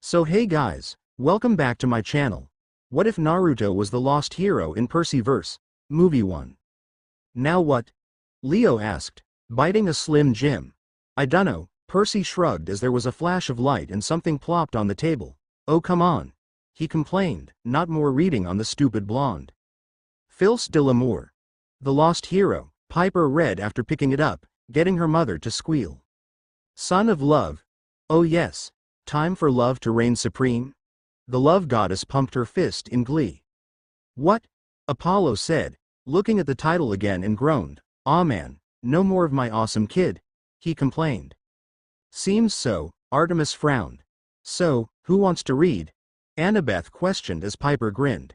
So hey guys, welcome back to my channel. What if Naruto was the lost hero in Percy verse? Movie 1. Now what? Leo asked, biting a Slim Jim. I dunno, Percy shrugged as there was a flash of light and something plopped on the table. Oh come on. He complained, not more reading on the stupid blonde. Fils de l'amour. The lost hero, Piper read after picking it up, getting her mother to squeal. Son of love. Oh yes. Time for love to reign supreme? The love goddess pumped her fist in glee. What? Apollo said, looking at the title again and groaned. Aw man, no more of my awesome kid, he complained. Seems so, Artemis frowned. So, who wants to read? Annabeth questioned as Piper grinned.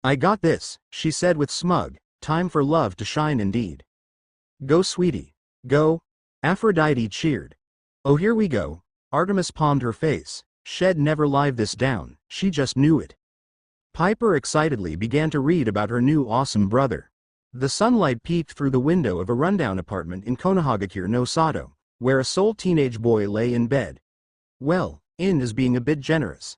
I got this, she said with smug, time for love to shine indeed. Go sweetie, go. Aphrodite cheered. Oh here we go. Artemis palmed her face. Shed never lived this down, she just knew it. Piper excitedly began to read about her new awesome brother. The sunlight peeked through the window of a rundown apartment in Konohagakure no Sato, where a sole teenage boy lay in bed. Well, in is being a bit generous.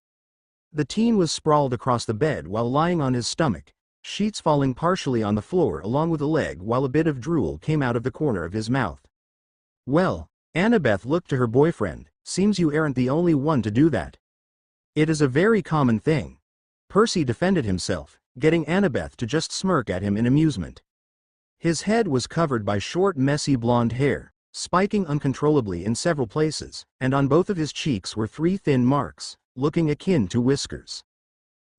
The teen was sprawled across the bed while lying on his stomach, sheets falling partially on the floor along with a leg while a bit of drool came out of the corner of his mouth. Well, Annabeth looked to her boyfriend. Seems you aren't the only one to do that. It is a very common thing. Percy defended himself, getting Annabeth to just smirk at him in amusement. His head was covered by short messy blonde hair, spiking uncontrollably in several places, and on both of his cheeks were 3 thin marks, looking akin to whiskers.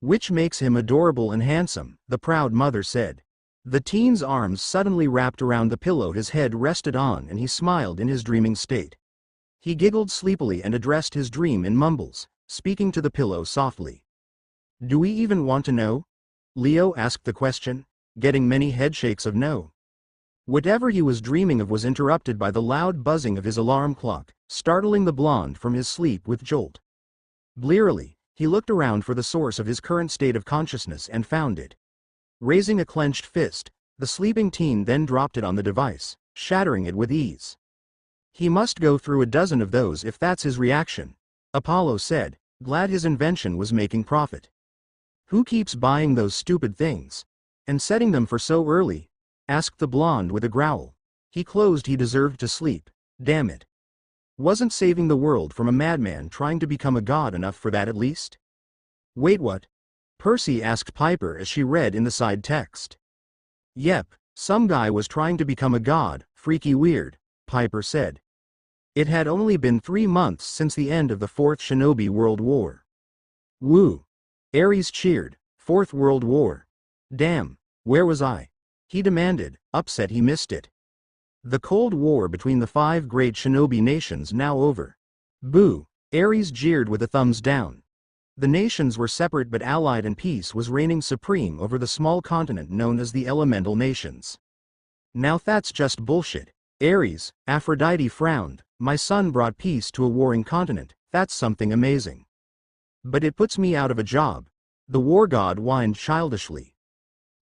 Which makes him adorable and handsome, the proud mother said. The teen's arms suddenly wrapped around the pillow his head rested on and he smiled in his dreaming state. He giggled sleepily and addressed his dream in mumbles, speaking to the pillow softly. Do we even want to know? Leo asked the question, getting many headshakes of no. Whatever he was dreaming of was interrupted by the loud buzzing of his alarm clock, startling the blonde from his sleep with jolt. Blearily, he looked around for the source of his current state of consciousness and found it. Raising a clenched fist, the sleeping teen then dropped it on the device, shattering it with ease. He must go through a dozen of those if that's his reaction, Apollo said, glad his invention was making profit. Who keeps buying those stupid things? And setting them for so early? Asked the blonde with a growl. He closed he deserved to sleep, damn it. Wasn't saving the world from a madman trying to become a god enough for that at least? Wait what? Percy asked Piper as she read in the side text. Yep, some guy was trying to become a god, freaky weird, Piper said. It had only been 3 months since the end of the 4th Shinobi World War. Woo! Ares cheered, 4th World War. Damn, where was I? He demanded, upset he missed it. The Cold War between the 5 great shinobi nations now over. Boo! Ares jeered with a thumbs down. The nations were separate but allied and peace was reigning supreme over the small continent known as the Elemental Nations. Now that's just bullshit. Ares, Aphrodite frowned, my son brought peace to a warring continent, that's something amazing. But it puts me out of a job. The war god whined childishly.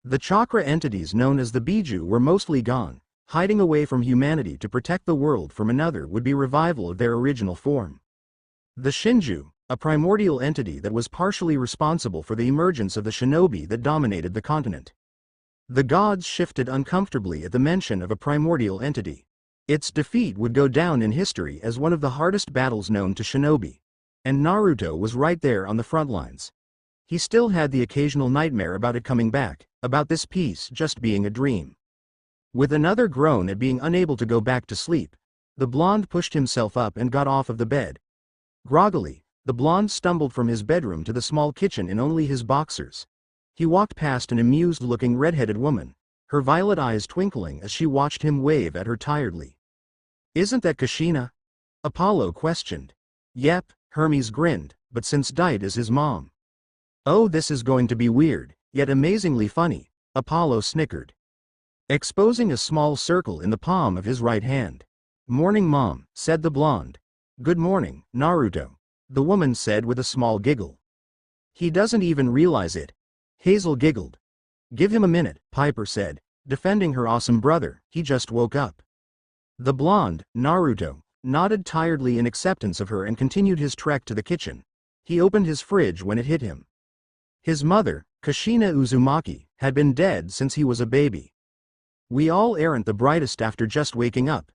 The chakra entities known as the Biju were mostly gone, hiding away from humanity to protect the world from another would-be revival of their original form. The Shinju, a primordial entity that was partially responsible for the emergence of the shinobi that dominated the continent. The gods shifted uncomfortably at the mention of a primordial entity. Its defeat would go down in history as one of the hardest battles known to shinobi. And Naruto was right there on the front lines. He still had the occasional nightmare about it coming back, about this piece just being a dream. With another groan at being unable to go back to sleep, the blonde pushed himself up and got off of the bed. Groggily, the blonde stumbled from his bedroom to the small kitchen in only his boxers. He walked past an amused-looking red-headed woman, her violet eyes twinkling as she watched him wave at her tiredly. Isn't that Kushina? Apollo questioned. Yep, Hermes grinned, but since Dite is his mom. Oh, this is going to be weird, yet amazingly funny, Apollo snickered. Exposing a small circle in the palm of his right hand. Morning mom, said the blonde. Good morning, Naruto, the woman said with a small giggle. He doesn't even realize it. Hazel giggled. Give him a minute, Piper said, defending her awesome brother, he just woke up. The blonde, Naruto, nodded tiredly in acceptance of her and continued his trek to the kitchen. He opened his fridge when it hit him. His mother, Kushina Uzumaki, had been dead since he was a baby. "We all aren't the brightest after just waking up,"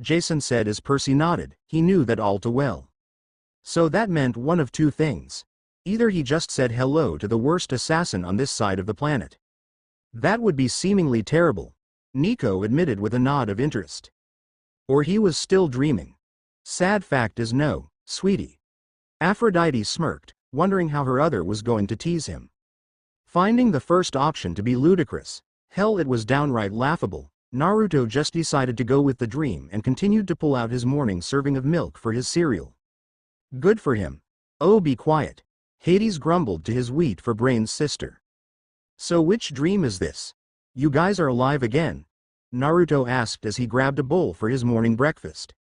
Jason said as Percy nodded. He knew that all too well. So that meant one of two things. Either he just said hello to the worst assassin on this side of the planet. That would be seemingly terrible, Nico admitted with a nod of interest. Or he was still dreaming. Sad fact is no, sweetie. Aphrodite smirked, wondering how her other was going to tease him. Finding the first option to be ludicrous, hell, it was downright laughable, Naruto just decided to go with the dream and continued to pull out his morning serving of milk for his cereal. Good for him. Oh, be quiet. Hades grumbled to his wheat for brains sister. So which dream is this? You guys are alive again? Naruto asked as he grabbed a bowl for his morning breakfast.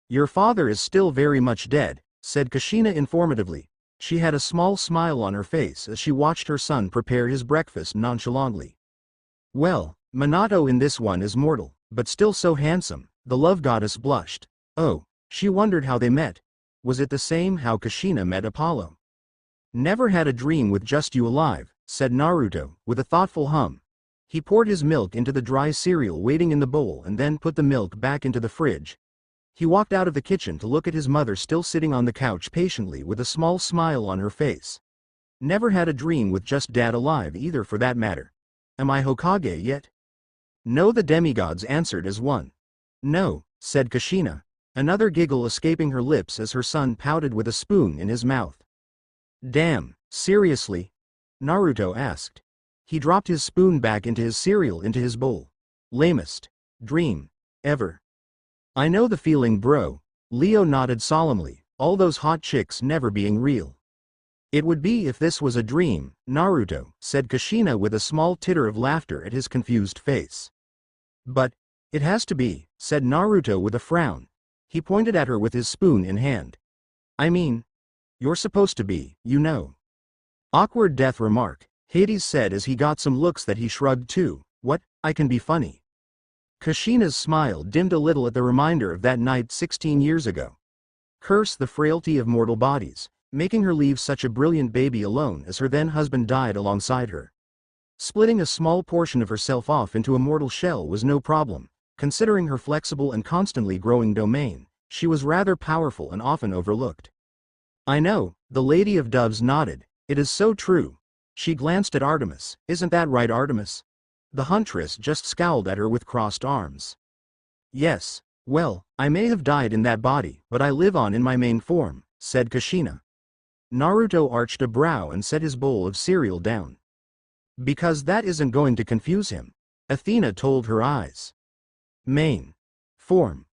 Your father is still very much dead, said Kushina informatively. She had a small smile on her face as she watched her son prepare his breakfast nonchalantly. Well, Minato in this one is mortal, but still so handsome, the love goddess blushed. Oh, she wondered how they met. Was it the same how Kushina met Apollo? Never had a dream with just you alive, said Naruto, with a thoughtful hum. He poured his milk into the dry cereal waiting in the bowl and then put the milk back into the fridge. He walked out of the kitchen to look at his mother still sitting on the couch patiently with a small smile on her face. Never had a dream with just dad alive either for that matter. Am I Hokage yet? No, the demigods answered as one. No, said Kushina, another giggle escaping her lips as her son pouted with a spoon in his mouth. Damn, seriously? Naruto asked. He dropped his spoon back into his cereal into his bowl. Lamest dream ever. I know the feeling, bro. Leo nodded solemnly, all those hot chicks never being real. It would be if this was a dream, Naruto, said Kushina with a small titter of laughter at his confused face. But it has to be, said Naruto with a frown. He pointed at her with his spoon in hand. I mean, you're supposed to be, you know. Awkward death remark, Hades said as he got some looks that he shrugged too. What, I can be funny. Kushina's smile dimmed a little at the reminder of that night 16 years ago. Curse the frailty of mortal bodies, making her leave such a brilliant baby alone as her then husband died alongside her. Splitting a small portion of herself off into a mortal shell was no problem, considering her flexible and constantly growing domain. She was rather powerful and often overlooked. I know, the Lady of Doves nodded. It is so true. She glanced at Artemis. Isn't that right, Artemis? The huntress just scowled at her with crossed arms. Yes, well, I may have died in that body, but I live on in my main form, said Kushina. Naruto arched a brow and set his bowl of cereal down. Because that isn't going to confuse him, Athena told her eyes. Main form.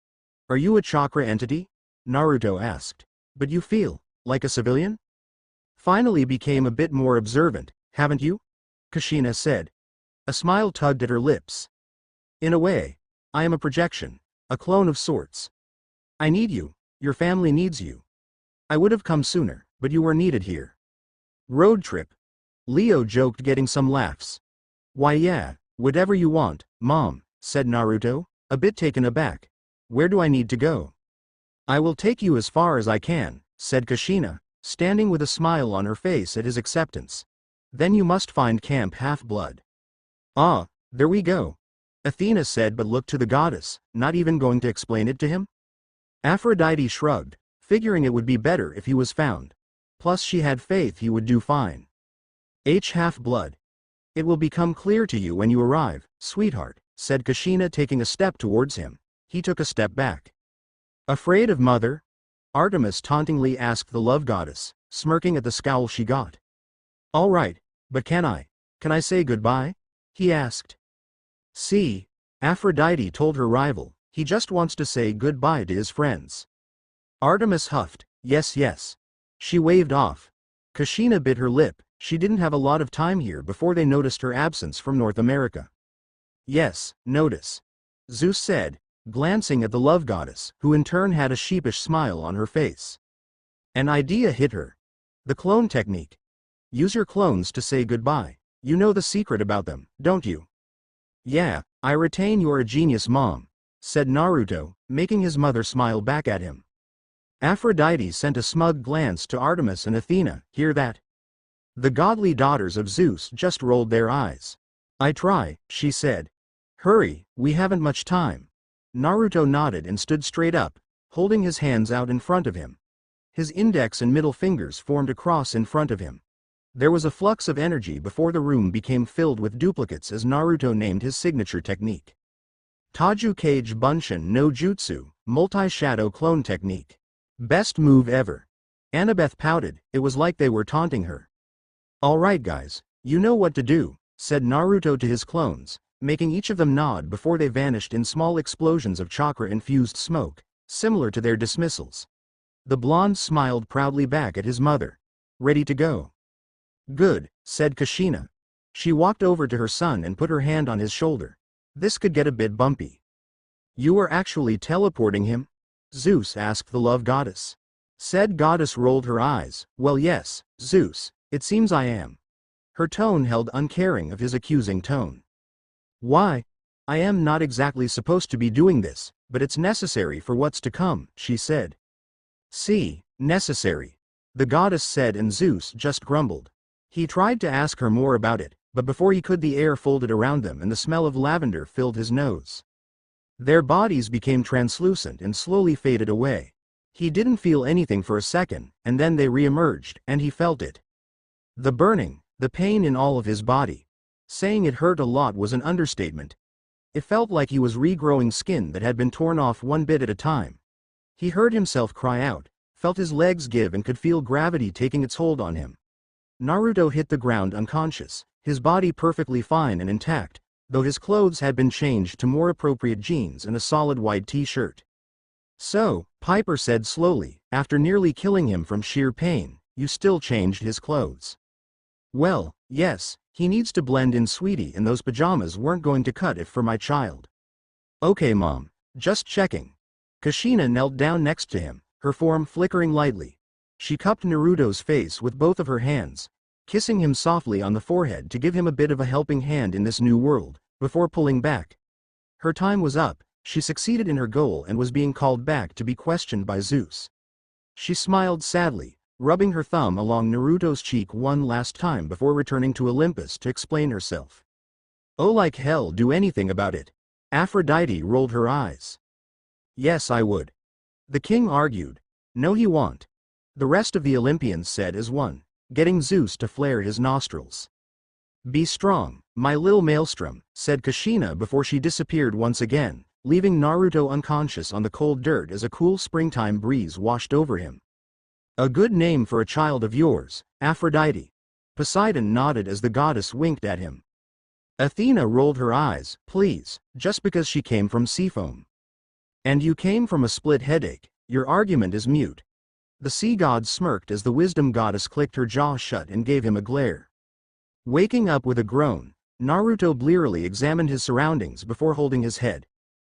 Are you a chakra entity? Naruto asked. But you feel like a civilian? Finally became a bit more observant, haven't you? Kushina said. A smile tugged at her lips. In a way, I am a projection, a clone of sorts. I need you, your family needs you. I would have come sooner, but you were needed here. Road trip. Leo joked, getting some laughs. Why yeah, whatever you want, Mom, said Naruto, a bit taken aback. Where do I need to go? I will take you as far as I can, said Kushina, standing with a smile on her face at his acceptance. Then you must find Camp Half-Blood. Ah, there we go. Athena said, but looked to the goddess, not even going to explain it to him? Aphrodite shrugged, figuring it would be better if he was found. Plus she had faith he would do fine. Half-Blood. It will become clear to you when you arrive, sweetheart, said Kushina, taking a step towards him. He took a step back. Afraid of mother? Artemis tauntingly asked the love goddess, smirking at the scowl she got. All right, but can I say goodbye? He asked. See, Aphrodite told her rival, he just wants to say goodbye to his friends. Artemis huffed, yes yes. She waved off. Kushina bit her lip, she didn't have a lot of time here before they noticed her absence from North America. Yes, notice. Zeus said, glancing at the love goddess, who in turn had a sheepish smile on her face. An idea hit her. The clone technique. Use your clones to say goodbye. You know the secret about them, don't you? Yeah, I retain you're a genius, Mom, said Naruto, making his mother smile back at him. Aphrodite sent a smug glance to Artemis and Athena. Hear that? The godly daughters of Zeus just rolled their eyes. I try, she said. Hurry, we haven't much time. Naruto nodded and stood straight up, holding his hands out in front of him. His index and middle fingers formed a cross in front of him. There was a flux of energy before the room became filled with duplicates as Naruto named his signature technique. Taju Kage Bunshin no Jutsu, Multi-Shadow Clone Technique. Best move ever. Annabeth pouted, it was like they were taunting her. Alright guys, you know what to do, said Naruto to his clones, making each of them nod before they vanished in small explosions of chakra-infused smoke, similar to their dismissals. The blonde smiled proudly back at his mother. Ready to go. Good, said Kushina. She walked over to her son and put her hand on his shoulder. This could get a bit bumpy. You are actually teleporting him? Zeus asked the love goddess. Said goddess rolled her eyes. Well yes, Zeus, it seems I am. Her tone held uncaring of his accusing tone. Why? I am not exactly supposed to be doing this, but it's necessary for what's to come, she said. See, necessary. The goddess said and Zeus just grumbled. He tried to ask her more about it, but before he could the air folded around them and the smell of lavender filled his nose. Their bodies became translucent and slowly faded away. He didn't feel anything for a second, and then they re-emerged, and he felt it. The burning, the pain in all of his body. Saying it hurt a lot was an understatement. It felt like he was regrowing skin that had been torn off one bit at a time. He heard himself cry out, felt his legs give and could feel gravity taking its hold on him. Naruto hit the ground unconscious, his body perfectly fine and intact, though his clothes had been changed to more appropriate jeans and a solid white t-shirt. So, Piper said slowly, after nearly killing him from sheer pain, you still changed his clothes. Well, yes, he needs to blend in sweetie and those pajamas weren't going to cut it for my child. Okay mom, just checking. Kushina knelt down next to him, her form flickering lightly. She cupped Naruto's face with both of her hands, kissing him softly on the forehead to give him a bit of a helping hand in this new world, before pulling back. Her time was up, she succeeded in her goal and was being called back to be questioned by Zeus. She smiled sadly, rubbing her thumb along Naruto's cheek one last time before returning to Olympus to explain herself. Oh like hell do anything about it. Aphrodite rolled her eyes. Yes I would. The king argued. No he won't. The rest of the Olympians said as one, getting Zeus to flare his nostrils. Be strong, my little maelstrom, said Kushina before she disappeared once again, leaving Naruto unconscious on the cold dirt as a cool springtime breeze washed over him. A good name for a child of yours, Aphrodite. Poseidon nodded as the goddess winked at him. Athena rolled her eyes, please, just because she came from Seafoam. And you came from a split headache, your argument is mute. The sea god smirked as the wisdom goddess clicked her jaw shut and gave him a glare. Waking up with a groan, Naruto blearily examined his surroundings before holding his head.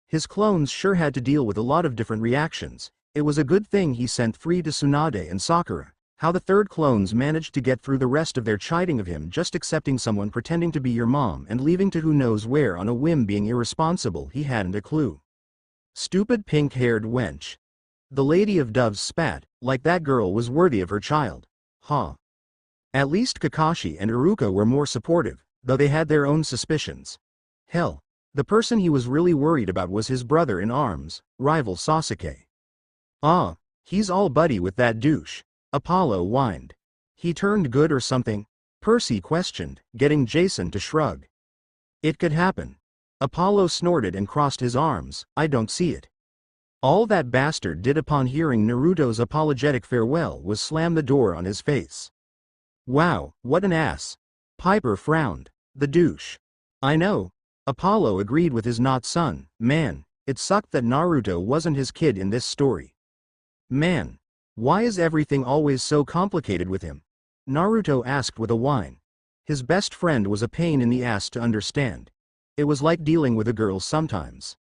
His clones sure had to deal with a lot of different reactions. It was a good thing he sent 3 to Tsunade and Sakura. How the third clones managed to get through the rest of their chiding of him just accepting someone pretending to be your mom and leaving to who knows where on a whim being irresponsible, he hadn't a clue. Stupid pink-haired wench. The Lady of Doves spat, like that girl was worthy of her child. Huh. At least Kakashi and Iruka were more supportive, though they had their own suspicions. Hell, the person he was really worried about was his brother-in-arms, rival Sasuke. Ah, he's all buddy with that douche. Apollo whined. He turned good or something? Percy questioned, getting Jason to shrug. It could happen. Apollo snorted and crossed his arms, I don't see it. All that bastard did upon hearing Naruto's apologetic farewell was slam the door on his face. Wow, what an ass. Piper frowned. The douche. I know. Apollo agreed with his not son. Man, it sucked that Naruto wasn't his kid in this story. Man, why is everything always so complicated with him? Naruto asked with a whine. His best friend was a pain in the ass to understand. It was like dealing with a girl sometimes.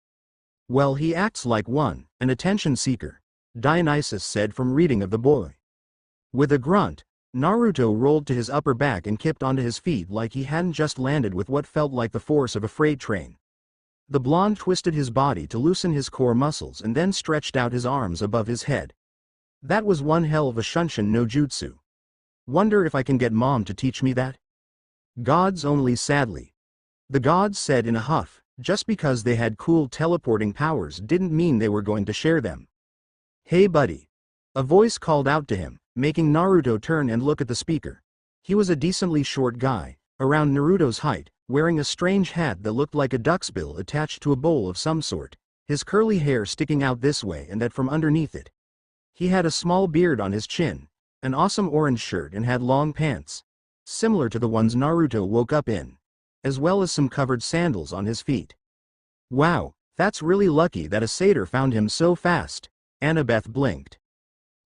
Well, he acts like one, an attention seeker, Dionysus said from reading of the boy. With a grunt, Naruto rolled to his upper back and kipped onto his feet like he hadn't just landed with what felt like the force of a freight train. The blonde twisted his body to loosen his core muscles and then stretched out his arms above his head. That was one hell of a shunshin no jutsu. Wonder if I can get mom to teach me that? Gods only sadly. The gods said in a huff, just because they had cool teleporting powers didn't mean they were going to share them. Hey buddy. A voice called out to him, making Naruto turn and look at the speaker. He was a decently short guy, around Naruto's height, wearing a strange hat that looked like a duck's bill attached to a bowl of some sort, his curly hair sticking out this way and that from underneath it. He had a small beard on his chin, an awesome orange shirt and had long pants, similar to the ones Naruto woke up in, as well as some covered sandals on his feet. Wow, that's really lucky that a satyr found him so fast, Annabeth blinked.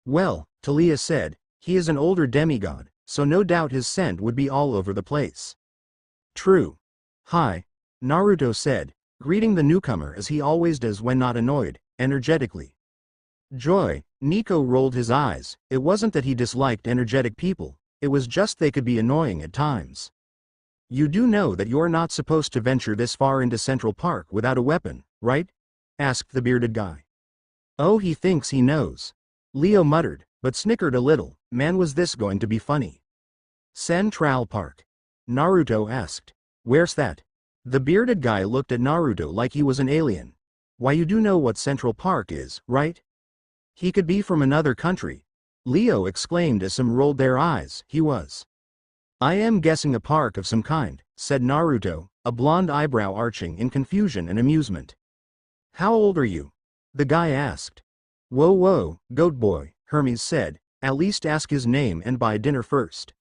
Well, Talia said, he is an older demigod, so no doubt his scent would be all over the place. True. Hi, Naruto said, greeting the newcomer as he always does when not annoyed, energetically. Joy, Nico rolled his eyes. It wasn't that he disliked energetic people, it was just they could be annoying at times. You do know that you're not supposed to venture this far into Central Park without a weapon, right? Asked the bearded guy. Oh, he thinks he knows. Leo muttered, but snickered a little. Man, was this going to be funny? Central Park. Naruto asked. Where's that? The bearded guy looked at Naruto like he was an alien. Why, you do know what Central Park is, right? He could be from another country. Leo exclaimed as some rolled their eyes. He was. I am guessing a park of some kind, said Naruto, a blonde eyebrow arching in confusion and amusement. How old are you? The guy asked. Whoa, goat boy, Hermes said, at least ask his name and buy dinner first.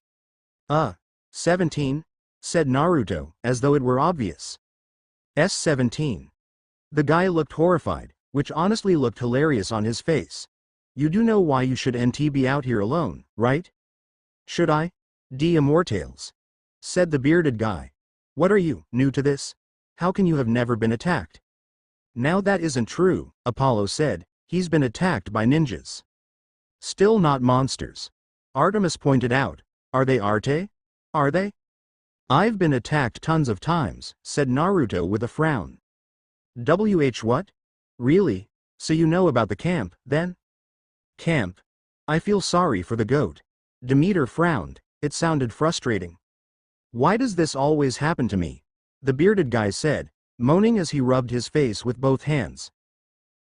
17? Said Naruto, as though it were obvious. 17. The guy looked horrified, which honestly looked hilarious on his face. You do know why you should be out here alone, right? Should I? Immortales. Said the bearded guy. What are you, new to this? How can you have never been attacked? Now that isn't true, Apollo said, he's been attacked by ninjas. Still not monsters. Artemis pointed out. Are they Arte? Are they? I've been attacked tons of times, said Naruto with a frown. What? Really? So you know about the camp, then? Camp? I feel sorry for the goat. Demeter frowned, it sounded frustrating. Why does this always happen to me? The bearded guy said, moaning as he rubbed his face with both hands.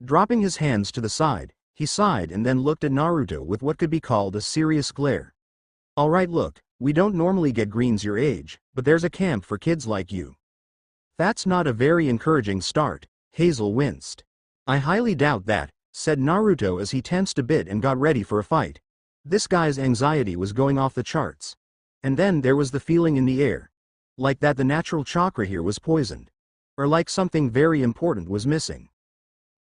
Dropping his hands to the side, he sighed and then looked at Naruto with what could be called a serious glare. Alright, look, we don't normally get greens your age, but there's a camp for kids like you. That's not a very encouraging start, Hazel winced. I highly doubt that, said Naruto as he tensed a bit and got ready for a fight. This guy's anxiety was going off the charts. And then there was the feeling in the air. Like that the natural chakra here was poisoned. Or like something very important was missing.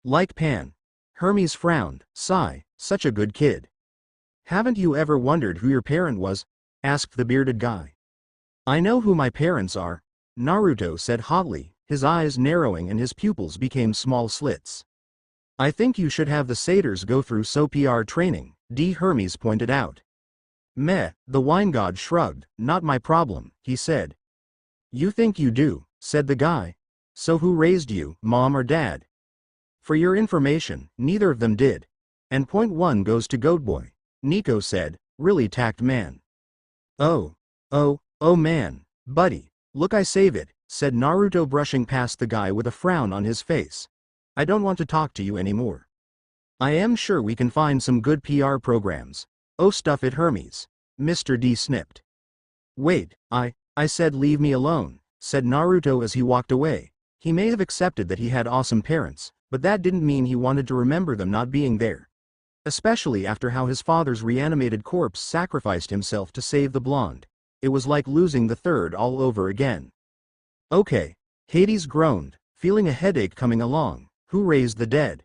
Like Pan. Hermes frowned, sigh, such a good kid. Haven't you ever wondered who your parent was? Asked the bearded guy. I know who my parents are, Naruto said hotly, his eyes narrowing and his pupils became small slits. I think you should have the satyrs go through PR training, Hermes pointed out. Meh, the wine god shrugged, not my problem, he said. You think you do, said the guy. So who raised you, mom or dad? For your information, neither of them did. And point one goes to Goatboy, Nico said, really tact man. Oh man, buddy, look I save it, said Naruto brushing past the guy with a frown on his face. I don't want to talk to you anymore. I am sure we can find some good PR programs. Oh stuff it Hermes. Mr. D snipped. Wait, I said leave me alone, said Naruto as he walked away. He may have accepted that he had awesome parents, but that didn't mean he wanted to remember them not being there. Especially after how his father's reanimated corpse sacrificed himself to save the blonde. It was like losing the third all over again. Okay, Hades groaned, feeling a headache coming along. Who raised the dead?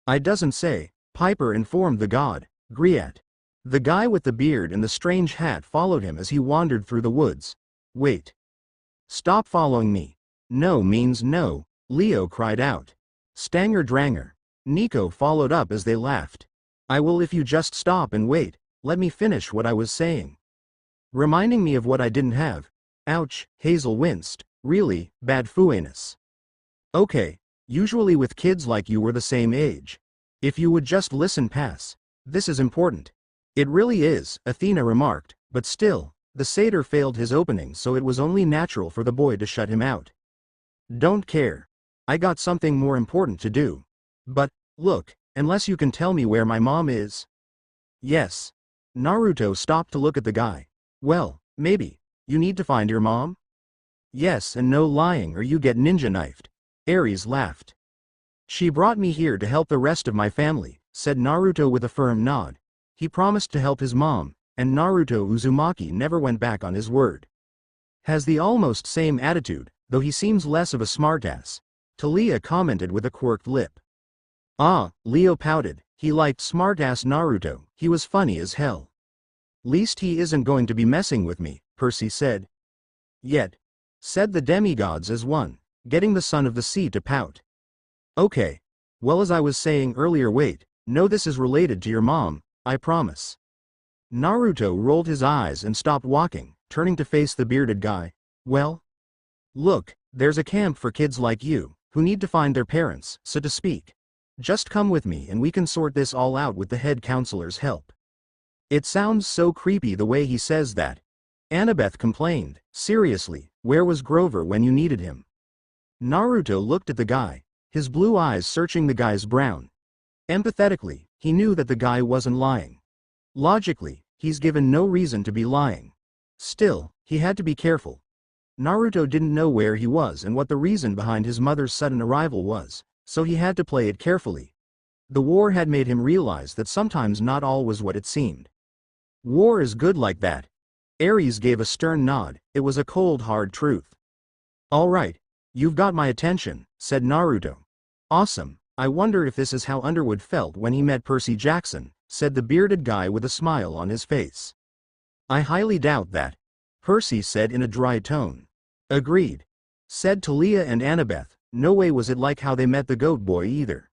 I doesn't say, Piper informed the god, Griat. The guy with the beard and the strange hat followed him as he wandered through the woods. Wait. Stop following me. No means no, Leo cried out. Stanger Dranger. Nico followed up as they laughed. I will if you just stop and wait, let me finish what I was saying. Reminding me of what I didn't have. Ouch, Hazel winced, really, bad fooiness. Okay, usually with kids like you we're the same age. If you would just listen pass. This is important. It really is, Athena remarked, but still, the satyr failed his opening, so it was only natural for the boy to shut him out. Don't care. I got something more important to do. But, look, unless you can tell me where my mom is. Yes. Naruto stopped to look at the guy. Well, maybe. You need to find your mom? Yes, and no lying or you get ninja knifed. Ares laughed. She brought me here to help the rest of my family, said Naruto with a firm nod. He promised to help his mom, and Naruto Uzumaki never went back on his word. Has the almost same attitude, though he seems less of a smartass, Talia commented with a quirked lip. Ah, Leo pouted, he liked smartass Naruto, he was funny as hell. Least he isn't going to be messing with me, Percy said. Yet, said the demigods as one, getting the son of the sea to pout. Okay. Well, as I was saying earlier, wait, no, this is related to your mom, I promise. Naruto rolled his eyes and stopped walking, turning to face the bearded guy. Well? Look, there's a camp for kids like you, who need to find their parents, so to speak. Just come with me and we can sort this all out with the head counselor's help. It sounds so creepy the way he says that. Annabeth complained, seriously, where was Grover when you needed him? Naruto looked at the guy, his blue eyes searching the guy's brown. Empathetically, he knew that the guy wasn't lying. Logically, he's given no reason to be lying. Still, he had to be careful. Naruto didn't know where he was and what the reason behind his mother's sudden arrival was, so he had to play it carefully. The war had made him realize that sometimes not all was what it seemed. War is good like that. Ares gave a stern nod, it was a cold hard truth. All right, you've got my attention, said Naruto. Awesome, I wonder if this is how Underwood felt when he met Percy Jackson, said the bearded guy with a smile on his face. I highly doubt that, Percy said in a dry tone. Agreed, said Talia and Annabeth, no way was it like how they met the goat boy either.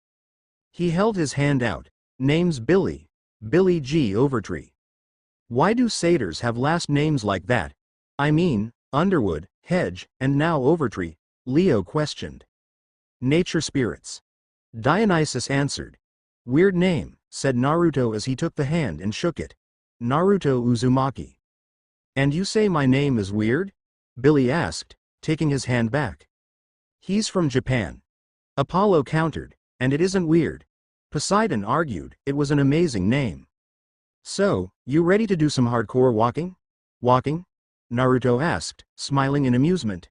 He held his hand out, name's Billy, Billy G. Overtree. Why do satyrs have last names like that? I mean, Underwood, Hedge, and now Overtree, Leo questioned. Nature spirits. Dionysus answered. Weird name, said Naruto as he took the hand and shook it. Naruto Uzumaki. And you say my name is weird? Billy asked, taking his hand back. He's from Japan. Apollo countered, and it isn't weird. Poseidon argued, it was an amazing name. So, you ready to do some hardcore walking? Walking? Naruto asked, smiling in amusement.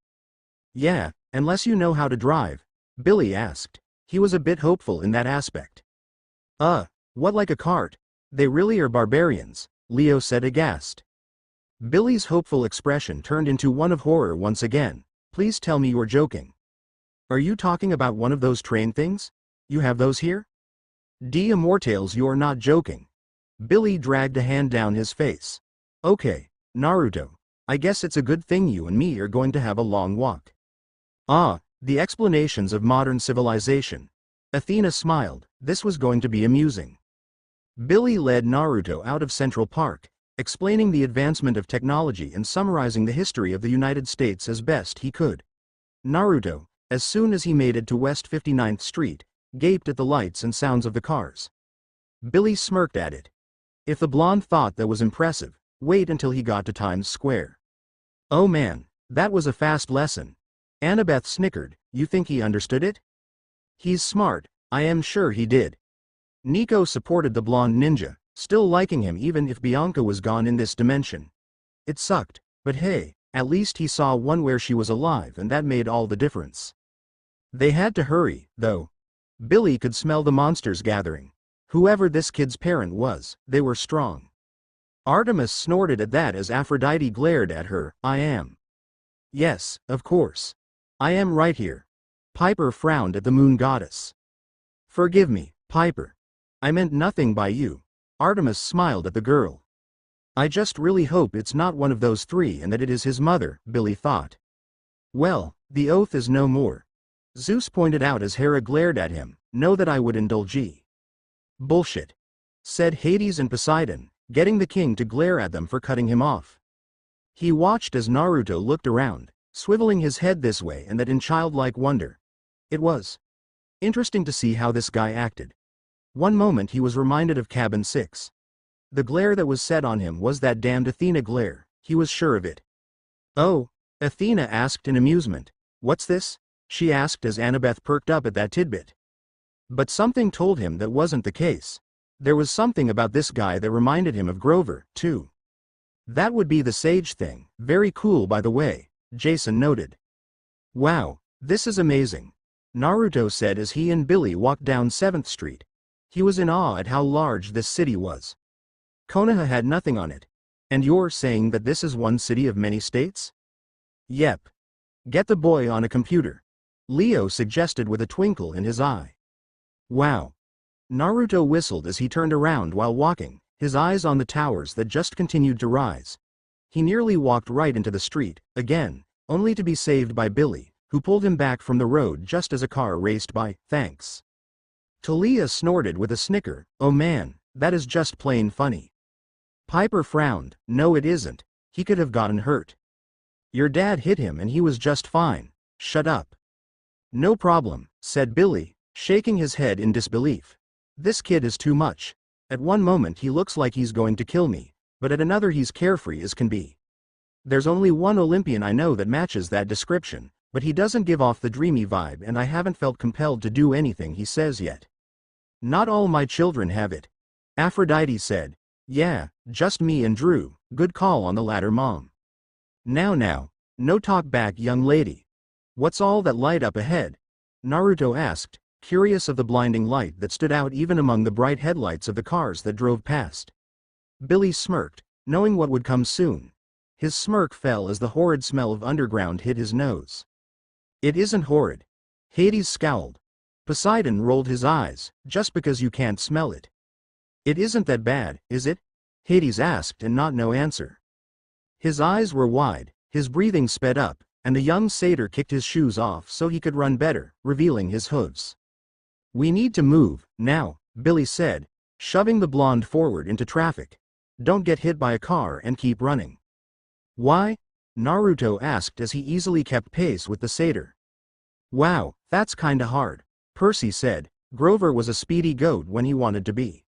Yeah, unless you know how to drive, Billy asked. He was a bit hopeful in that aspect. What like a cart? They really are barbarians, Leo said aghast. Billy's hopeful expression turned into one of horror once again. Please tell me you're joking. Are you talking about one of those train things? You have those here? Immortales, you're not joking. Billy dragged a hand down his face. Okay, Naruto. I guess it's a good thing you and me are going to have a long walk. Ah, the explanations of modern civilization. Athena smiled, this was going to be amusing. Billy led Naruto out of Central Park, explaining the advancement of technology and summarizing the history of the United States as best he could. Naruto, as soon as he made it to West 59th Street, gaped at the lights and sounds of the cars. Billy smirked at it. If the blonde thought that was impressive, wait until he got to Times Square. Oh man, that was a fast lesson. Annabeth snickered, you think he understood it? He's smart, I am sure he did. Nico supported the blonde ninja, still liking him even if Bianca was gone in this dimension. It sucked, but hey, at least he saw one where she was alive and that made all the difference. They had to hurry, though. Billy could smell the monsters gathering. Whoever this kid's parent was, they were strong. Artemis snorted at that as Aphrodite glared at her, I am. Yes, of course. I am right here. Piper frowned at the moon goddess. Forgive me, Piper. I meant nothing by you. Artemis smiled at the girl. I just really hope it's not one of those three and that it is his mother, Billy thought. Well, the oath is no more. Zeus pointed out as Hera glared at him, know that I would indulge ye. Bullshit. Said Hades and Poseidon, getting the king to glare at them for cutting him off. He watched as Naruto looked around, swiveling his head this way and that in childlike wonder. It was interesting to see how this guy acted. One moment he was reminded of Cabin 6. The glare that was set on him was that damned Athena glare, he was sure of it. Oh, Athena asked in amusement. What's this? She asked as Annabeth perked up at that tidbit. But something told him that wasn't the case. There was something about this guy that reminded him of Grover, too. That would be the sage thing, very cool by the way, Jason noted. Wow, this is amazing, Naruto said as he and Billy walked down 7th Street. He was in awe at how large this city was. Konoha had nothing on it. And you're saying that this is one city of many states? Yep. Get the boy on a computer, Leo suggested with a twinkle in his eye. Wow. Naruto whistled as he turned around while walking, his eyes on the towers that just continued to rise. He nearly walked right into the street, again, only to be saved by Billy, who pulled him back from the road just as a car raced by. Thanks. Talia snorted with a snicker. Oh man, that is just plain funny. Piper frowned. No it isn't. He could have gotten hurt. Your dad hit him and he was just fine. Shut up. No problem, said Billy, shaking his head in disbelief. This kid is too much. At one moment he looks like he's going to kill me, but at another he's carefree as can be. There's only one Olympian I know that matches that description, but he doesn't give off the dreamy vibe and I haven't felt compelled to do anything he says yet. Not all my children have it. Aphrodite said. Yeah, just me and Drew, good call on the latter mom. Now, no talk back young lady. What's all that light up ahead? Naruto asked, curious of the blinding light that stood out even among the bright headlights of the cars that drove past. Billy smirked, knowing what would come soon. His smirk fell as the horrid smell of underground hit his nose. It isn't horrid. Hades scowled. Poseidon rolled his eyes, just because you can't smell it. It isn't that bad, is it? Hades asked and not no answer. His eyes were wide, his breathing sped up, and the young satyr kicked his shoes off so he could run better, revealing his hooves. We need to move, now, Billy said, shoving the blonde forward into traffic. Don't get hit by a car and keep running. Why? Naruto asked as he easily kept pace with the satyr. Wow, that's kinda hard, Percy said. Grover was a speedy goat when he wanted to be.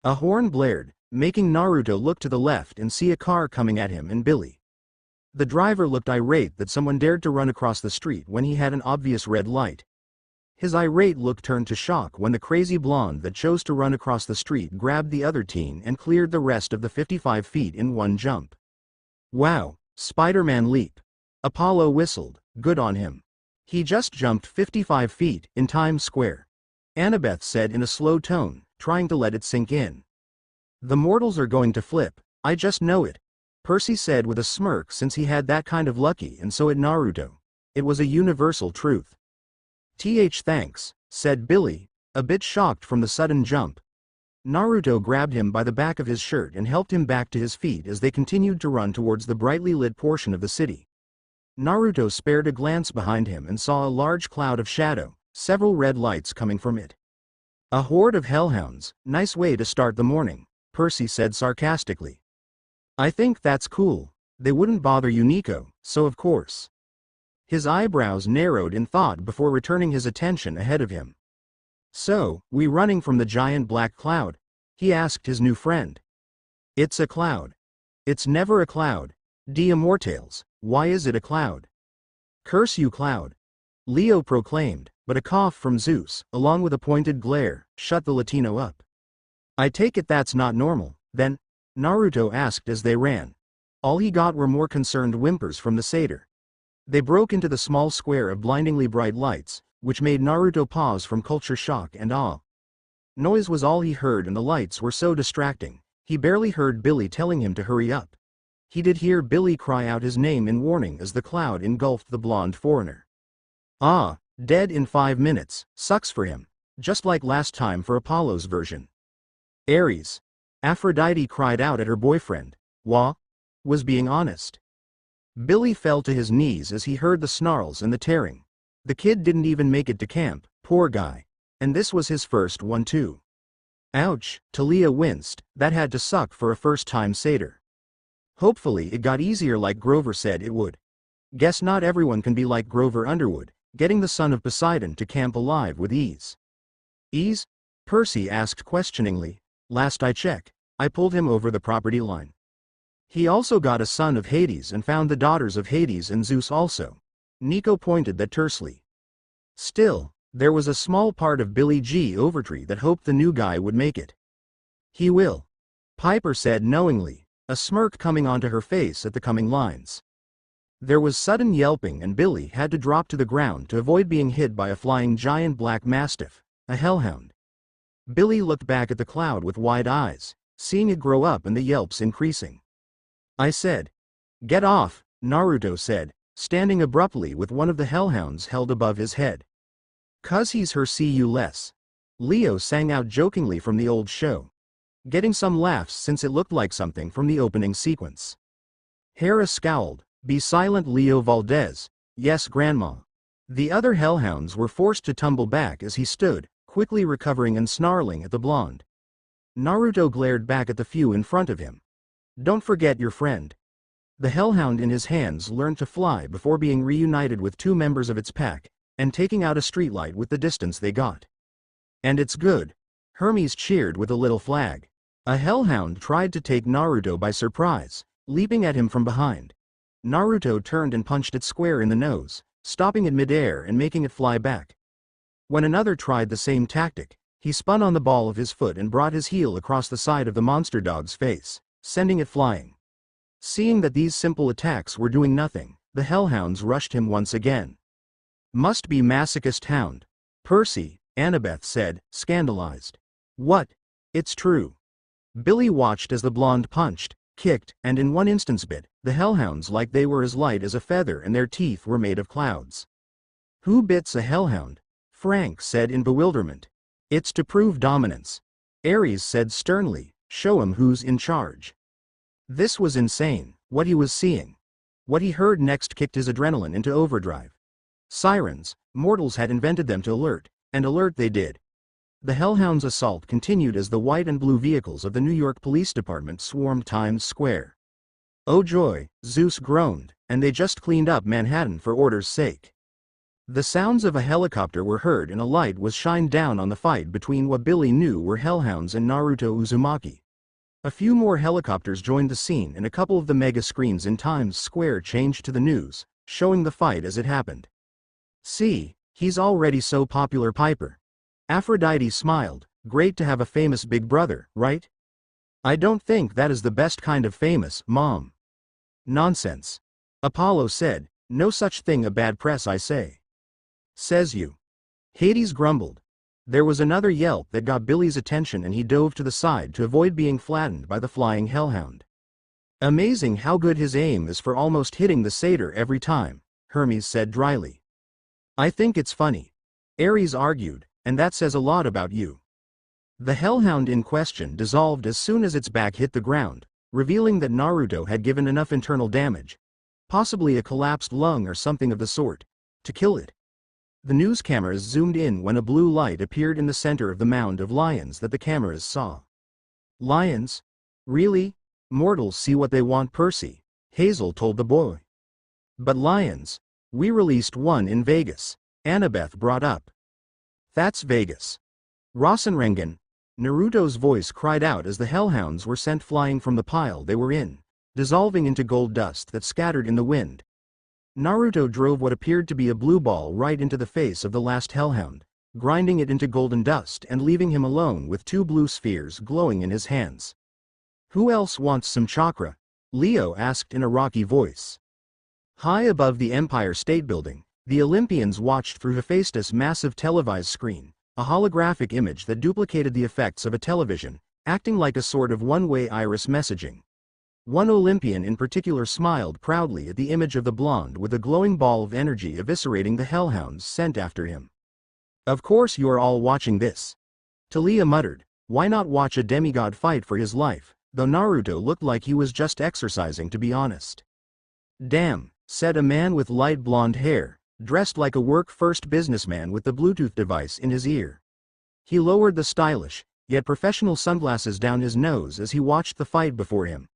A horn blared, making Naruto look to the left and see a car coming at him and Billy. The driver looked irate that someone dared to run across the street when he had an obvious red light. His irate look turned to shock when the crazy blonde that chose to run across the street grabbed the other teen and cleared the rest of the 55 feet in one jump. Wow, Spider-Man leap. Apollo whistled, good on him. He just jumped 55 feet in Times Square. Annabeth said in a slow tone, trying to let it sink in. The mortals are going to flip, I just know it, Percy said with a smirk since he had that kind of lucky and so had Naruto. It was a universal truth. Thanks, said Billy, a bit shocked from the sudden jump. Naruto grabbed him by the back of his shirt and helped him back to his feet as they continued to run towards the brightly lit portion of the city. Naruto spared a glance behind him and saw a large cloud of shadow, several red lights coming from it. A horde of hellhounds, nice way to start the morning, Percy said sarcastically. I think that's cool. They wouldn't bother you Nico, so of course. His eyebrows narrowed in thought before returning his attention ahead of him. So, we running from the giant black cloud? He asked his new friend. It's a cloud. It's never a cloud. Immortals, why is it a cloud? Curse you cloud. Leo proclaimed, but a cough from Zeus, along with a pointed glare, shut the Latino up. I take it that's not normal, then? Naruto asked as they ran. All he got were more concerned whimpers from the satyr. They broke into the small square of blindingly bright lights, which made Naruto pause from culture shock and awe. Noise was all he heard and the lights were so distracting, he barely heard Billy telling him to hurry up. He did hear Billy cry out his name in warning as the cloud engulfed the blonde foreigner. Ah, dead in 5 minutes, sucks for him, just like last time for Apollo's version. Ares. Aphrodite cried out at her boyfriend. Was being honest. Billy fell to his knees as he heard the snarls and the tearing. The kid didn't even make it to camp, poor guy. And this was his first one too. Ouch, Talia winced, that had to suck for a first-time satyr. Hopefully it got easier like Grover said it would. Guess not everyone can be like Grover Underwood, getting the son of Poseidon to camp alive with ease. Ease? Percy asked questioningly. Last I checked, I pulled him over the property line. He also got a son of Hades and found the daughters of Hades and Zeus also. Nico pointed that tersely. Still, there was a small part of Billy G. Overtree that hoped the new guy would make it. He will. Piper said knowingly, a smirk coming onto her face at the coming lines. There was sudden yelping and Billy had to drop to the ground to avoid being hit by a flying giant black mastiff, a hellhound. Billy looked back at the cloud with wide eyes, seeing it grow up and the yelps increasing. I said. Get off, Naruto said, standing abruptly with one of the hellhounds held above his head. "'Cause he's her see you less." Leo sang out jokingly from the old show, getting some laughs since it looked like something from the opening sequence. Hera scowled. Be silent, Leo Valdez. Yes, Grandma. The other hellhounds were forced to tumble back as he stood, quickly recovering and snarling at the blonde. Naruto glared back at the few in front of him. Don't forget your friend. The hellhound in his hands learned to fly before being reunited with two members of its pack, and taking out a streetlight with the distance they got. And it's good. Hermes cheered with a little flag. A hellhound tried to take Naruto by surprise, leaping at him from behind. Naruto turned and punched it square in the nose, stopping it midair and making it fly back. When another tried the same tactic, he spun on the ball of his foot and brought his heel across the side of the monster dog's face, sending it flying. Seeing that these simple attacks were doing nothing, the hellhounds rushed him once again. Must be masochist hound. Percy, Annabeth said, scandalized. What? It's true. Billy watched as the blonde punched, kicked, and in one instance bit the hellhounds like they were as light as a feather and their teeth were made of clouds. Who bits a hellhound? Frank said in bewilderment. It's to prove dominance. Ares said sternly, show him who's in charge. This was insane, what he was seeing. What he heard next kicked his adrenaline into overdrive. Sirens, mortals had invented them to alert, and alert they did. The hellhounds' assault continued as the white and blue vehicles of the New York Police Department swarmed Times Square. Oh joy, Zeus groaned, and they just cleaned up Manhattan for order's sake. The sounds of a helicopter were heard and a light was shined down on the fight between what Billy knew were hellhounds and Naruto Uzumaki. A few more helicopters joined the scene and a couple of the mega screens in Times Square changed to the news, showing the fight as it happened. See, he's already so popular, Piper. Aphrodite smiled. Great to have a famous big brother, right? I don't think that is the best kind of famous, Mom. Nonsense. Apollo said, no such thing a bad press I say. Says you. Hades grumbled. There was another yelp that got Billy's attention and he dove to the side to avoid being flattened by the flying hellhound. Amazing how good his aim is for almost hitting the satyr every time, Hermes said dryly. I think it's funny. Ares argued, and that says a lot about you. The hellhound in question dissolved as soon as its back hit the ground, revealing that Naruto had given enough internal damage, possibly a collapsed lung or something of the sort, to kill it. The news cameras zoomed in when a blue light appeared in the center of the mound of lions that the cameras saw. Lions? Really? Mortals see what they want, Percy, Hazel told the boy. But lions? We released one in Vegas, Annabeth brought up. That's Vegas. Rasenrengen, Naruto's voice cried out as the hellhounds were sent flying from the pile they were in, dissolving into gold dust that scattered in the wind. Naruto drove what appeared to be a blue ball right into the face of the last hellhound, grinding it into golden dust and leaving him alone with two blue spheres glowing in his hands. Who else wants some chakra? Leo asked in a rocky voice. High above the Empire State Building, the Olympians watched through Hephaestus' massive televised screen, a holographic image that duplicated the effects of a television, acting like a sort of one-way iris messaging. One Olympian in particular smiled proudly at the image of the blonde with a glowing ball of energy eviscerating the hellhounds sent after him. Of course you're all watching this. Talia muttered, why not watch a demigod fight for his life, though Naruto looked like he was just exercising to be honest. Damn, said a man with light blonde hair, dressed like a work-first businessman with the Bluetooth device in his ear. He lowered the stylish, yet professional sunglasses down his nose as he watched the fight before him.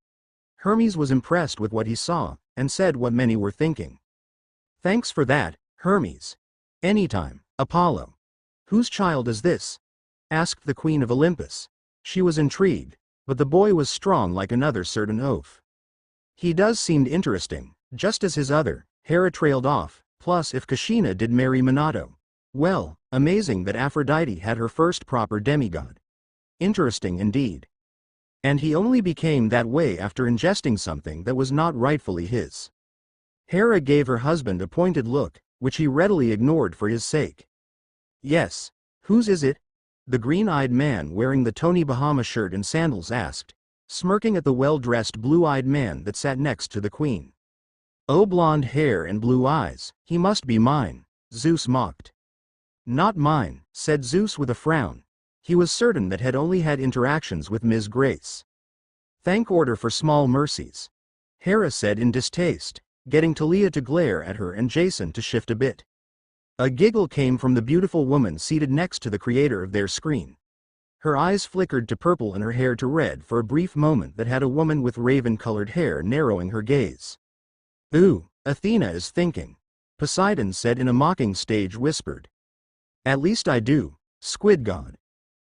Hermes was impressed with what he saw, and said what many were thinking. Thanks for that, Hermes. Anytime, Apollo. Whose child is this? asked the Queen of Olympus. She was intrigued, but the boy was strong like another certain oaf. He does seemed interesting, just as his other. Hera trailed off, plus if Kushina did marry Minato. Well, amazing that Aphrodite had her first proper demigod. Interesting indeed. And he only became that way after ingesting something that was not rightfully his. Hera gave her husband a pointed look, which he readily ignored for his sake. Yes. Whose is it? The green-eyed man wearing the Tony Bahama shirt and sandals asked, smirking at the well-dressed blue-eyed man that sat next to the queen. Oh, blonde hair and blue eyes, he must be mine, Zeus mocked. Not mine, said Zeus with a frown. He was certain that had only had interactions with Ms. Grace. Thank order for small mercies, Hera said in distaste, getting Talia to glare at her and Jason to shift a bit. A giggle came from the beautiful woman seated next to the creator of their screen. Her eyes flickered to purple and her hair to red for a brief moment that had a woman with raven-colored hair narrowing her gaze. Ooh, Athena is thinking, Poseidon said in a mocking stage whispered. At least I do, squid god.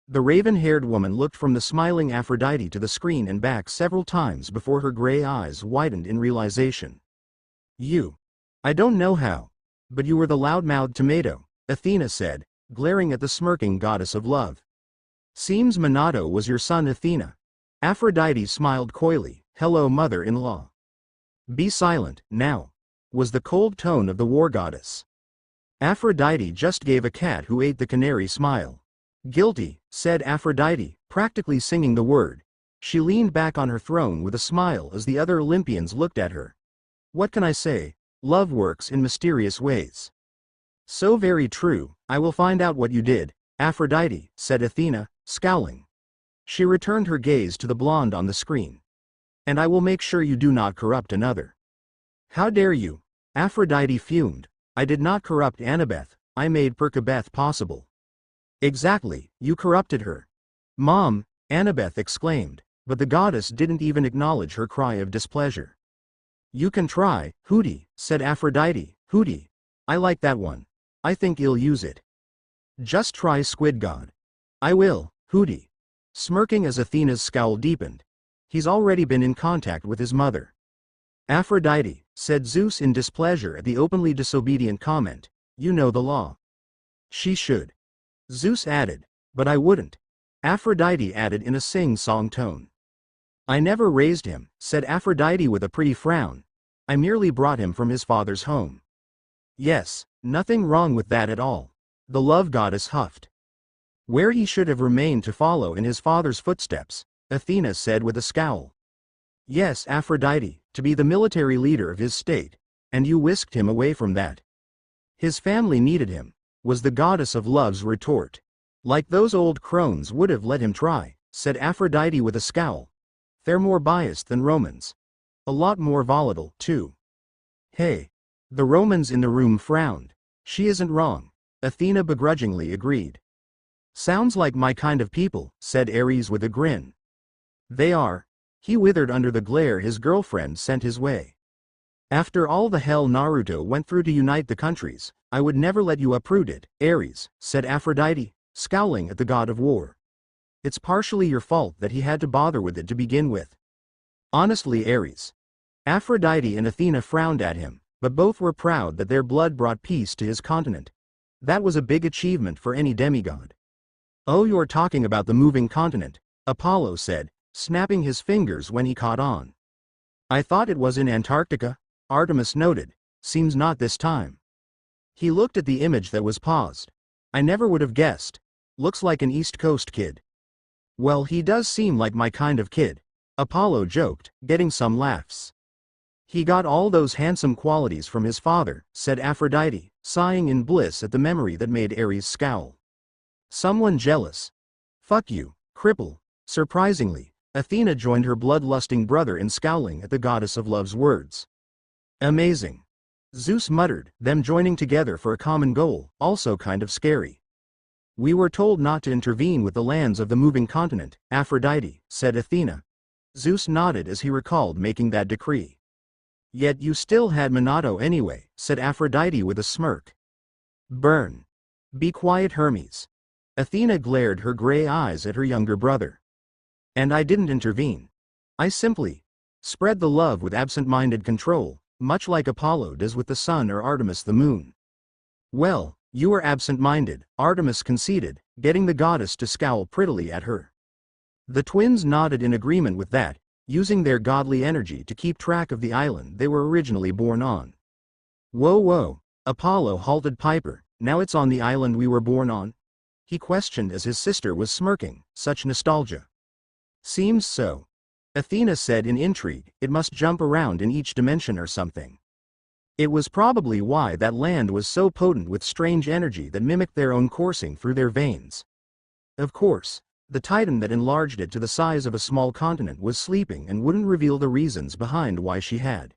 The raven-haired woman looked from the smiling Aphrodite to the screen and back several times before her gray eyes widened in realization. You. I don't know how. But you were the loud-mouthed tomato, Athena said, glaring at the smirking goddess of love. Seems Minato was your son Athena. Aphrodite smiled coyly. Hello mother-in-law. Be silent, now, was the cold tone of the war goddess. Aphrodite just gave a cat who ate the canary smile. Guilty, said Aphrodite, practically singing the word. She leaned back on her throne with a smile as the other Olympians looked at her. What can I say? Love works in mysterious ways. So very true, I will find out what you did, Aphrodite, said Athena, scowling. She returned her gaze to the blonde on the screen. And I will make sure you do not corrupt another. How dare you? Aphrodite fumed. I did not corrupt Annabeth, I made Percabeth possible. Exactly, you corrupted her. Mom, Annabeth exclaimed, but the goddess didn't even acknowledge her cry of displeasure. You can try, Hootie, said Aphrodite. Hootie. I like that one. I think you'll use it. Just try squid god. I will, Hootie. Smirking as Athena's scowl deepened. He's already been in contact with his mother. Aphrodite, said Zeus in displeasure at the openly disobedient comment. You know the law. She should. Zeus added, but I wouldn't. Aphrodite added in a sing-song tone. I never raised him, said Aphrodite with a pretty frown. I merely brought him from his father's home. Yes, nothing wrong with that at all. The love goddess huffed. Where he should have remained to follow in his father's footsteps, Athena said with a scowl. Yes, Aphrodite, to be the military leader of his state, and you whisked him away from that. His family needed him, was the goddess of love's retort. Like those old crones would have let him try, said Aphrodite with a scowl. They're more biased than Romans. A lot more volatile, too. Hey. The Romans in the room frowned. She isn't wrong, Athena begrudgingly agreed. Sounds like my kind of people, said Ares with a grin. They are. He withered under the glare his girlfriend sent his way. After all the hell Naruto went through to unite the countries, I would never let you uproot it, Ares, said Aphrodite, scowling at the god of war. It's partially your fault that he had to bother with it to begin with. Honestly, Ares. Aphrodite and Athena frowned at him, but both were proud that their blood brought peace to his continent. That was a big achievement for any demigod. Oh, you're talking about the moving continent, Apollo said, snapping his fingers when he caught on. I thought it was in Antarctica, Artemis noted. Seems not this time. He looked at the image that was paused. I never would have guessed. Looks like an East Coast kid. Well, he does seem like my kind of kid, Apollo joked, getting some laughs. He got all those handsome qualities from his father, said Aphrodite, sighing in bliss at the memory that made Ares scowl. Someone jealous. Fuck you, cripple. Surprisingly, Athena joined her bloodlusting brother in scowling at the goddess of love's words. Amazing. Zeus muttered, them joining together for a common goal, also kind of scary. We were told not to intervene with the lands of the moving continent, Aphrodite, said Athena. Zeus nodded as he recalled making that decree. Yet you still had Minato anyway, said Aphrodite with a smirk. Burn. Be quiet, Hermes. Athena glared her gray eyes at her younger brother. And I didn't intervene. I simply spread the love with absent-minded control, much like Apollo does with the sun or Artemis the moon. Well, you were absent-minded, Artemis conceded, getting the goddess to scowl prettily at her. The twins nodded in agreement with that, using their godly energy to keep track of the island they were originally born on. Whoa whoa, Apollo halted Piper, now it's on the island we were born on? He questioned as his sister was smirking, such nostalgia. Seems so. Athena said in intrigue, it must jump around in each dimension or something. It was probably why that land was so potent with strange energy that mimicked their own coursing through their veins. Of course, the titan that enlarged it to the size of a small continent was sleeping and wouldn't reveal the reasons behind why she had.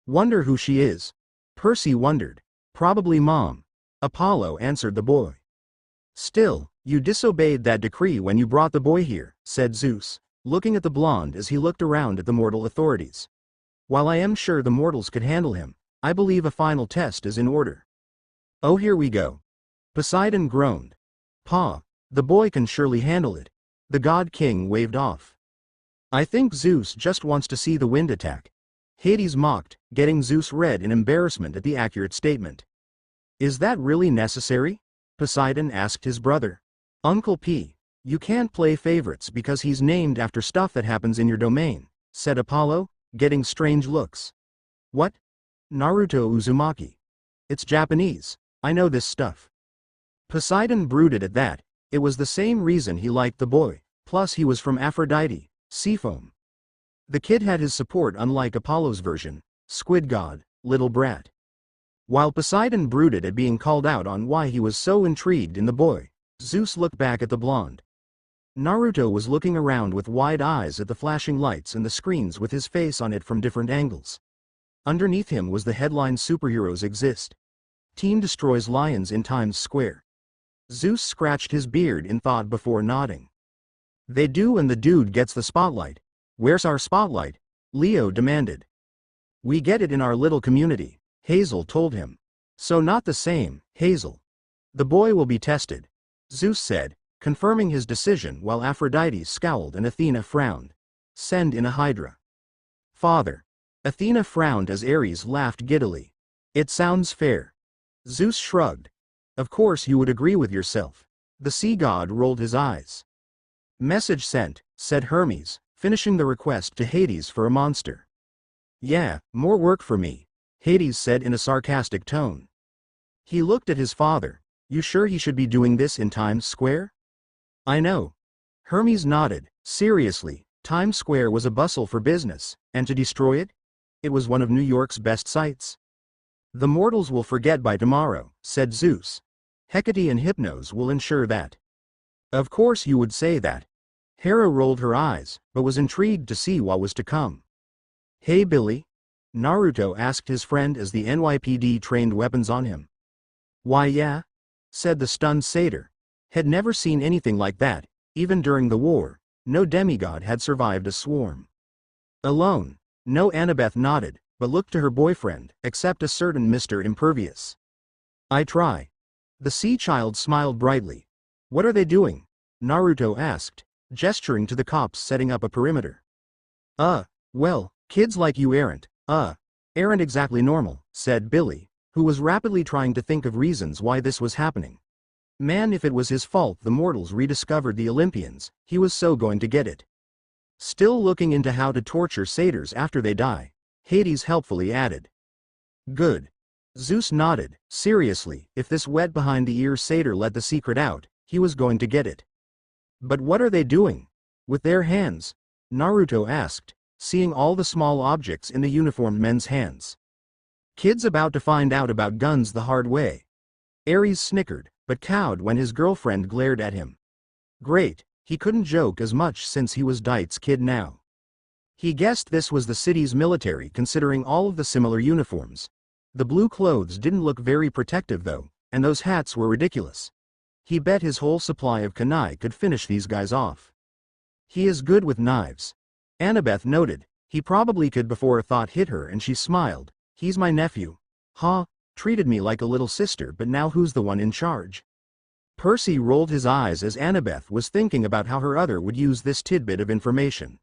Wonder who she is? Percy wondered. Probably Mom. Apollo answered the boy. Still, you disobeyed that decree when you brought the boy here, said Zeus, looking at the blonde as he looked around at the mortal authorities. While I am sure the mortals could handle him, I believe a final test is in order. Oh, here we go. Poseidon groaned. Pa, the boy can surely handle it. The god king waved off. I think Zeus just wants to see the wind attack. Hades mocked, getting Zeus red in embarrassment at the accurate statement. Is that really necessary? Poseidon asked his brother. Uncle P, you can't play favorites because he's named after stuff that happens in your domain, said Apollo, getting strange looks. What? Naruto Uzumaki. It's Japanese, I know this stuff. Poseidon brooded at that. It was the same reason he liked the boy, plus he was from Aphrodite, Seafoam. The kid had his support unlike Apollo's version, Squid God, little brat. While Poseidon brooded at being called out on why he was so intrigued in the boy, Zeus looked back at the blonde. Naruto was looking around with wide eyes at the flashing lights and the screens with his face on it from different angles. Underneath him was the headline Superheroes Exist. Team destroys lions in Times Square. Zeus scratched his beard in thought before nodding. They do, and the dude gets the spotlight. Where's our spotlight? Leo demanded. We get it in our little community, Hazel told him. So not the same, Hazel. The boy will be tested, Zeus said, confirming his decision while Aphrodite scowled and Athena frowned. Send in a hydra. Father. Athena frowned as Ares laughed giddily. It sounds fair. Zeus shrugged. Of course you would agree with yourself. The sea god rolled his eyes. Message sent, said Hermes, finishing the request to Hades for a monster. Yeah, more work for me, Hades said in a sarcastic tone. He looked at his father. You sure he should be doing this in Times Square? I know. Hermes nodded. Seriously, Times Square was a bustle for business, and to destroy it? It was one of New York's best sights. The mortals will forget by tomorrow, said Zeus. Hecate and Hypnos will ensure that. Of course you would say that. Hera rolled her eyes, but was intrigued to see what was to come. Hey Billy? Naruto asked his friend as the NYPD trained weapons on him. Why yeah? Said the stunned satyr. Had never seen anything like that, even during the war, no demigod had survived a swarm. Alone. No, Annabeth nodded, but looked to her boyfriend, except a certain Mr. Impervious. I try. The sea child smiled brightly. What are they doing? Naruto asked, gesturing to the cops setting up a perimeter. Well, kids like you aren't exactly normal, said Billy, who was rapidly trying to think of reasons why this was happening. Man, if it was his fault the mortals rediscovered the Olympians, he was so going to get it. Still looking into how to torture satyrs after they die, Hades helpfully added. Good. Zeus nodded. Seriously, if this wet behind-the-ears satyr let the secret out, he was going to get it. But what are they doing? With their hands? Naruto asked, seeing all the small objects in the uniformed men's hands. Kids about to find out about guns the hard way. Ares snickered, but cowed when his girlfriend glared at him. Great. He couldn't joke as much since he was Deit's kid now. He guessed this was the city's military considering all of the similar uniforms. The blue clothes didn't look very protective though, and those hats were ridiculous. He bet his whole supply of kunai could finish these guys off. He is good with knives. Annabeth noted. He probably could before a thought hit her and she smiled. He's my nephew. Treated me like a little sister, but now who's the one in charge? Percy rolled his eyes as Annabeth was thinking about how her other would use this tidbit of information.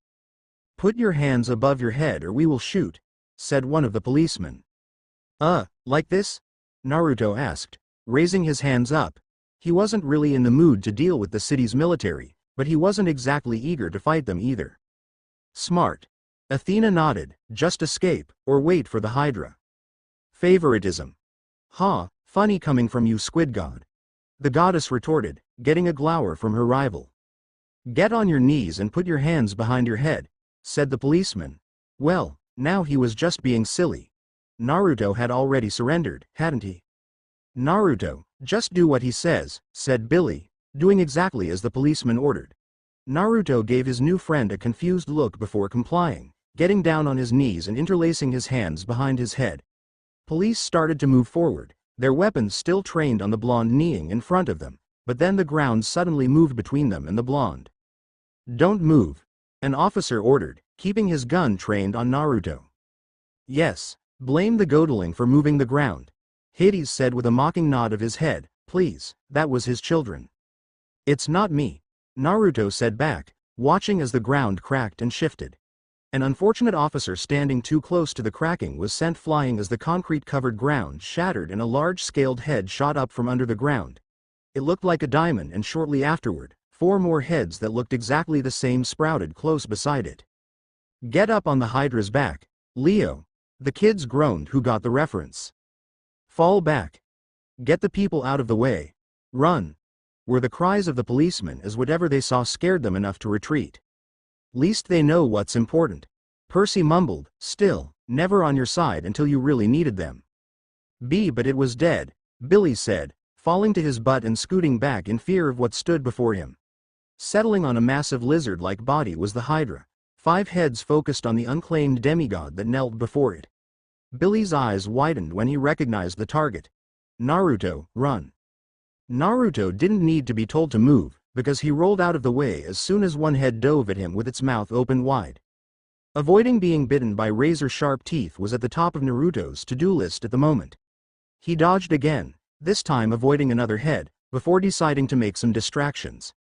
"Put your hands above your head or we will shoot," said one of the policemen. Like this?" Naruto asked, raising his hands up. He wasn't really in the mood to deal with the city's military, but he wasn't exactly eager to fight them either. "Smart." Athena nodded, "just escape, or wait for the Hydra." "Favoritism. Ha, funny coming from you, Squid God," the goddess retorted, getting a glower from her rival. "Get on your knees and put your hands behind your head," said the policeman. Well, now he was just being silly. Naruto had already surrendered, hadn't he? "Naruto, just do what he says," said Billy, doing exactly as the policeman ordered. Naruto gave his new friend a confused look before complying, getting down on his knees and interlacing his hands behind his head. Police started to move forward, their weapons still trained on the blonde kneeling in front of them, but then the ground suddenly moved between them and the blonde. "Don't move," an officer ordered, keeping his gun trained on Naruto. "Yes, blame the Godeling for moving the ground," Hades said with a mocking nod of his head. "Please, that was his children." "It's not me," Naruto said back, watching as the ground cracked and shifted. An unfortunate officer standing too close to the cracking was sent flying as the concrete-covered ground shattered and a large-scaled head shot up from under the ground. It looked like a diamond, and shortly afterward, 4 more heads that looked exactly the same sprouted close beside it. "Get up on the Hydra's back, Leo," the kids groaned who got the reference. "Fall back. Get the people out of the way. Run," were the cries of the policemen as whatever they saw scared them enough to retreat. "Least they know what's important," Percy mumbled, "still, never on your side until you really needed them." But it was dead," Billy said, falling to his butt and scooting back in fear of what stood before him. Settling on a massive lizard-like body was the Hydra, 5 heads focused on the unclaimed demigod that knelt before it. Billy's eyes widened when he recognized the target. "Naruto, run." Naruto didn't need to be told to move, because he rolled out of the way as soon as one head dove at him with its mouth open wide. Avoiding being bitten by razor-sharp teeth was at the top of Naruto's to-do list at the moment. He dodged again, this time avoiding another head, before deciding to make some distractions.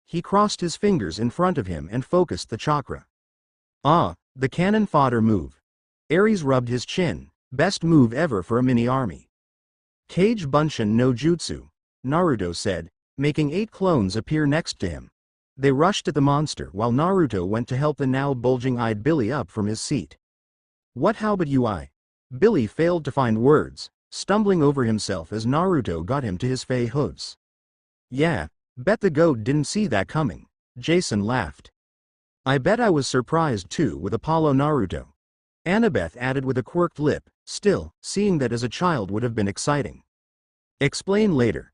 He crossed his fingers in front of him and focused the chakra. The cannon fodder move. Ares rubbed his chin, best move ever for a mini-army. "Kage Bunshin no Jutsu," Naruto said, making 8 clones appear next to him. They rushed at the monster while Naruto went to help the now bulging-eyed Billy up from his seat. "What how but you I?" Billy failed to find words, stumbling over himself as Naruto got him to his fey hooves. "Yeah, bet the goat didn't see that coming," Jason laughed. "I bet I was surprised too with Apollo Naruto," Annabeth added with a quirked lip, still, seeing that as a child would have been exciting. "Explain later."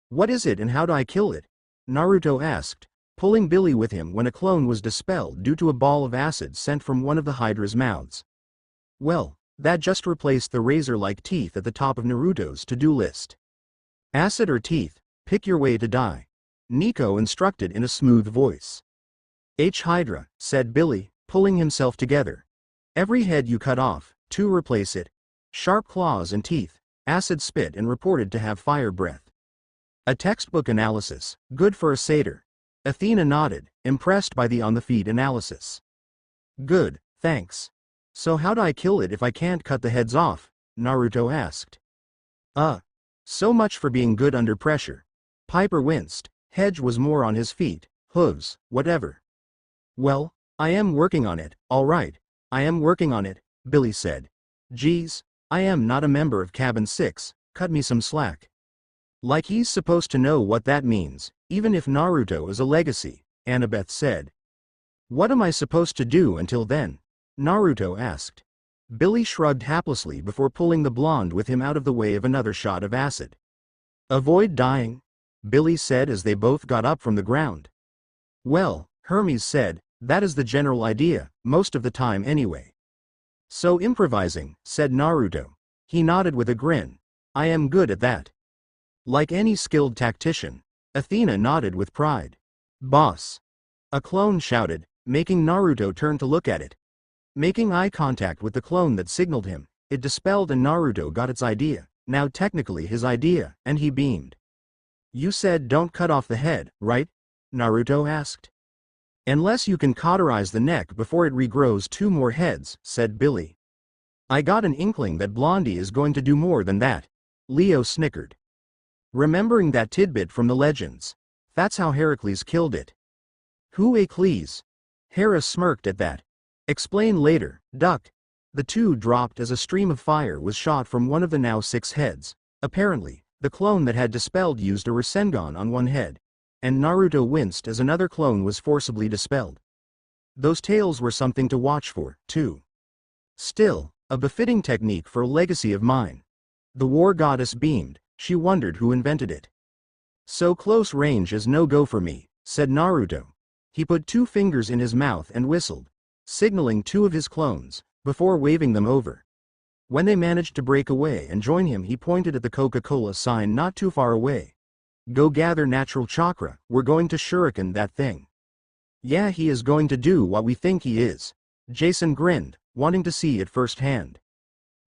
"What is it and how do I kill it?" Naruto asked, pulling Billy with him when a clone was dispelled due to a ball of acid sent from one of the Hydra's mouths. Well, that just replaced the razor-like teeth at the top of Naruto's to-do list. "Acid or teeth, pick your way to die," Nico instructed in a smooth voice. Hydra," said Billy, pulling himself together. "Every head you cut off, 2 replace it. Sharp claws and teeth, acid spit and reported to have fire breath." A textbook analysis, good for a satyr. Athena nodded, impressed by the on-the-feet analysis. "Good, thanks. So how do I kill it if I can't cut the heads off?" Naruto asked. So much for being good under pressure." Piper winced. Hedge was more on his feet. "Hooves, whatever." "Well, I am working on it, all right. I am working on it," Billy said. "Geez, I am not a member of Cabin 6, cut me some slack." "Like he's supposed to know what that means, even if Naruto is a legacy," Annabeth said. "What am I supposed to do until then?" Naruto asked. Billy shrugged haplessly before pulling the blonde with him out of the way of another shot of acid. "Avoid dying," Billy said as they both got up from the ground. "Well," Hermes said, "that is the general idea, most of the time anyway." "So improvising," said Naruto. He nodded with a grin. "I am good at that." "Like any skilled tactician," Athena nodded with pride. "Boss," a clone shouted, making Naruto turn to look at it. Making eye contact with the clone that signaled him, it dispelled and Naruto got its idea, now technically his idea, and he beamed. You said don't cut off the head, right? Naruto asked. Unless you can cauterize the neck before it regrows 2 more heads, said Billy. I got an inkling that Blondie is going to do more than that. Leo snickered. Remembering that tidbit from the legends. That's how Heracles killed it. Who Achilles? Hera smirked at that. Explain later, duck. The two dropped as a stream of fire was shot from one of the now 6 heads. Apparently, the clone that had dispelled used a Rasengan on one head, and Naruto winced as another clone was forcibly dispelled. Those tails were something to watch for, too. Still, a befitting technique for a legacy of mine. The war goddess beamed. She wondered who invented it. So close range is no go for me, said Naruto. He put 2 fingers in his mouth and whistled, signaling 2 of his clones, before waving them over. When they managed to break away and join him, he pointed at the Coca-Cola sign not too far away. Go gather natural chakra, we're going to shuriken that thing. Yeah, he is going to do what we think he is. Jason grinned, wanting to see it firsthand.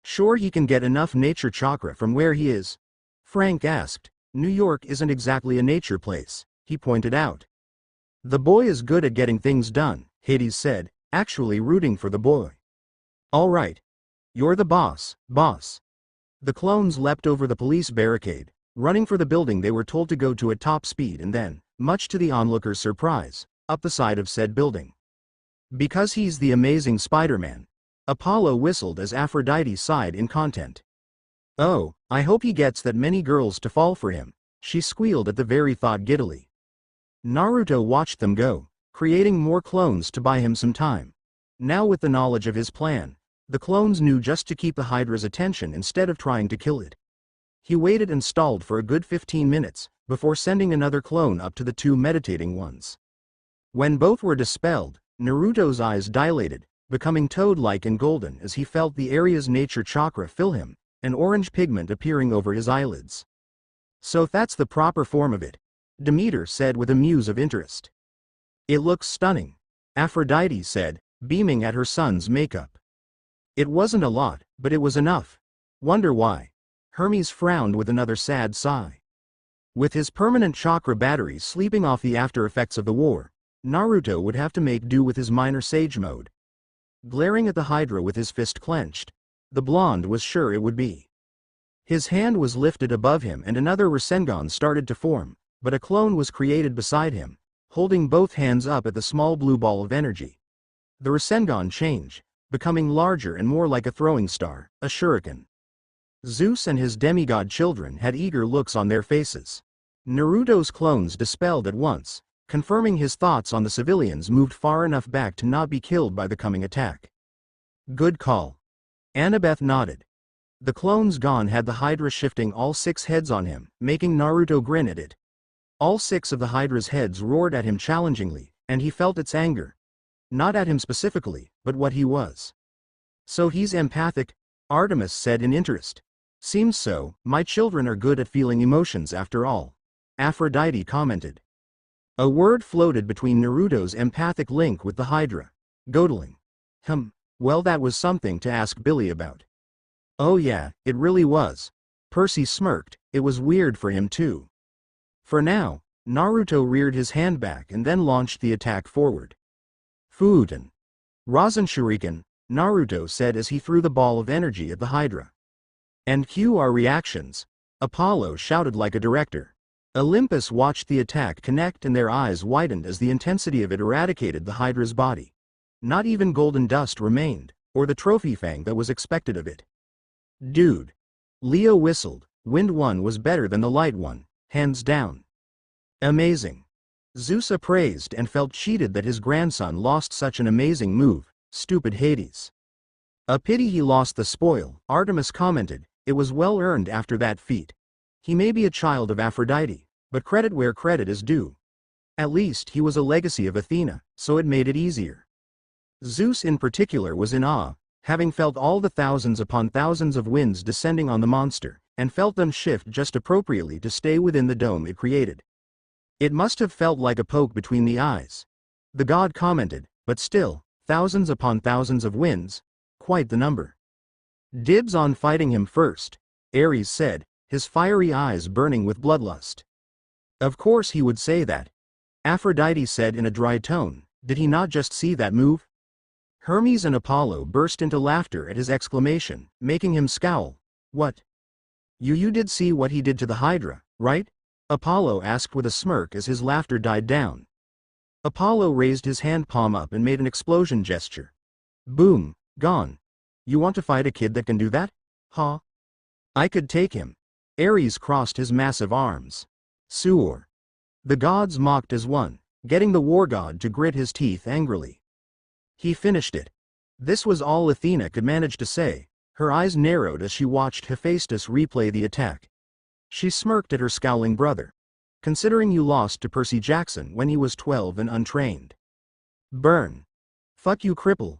Sure he can get enough nature chakra from where he is? Frank asked. New York isn't exactly a nature place, he pointed out. The boy is good at getting things done, Hades said, actually rooting for the boy. All right. You're the boss, boss. The clones leapt over the police barricade, running for the building they were told to go to at top speed and then, much to the onlookers' surprise, up the side of said building. Because he's the amazing Spider-Man. Apollo whistled as Aphrodite sighed in content. Oh, I hope he gets that many girls to fall for him, she squealed at the very thought giddily. Naruto watched them go, creating more clones to buy him some time. Now with the knowledge of his plan, the clones knew just to keep the Hydra's attention instead of trying to kill it. He waited and stalled for a good 15 minutes, before sending another clone up to the 2 meditating ones. When both were dispelled, Naruto's eyes dilated, becoming toad-like and golden as he felt the area's nature chakra fill him, an orange pigment appearing over his eyelids. So that's the proper form of it, Demeter said with a muse of interest. It looks stunning, Aphrodite said, beaming at her son's makeup. It wasn't a lot, but it was enough. Wonder why? Hermes frowned with another sad sigh. With his permanent chakra batteries sleeping off the after effects of the war, Naruto would have to make do with his minor sage mode. Glaring at the Hydra with his fist clenched, the blonde was sure it would be. His hand was lifted above him and another Rasengan started to form, but a clone was created beside him, holding both hands up at the small blue ball of energy. The Rasengan changed, becoming larger and more like a throwing star, a shuriken. Zeus and his demigod children had eager looks on their faces. Naruto's clones dispelled at once, confirming his thoughts on the civilians moved far enough back to not be killed by the coming attack. Good call. Annabeth nodded. The clones gone had the Hydra shifting all 6 heads on him, making Naruto grin at it. All 6 of the Hydra's heads roared at him challengingly, and he felt its anger. Not at him specifically, but what he was. So he's empathic, Artemis said in interest. Seems so, my children are good at feeling emotions after all. Aphrodite commented. A word floated between Naruto's empathic link with the Hydra. Godling. Well that was something to ask Billy about. Oh yeah, it really was. Percy smirked, it was weird for him too. For now, Naruto reared his hand back and then launched the attack forward. Fuuten. Rasen Shuriken, Naruto said as he threw the ball of energy at the Hydra. And cue our reactions, Apollo shouted like a director. Olympus watched the attack connect and their eyes widened as the intensity of it eradicated the Hydra's body. Not even golden dust remained, or the trophy fang that was expected of it. Dude. Leo whistled, Wind One was better than the Light One, hands down. Amazing. Zeus appraised and felt cheated that his grandson lost such an amazing move, stupid Hades. A pity he lost the spoil, Artemis commented, it was well earned after that feat. He may be a child of Aphrodite, but credit where credit is due. At least he was a legacy of Athena, so it made it easier. Zeus in particular was in awe, having felt all the thousands upon thousands of winds descending on the monster, and felt them shift just appropriately to stay within the dome it created. It must have felt like a poke between the eyes. The god commented, but still, thousands upon thousands of winds, quite the number. Dibs on fighting him first, Ares said, his fiery eyes burning with bloodlust. Of course he would say that. Aphrodite said in a dry tone, did he not just see that move? Hermes and Apollo burst into laughter at his exclamation, making him scowl. What? You did see what he did to the Hydra, right? Apollo asked with a smirk as his laughter died down. Apollo raised his hand palm up and made an explosion gesture. Boom, gone. You want to fight a kid that can do that? Huh? I could take him. Ares crossed his massive arms. Suor. The gods mocked as one, getting the war god to grit his teeth angrily. He finished it. This was all Athena could manage to say. Her eyes narrowed as she watched Hephaestus replay the attack. She smirked at her scowling brother. Considering you lost to Percy Jackson when he was 12 and untrained. Burn. Fuck you, cripple.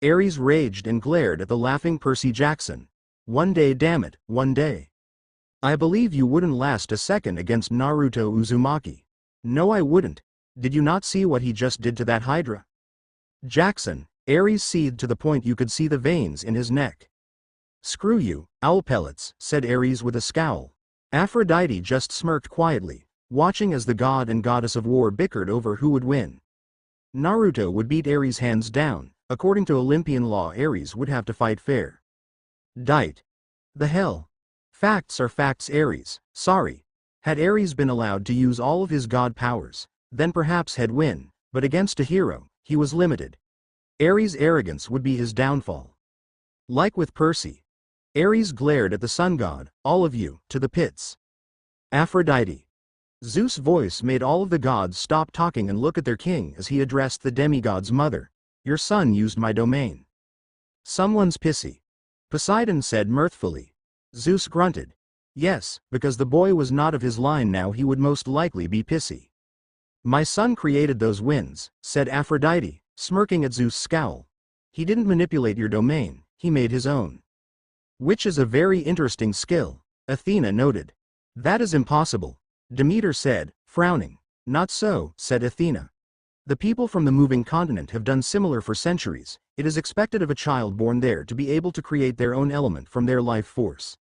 Ares raged and glared at the laughing Percy Jackson. One day, damn it, one day. I believe you wouldn't last a second against Naruto Uzumaki. No, I wouldn't. Did you not see what he just did to that Hydra? Jackson, Ares seethed to the point you could see the veins in his neck. Screw you, owl pellets, said Ares with a scowl. Aphrodite just smirked quietly, watching as the god and goddess of war bickered over who would win. Naruto would beat Ares hands down. According to Olympian law, Ares would have to fight fair. Dite. The hell? Facts are facts, Ares. Sorry. Had Ares been allowed to use all of his god powers, then perhaps he'd win, but against a hero, he was limited. Ares' arrogance would be his downfall. Like with Percy. Ares glared at the sun god, all of you, to the pits. Aphrodite. Zeus' voice made all of the gods stop talking and look at their king as he addressed the demigod's mother. Your son used my domain. Someone's pissy. Poseidon said mirthfully. Zeus grunted. Yes, because the boy was not of his line, now he would most likely be pissy. My son created those winds, said Aphrodite, smirking at Zeus' scowl. He didn't manipulate your domain, he made his own. Which is a very interesting skill, Athena noted. That is impossible, Demeter said, frowning. Not so, said Athena. The people from the moving continent have done similar for centuries. It is expected of a child born there to be able to create their own element from their life force.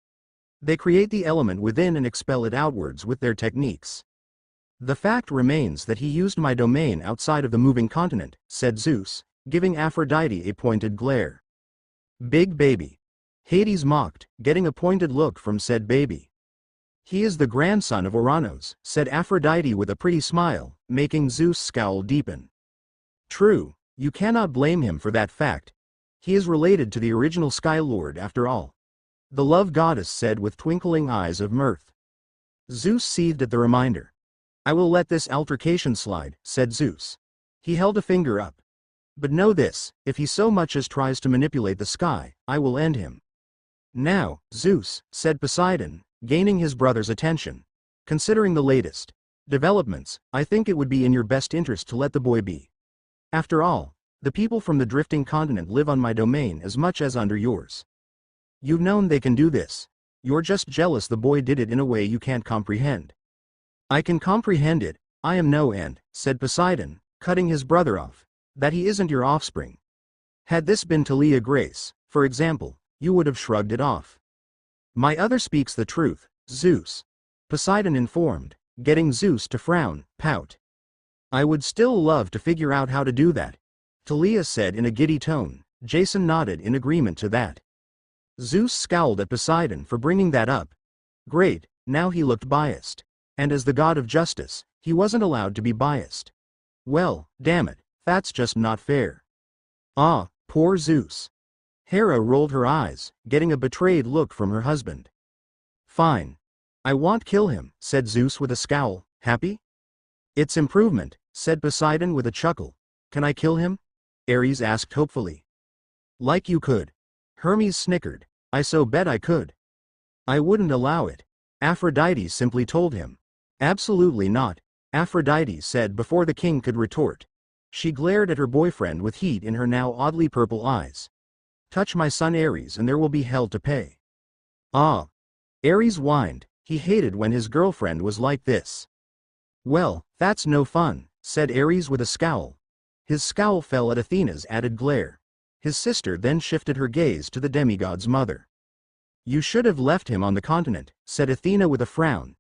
They create the element within and expel it outwards with their techniques. The fact remains that he used my domain outside of the moving continent, said Zeus, giving Aphrodite a pointed glare. Big baby. Hades mocked, getting a pointed look from said baby. He is the grandson of Oranos, said Aphrodite with a pretty smile, making Zeus' scowl deepen. True, you cannot blame him for that fact. He is related to the original Sky Lord after all. The love goddess said with twinkling eyes of mirth. Zeus seethed at the reminder. I will let this altercation slide, said Zeus. He held a finger up. But know this, if he so much as tries to manipulate the sky, I will end him. Now, Zeus, said Poseidon, gaining his brother's attention. Considering the latest developments, I think it would be in your best interest to let the boy be. After all, the people from the drifting continent live on my domain as much as under yours. You've known they can do this. You're just jealous the boy did it in a way you can't comprehend. I can comprehend it, I am no end, said Poseidon, cutting his brother off. That he isn't your offspring. Had this been Talia Grace, for example, you would have shrugged it off. My other speaks the truth, Zeus. Poseidon informed, getting Zeus to frown, pout. I would still love to figure out how to do that. Talia said in a giddy tone. Jason nodded in agreement to that. Zeus scowled at Poseidon for bringing that up. Great, now he looked biased. And as the god of justice, he wasn't allowed to be biased. Well, damn it, that's just not fair. Ah, poor Zeus. Hera rolled her eyes, getting a betrayed look from her husband. Fine. I won't kill him, said Zeus with a scowl. Happy? It's improvement, said Poseidon with a chuckle. Can I kill him? Ares asked hopefully. Like you could. Hermes snickered. I so bet I could. I wouldn't allow it. Aphrodite simply told him. Absolutely not, Aphrodite said before the king could retort. She glared at her boyfriend with heat in her now oddly purple eyes. Touch my son Ares and there will be hell to pay. Ah. Ares whined. He hated when his girlfriend was like this. Well, that's no fun, said Ares with a scowl. His scowl fell at Athena's added glare. His sister then shifted her gaze to the demigod's mother. You should have left him on the continent, said Athena with a frown.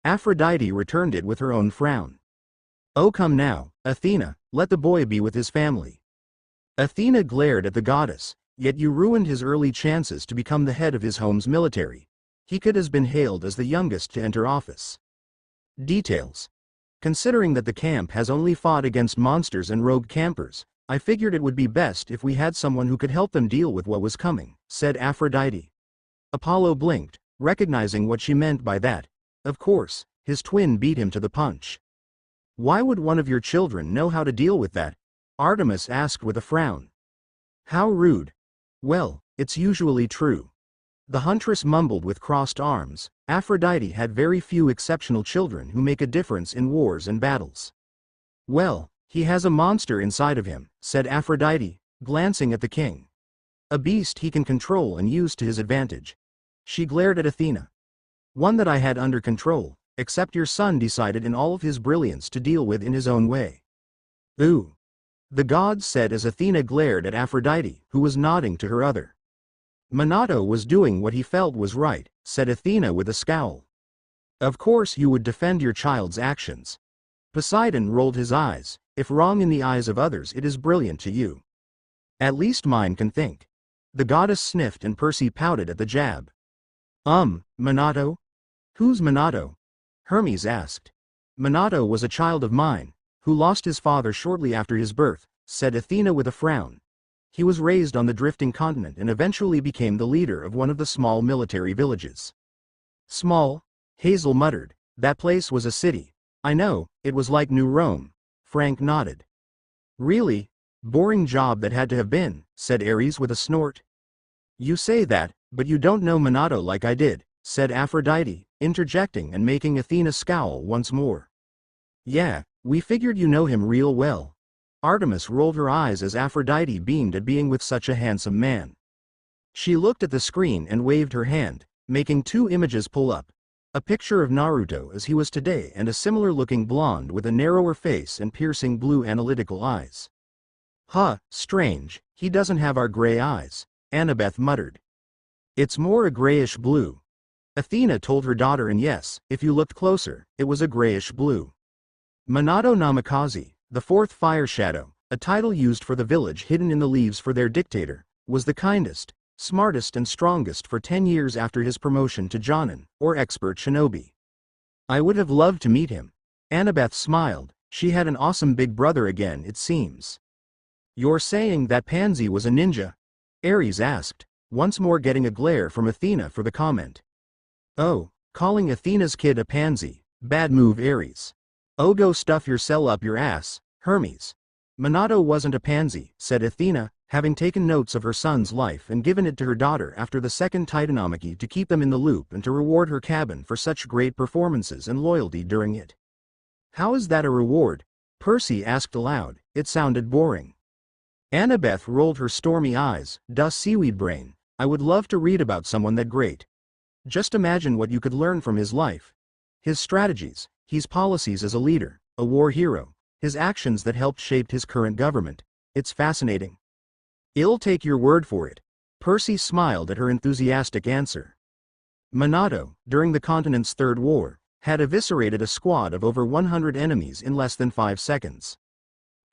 Aphrodite returned it with her own frown. Oh come now, Athena, let the boy be with his family. Athena glared at the goddess, yet you ruined his early chances to become the head of his home's military. He could have been hailed as the youngest to enter office. Details. Considering that the camp has only fought against monsters and rogue campers, I figured it would be best if we had someone who could help them deal with what was coming, said Aphrodite. Apollo blinked, recognizing what she meant by that. Of course, his twin beat him to the punch. Why would one of your children know how to deal with that? Artemis asked with a frown. How rude. Well, it's usually true. The huntress mumbled with crossed arms. Aphrodite had very few exceptional children who make a difference in wars and battles. Well, he has a monster inside of him, said Aphrodite, glancing at the king. A beast he can control and use to his advantage. She glared at Athena. One that I had under control, except your son decided in all of his brilliance to deal with in his own way. Ooh. The gods said as Athena glared at Aphrodite, who was nodding to her other. Minato was doing what he felt was right, said Athena with a scowl. Of course you would defend your child's actions. Poseidon rolled his eyes. If wrong in the eyes of others, it is brilliant to you. At least mine can think. The goddess sniffed and Percy pouted at the jab. Minato? Who's Minato? Hermes asked. Minato was a child of mine, who lost his father shortly after his birth, said Athena with a frown. He was raised on the drifting continent and eventually became the leader of one of the small military villages. Small? Hazel muttered. That place was a city. I know, it was like New Rome. Frank nodded. Really? Boring job that had to have been, said Ares with a snort. You say that, but you don't know Minato like I did, said Aphrodite, interjecting and making Athena scowl once more. Yeah, we figured you know him real well. Artemis rolled her eyes as Aphrodite beamed at being with such a handsome man. She looked at the screen and waved her hand, making two images pull up. A picture of Naruto as he was today and a similar-looking blonde with a narrower face and piercing blue analytical eyes. Huh, strange, he doesn't have our gray eyes, Annabeth muttered. It's more a grayish blue. Athena told her daughter, and yes, if you looked closer, it was a grayish blue. Minato Namikaze, the fourth fire shadow, a title used for the village hidden in the leaves for their dictator, was the kindest, smartest and strongest for 10 years after his promotion to Jonin, or expert shinobi. I would have loved to meet him. Annabeth smiled. She had an awesome big brother again, it seems. You're saying that Pansy was a ninja? Ares asked, once more getting a glare from Athena for the comment. Oh, calling Athena's kid a pansy, bad move Ares. Oh go stuff your cell up your ass, Hermes. Minato wasn't a pansy, said Athena, having taken notes of her son's life and given it to her daughter after the second Titanomachy to keep them in the loop and to reward her cabin for such great performances and loyalty during it. How is that a reward? Percy asked aloud. It sounded boring. Annabeth rolled her stormy eyes. Duh seaweed brain, I would love to read about someone that great. Just imagine what you could learn from his life. His strategies, his policies as a leader, a war hero, his actions that helped shape his current government. It's fascinating. I'll take your word for it. Percy smiled at her enthusiastic answer. Minato, during the continent's Third War, had eviscerated a squad of over 100 enemies in less than 5 seconds.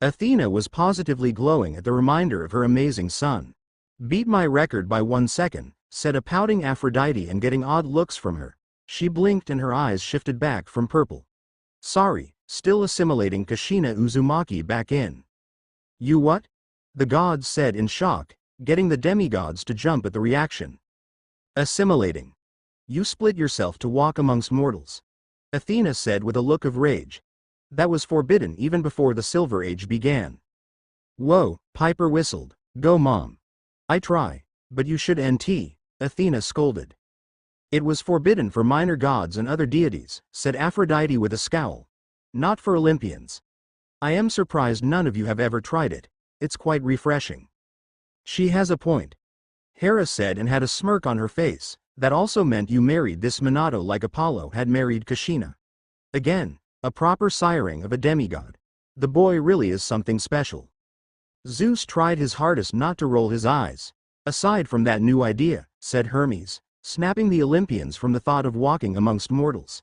Athena was positively glowing at the reminder of her amazing son. Beat my record by 1 second, said a pouting Aphrodite, and getting odd looks from her. She blinked and her eyes shifted back from purple. Sorry, still assimilating Kushina Uzumaki back in. You what? The gods said in shock, getting the demigods to jump at the reaction. Assimilating. You split yourself to walk amongst mortals. Athena said with a look of rage. That was forbidden even before the Silver Age began. Whoa, Piper whistled. Go mom. I try, but you should NT, Athena scolded. It was forbidden for minor gods and other deities, said Aphrodite with a scowl. Not for Olympians. I am surprised none of you have ever tried it. It's quite refreshing. She has a point. Hera said and had a smirk on her face. That also meant you married this Minato like Apollo had married Kushina. Again, a proper siring of a demigod. The boy really is something special. Zeus tried his hardest not to roll his eyes. Aside from that new idea, said Hermes, snapping the Olympians from the thought of walking amongst mortals.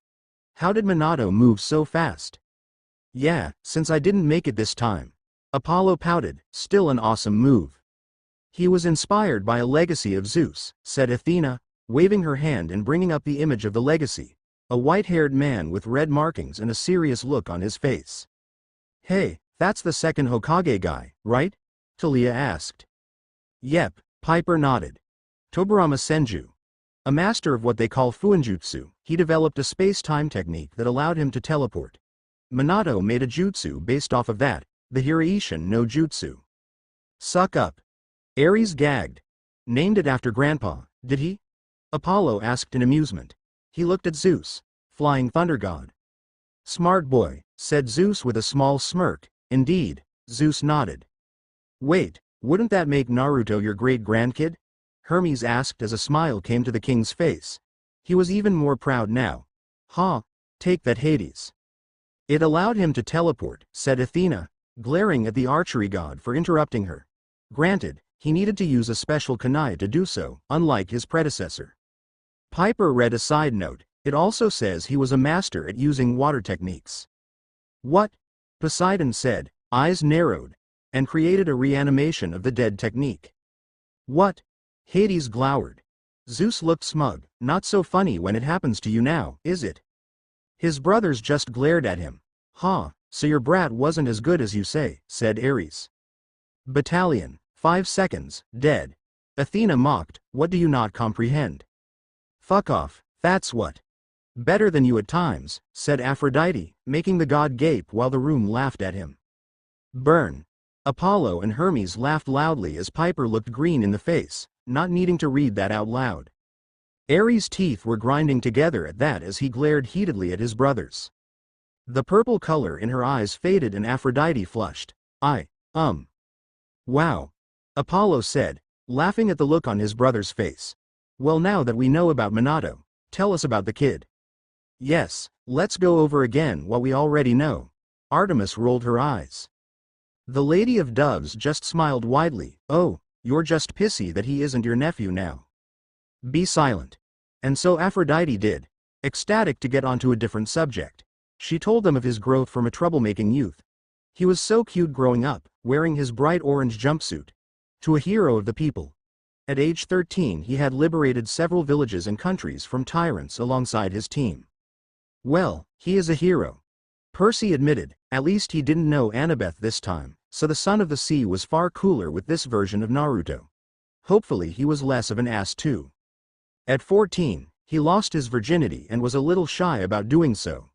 How did Minato move so fast? Yeah, since I didn't make it this time. Apollo pouted, still an awesome move. He was inspired by a legacy of Zeus, said Athena, waving her hand and bringing up the image of the legacy, a white-haired man with red markings and a serious look on his face. Hey, that's the second Hokage guy, right? Talia asked. Yep, Piper nodded. Tobirama Senju. A master of what they call Fuinjutsu, he developed a space-time technique that allowed him to teleport. Minato made a jutsu based off of that, the Hiraishin no Jutsu. Suck up. Ares gagged. Named it after Grandpa, did he? Apollo asked in amusement. He looked at Zeus, flying thunder god. Smart boy, said Zeus with a small smirk. Indeed, Zeus nodded. Wait, wouldn't that make Naruto your great-grandkid? Hermes asked as a smile came to the king's face. He was even more proud now. Ha, take that Hades. It allowed him to teleport, said Athena, glaring at the archery god for interrupting her. Granted, he needed to use a special kunai to do so, unlike his predecessor. Piper read a side note. It also says he was a master at using water techniques. What? Poseidon said, eyes narrowed, and created a reanimation of the dead technique. What? Hades glowered. Zeus looked smug. Not so funny when it happens to you now, is it? His brothers just glared at him. Ha, so your brat wasn't as good as you say, said Ares. Battalion, 5 seconds, dead. Athena mocked, what do you not comprehend? Fuck off, that's what. Better than you at times, said Aphrodite, making the god gape while the room laughed at him. Burn. Apollo and Hermes laughed loudly as Piper looked green in the face, not needing to read that out loud. Ares' teeth were grinding together at that as he glared heatedly at his brothers. The purple color in her eyes faded and Aphrodite flushed. Wow. Apollo said, laughing at the look on his brother's face. Well, now that we know about Minato, tell us about the kid. Yes, let's go over again what we already know. Artemis rolled her eyes. The Lady of Doves just smiled widely. Oh, you're just pissy that he isn't your nephew now. Be silent. And so Aphrodite did, ecstatic to get onto a different subject. She told them of his growth from a troublemaking youth. He was so cute growing up, wearing his bright orange jumpsuit, to a hero of the people. At age 13 he had liberated several villages and countries from tyrants alongside his team. Well, he is a hero. Percy admitted, at least he didn't know Annabeth this time, so the Son of the Sea was far cooler with this version of Naruto. Hopefully he was less of an ass too. At 14, he lost his virginity and was a little shy about doing so.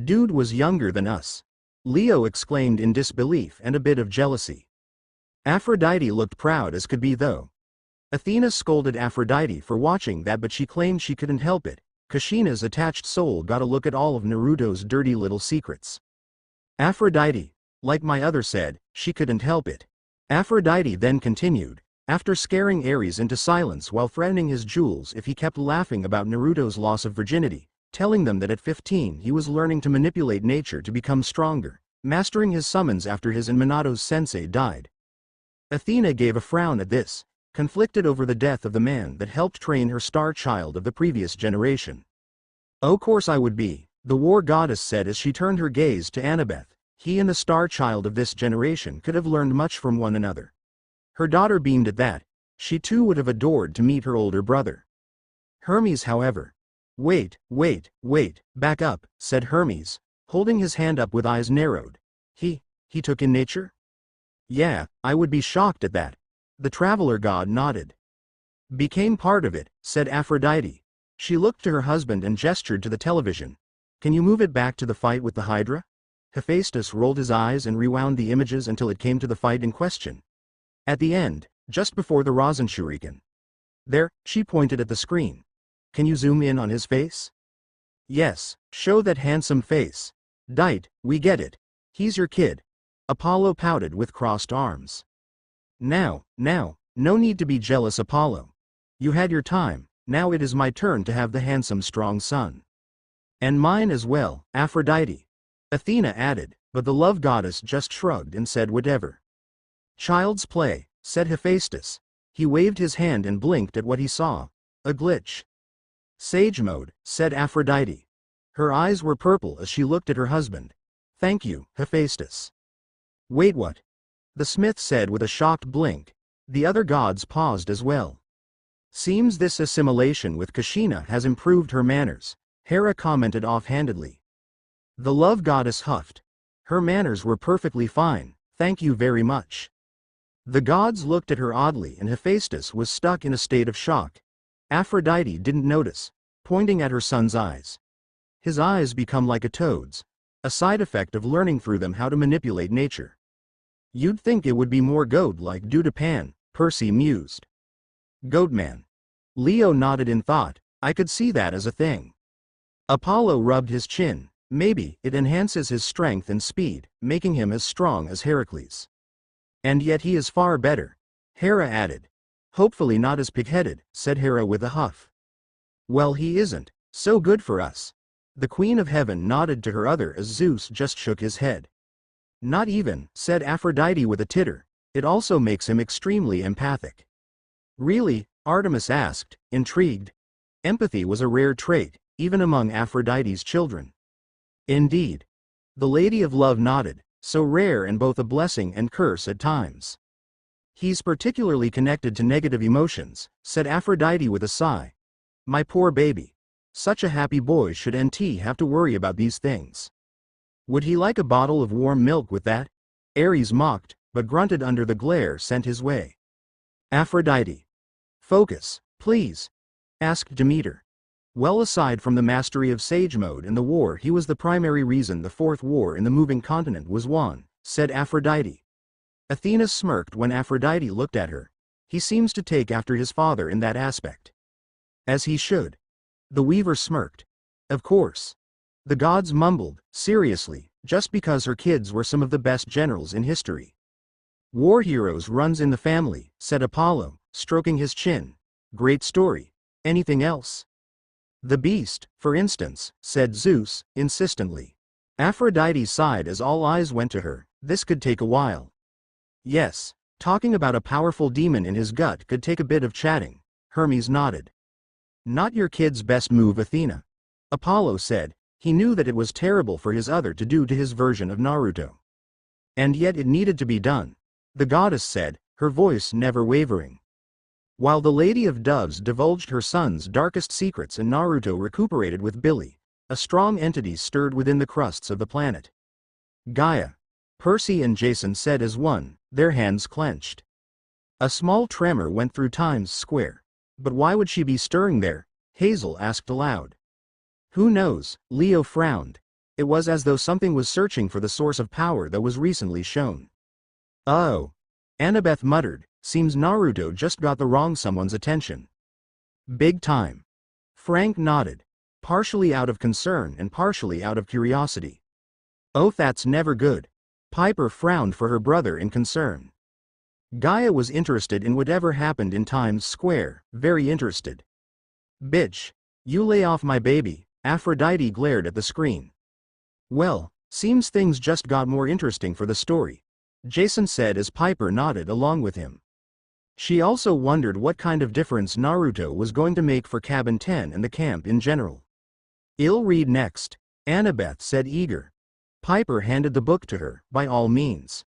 Dude was younger than us. Leo exclaimed in disbelief and a bit of jealousy. Aphrodite looked proud as could be though. Athena scolded Aphrodite for watching that, but she claimed she couldn't help it. Kushina's attached soul got a look at all of Naruto's dirty little secrets. Aphrodite, like my other said, she couldn't help it. Aphrodite then continued, after scaring Ares into silence while threatening his jewels if he kept laughing about Naruto's loss of virginity, telling them that at 15 he was learning to manipulate nature to become stronger, mastering his summons after his and Minato's sensei died. Athena gave a frown at this, conflicted over the death of the man that helped train her star child of the previous generation. "Oh, course I would be," the war goddess said as she turned her gaze to Annabeth. He and the star child of this generation could have learned much from one another. Her daughter beamed at that. She too would have adored to meet her older brother. Hermes, however. Wait, back up, said Hermes, holding his hand up with eyes narrowed. He took in nature? Yeah, I would be shocked at that. The traveler god nodded. Became part of it, said Aphrodite. She looked to her husband and gestured to the television. Can you move it back to the fight with the Hydra? Hephaestus rolled his eyes and rewound the images until it came to the fight in question. At the end, just before the Rasen Shuriken. There, she pointed at the screen. Can you zoom in on his face? Yes, show that handsome face. Dite, we get it. He's your kid. Apollo pouted with crossed arms. Now, no need to be jealous, Apollo. You had your time, now it is my turn to have the handsome strong son. And mine as well, Aphrodite. Athena added, but the love goddess just shrugged and said whatever. Child's play, said Hephaestus. He waved his hand and blinked at what he saw. A glitch. Sage mode, said Aphrodite. Her eyes were purple as she looked at her husband. "Thank you, Hephaestus." "Wait, what?" the smith said with a shocked blink. The other gods paused as well. "Seems this assimilation with Kashina has improved her manners," Hera commented offhandedly. The love goddess huffed. "Her manners were perfectly fine, thank you very much." The gods looked at her oddly and Hephaestus was stuck in a state of shock. Aphrodite didn't notice, pointing at her son's eyes. His eyes become like a toad's, a side effect of learning through them how to manipulate nature. "You'd think it would be more goat-like due to Pan," Percy mused. "Goatman." Leo nodded in thought. "I could see that as a thing." Apollo rubbed his chin. "Maybe it enhances his strength and speed, making him as strong as Heracles. And yet he is far better," Hera added. "Hopefully not as pig-headed," said Hera with a huff. "Well, he isn't, so good for us." The Queen of Heaven nodded to her other as Zeus just shook his head. "Not even," said Aphrodite with a titter. "It also makes him extremely empathic." "Really?" Artemis asked, intrigued. Empathy was a rare trait, even among Aphrodite's children. "Indeed." The Lady of Love nodded, "so rare and both a blessing and curse at times." "He's particularly connected to negative emotions," said Aphrodite with a sigh. "My poor baby. Such a happy boy shouldn't he have to worry about these things." "Would he like a bottle of warm milk with that?" Ares mocked, but grunted under the glare sent his way. Aphrodite. "Focus, please," asked Demeter. "Well, aside from the mastery of Sage Mode and the war, he was the primary reason the Fourth War in the Moving Continent was won," said Aphrodite. Athena smirked when Aphrodite looked at her. "He seems to take after his father in that aspect." "As he should." The Weaver smirked. "Of course." The gods mumbled, "Seriously, just because her kids were some of the best generals in history." "War heroes runs in the family," said Apollo, stroking his chin. "Great story. Anything else?" "The beast, for instance," said Zeus, insistently. Aphrodite sighed as all eyes went to her. This could take a while. "Yes, talking about a powerful demon in his gut could take a bit of chatting," Hermes nodded. "Not your kid's best move, Athena," Apollo said. He knew that it was terrible for his other to do to his version of Naruto. "And yet it needed to be done," the goddess said, her voice never wavering. While the Lady of Doves divulged her son's darkest secrets and Naruto recuperated with Billy, a strong entity stirred within the crusts of the planet. "Gaia," Percy and Jason said as one, their hands clenched. A small tremor went through Times Square. "But why would she be stirring there?" Hazel asked aloud. "Who knows?" Leo frowned. It was as though something was searching for the source of power that was recently shown. "Oh," Annabeth muttered, "seems Naruto just got the wrong someone's attention." "Big time." Frank nodded, partially out of concern and partially out of curiosity. "Oh, that's never good." Piper frowned for her brother in concern. Gaia was interested in whatever happened in Times Square, very interested. "Bitch, you lay off my baby," Aphrodite glared at the screen. "Well, seems things just got more interesting for the story," Jason said as Piper nodded along with him. She also wondered what kind of difference Naruto was going to make for Cabin 10 and the camp in general. "I'll read next," Annabeth said eager. Piper handed the book to her, "By all means."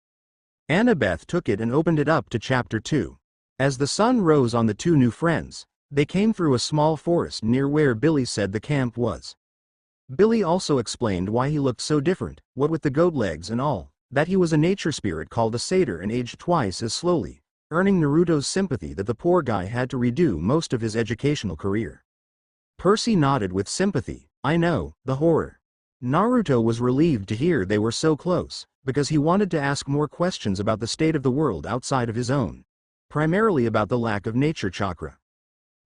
Annabeth took it and opened it up to chapter 2. As the sun rose on the two new friends, they came through a small forest near where Billy said the camp was. Billy also explained why he looked so different, what with the goat legs and all, that he was a nature spirit called a satyr and aged twice as slowly, earning Naruto's sympathy that the poor guy had to redo most of his educational career. Percy nodded with sympathy. "I know, the horror." Naruto was relieved to hear they were so close, because he wanted to ask more questions about the state of the world outside of his own, primarily about the lack of nature chakra.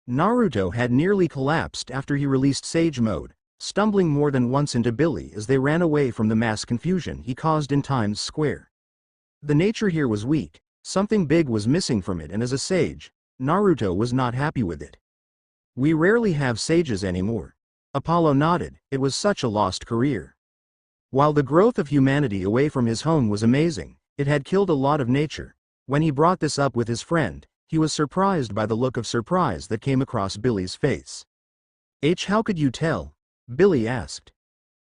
Naruto had nearly collapsed after he released Sage Mode, stumbling more than once into Billy as they ran away from the mass confusion he caused in Times Square. The nature here was weak, something big was missing from it, and as a sage, Naruto was not happy with it. "We rarely have sages anymore." Apollo nodded, it was such a lost career. While the growth of humanity away from his home was amazing, it had killed a lot of nature. When he brought this up with his friend, he was surprised by the look of surprise that came across Billy's face. "How could you tell?" Billy asked.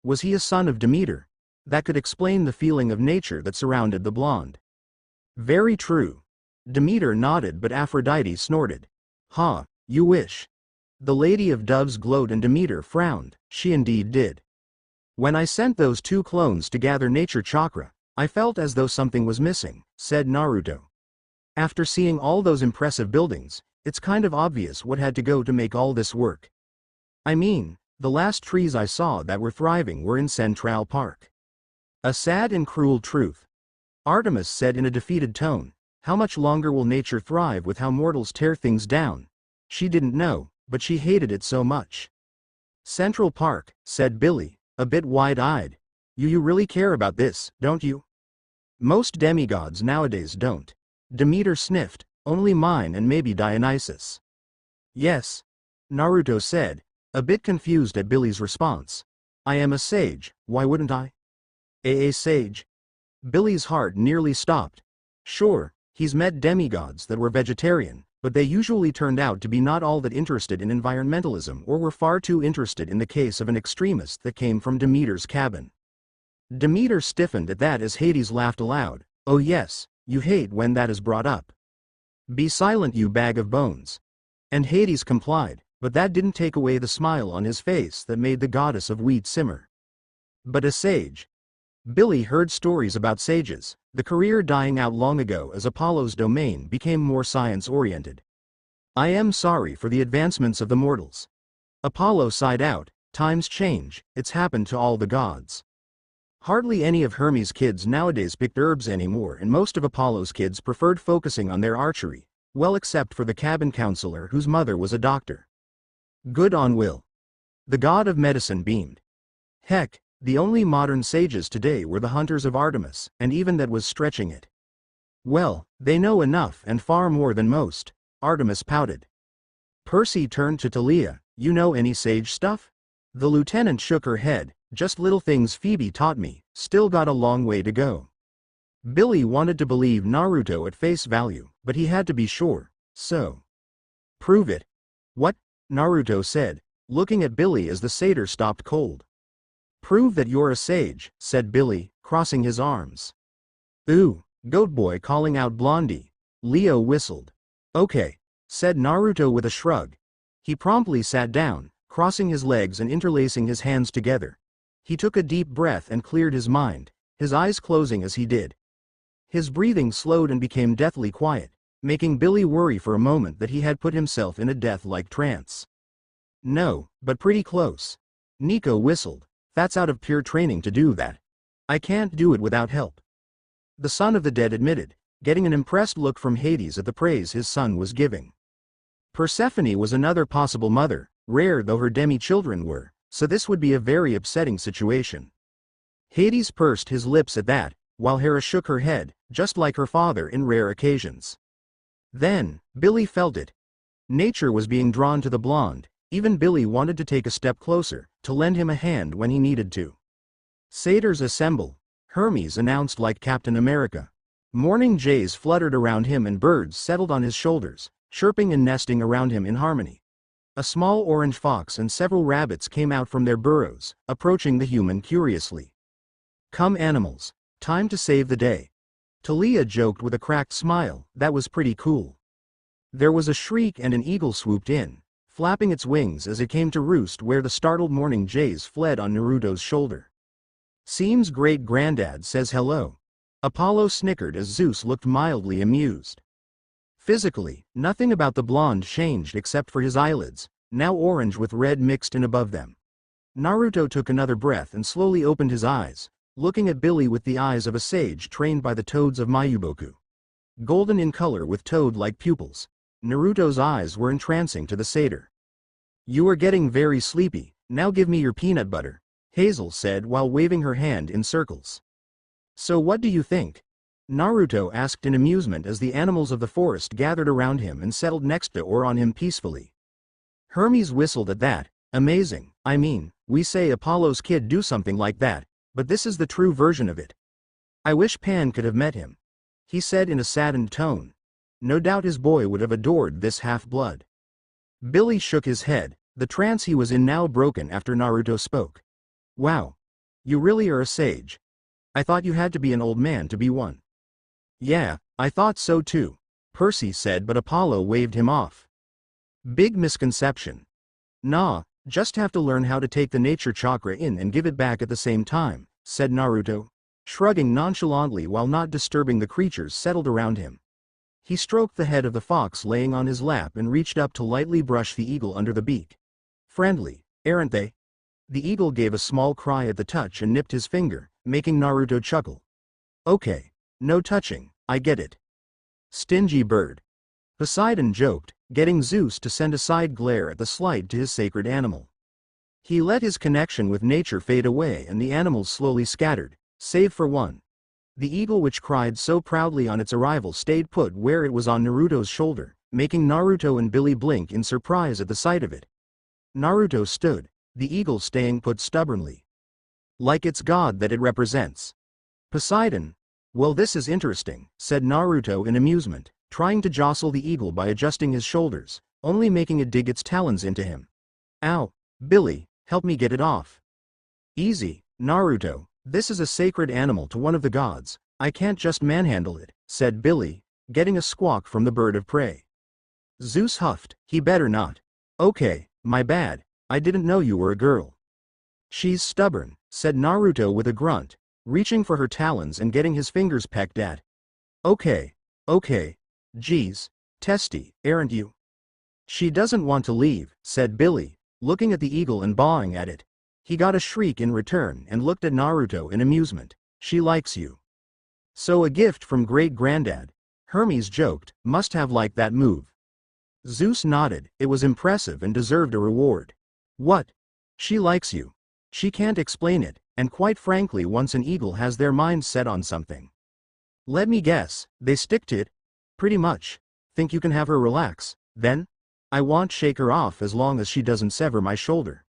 Was he a son of Demeter? That could explain the feeling of nature that surrounded the blonde. Very true. Demeter nodded, but Aphrodite snorted. Ha, you wish. The Lady of Doves glowed and Demeter frowned. She indeed did. When I sent those 2 clones to gather nature chakra, I felt as though something was missing, said Naruto. After seeing all those impressive buildings, it's kind of obvious what had to go to make all this work. I mean, the last trees I saw that were thriving were in Central Park. A sad and cruel truth. Artemis said in a defeated tone. How much longer will nature thrive with how mortals tear things down? She didn't know, but she hated it so much. Central Park, said Billy, a bit wide-eyed. You really care about this, don't you? Most demigods nowadays don't. Demeter sniffed, only mine and maybe Dionysus. Yes. Naruto said, a bit confused at Billy's response. I am a sage, why wouldn't I? A sage? Billy's heart nearly stopped. Sure, he's met demigods that were vegetarian, but they usually turned out to be not all that interested in environmentalism or were far too interested in the case of an extremist that came from Demeter's cabin. Demeter stiffened at that as Hades laughed aloud. Oh yes, you hate when that is brought up. Be silent, you bag of bones. And Hades complied, but that didn't take away the smile on his face that made the goddess of wheat simmer. But a sage. Billy heard stories about sages, the career dying out long ago as Apollo's domain became more science-oriented. I am sorry for the advancements of the mortals. Apollo sighed out, times change, it's happened to all the gods. Hardly any of Hermes' kids nowadays picked herbs anymore, and most of Apollo's kids preferred focusing on their archery, well except for the cabin counselor whose mother was a doctor. Good on Will. The god of medicine beamed. Heck, the only modern sages today were the hunters of Artemis, and even that was stretching it. Well, they know enough and far more than most, Artemis pouted. Percy turned to Talia, you know any sage stuff? The lieutenant shook her head, just little things Phoebe taught me, still got a long way to go. Billy wanted to believe Naruto at face value, but he had to be sure, so. Prove it. What? Naruto said, looking at Billy as the satyr stopped cold. Prove that you're a sage, said Billy, crossing his arms. Ooh, goat boy calling out Blondie. Leo whistled. Okay, said Naruto with a shrug. He promptly sat down, crossing his legs and interlacing his hands together. He took a deep breath and cleared his mind, his eyes closing as he did. His breathing slowed and became deathly quiet, making Billy worry for a moment that he had put himself in a death-like trance. No, but pretty close. Nico whistled. That's out of pure training to do that. I can't do it without help. The son of the dead admitted, getting an impressed look from Hades at the praise his son was giving. Persephone was another possible mother, rare though her demi-children were, so this would be a very upsetting situation. Hades pursed his lips at that, while Hera shook her head, just like her father in rare occasions. Then, Billy felt it. Nature was being drawn to the blonde, even Billy wanted to take a step closer, to lend him a hand when he needed to. Satyrs assemble, Hermes announced like Captain America. Morning jays fluttered around him and birds settled on his shoulders, chirping and nesting around him in harmony. A small orange fox and several rabbits came out from their burrows, approaching the human curiously. Come animals, time to save the day. Talia joked with a cracked smile, that was pretty cool. There was a shriek and an eagle swooped in, flapping its wings as it came to roost where the startled morning jays fled on Naruto's shoulder. Seems great-granddad says hello. Apollo snickered as Zeus looked mildly amused. Physically, nothing about the blonde changed except for his eyelids, now orange with red mixed in above them. Naruto took another breath and slowly opened his eyes, looking at Billy with the eyes of a sage trained by the toads of Mayuboku. Golden in color with toad-like pupils, Naruto's eyes were entrancing to the satyr. You are getting very sleepy, now give me your peanut butter, Hazel said while waving her hand in circles. So what do you think? Naruto asked in amusement as the animals of the forest gathered around him and settled next to or on him peacefully. Hermes whistled at that. Amazing, I mean, we say Apollo's kid do something like that, but this is the true version of it. I wish Pan could have met him, he said in a saddened tone. No doubt his boy would have adored this half-blood. Billy shook his head, the trance he was in now broken after Naruto spoke. Wow, You really are a sage. I thought you had to be an old man to be one. Yeah, I thought so too, Percy said, but Apollo waved him off. Big misconception. Nah, just have to learn how to take the nature chakra in and give it back at the same time, said Naruto, shrugging nonchalantly while not disturbing the creatures settled around him. He stroked the head of the fox laying on his lap and reached up to lightly brush the eagle under the beak. Friendly, aren't they? The eagle gave a small cry at the touch and nipped his finger, making Naruto chuckle. Okay, no touching, I get it. Stingy bird. Poseidon joked, getting Zeus to send a side glare at the slight to his sacred animal. He let his connection with nature fade away and the animals slowly scattered, save for one. The eagle, which cried so proudly on its arrival, stayed put where it was on Naruto's shoulder, making Naruto and Billy blink in surprise at the sight of it. Naruto stood, the eagle staying put stubbornly. Like its god that it represents. Poseidon. Well, this is interesting, said Naruto in amusement, trying to jostle the eagle by adjusting his shoulders, only making it dig its talons into him. Ow, Billy, help me get it off. Easy, Naruto, this is a sacred animal to one of the gods, I can't just manhandle it, said Billy, getting a squawk from the bird of prey. Zeus huffed, he better not. Okay, my bad, I didn't know you were a girl. She's stubborn, said Naruto with a grunt, reaching for her talons and getting his fingers pecked at. Okay. Geez, testy, aren't you? She doesn't want to leave, said Billy, looking at the eagle and bawing at it. He got a shriek in return and looked at Naruto in amusement. She likes you. So a gift from great-granddad, Hermes joked, must have liked that move. Zeus nodded, it was impressive and deserved a reward. What? She likes you. She can't explain it, and quite frankly, once an eagle has their mind set on something, let me guess, they stick to it? Pretty much. Think you can have her relax, then? I won't shake her off as long as she doesn't sever my shoulder.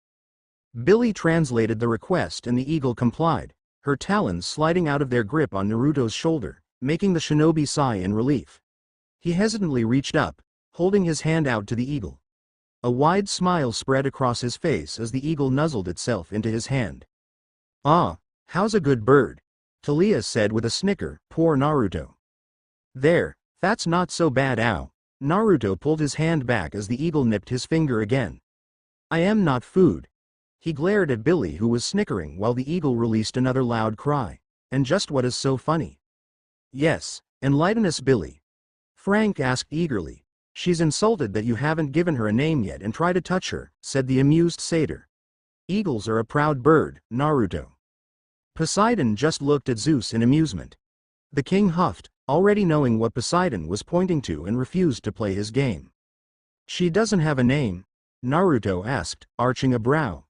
Billy translated the request and the eagle complied, her talons sliding out of their grip on Naruto's shoulder, making the shinobi sigh in relief. He hesitantly reached up, holding his hand out to the eagle. A wide smile spread across his face as the eagle nuzzled itself into his hand. Ah, how's a good bird? Talia said with a snicker, poor Naruto. There, that's not so bad. Ow. Naruto pulled his hand back as the eagle nipped his finger again. I am not food. He glared at Billy, who was snickering while the eagle released another loud cry. And just what is so funny? Yes, enlighten us, Billy. Frank asked eagerly. She's insulted that you haven't given her a name yet and try to touch her, said the amused satyr. Eagles are a proud bird, Naruto. Poseidon just looked at Zeus in amusement. The king huffed, already knowing what Poseidon was pointing to, and refused to play his game. She doesn't have a name? Naruto asked, arching a brow.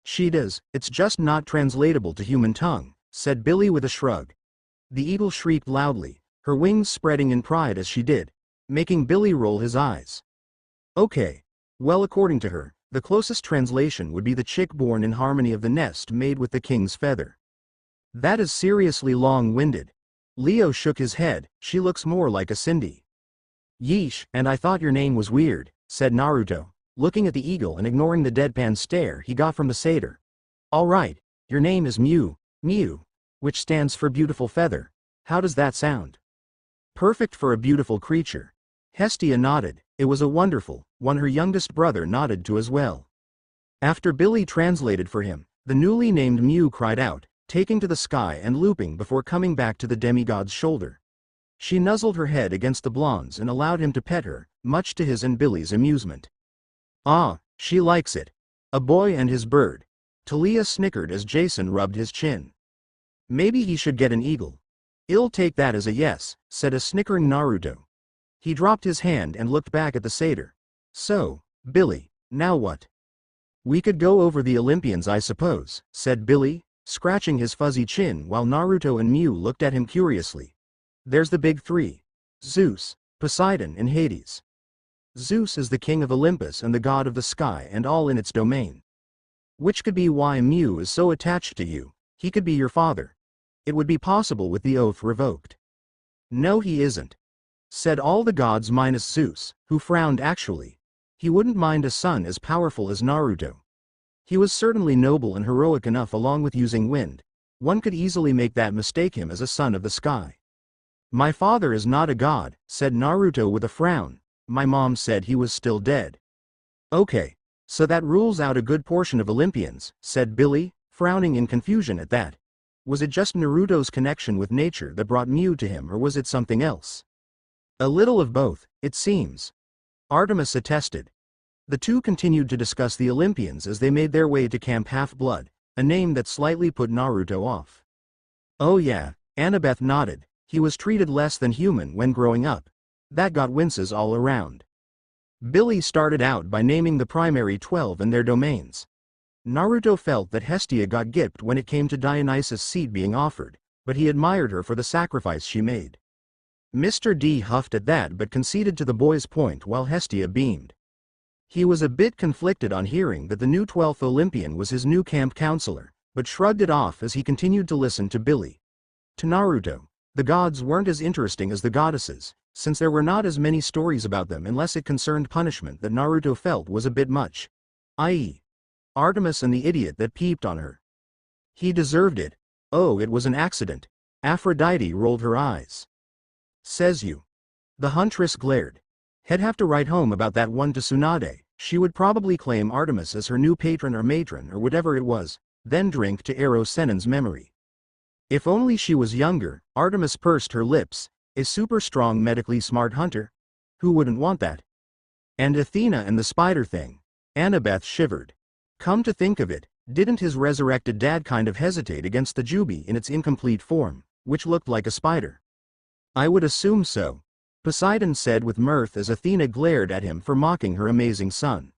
She does, it's just not translatable to human tongue, said Billy with a shrug. The eagle shrieked loudly, her wings spreading in pride as she did, making Billy roll his eyes. Okay. Well, according to her, the closest translation would be the chick born in harmony of the nest made with the king's feather. That is seriously long-winded. Leo shook his head, she looks more like a Cindy. Yeesh, and I thought your name was weird, said Naruto, looking at the eagle and ignoring the deadpan stare he got from the satyr. All right, your name is Mew, which stands for beautiful feather. How does that sound? Perfect for a beautiful creature. Hestia nodded, it was a wonderful one her youngest brother nodded to as well. After Billy translated for him, the newly named Mew cried out, taking to the sky and looping before coming back to the demigod's shoulder. She nuzzled her head against the blonde's and allowed him to pet her, much to his and Billy's amusement. Ah, she likes it. A boy and his bird. Talia snickered as Jason rubbed his chin. Maybe he should get an eagle. I'll take that as a yes, said a snickering Naruto. He dropped his hand and looked back at the satyr. So, Billy, now what? We could go over the Olympians, I suppose, said Billy, scratching his fuzzy chin while Naruto and Mew looked at him curiously. There's the big three. Zeus, Poseidon and Hades. Zeus is the king of Olympus and the god of the sky and all in its domain. Which could be why Mew is so attached to you. He could be your father. It would be possible with the oath revoked. No, he isn't, said all the gods minus Zeus, who frowned actually. He wouldn't mind a son as powerful as Naruto. He was certainly noble and heroic enough along with using wind. One could easily make that mistake him as a son of the sky. My father is not a god, said Naruto with a frown. My mom said he was still dead. Okay. So that rules out a good portion of Olympians, said Billy, frowning in confusion at that. Was it just Naruto's connection with nature that brought Mew to him, or was it something else? A little of both, it seems. Artemis attested. The two continued to discuss the Olympians as they made their way to Camp Half-Blood, a name that slightly put Naruto off. Oh yeah, Annabeth nodded. He was treated less than human when growing up. That got winces all around. Billy started out by naming the primary 12 and their domains. Naruto felt that Hestia got gypped when it came to Dionysus' seat being offered, but he admired her for the sacrifice she made. Mr. D huffed at that but conceded to the boy's point while Hestia beamed. He was a bit conflicted on hearing that the new 12th Olympian was his new camp counselor, but shrugged it off as he continued to listen to Billy. To Naruto, the gods weren't as interesting as the goddesses, since there were not as many stories about them unless it concerned punishment that Naruto felt was a bit much. I.e. Artemis and the idiot that peeped on her. He deserved it. Oh, it was an accident. Aphrodite rolled her eyes. Says you. The huntress glared. He'd have to write home about that one to Tsunade. She would probably claim Artemis as her new patron or matron or whatever it was, then drink to Ero Sennin's memory. If only she was younger, Artemis pursed her lips. A super strong medically smart hunter? Who wouldn't want that? And Athena and the spider thing. Annabeth shivered. Come to think of it, didn't his resurrected dad kind of hesitate against the Jubi in its incomplete form, which looked like a spider? I would assume so. Poseidon said with mirth as Athena glared at him for mocking her amazing son.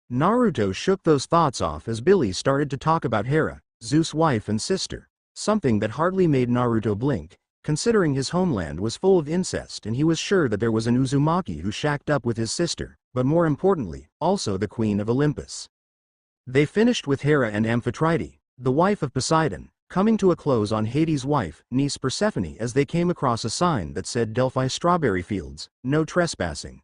Naruto shook those thoughts off as Billy started to talk about Hera, Zeus' wife and sister, something that hardly made Naruto blink, considering his homeland was full of incest and he was sure that there was an Uzumaki who shacked up with his sister, but more importantly, also the queen of Olympus. They finished with Hera and Amphitrite, the wife of Poseidon, coming to a close on Hades' wife, niece Persephone, as they came across a sign that said Delphi Strawberry Fields, no trespassing.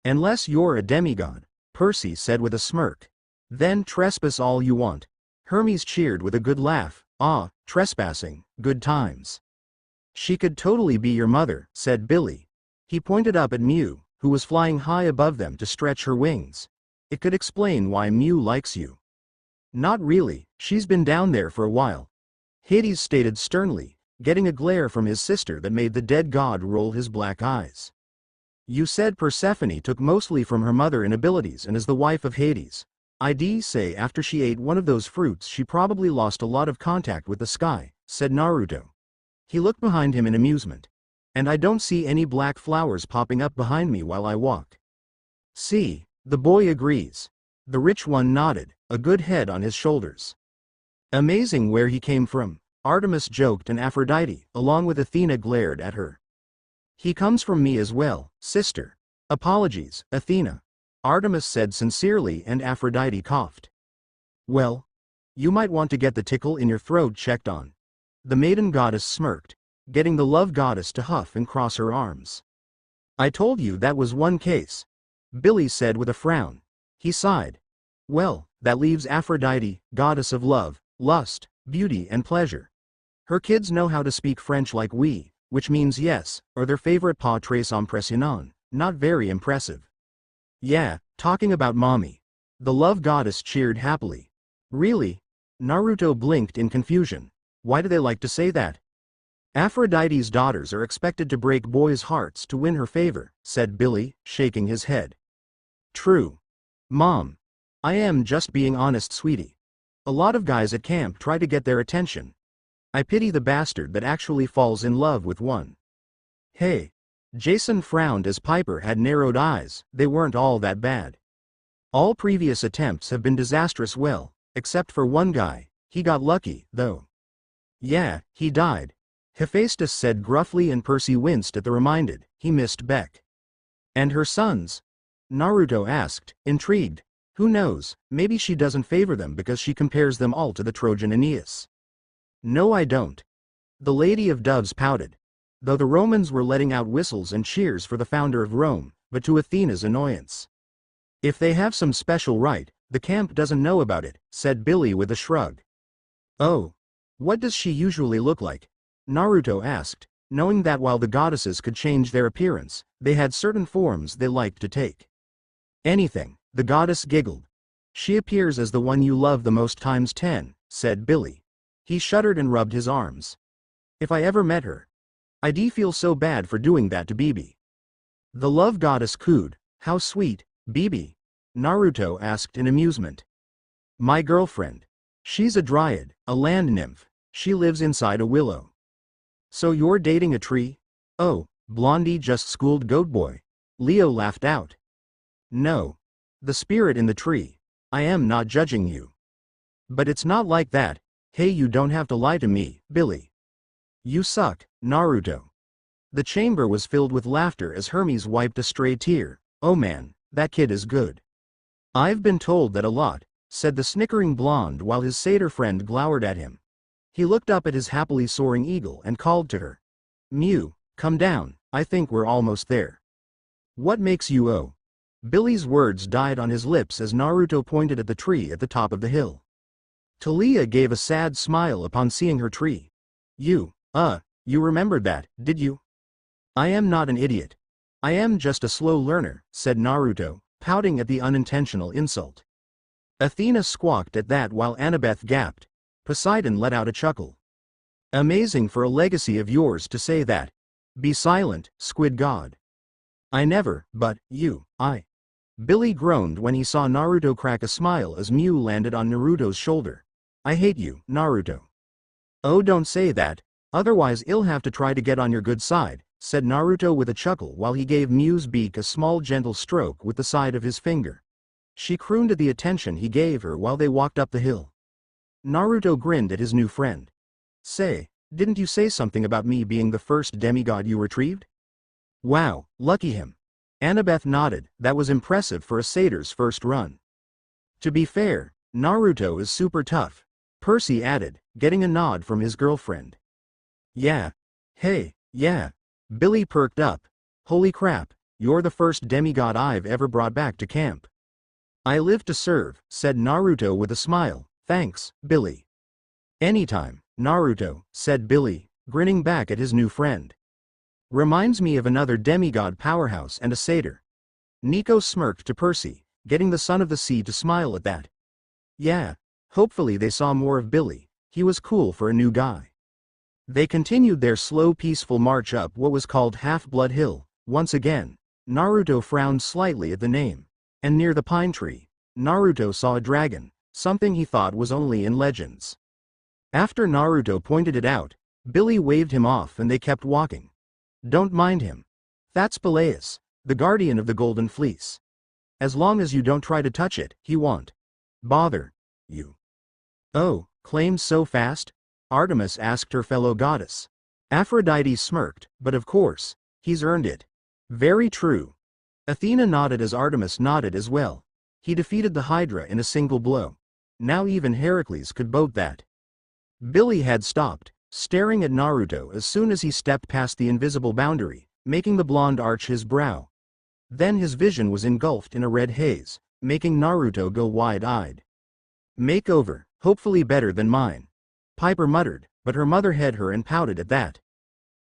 Unless you're a demigod, Percy said with a smirk. Then trespass all you want. Hermes cheered with a good laugh. Ah, trespassing, good times. She could totally be your mother, said Billy. He pointed up at Mew, who was flying high above them to stretch her wings. It could explain why Mew likes you. Not really, she's been down there for a while. Hades stated sternly, getting a glare from his sister that made the dead god roll his black eyes. You said Persephone took mostly from her mother in abilities and is the wife of Hades. I'd say after she ate one of those fruits she probably lost a lot of contact with the sky, said Naruto. He looked behind him in amusement. And I don't see any black flowers popping up behind me while I walk. See, the boy agrees. The rich one nodded, a good head on his shoulders. Amazing where he came from, Artemis joked, and Aphrodite, along with Athena, glared at her. He comes from me as well, sister. Apologies, Athena. Artemis said sincerely, and Aphrodite coughed. Well, you might want to get the tickle in your throat checked on. The maiden goddess smirked, getting the love goddess to huff and cross her arms. I told you that was one case, Billy said with a frown. He sighed. Well, that leaves Aphrodite, goddess of love, lust, beauty and pleasure. Her kids know how to speak French like we, which means yes, or their favorite pas très impressionnant, not very impressive. Yeah, talking about mommy. The love goddess cheered happily. Really? Naruto blinked in confusion. Why do they like to say that? Aphrodite's daughters are expected to break boys' hearts to win her favor, said Billy, shaking his head. True. Mom. I am just being honest, sweetie. A lot of guys at camp try to get their attention. I pity the bastard that actually falls in love with one. Hey. Jason frowned as Piper had narrowed eyes. They weren't all that bad. All previous attempts have been disastrous, well, except for one guy. He got lucky, though. Yeah, he died. Hephaestus said gruffly, and Percy winced at the reminded. He missed Beck. And her sons? Naruto asked, intrigued. Who knows, maybe she doesn't favor them because she compares them all to the Trojan Aeneas. No, I don't. The Lady of Doves pouted. Though the Romans were letting out whistles and cheers for the founder of Rome, but to Athena's annoyance. If they have some special right, The camp doesn't know about it, said Billy with a shrug. Oh. What does she usually look like? Naruto asked, knowing that while the goddesses could change their appearance, they had certain forms they liked to take. Anything, the goddess giggled. She appears as the one you love the most times 10, said Billy. He shuddered and rubbed his arms. If I ever met her. I'd feel so bad for doing that to Bibi. The love goddess cooed. How sweet, Bibi? Naruto asked in amusement. My girlfriend. She's a dryad, a land nymph. She lives inside a willow. So you're dating a tree? Oh, Blondie just schooled Goat Boy. Leo laughed out. No. The spirit in the tree. I am not judging you. But it's not like that. Hey, you don't have to lie to me, Billy. You suck, Naruto. The chamber was filled with laughter as Hermes wiped a stray tear. Oh man, that kid is good. I've been told that a lot, said the snickering blonde while his satyr friend glowered at him. He looked up at his happily soaring eagle and called to her. Mew, come down, I think we're almost there. What makes you oh? Billy's words died on his lips as Naruto pointed at the tree at the top of the hill. Talia gave a sad smile upon seeing her tree. You remembered that, did you? I am not an idiot. I am just a slow learner, said Naruto, pouting at the unintentional insult. Athena squawked at that while Annabeth gasped. Poseidon let out a chuckle. Amazing for a legacy of yours to say that. Be silent, squid god. I never, but, I. Billy groaned when he saw Naruto crack a smile as Mew landed on Naruto's shoulder. I hate you, Naruto. Oh, don't say that, otherwise I'll have to try to get on your good side, said Naruto with a chuckle while he gave Mew's beak a small gentle stroke with the side of his finger. She crooned at the attention he gave her while they walked up the hill. Naruto grinned at his new friend. Say, didn't you say something about me being the first demigod you retrieved? Wow, lucky him. Annabeth nodded, that was impressive for a satyr's first run. To be fair, Naruto is super tough, Percy added, getting a nod from his girlfriend. Yeah. Hey, yeah. Billy perked up. Holy crap, you're the first demigod I've ever brought back to camp. I live to serve, said Naruto with a smile. Thanks, Billy. Anytime, Naruto, said Billy, grinning back at his new friend. Reminds me of another demigod powerhouse and a satyr. Nico smirked to Percy, getting the son of the sea to smile at that. Yeah, hopefully they saw more of Billy, he was cool for a new guy. They continued their slow peaceful march up what was called Half-Blood Hill. Once again, Naruto frowned slightly at the name. And near the pine tree, Naruto saw a dragon, something he thought was only in legends. After Naruto pointed it out, Billy waved him off and they kept walking. Don't mind him. That's Peleus, the guardian of the Golden Fleece. As long as you don't try to touch it, he won't bother you. Oh, claims so fast? Artemis asked her fellow goddess. Aphrodite smirked, but of course, he's earned it. Very true. Athena nodded as Artemis nodded as well. He defeated the Hydra in a single blow. Now even Heracles could boast that. Billy had stopped, staring at Naruto as soon as he stepped past the invisible boundary, making the blonde arch his brow. Then his vision was engulfed in a red haze, making Naruto go wide-eyed. Makeover, hopefully better than mine. Piper muttered, but her mother hid her and pouted at that.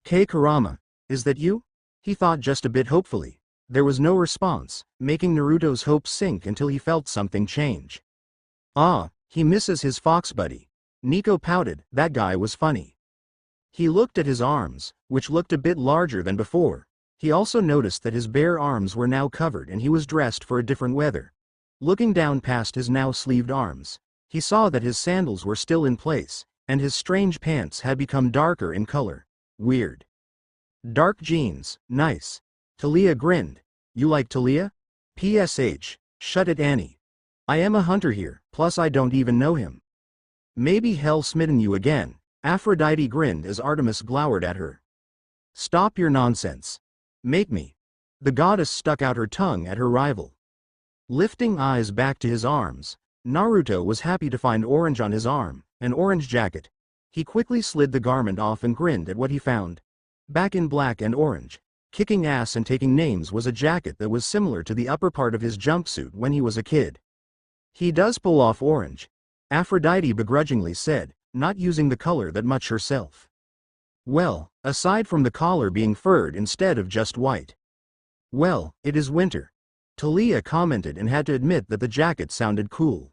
Kei Kurama, is that you? He thought just a bit hopefully. There was no response, making Naruto's hopes sink until he felt something change. Ah, he misses his fox buddy. Nico pouted, that guy was funny. He looked at his arms, which looked a bit larger than before. He also noticed that his bare arms were now covered and he was dressed for a different weather. Looking down past his now sleeved arms, he saw that his sandals were still in place, and his strange pants had become darker in color. Weird. Dark jeans, nice. Talia grinned. You like Talia? PSH, shut it Annie. I am a hunter here, plus I don't even know him. Maybe hell smitten you again, Aphrodite grinned as Artemis glowered at her. Stop your nonsense. Make me. The goddess stuck out her tongue at her rival. Lifting eyes back to his arms, Naruto was happy to find orange on his arm, an orange jacket. He quickly slid the garment off and grinned at what he found. Back in black and orange, kicking ass and taking names was a jacket that was similar to the upper part of his jumpsuit when he was a kid. He does pull off orange, Aphrodite begrudgingly said, not using the color that much herself. Well, aside from the collar being furred instead of just white. Well, it is winter. Talia commented and had to admit that the jacket sounded cool.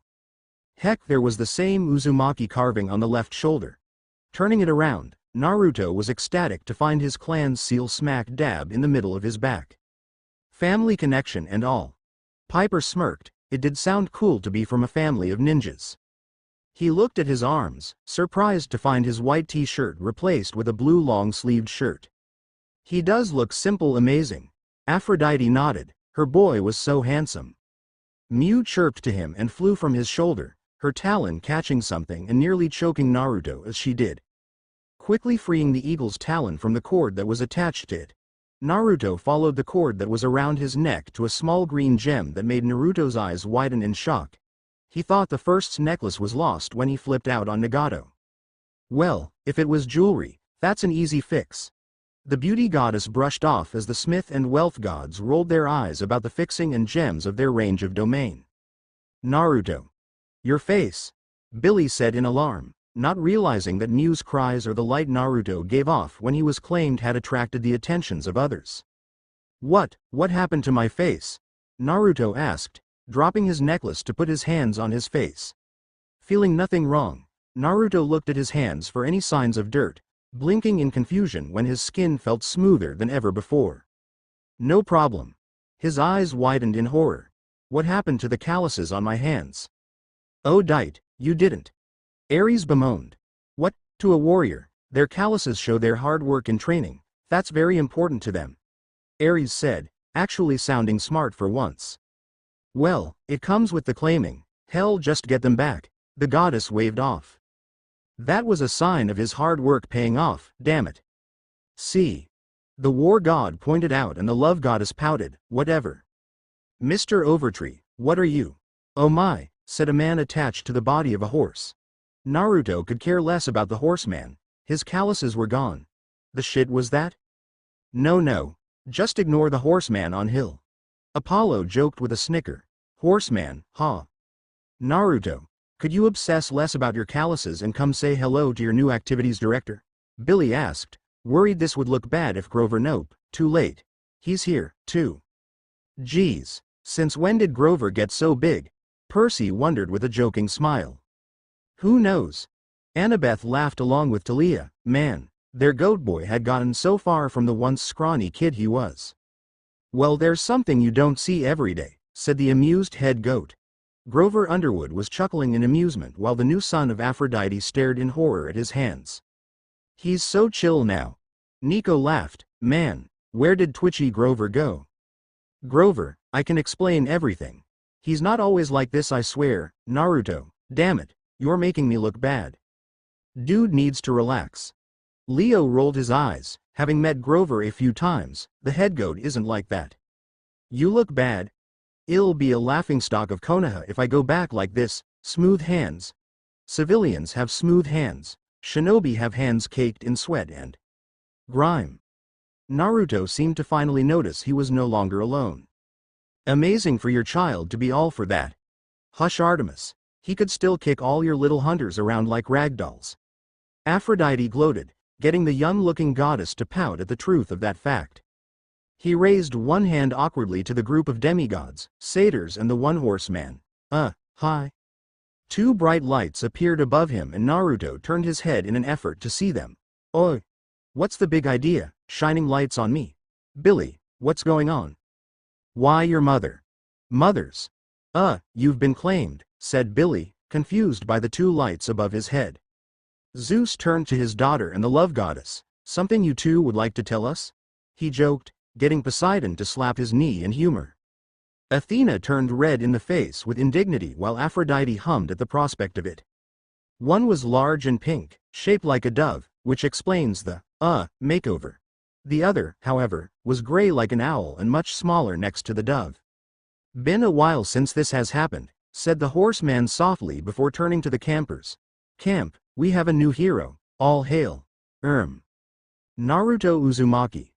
Heck, there was the same Uzumaki carving on the left shoulder. Turning it around, Naruto was ecstatic to find his clan's seal smack dab in the middle of his back. Family connection and all. Piper smirked, it did sound cool to be from a family of ninjas. He looked at his arms, surprised to find his white t-shirt replaced with a blue long-sleeved shirt. He does look simple amazing. Aphrodite nodded, her boy was so handsome. Mew chirped to him and flew from his shoulder, her talon catching something and nearly choking Naruto as she did. Quickly freeing the eagle's talon from the cord that was attached to it, Naruto followed the cord that was around his neck to a small green gem that made Naruto's eyes widen in shock. He thought the first necklace was lost when he flipped out on Nagato. Well, if it was jewelry, that's an easy fix. The beauty goddess brushed off as the smith and wealth gods rolled their eyes about the fixing and gems of their range of domain. Naruto. Your face, Billy said in alarm, not realizing that Mew's cries or the light Naruto gave off when he was claimed had attracted the attentions of others. What happened to my face? Naruto asked, dropping his necklace to put his hands on his face. Feeling nothing wrong, Naruto looked at his hands for any signs of dirt, blinking in confusion when his skin felt smoother than ever before. No problem. His eyes widened in horror. What happened to the calluses on my hands? Oh Dite, you didn't. Ares bemoaned. What, to a warrior, their calluses show their hard work and training, that's very important to them. Ares said, actually sounding smart for once. Well, it comes with the claiming, hell just get them back, the goddess waved off. That was a sign of his hard work paying off, damn it. See. The war god pointed out and the love goddess pouted, whatever. Mr. Overtree, what are you? Oh my, said a man attached to the body of a horse. Naruto could care less about the horseman, his calluses were gone. The shit was that? No, just ignore the horseman on hill. Apollo joked with a snicker. Horseman, huh? Naruto, could you obsess less about your calluses and come say hello to your new activities director? Billy asked, worried this would look bad if Grover nope, too late. He's here, too. Geez, since when did Grover get so big? Percy wondered with a joking smile. Who knows? Annabeth laughed along with Talia, man, their goat boy had gotten so far from the once scrawny kid he was. Well, there's something you don't see every day, said the amused head goat. Grover Underwood was chuckling in amusement while the new son of Aphrodite stared in horror at his hands. He's so chill now. Nico laughed, man, where did twitchy Grover go? Grover, I can explain everything. He's not always like this, I swear. Naruto, damn it, you're making me look bad. Dude needs to relax. Leo rolled his eyes, having met Grover a few times, the head goat isn't like that. You look bad. It'll be a laughingstock of Konoha if I go back like this, smooth hands. Civilians have smooth hands, shinobi have hands caked in sweat and grime. Naruto seemed to finally notice he was no longer alone. Amazing for your child to be all for that. Hush Artemis, he could still kick all your little hunters around like ragdolls. Aphrodite gloated, getting the young-looking goddess to pout at the truth of that fact. He raised one hand awkwardly to the group of demigods, satyrs and the one-horseman. Hi. Two bright lights appeared above him and Naruto turned his head in an effort to see them. Oi. What's the big idea, shining lights on me? Billy, what's going on? Why your mother? Mothers. You've been claimed, said Billy, confused by the two lights above his head. Zeus turned to his daughter and the love goddess. Something you two would like to tell us? He joked, getting Poseidon to slap his knee in humor. Athena turned red in the face with indignity while Aphrodite hummed at the prospect of it. One was large and pink, shaped like a dove, which explains the, makeover. The other, however, was gray like an owl and much smaller next to the dove. Been a while since this has happened, said the horseman softly before turning to the campers. Camp, we have a new hero, all hail. Naruto Uzumaki.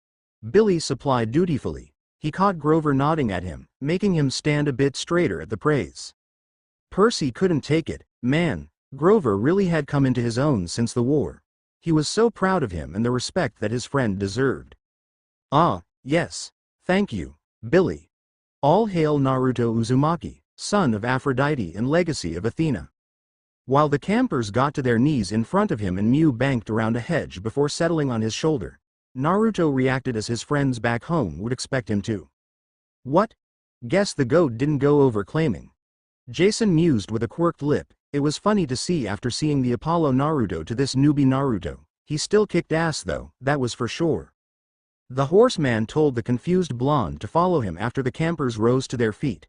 Billy supplied dutifully. He caught Grover nodding at him, making him stand a bit straighter at the praise. Percy couldn't take it. Man, Grover really had come into his own since the war. He was so proud of him and the respect that his friend deserved. Ah, yes. Thank you, Billy. All hail Naruto Uzumaki, son of Aphrodite and legacy of Athena. While the campers got to their knees in front of him and Mew banked around a hedge before settling on his shoulder, Naruto reacted as his friends back home would expect him to. What? Guess the goat didn't go over claiming. Jason mused with a quirked lip. It was funny to see after seeing the Apollo Naruto to this newbie Naruto. He still kicked ass though, that was for sure. The horseman told the confused blonde to follow him after the campers rose to their feet.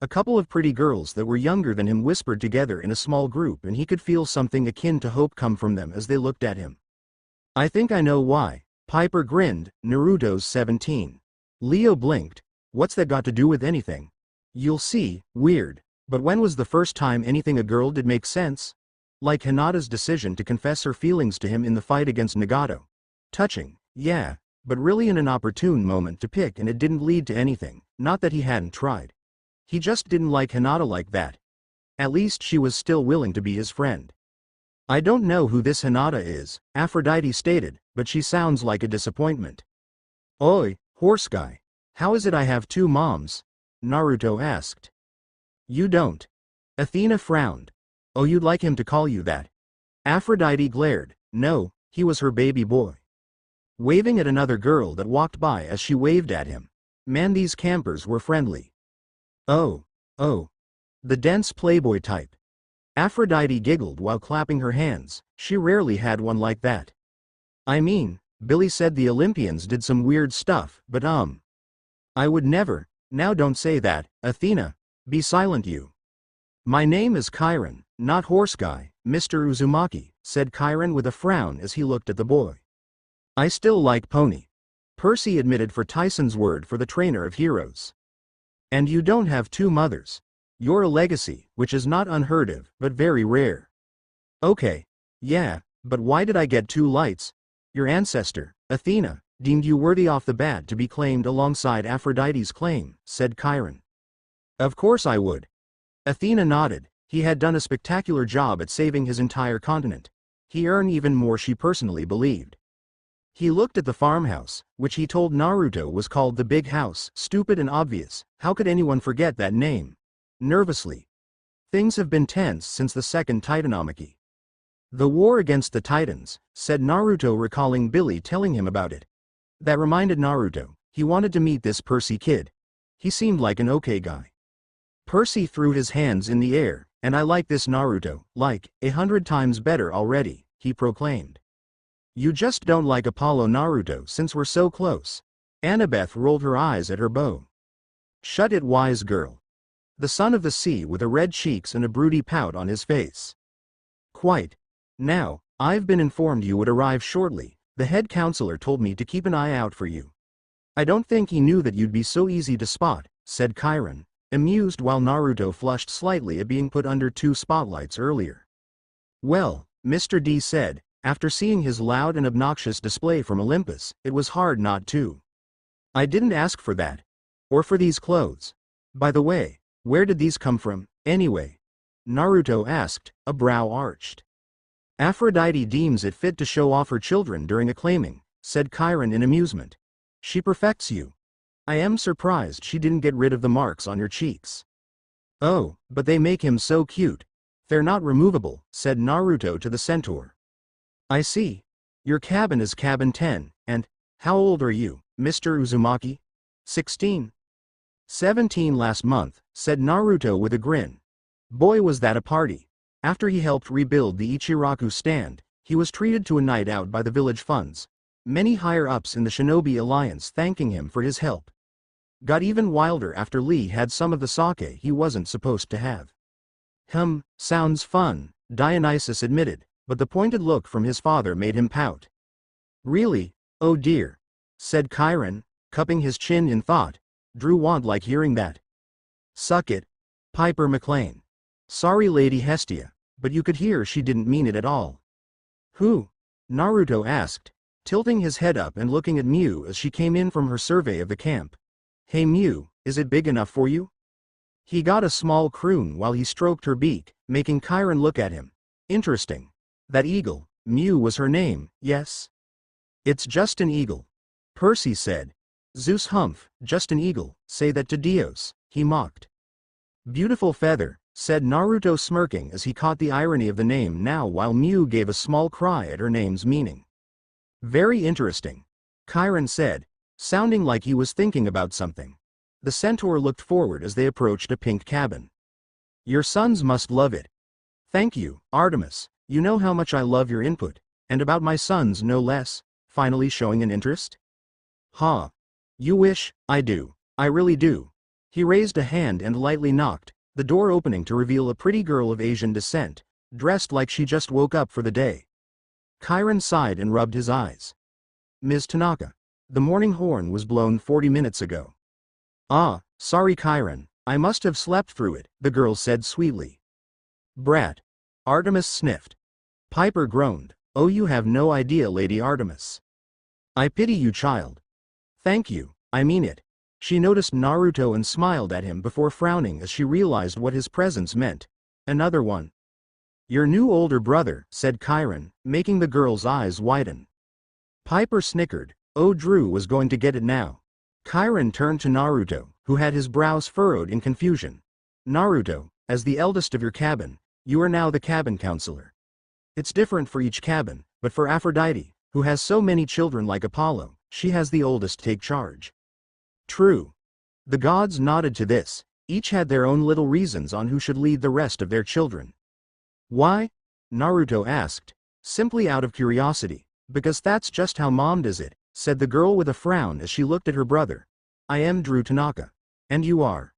A couple of pretty girls that were younger than him whispered together in a small group and he could feel something akin to hope come from them as they looked at him. I think I know why. Piper grinned. Naruto's 17. Leo blinked. What's that got to do with anything? You'll see, weird. But when was the first time anything a girl did make sense? Like Hinata's decision to confess her feelings to him in the fight against Nagato. Touching, yeah, but really in an opportune moment to pick and it didn't lead to anything, not that he hadn't tried. He just didn't like Hinata like that. At least she was still willing to be his friend. I don't know who this Hinata is, Aphrodite stated, but she sounds like a disappointment. Oi, horse guy. How is it I have two moms? Naruto asked. You don't. Athena frowned. Oh, you'd like him to call you that? Aphrodite glared. No, he was her baby boy. Waving at another girl that walked by as she waved at him. Man, these campers were friendly. Oh. The dense playboy type. Aphrodite giggled while clapping her hands. She rarely had one like that. I mean, Billy said the Olympians did some weird stuff, but I would never. Now don't say that, Athena. Be silent you. My name is Chiron, not horse guy, Mr. Uzumaki, said Chiron with a frown as he looked at the boy. I still like pony. Percy admitted for Tyson's word for the trainer of heroes. And you don't have two mothers. You're a legacy, which is not unheard of, but very rare. Okay. Yeah, but why did I get two lights? Your ancestor, Athena, deemed you worthy off the bat to be claimed alongside Aphrodite's claim, said Chiron. Of course I would. Athena nodded. He had done a spectacular job at saving his entire continent. He earned even more she personally believed. He looked at the farmhouse, which he told Naruto was called the Big House. Stupid and obvious, how could anyone forget that name? Nervously. Things have been tense since the second Titanomachy. The war against the Titans, said Naruto recalling Billy telling him about it. That reminded Naruto, he wanted to meet this Percy kid. He seemed like an okay guy. Percy threw his hands in the air, and I like this Naruto, like, 100 times better already, he proclaimed. You just don't like Apollo Naruto since we're so close. Annabeth rolled her eyes at her bow. Shut it, wise girl. The son of the sea with a red cheeks and a broody pout on his face. Quite. Now, I've been informed you would arrive shortly. The head counselor told me to keep an eye out for you. I don't think he knew that you'd be so easy to spot, said Chiron, amused while Naruto flushed slightly at being put under two spotlights earlier. Well, Mr. D said, after seeing his loud and obnoxious display from Olympus, it was hard not to. I didn't ask for that. Or for these clothes. By the way, where did these come from, anyway? Naruto asked, a brow arched. Aphrodite deems it fit to show off her children during a claiming, said Chiron in amusement. She perfects you. I am surprised she didn't get rid of the marks on your cheeks. Oh, but they make him so cute. They're not removable, said Naruto to the centaur. I see. Your cabin is cabin 10, and, how old are you, Mr. Uzumaki? 16. 17 last month, said Naruto with a grin. Boy, was that a party. After he helped rebuild the Ichiraku stand, he was treated to a night out by the village funds. Many higher-ups in the Shinobi Alliance thanking him for his help. Got even wilder after Lee had some of the sake he wasn't supposed to have. Sounds fun, Dionysus admitted, but the pointed look from his father made him pout. Really? Oh dear, said Chiron, cupping his chin in thought. Drew won't like hearing that. Suck it, Piper McLean. Sorry Lady Hestia, but you could hear she didn't mean it at all. Who? Naruto asked, tilting his head up and looking at Mew as she came in from her survey of the camp. Hey Mew, is it big enough for you? He got a small croon while he stroked her beak, making Chiron look at him. Interesting. That eagle, Mew was her name, yes? It's just an eagle. Percy said. Zeus humph, just an eagle, say that to Dios, he mocked. Beautiful feather, said Naruto smirking as he caught the irony of the name now while Mew gave a small cry at her name's meaning. Very interesting. Chiron said, sounding like he was thinking about something. The centaur looked forward as they approached a pink cabin. Your sons must love it. Thank you, Artemis, you know how much I love your input, and about my sons no less, finally showing an interest? Ha. You wish, I do. I really do. He raised a hand and lightly knocked, the door opening to reveal a pretty girl of Asian descent, dressed like she just woke up for the day. Chiron sighed and rubbed his eyes. Ms. Tanaka. The morning horn was blown 40 minutes ago. Ah, sorry Chiron, I must have slept through it, the girl said sweetly. Brat. Artemis sniffed. Piper groaned, oh you have no idea Lady Artemis. I pity you child. Thank you, I mean it. She noticed Naruto and smiled at him before frowning as she realized what his presence meant. Another one. Your new older brother, said Chiron, making the girl's eyes widen. Piper snickered, oh Drew was going to get it now. Chiron turned to Naruto, who had his brows furrowed in confusion. Naruto, as the eldest of your cabin, you are now the cabin counselor. It's different for each cabin, but for Aphrodite, who has so many children like Apollo, she has the oldest take charge. True. The gods nodded to this, each had their own little reasons on who should lead the rest of their children. Why? Naruto asked, simply out of curiosity, because that's just how mom does it, said the girl with a frown as she looked at her brother. I am Drew Tanaka. And you are?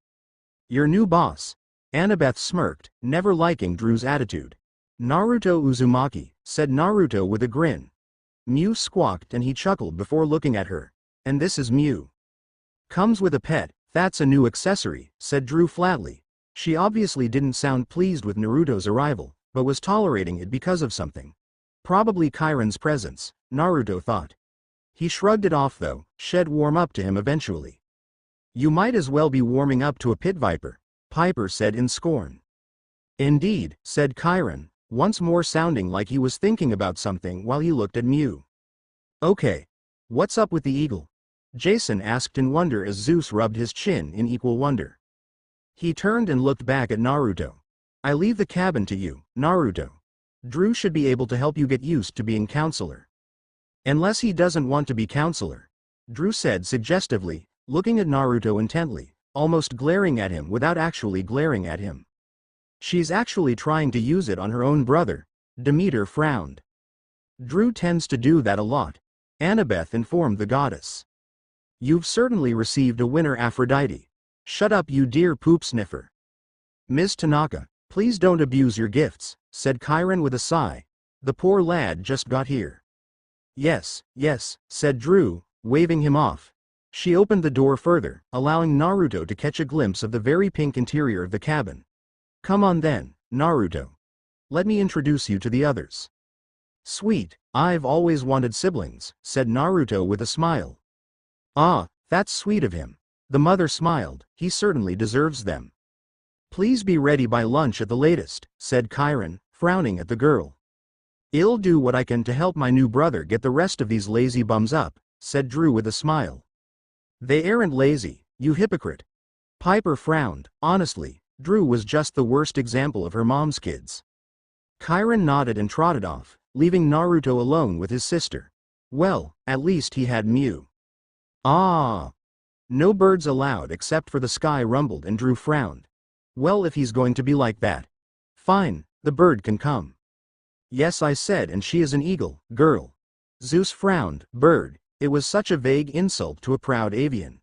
Your new boss. Annabeth smirked, never liking Drew's attitude. Naruto Uzumaki, said Naruto with a grin. Mew squawked and he chuckled before looking at her. And this is Mew. Comes with a pet, that's a new accessory, said Drew flatly. She obviously didn't sound pleased with Naruto's arrival, but was tolerating it because of something. Probably Chiron's presence, Naruto thought. He shrugged it off though, she'd warm up to him eventually. You might as well be warming up to a pit viper, Piper said in scorn. Indeed, said Chiron, once more sounding like he was thinking about something while he looked at Mew. Okay. What's up with the eagle? Jason asked in wonder as Zeus rubbed his chin in equal wonder. He turned and looked back at Naruto. I leave the cabin to you, Naruto. Drew should be able to help you get used to being counselor. Unless he doesn't want to be counselor, Drew said suggestively, looking at Naruto intently, almost glaring at him without actually glaring at him. She's actually trying to use it on her own brother, Demeter frowned. Drew tends to do that a lot, Annabeth informed the goddess. You've certainly received a winner Aphrodite. Shut up you dear poop sniffer. Ms. Tanaka, please don't abuse your gifts, said Chiron with a sigh. The poor lad just got here. Yes, yes, said Drew, waving him off. She opened the door further, allowing Naruto to catch a glimpse of the very pink interior of the cabin. Come on then, Naruto. Let me introduce you to the others. Sweet, I've always wanted siblings, said Naruto with a smile. Ah, that's sweet of him. The mother smiled, he certainly deserves them. Please be ready by lunch at the latest, said Chiron, frowning at the girl. I'll do what I can to help my new brother get the rest of these lazy bums up, said Drew with a smile. They aren't lazy, you hypocrite. Piper frowned, honestly, Drew was just the worst example of her mom's kids. Chiron nodded and trotted off, leaving Naruto alone with his sister. Well, at least he had Mew. Ah! No birds allowed except for the sky rumbled and Drew frowned. Well if he's going to be like that. Fine, the bird can come. Yes I said and she is an eagle, girl. Zeus frowned, bird, it was such a vague insult to a proud avian.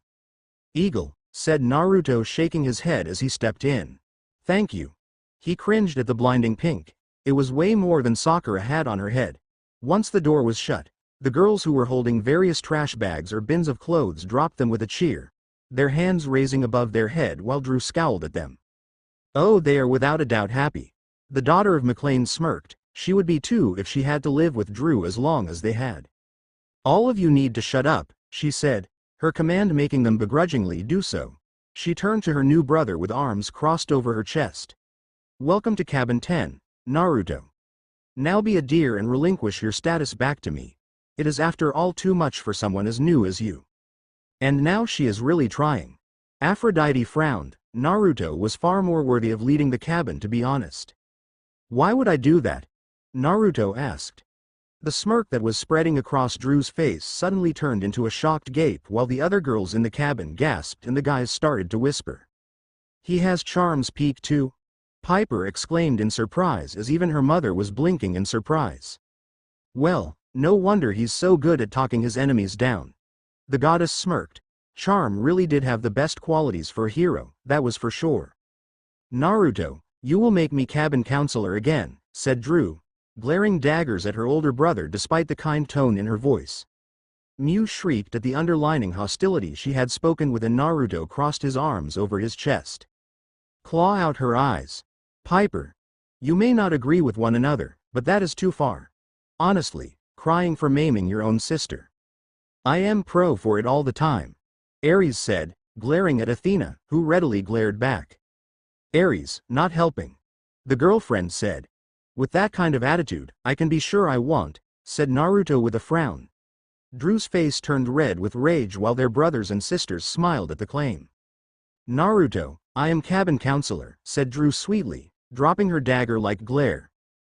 Eagle, said Naruto shaking his head as he stepped in. Thank you. He cringed at the blinding pink. It was way more than Sakura had on her head. Once the door was shut, the girls who were holding various trash bags or bins of clothes dropped them with a cheer, their hands raising above their head while Drew scowled at them. Oh, they are without a doubt happy. The daughter of McLean smirked, she would be too if she had to live with Drew as long as they had. All of you need to shut up, she said, her command making them begrudgingly do so. She turned to her new brother with arms crossed over her chest. Welcome to Cabin 10, Naruto. Now be a dear and relinquish your status back to me. It is after all too much for someone as new as you. And now she is really trying. Aphrodite frowned. Naruto was far more worthy of leading the cabin, to be honest. Why would I do that? Naruto asked. The smirk that was spreading across Drew's face suddenly turned into a shocked gape while the other girls in the cabin gasped and the guys started to whisper. He has charms peak too? Piper exclaimed in surprise as even her mother was blinking in surprise. Well, no wonder he's so good at talking his enemies down. The goddess smirked. Charm really did have the best qualities for a hero, that was for sure. Naruto, you will make me cabin counselor again, said Drew, glaring daggers at her older brother despite the kind tone in her voice. Mew shrieked at the underlining hostility she had spoken with, and Naruto crossed his arms over his chest. Claw out her eyes. Piper, you may not agree with one another, but that is too far. Honestly, crying for maiming your own sister. I am pro for it all the time, Ares said, glaring at Athena, who readily glared back. Ares, not helping. The girlfriend said. With that kind of attitude, I can be sure I won't, said Naruto with a frown. Drew's face turned red with rage while their brothers and sisters smiled at the claim. Naruto, I am cabin counselor, said Drew sweetly, dropping her dagger-like glare.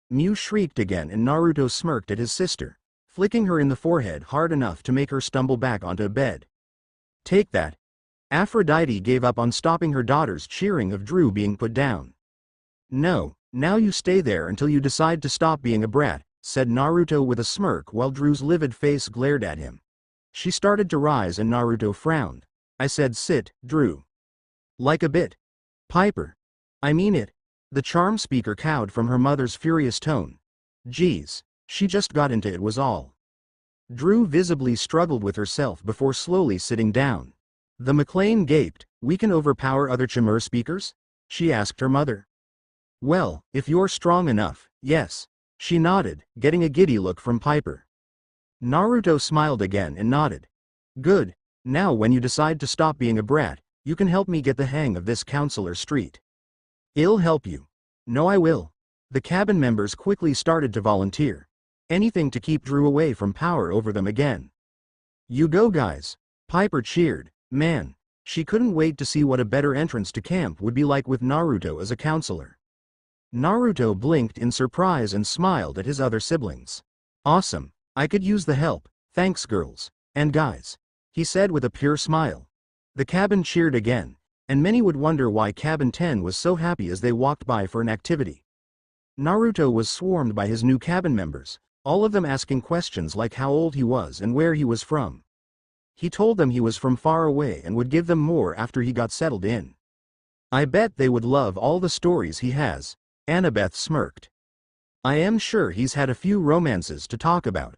Mew shrieked again and Naruto smirked at his sister, flicking her in the forehead hard enough to make her stumble back onto a bed. Take that. Aphrodite gave up on stopping her daughter's cheering of Drew being put down. No, now you stay there until you decide to stop being a brat, said Naruto with a smirk while Drew's livid face glared at him. She started to rise and Naruto frowned. I said sit, Drew. Like a bit. Piper. I mean it. The charm speaker cowed from her mother's furious tone. Geez, she just got into it was all. Drew visibly struggled with herself before slowly sitting down. The McLean gaped. We can overpower other Chimera speakers? She asked her mother. Well, if you're strong enough, yes. She nodded, getting a giddy look from Piper. Naruto smiled again and nodded. Good. Now when you decide to stop being a brat, you can help me get the hang of this counselor street. I'll help you. No, I will. The cabin members quickly started to volunteer. Anything to keep Drew away from power over them again. You go guys. Piper cheered. Man, she couldn't wait to see what a better entrance to camp would be like with Naruto as a counselor. Naruto blinked in surprise and smiled at his other siblings. Awesome, I could use the help, thanks girls, and guys, he said with a pure smile. The cabin cheered again, and many would wonder why Cabin 10 was so happy as they walked by for an activity. Naruto was swarmed by his new cabin members, all of them asking questions like how old he was and where he was from. He told them he was from far away and would give them more after he got settled in. I bet they would love all the stories he has, Annabeth smirked. I am sure he's had a few romances to talk about.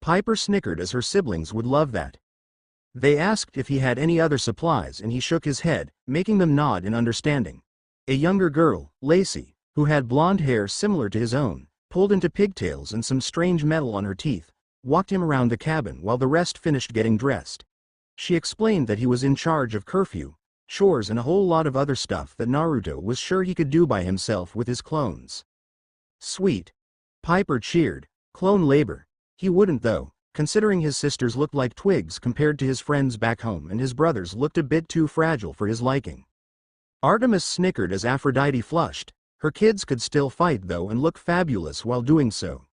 Piper snickered as her siblings would love that. They asked if he had any other supplies and he shook his head, making them nod in understanding. A younger girl, Lacey, who had blonde hair similar to his own, pulled into pigtails and some strange metal on her teeth, walked him around the cabin while the rest finished getting dressed. She explained that he was in charge of curfew, chores and a whole lot of other stuff that Naruto was sure he could do by himself with his clones. Sweet. Piper cheered. Clone labor. He wouldn't though, considering his sisters looked like twigs compared to his friends back home and his brothers looked a bit too fragile for his liking. Artemis snickered as Aphrodite flushed. Her kids could still fight though and look fabulous while doing so.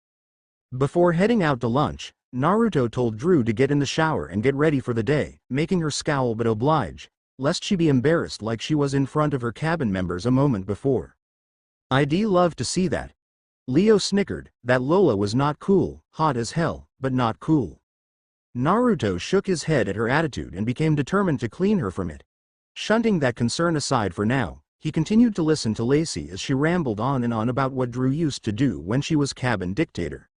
Before heading out to lunch, Naruto told Drew to get in the shower and get ready for the day, making her scowl but oblige, lest she be embarrassed like she was in front of her cabin members a moment before. I'd love to see that. Leo snickered, that Lola was not cool, hot as hell, but not cool. Naruto shook his head at her attitude and became determined to clean her from it. Shunting that concern aside for now, he continued to listen to Lacey as she rambled on and on about what Drew used to do when she was cabin dictator.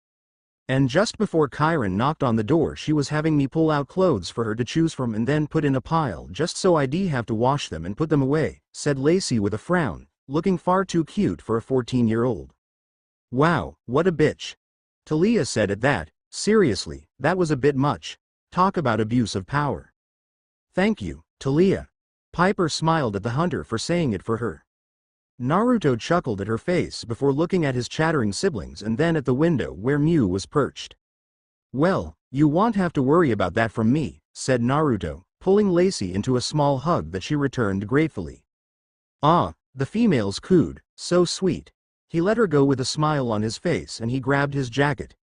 And just before Chiron knocked on the door, she was having me pull out clothes for her to choose from and then put in a pile just so I'd have to wash them and put them away, said Lacey with a frown, looking far too cute for a 14-year-old. Wow, what a bitch. Talia said at that. Seriously, that was a bit much. Talk about abuse of power. Thank you, Talia. Piper smiled at the hunter for saying it for her. Naruto chuckled at her face before looking at his chattering siblings and then at the window where Mew was perched. "Well, you won't have to worry about that from me," said Naruto, pulling Lacey into a small hug that she returned gratefully. "Ah," the females cooed, "so sweet." He let her go with a smile on his face and he grabbed his jacket.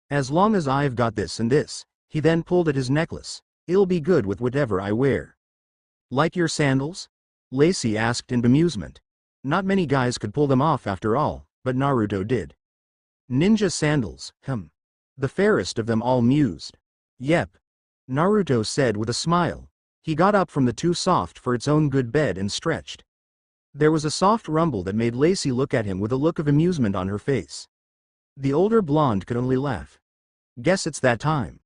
"As long as I've got this and this," he then pulled at his necklace, "it'll be good with whatever I wear." "Like your sandals?" Lacey asked in bemusement. Not many guys could pull them off after all, but Naruto did. "Ninja sandals, the fairest of them all mused. "Yep," Naruto said with a smile. He got up from the too soft for its own good bed and stretched. There was a soft rumble that made Lacey look at him with a look of amusement on her face. The older blonde could only laugh. "Guess it's that time."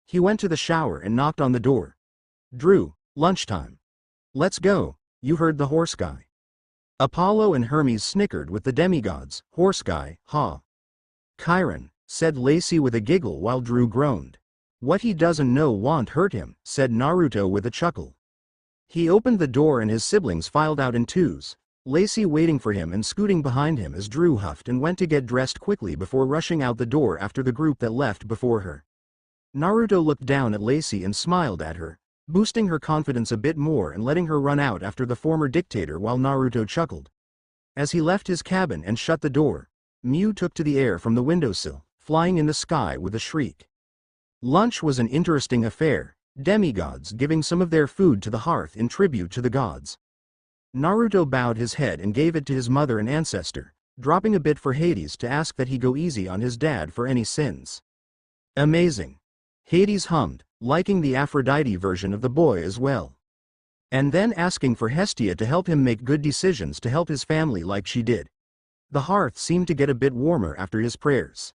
He went to the shower and knocked on the door. "Drew, lunchtime. Let's go, you heard the horse guy." Apollo and Hermes snickered with the demigods. "Horse guy, ha." "Chiron," said Lacey with a giggle while Drew groaned. "What he doesn't know won't hurt him," said Naruto with a chuckle. He opened the door and his siblings filed out in twos, Lacey waiting for him and scooting behind him as Drew huffed and went to get dressed quickly before rushing out the door after the group that left before her. Naruto looked down at Lacey and smiled at her, boosting her confidence a bit more and letting her run out after the former dictator while Naruto chuckled. As he left his cabin and shut the door, Mew took to the air from the windowsill, flying in the sky with a shriek. Lunch was an interesting affair, demigods giving some of their food to the hearth in tribute to the gods. Naruto bowed his head and gave it to his mother and ancestor, dropping a bit for Hades to ask that he go easy on his dad for any sins. "Amazing." Hades hummed, liking the Aphrodite version of the boy as well. And then asking for Hestia to help him make good decisions to help his family like she did. The hearth seemed to get a bit warmer after his prayers.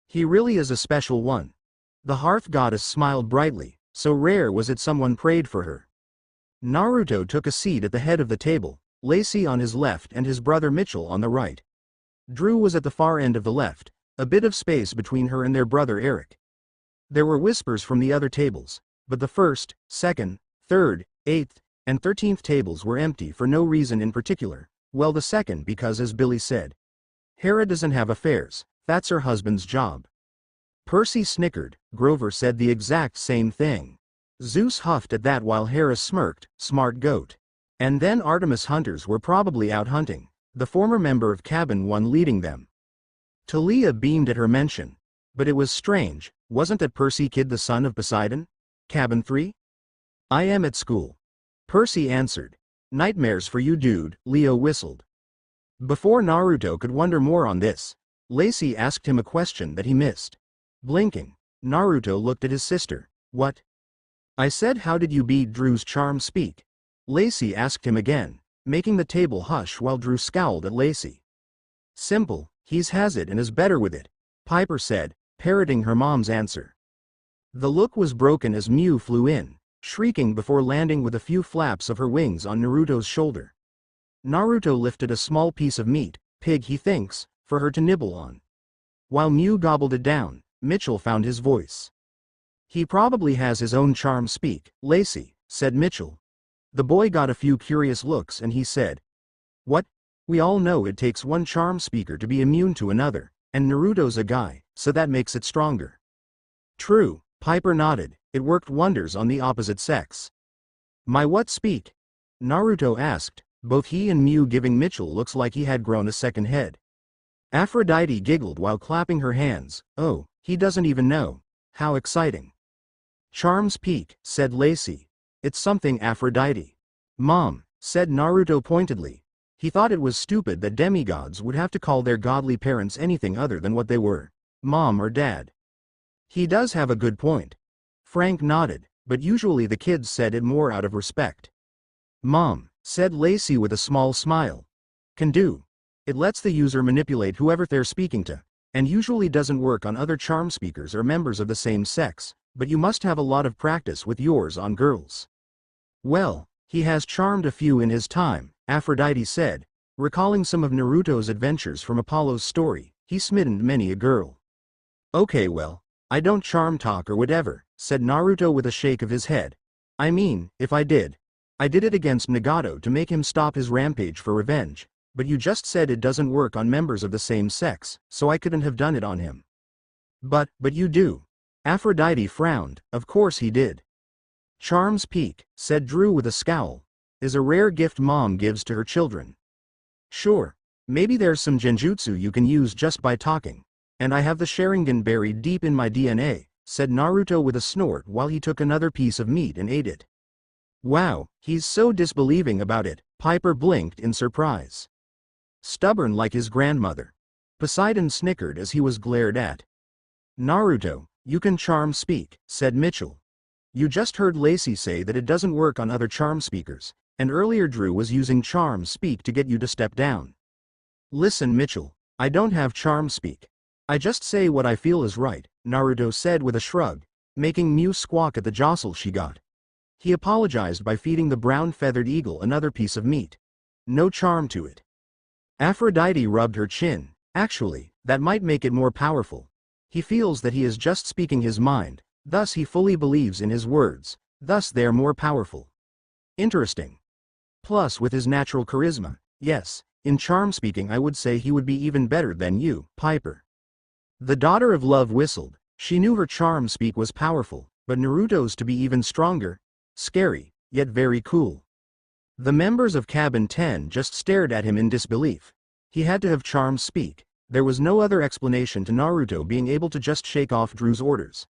He really is a special one. The hearth goddess smiled brightly, so rare was it someone prayed for her. Naruto took a seat at the head of the table, Lacey on his left and his brother Mitchell on the right. Drew was at the far end of the left, a bit of space between her and their brother Eric. There were whispers from the other tables, but the first, second, third, 8th, and 13th tables were empty for no reason in particular, well the second because as Billy said, "Hera doesn't have affairs, that's her husband's job." Percy snickered, Grover said the exact same thing. Zeus huffed at that while Hera smirked, "Smart goat." And then Artemis hunters were probably out hunting, the former member of Cabin 1 leading them. Talia beamed at her mention. But it was strange, wasn't that Percy kid the son of Poseidon? Cabin 3? "I am at school." Percy answered. "Nightmares for you dude," Leo whistled. Before Naruto could wonder more on this, Lacey asked him a question that he missed. Blinking, Naruto looked at his sister. "What?" "I said how did you beat Drew's charm speak?" Lacey asked him again, making the table hush while Drew scowled at Lacey. "Simple, he's has it and is better with it," Piper said, parroting her mom's answer. The look was broken as Mew flew in, shrieking before landing with a few flaps of her wings on Naruto's shoulder. Naruto lifted a small piece of meat, pig he thinks, for her to nibble on. While Mew gobbled it down, Mitchell found his voice. "He probably has his own charm speak, Lacey," said Mitchell. The boy got a few curious looks and he said, "What? We all know it takes one charm speaker to be immune to another, and Naruto's a guy, so that makes it stronger." "True," Piper nodded, "it worked wonders on the opposite sex." "My what speak?" Naruto asked, both he and Mew giving Mitchell looks like he had grown a second head. Aphrodite giggled while clapping her hands. "Oh, he doesn't even know. How exciting." "Charms peak," said Lacey. "It's something Aphrodite." "Mom," said Naruto pointedly. He thought it was stupid that demigods would have to call their godly parents anything other than what they were, mom or dad. "He does have a good point." Frank nodded, but usually the kids said it more out of respect. "Mom," said Lacey with a small smile. "Can do. It lets the user manipulate whoever they're speaking to, and usually doesn't work on other charm speakers or members of the same sex, but you must have a lot of practice with yours on girls." "Well, he has charmed a few in his time," Aphrodite said, recalling some of Naruto's adventures from Apollo's story. "He smitten many a girl." "Okay well, I don't charm talk or whatever," said Naruto with a shake of his head. "I mean, if I did, I did it against Nagato to make him stop his rampage for revenge, but you just said it doesn't work on members of the same sex, so I couldn't have done it on him. But you do. Aphrodite frowned. Of course he did. Charm's peak, said Drew with a scowl, is a rare gift mom gives to her children. Sure. Maybe there's some genjutsu you can use just by talking. And I have the Sharingan buried deep in my DNA, said Naruto with a snort while he took another piece of meat and ate it. Wow, he's so disbelieving about it, Piper blinked in surprise. Stubborn like his grandmother. Poseidon snickered as he was glared at. Naruto, you can charm speak, said Mitchell. You just heard Lacey say that it doesn't work on other charm speakers, and earlier Drew was using charm speak to get you to step down. Listen Mitchell, I don't have charm speak. I just say what I feel is right, Naruto said with a shrug, making Mew squawk at the jostle she got. He apologized by feeding the brown feathered eagle another piece of meat. No charm to it. Aphrodite rubbed her chin. Actually, that might make it more powerful. He feels that he is just speaking his mind, thus he fully believes in his words, thus they're more powerful. Interesting. Plus with his natural charisma, yes, in charm speaking I would say he would be even better than you, Piper. The daughter of love whistled. She knew her charm speak was powerful, but Naruto's to be even stronger. Scary, yet very cool. The members of Cabin 10 just stared at him in disbelief. He had to have charm speak. There was no other explanation to Naruto being able to just shake off Drew's orders.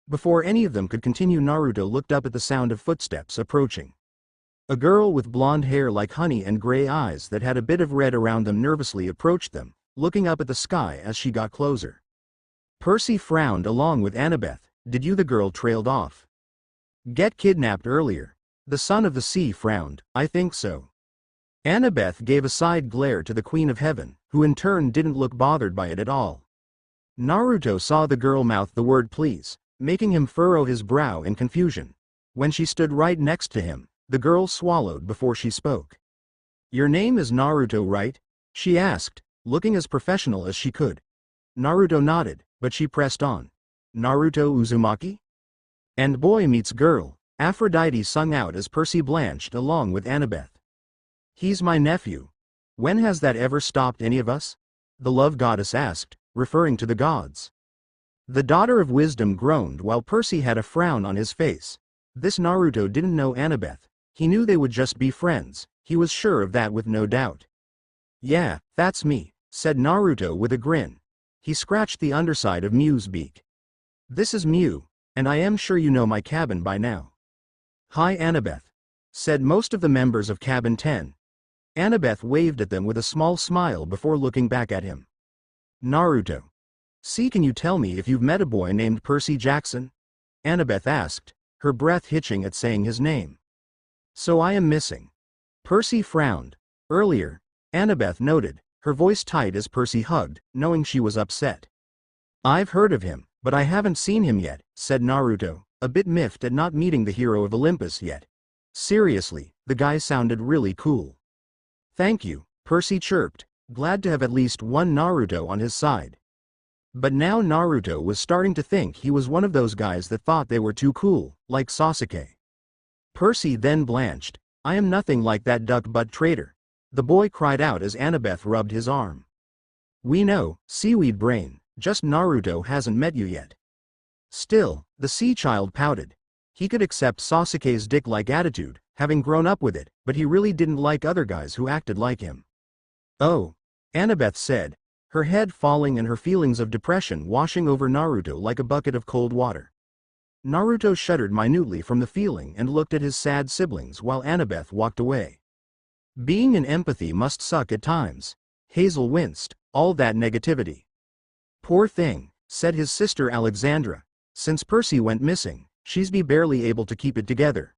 Before any of them could continue, Naruto looked up at the sound of footsteps approaching. A girl with blonde hair like honey and gray eyes that had a bit of red around them nervously approached them, looking up at the sky as she got closer. Percy frowned along with Annabeth. Did you? The girl trailed off. Get kidnapped earlier. The son of the sea frowned. I think so. Annabeth gave a side glare to the Queen of Heaven, who in turn didn't look bothered by it at all. Naruto saw the girl mouth the word please, making him furrow his brow in confusion. When she stood right next to him, the girl swallowed before she spoke. Your name is Naruto, right? She asked, looking as professional as she could. Naruto nodded, but she pressed on. Naruto Uzumaki? And boy meets girl, Aphrodite sung out as Percy blanched along with Annabeth. He's my nephew. When has that ever stopped any of us? The love goddess asked, referring to the gods. The daughter of wisdom groaned while Percy had a frown on his face. This Naruto didn't know Annabeth. He knew they would just be friends, he was sure of that with no doubt. Yeah, that's me, said Naruto with a grin. He scratched the underside of Mew's beak. This is Mew, and I am sure you know my cabin by now. Hi Annabeth, said most of the members of Cabin 10. Annabeth waved at them with a small smile before looking back at him. Naruto. See, can you tell me if you've met a boy named Percy Jackson? Annabeth asked, her breath hitching at saying his name. So I am missing. Percy frowned. Earlier, Annabeth noted, her voice tight as Percy hugged, knowing she was upset. I've heard of him, but I haven't seen him yet, said Naruto, a bit miffed at not meeting the hero of Olympus yet. Seriously, the guy sounded really cool. Thank you, Percy chirped, glad to have at least one Naruto on his side. But now Naruto was starting to think he was one of those guys that thought they were too cool, like Sasuke. Percy then blanched. I am nothing like that duck-butt traitor. The boy cried out as Annabeth rubbed his arm. We know, seaweed brain, just Naruto hasn't met you yet. Still, the sea child pouted. He could accept Sasuke's dick-like attitude, having grown up with it, but he really didn't like other guys who acted like him. Oh, Annabeth said, her head falling and her feelings of depression washing over Naruto like a bucket of cold water. Naruto shuddered minutely from the feeling and looked at his sad siblings while Annabeth walked away. Being in empathy must suck at times. Hazel winced, all that negativity. Poor thing, said his sister Alexandra. Since Percy went missing, she's barely able to keep it together.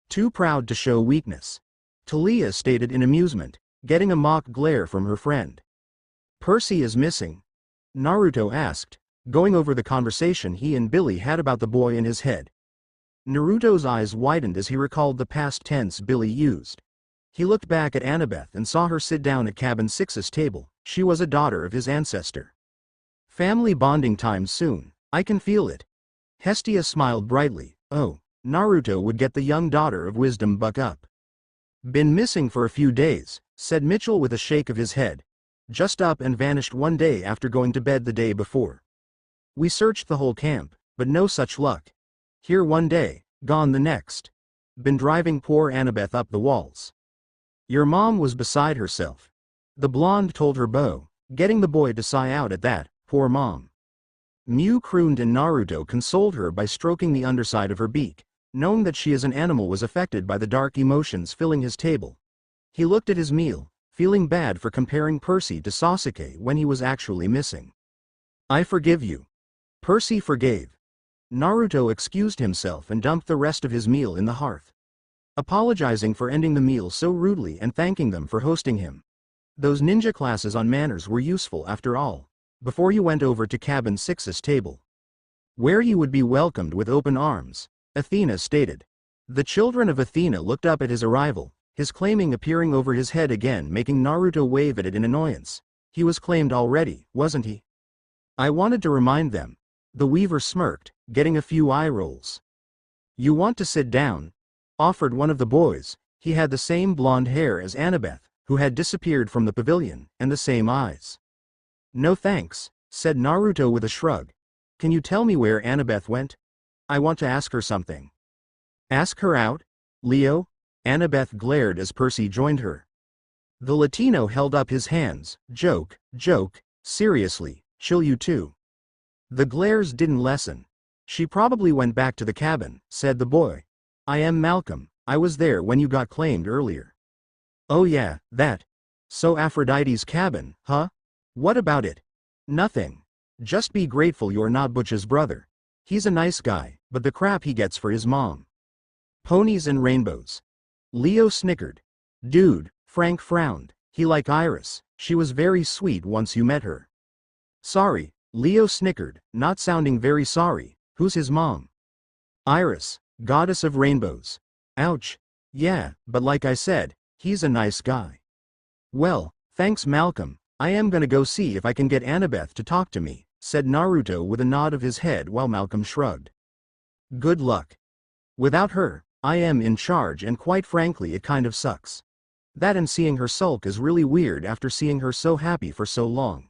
Too proud to show weakness. Talia stated in amusement, getting a mock glare from her friend. Percy is missing? Naruto asked, going over the conversation he and Billy had about the boy in his head. Naruto's eyes widened as he recalled the past tense Billy used. He looked back at Annabeth and saw her sit down at Cabin 6's table. She was a daughter of his ancestor. Family bonding time soon, I can feel it. Hestia smiled brightly. Oh, Naruto would get the young daughter of wisdom buck up. Been missing for a few days, said Mitchell with a shake of his head. Just up and vanished one day after going to bed the day before. We searched the whole camp, but no such luck. Here one day, gone the next. Been driving poor Annabeth up the walls. Your mom was beside herself. The blonde told her beau, getting the boy to sigh out at that, poor mom. Mew crooned and Naruto consoled her by stroking the underside of her beak, knowing that she as an animal was affected by the dark emotions filling his table. He looked at his meal, feeling bad for comparing Percy to Sasuke when he was actually missing. I forgive you. Percy forgave. Naruto excused himself and dumped the rest of his meal in the hearth, apologizing for ending the meal so rudely and thanking them for hosting him. Those ninja classes on manners were useful after all, before you went over to Cabin 6's table, where you would be welcomed with open arms, Athena stated. The children of Athena looked up at his arrival, his claiming appearing over his head again making Naruto wave at it in annoyance. He was claimed already, wasn't he? I wanted to remind them. The weaver smirked, getting a few eye rolls. You want to sit down? Offered one of the boys. He had the same blonde hair as Annabeth, who had disappeared from the pavilion, and the same eyes. No thanks, said Naruto with a shrug. Can you tell me where Annabeth went? I want to ask her something. Ask her out? Leo? Annabeth glared as Percy joined her. The Latino held up his hands. Joke, seriously, chill you too. The glares didn't lessen. She probably went back to the cabin, said the boy. I am Malcolm, I was there when you got claimed earlier. Oh yeah, that. So Aphrodite's cabin, huh? What about it? Nothing. Just be grateful you're not Butch's brother. He's a nice guy, but the crap he gets for his mom. Ponies and rainbows. Leo snickered. Dude, Frank frowned. He like Iris, she was very sweet once you met her. Sorry, Leo snickered, not sounding very sorry. Who's his mom? Iris, goddess of rainbows. Ouch. Yeah, but like I said, he's a nice guy. Well, thanks Malcolm, I am gonna go see if I can get Annabeth to talk to me, said Naruto with a nod of his head while Malcolm shrugged. Good luck. Without her, I am in charge and quite frankly it kind of sucks. That and seeing her sulk is really weird after seeing her so happy for so long.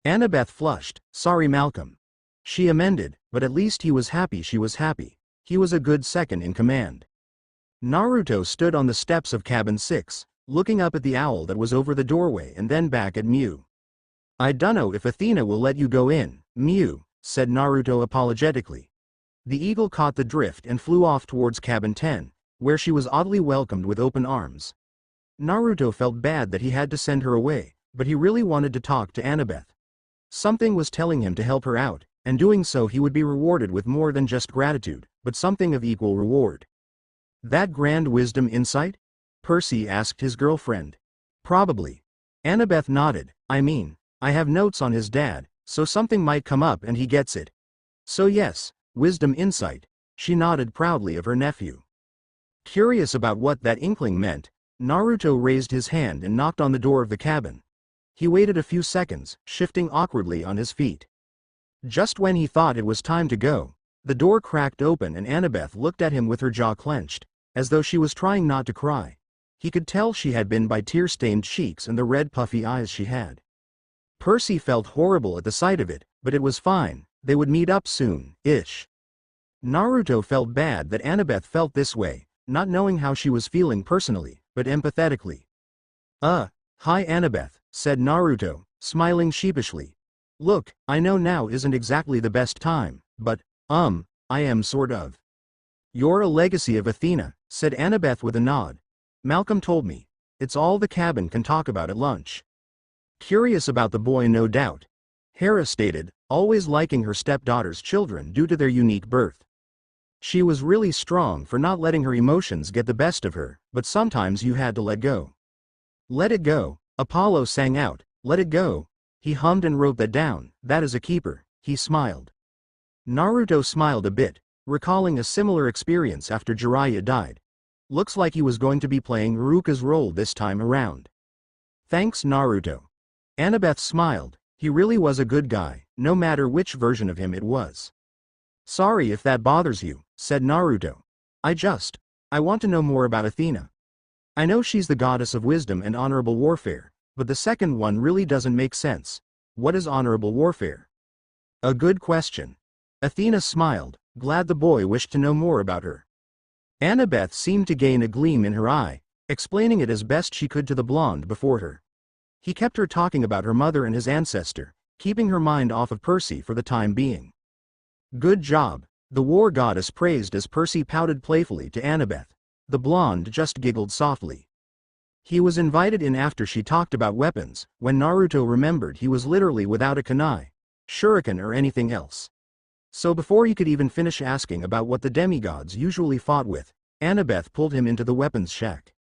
Annabeth flushed, sorry Malcolm. She amended, but at least he was happy she was happy. He was a good second in command. Naruto stood on the steps of Cabin 6, looking up at the owl that was over the doorway and then back at Mew. I dunno if Athena will let you go in, Mew, said Naruto apologetically. The eagle caught the drift and flew off towards Cabin 10, where she was oddly welcomed with open arms. Naruto felt bad that he had to send her away, but he really wanted to talk to Annabeth. Something was telling him to help her out, and doing so he would be rewarded with more than just gratitude, but something of equal reward. That grand wisdom insight? Percy asked his girlfriend. Probably. Annabeth nodded. I mean, I have notes on his dad, so something might come up and he gets it. So yes, wisdom insight. She nodded proudly of her nephew. Curious about what that inkling meant, Naruto raised his hand and knocked on the door of the cabin. He waited a few seconds, shifting awkwardly on his feet. Just when he thought it was time to go, the door cracked open and Annabeth looked at him with her jaw clenched, as though she was trying not to cry. He could tell she had been by tear-stained cheeks and the red puffy eyes she had. Percy felt horrible at the sight of it, but it was fine, they would meet up soon-ish. Naruto felt bad that Annabeth felt this way, not knowing how she was feeling personally, but empathetically. Hi Annabeth, said Naruto, smiling sheepishly. Look, I know now isn't exactly the best time, but, I am sort of. You're a legacy of Athena, said Annabeth with a nod. Malcolm told me. It's all the cabin can talk about at lunch. Curious about the boy no doubt. Hera stated, always liking her stepdaughter's children due to their unique birth. She was really strong for not letting her emotions get the best of her, but sometimes you had to let go. Let it go, Apollo sang out, let it go. He hummed and wrote that down, that is a keeper, he smiled. Naruto smiled a bit, recalling a similar experience after Jiraiya died. Looks like he was going to be playing Ruka's role this time around. Thanks Naruto. Annabeth smiled, he really was a good guy, no matter which version of him it was. Sorry if that bothers you, said Naruto. I want to know more about Athena. I know she's the goddess of wisdom and honorable warfare, but the second one really doesn't make sense. What is honorable warfare? A good question. Athena smiled, glad the boy wished to know more about her. Annabeth seemed to gain a gleam in her eye, explaining it as best she could to the blonde before her. He kept her talking about her mother and his ancestor, keeping her mind off of Percy for the time being. Good job, the war goddess praised as Percy pouted playfully to Annabeth. The blonde just giggled softly. He was invited in after she talked about weapons, when Naruto remembered he was literally without a kunai, shuriken or anything else. So before he could even finish asking about what the demigods usually fought with, Annabeth pulled him into the weapons shack.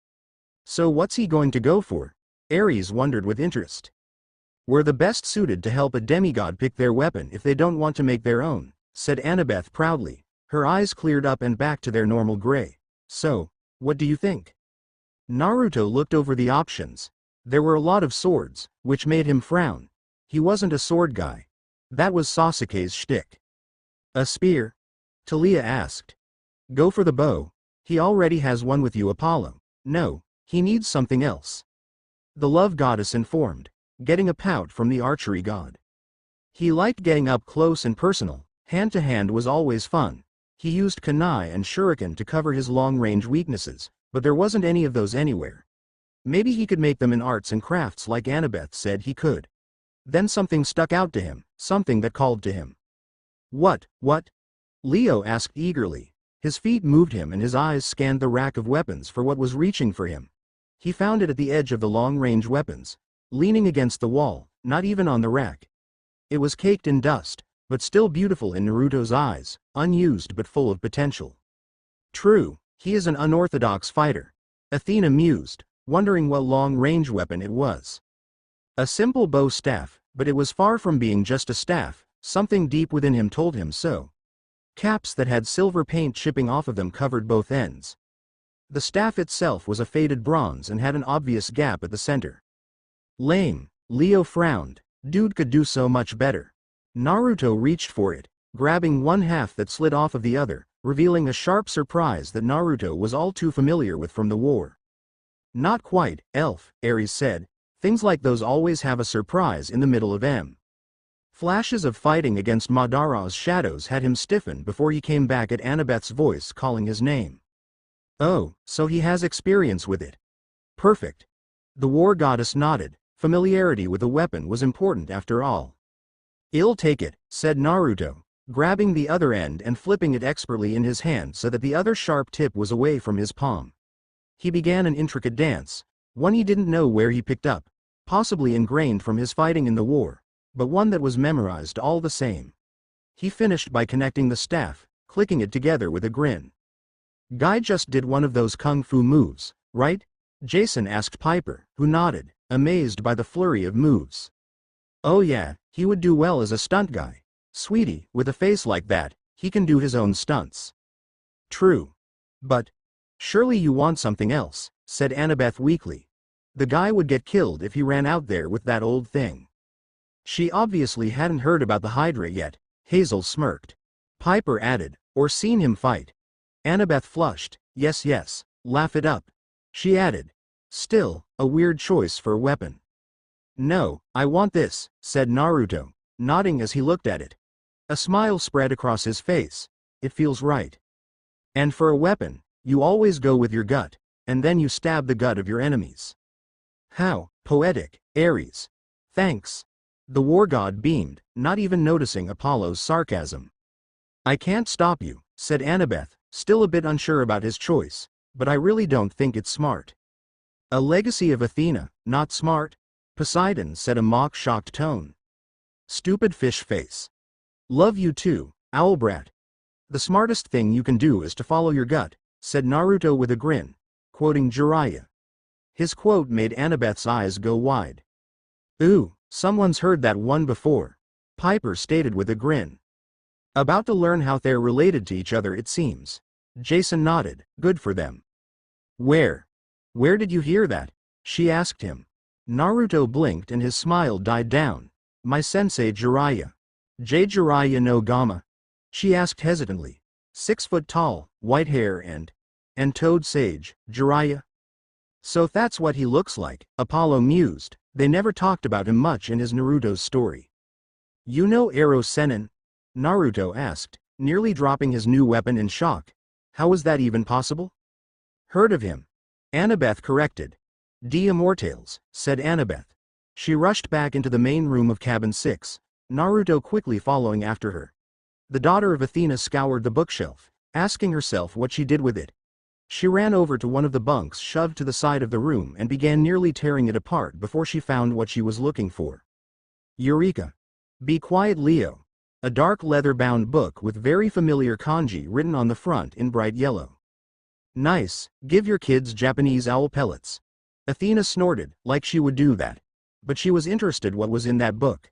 So what's he going to go for? Ares wondered with interest. We're the best suited to help a demigod pick their weapon if they don't want to make their own, said Annabeth proudly, her eyes cleared up and back to their normal gray. So, what do you think? Naruto looked over the options. There were a lot of swords, which made him frown. He wasn't a sword guy. That was Sasuke's shtick. A spear? Talia asked. Go for the bow. He already has one with you, Apollo. No, he needs something else. The love goddess informed, getting a pout from the archery god. He liked getting up close and personal, hand to hand was always fun. He used kunai and shuriken to cover his long-range weaknesses, but there wasn't any of those anywhere. Maybe he could make them in arts and crafts like Annabeth said he could. Then something stuck out to him, something that called to him. What? Leo asked eagerly. His feet moved him and his eyes scanned the rack of weapons for what was reaching for him. He found it at the edge of the long-range weapons, leaning against the wall, not even on the rack. It was caked in dust, but still beautiful in Naruto's eyes, unused but full of potential. True, he is an unorthodox fighter. Athena mused, wondering what long-range weapon it was. A simple bow staff, but it was far from being just a staff, something deep within him told him so. Caps that had silver paint chipping off of them covered both ends. The staff itself was a faded bronze and had an obvious gap at the center. Lame, Leo frowned, dude could do so much better. Naruto reached for it, grabbing one half that slid off of the other, revealing a sharp surprise that Naruto was all too familiar with from the war. Not quite, elf, Ares said, things like those always have a surprise in the middle of them. Flashes of fighting against Madara's shadows had him stiffen before he came back at Annabeth's voice calling his name. Oh, so he has experience with it. Perfect. The war goddess nodded, familiarity with a weapon was important after all. I'll take it, said Naruto, grabbing the other end and flipping it expertly in his hand so that the other sharp tip was away from his palm. He began an intricate dance, one he didn't know where he picked up, possibly ingrained from his fighting in the war, but one that was memorized all the same. He finished by connecting the staff, clicking it together with a grin. Guy just did one of those kung fu moves, right? Jason asked Piper, who nodded, amazed by the flurry of moves. Oh yeah, he would do well as a stunt guy. Sweetie, with a face like that, he can do his own stunts. True. But surely you want something else, said Annabeth weakly. The guy would get killed if he ran out there with that old thing. She obviously hadn't heard about the Hydra yet, Hazel smirked. Piper added, or seen him fight. Annabeth flushed, yes, laugh it up. She added, still, a weird choice for a weapon. No, I want this, said Naruto, nodding as he looked at it. A smile spread across his face. It feels right. And for a weapon, you always go with your gut, and then you stab the gut of your enemies. How poetic, Ares. Thanks. The war god beamed, not even noticing Apollo's sarcasm. I can't stop you, said Annabeth, still a bit unsure about his choice, but I really don't think it's smart. A legacy of Athena, not smart? Poseidon said a mock-shocked tone. Stupid fish face. Love you too, Owlbrat. The smartest thing you can do is to follow your gut, said Naruto with a grin, quoting Jiraiya. His quote made Annabeth's eyes go wide. Ooh, someone's heard that one before, Piper stated with a grin. About to learn how they're related to each other it seems. Jason nodded, good for them. Where did you hear that? She asked him. Naruto blinked and his smile died down. My sensei Jiraiya. Jiraiya no Gama? She asked hesitantly. 6 foot tall, white hair and toad sage, Jiraiya. So that's what he looks like, Apollo mused. They never talked about him much in his Naruto's story. You know Arrow Sennin? Naruto asked, nearly dropping his new weapon in shock. How was that even possible? Heard of him. Annabeth corrected. D. Immortales, said Annabeth. She rushed back into the main room of cabin 6, Naruto quickly following after her. The daughter of Athena scoured the bookshelf, asking herself what she did with it. She ran over to one of the bunks shoved to the side of the room and began nearly tearing it apart before she found what she was looking for. Eureka! Be quiet, Leo. A dark leather-bound book with very familiar kanji written on the front in bright yellow. Nice, give your kids Japanese owl pellets. Athena snorted, like she would do that. But she was interested what was in that book.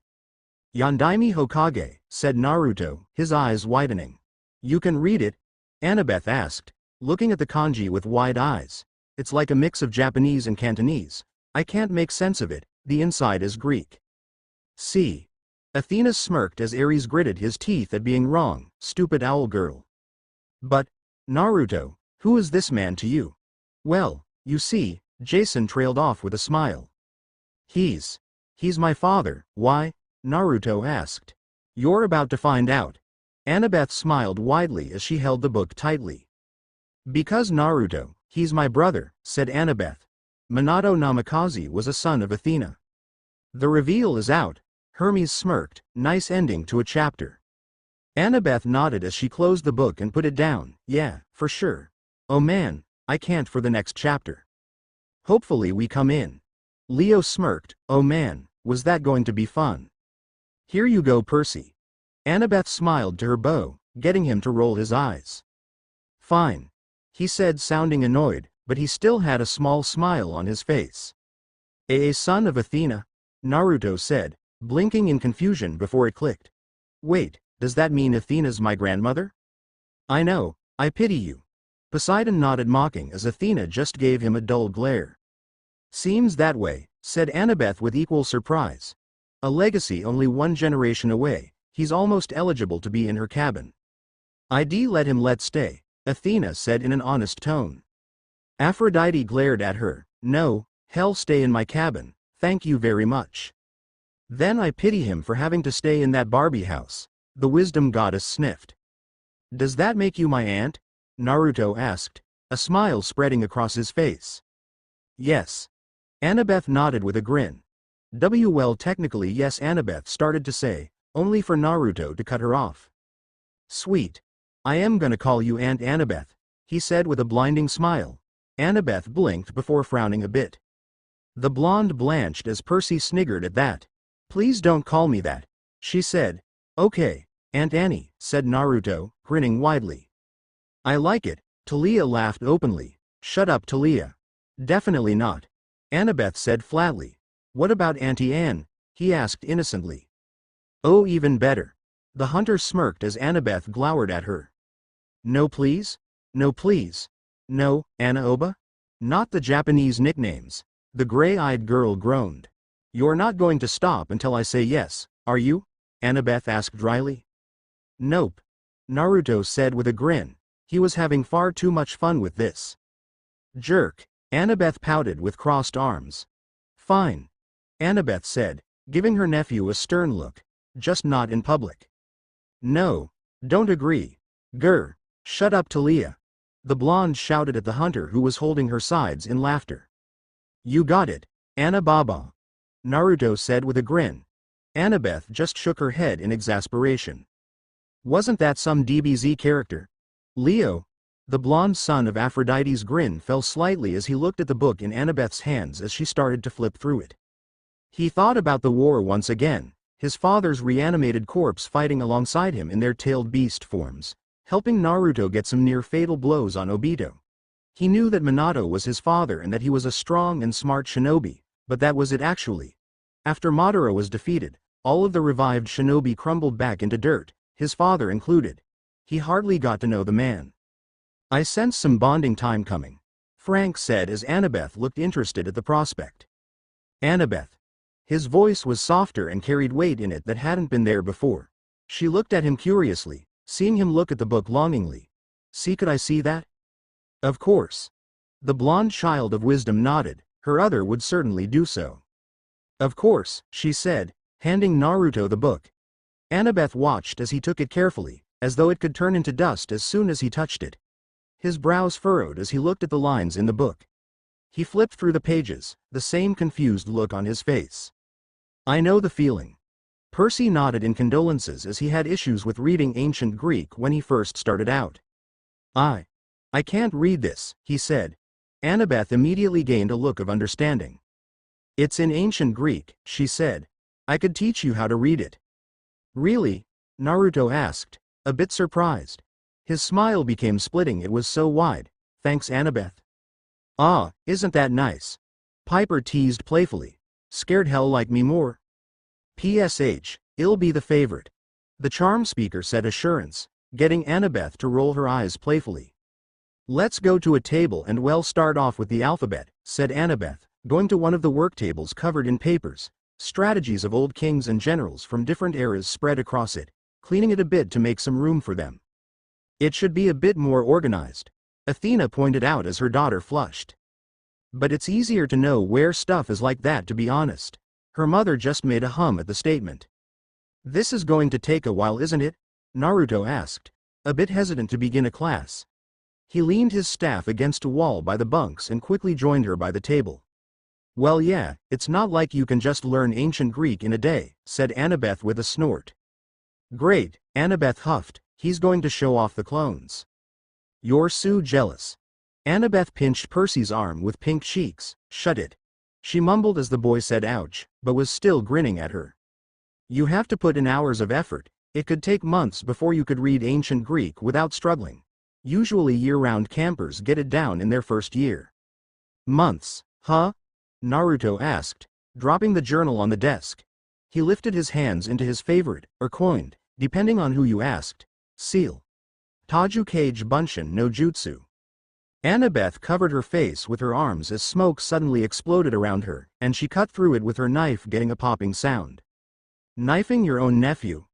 Yondaime Hokage, said Naruto, his eyes widening. You can read it? Annabeth asked, looking at the kanji with wide eyes. It's like a mix of Japanese and Cantonese. I can't make sense of it, the inside is Greek. See. Athena smirked as Ares gritted his teeth at being wrong, stupid owl girl. But, Naruto, who is this man to you? Well, you see, Jason trailed off with a smile. He's my father. Why? Naruto asked. You're about to find out. Annabeth smiled widely as she held the book tightly. Because Naruto, he's my brother, said Annabeth. Minato Namikaze was a son of Athena. The reveal is out. Hermes smirked, nice ending to a chapter. Annabeth nodded as she closed the book and put it down. Yeah, for sure. Oh man, I can't for the next chapter. Hopefully we come in. Leo smirked, oh man, was that going to be fun? Here you go, Percy. Annabeth smiled to her beau, getting him to roll his eyes. Fine. He said, sounding annoyed, but he still had a small smile on his face. A son of Athena? Naruto said, blinking in confusion before it clicked. Wait, does that mean Athena's my grandmother? I know, I pity you. Poseidon nodded mocking as Athena just gave him a dull glare. Seems that way, said Annabeth with equal surprise. A legacy only one generation away, he's almost eligible to be in her cabin. I'd let him stay, Athena said in an honest tone. Aphrodite glared at her. No, hell, stay in my cabin, thank you very much. Then I pity him for having to stay in that Barbie house, the wisdom goddess sniffed. Does that make you my aunt? Naruto asked, a smile spreading across his face. Yes. Annabeth nodded with a grin. Well, technically yes, Annabeth started to say, only for Naruto to cut her off. Sweet. I am gonna call you Aunt Annabeth, he said with a blinding smile. Annabeth blinked before frowning a bit. The blonde blanched as Percy sniggered at that. Please don't call me that, she said. Okay, Aunt Annie, said Naruto, grinning widely. I like it. Talia laughed openly. Shut up, Talia. Definitely not. Annabeth said flatly. What about Auntie Anne? He asked innocently. Oh, even better. The hunter smirked as Annabeth glowered at her. No please? No please? No, Anna-oba? Not the Japanese nicknames. The gray-eyed girl groaned. You're not going to stop until I say yes, are you? Annabeth asked dryly. Nope. Naruto said with a grin. He was having far too much fun with this. Jerk. Annabeth pouted with crossed arms. Fine. Annabeth said, giving her nephew a stern look. Just not in public. No. Don't agree. Grr. Shut up, Talia. The blonde shouted at the hunter who was holding her sides in laughter. You got it, Anna Baba. Naruto said with a grin. Annabeth just shook her head in exasperation. Wasn't that some DBZ character? Leo? The blonde son of Aphrodite's grin fell slightly as he looked at the book in Annabeth's hands as she started to flip through it. He thought about the war once again, his father's reanimated corpse fighting alongside him in their tailed beast forms, helping Naruto get some near-fatal blows on Obito. He knew that Minato was his father and that he was a strong and smart shinobi, but that was it actually. After Madara was defeated, all of the revived shinobi crumbled back into dirt, his father included. He hardly got to know the man. I sense some bonding time coming, Frank said as Annabeth looked interested at the prospect. Annabeth. His voice was softer and carried weight in it that hadn't been there before. She looked at him curiously, seeing him look at the book longingly. See, could I see that? Of course. The blonde child of wisdom nodded, her other would certainly do so. Of course, she said, handing Naruto the book. Annabeth watched as he took it carefully, as though it could turn into dust as soon as he touched it. His brows furrowed as he looked at the lines in the book. He flipped through the pages, the same confused look on his face. I know the feeling. Percy nodded in condolences as he had issues with reading ancient Greek when he first started out. I can't read this, he said. Annabeth immediately gained a look of understanding. It's in ancient Greek, she said. I could teach you how to read it. Really? Naruto asked, a bit surprised. His smile became splitting, it was so wide. Thanks, Annabeth. Ah, isn't that nice? Piper teased playfully. Scared hell like me more? PSH, I'll be the favorite. The charm speaker said assurance, getting Annabeth to roll her eyes playfully. Let's go to a table and we'll start off with the alphabet, said Annabeth, going to one of the work tables covered in papers, strategies of old kings and generals from different eras spread across it, cleaning it a bit to make some room for them. It should be a bit more organized, Athena pointed out as her daughter flushed. But it's easier to know where stuff is like that, to be honest. Her mother just made a hum at the statement. This is going to take a while, isn't it? Naruto asked, a bit hesitant to begin a class. He leaned his staff against a wall by the bunks and quickly joined her by the table. Well, yeah, it's not like you can just learn ancient Greek in a day, said Annabeth with a snort. Great, Annabeth huffed, he's going to show off the clones. You're so jealous. Annabeth pinched Percy's arm with pink cheeks. Shut it. She mumbled as the boy said ouch, but was still grinning at her. You have to put in hours of effort. It could take months before you could read ancient Greek without struggling. Usually year-round campers get it down in their first year. Months, huh? Naruto asked, dropping the journal on the desk. He lifted his hands into his favorite, or coined, depending on who you asked, seal. Tajukage Bunshin no Jutsu. Annabeth covered her face with her arms as smoke suddenly exploded around her, and she cut through it with her knife, getting a popping sound. Knifing your own nephew?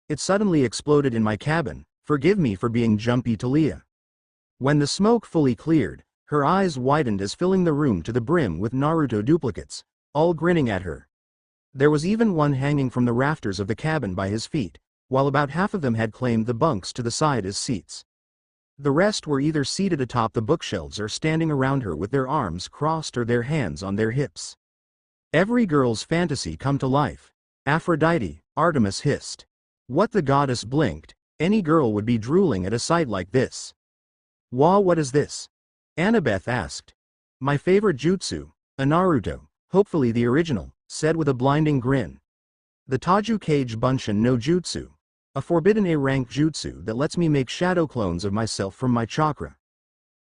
It suddenly exploded in my cabin, forgive me for being jumpy to Leah. When the smoke fully cleared, her eyes widened as filling the room to the brim with Naruto duplicates, all grinning at her. There was even one hanging from the rafters of the cabin by his feet, while about half of them had claimed the bunks to the side as seats. The rest were either seated atop the bookshelves or standing around her with their arms crossed or their hands on their hips. Every girl's fantasy come to life. Aphrodite, Artemis hissed. What the goddess blinked, any girl would be drooling at a sight like this. Wah, what is this? Annabeth asked. My favorite jutsu, a Naruto, hopefully the original, said with a blinding grin. The Tajukage Bunshin no Jutsu. A forbidden A-rank jutsu that lets me make shadow clones of myself from my chakra.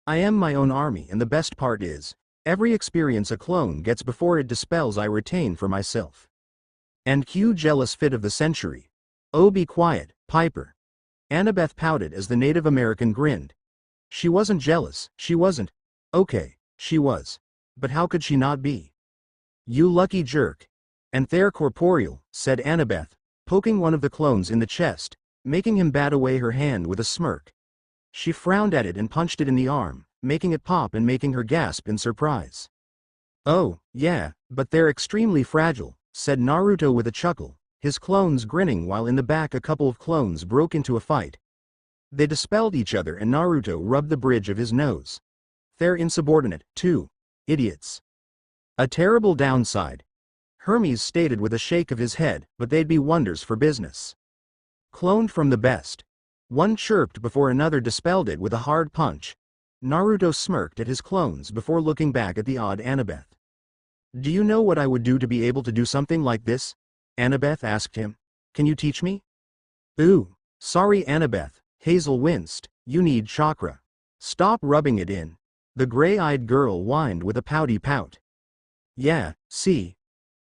I am my own army, and the best part is, every experience a clone gets before it dispels I retain for myself. And cue jealous fit of the century. Oh, be quiet, Piper. Annabeth pouted as the Native American grinned. She wasn't jealous, she wasn't. Okay, she was. But how could she not be? You lucky jerk. And they're corporeal, said Annabeth, poking one of the clones in the chest, making him bat away her hand with a smirk. She frowned at it and punched it in the arm, making it pop and making her gasp in surprise. Oh, yeah, but they're extremely fragile, said Naruto with a chuckle, his clones grinning while in the back a couple of clones broke into a fight. They dispelled each other and Naruto rubbed the bridge of his nose. They're insubordinate, too. Idiots. A terrible downside. Hermes stated with a shake of his head, but they'd be wonders for business. Cloned from the best. One chirped before another dispelled it with a hard punch. Naruto smirked at his clones before looking back at the odd Annabeth. Do you know what I would do to be able to do something like this? Annabeth asked him. Can you teach me? Ooh, sorry Annabeth, Hazel winced, you need chakra. Stop rubbing it in. The gray-eyed girl whined with a pouty pout. Yeah, see.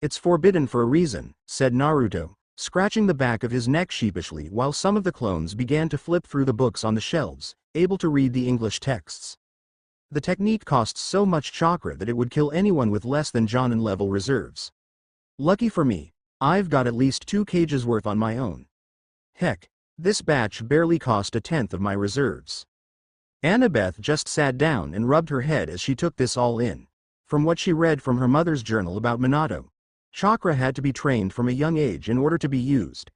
It's forbidden for a reason, said Naruto, scratching the back of his neck sheepishly while some of the clones began to flip through the books on the shelves, able to read the English texts. The technique costs so much chakra that it would kill anyone with less than Jonin level reserves. Lucky for me, I've got at least 2 cages worth on my own. Heck, this batch barely cost a tenth of my reserves. Annabeth just sat down and rubbed her head as she took this all in. From what she read from her mother's journal about Minato, chakra had to be trained from a young age in order to be used.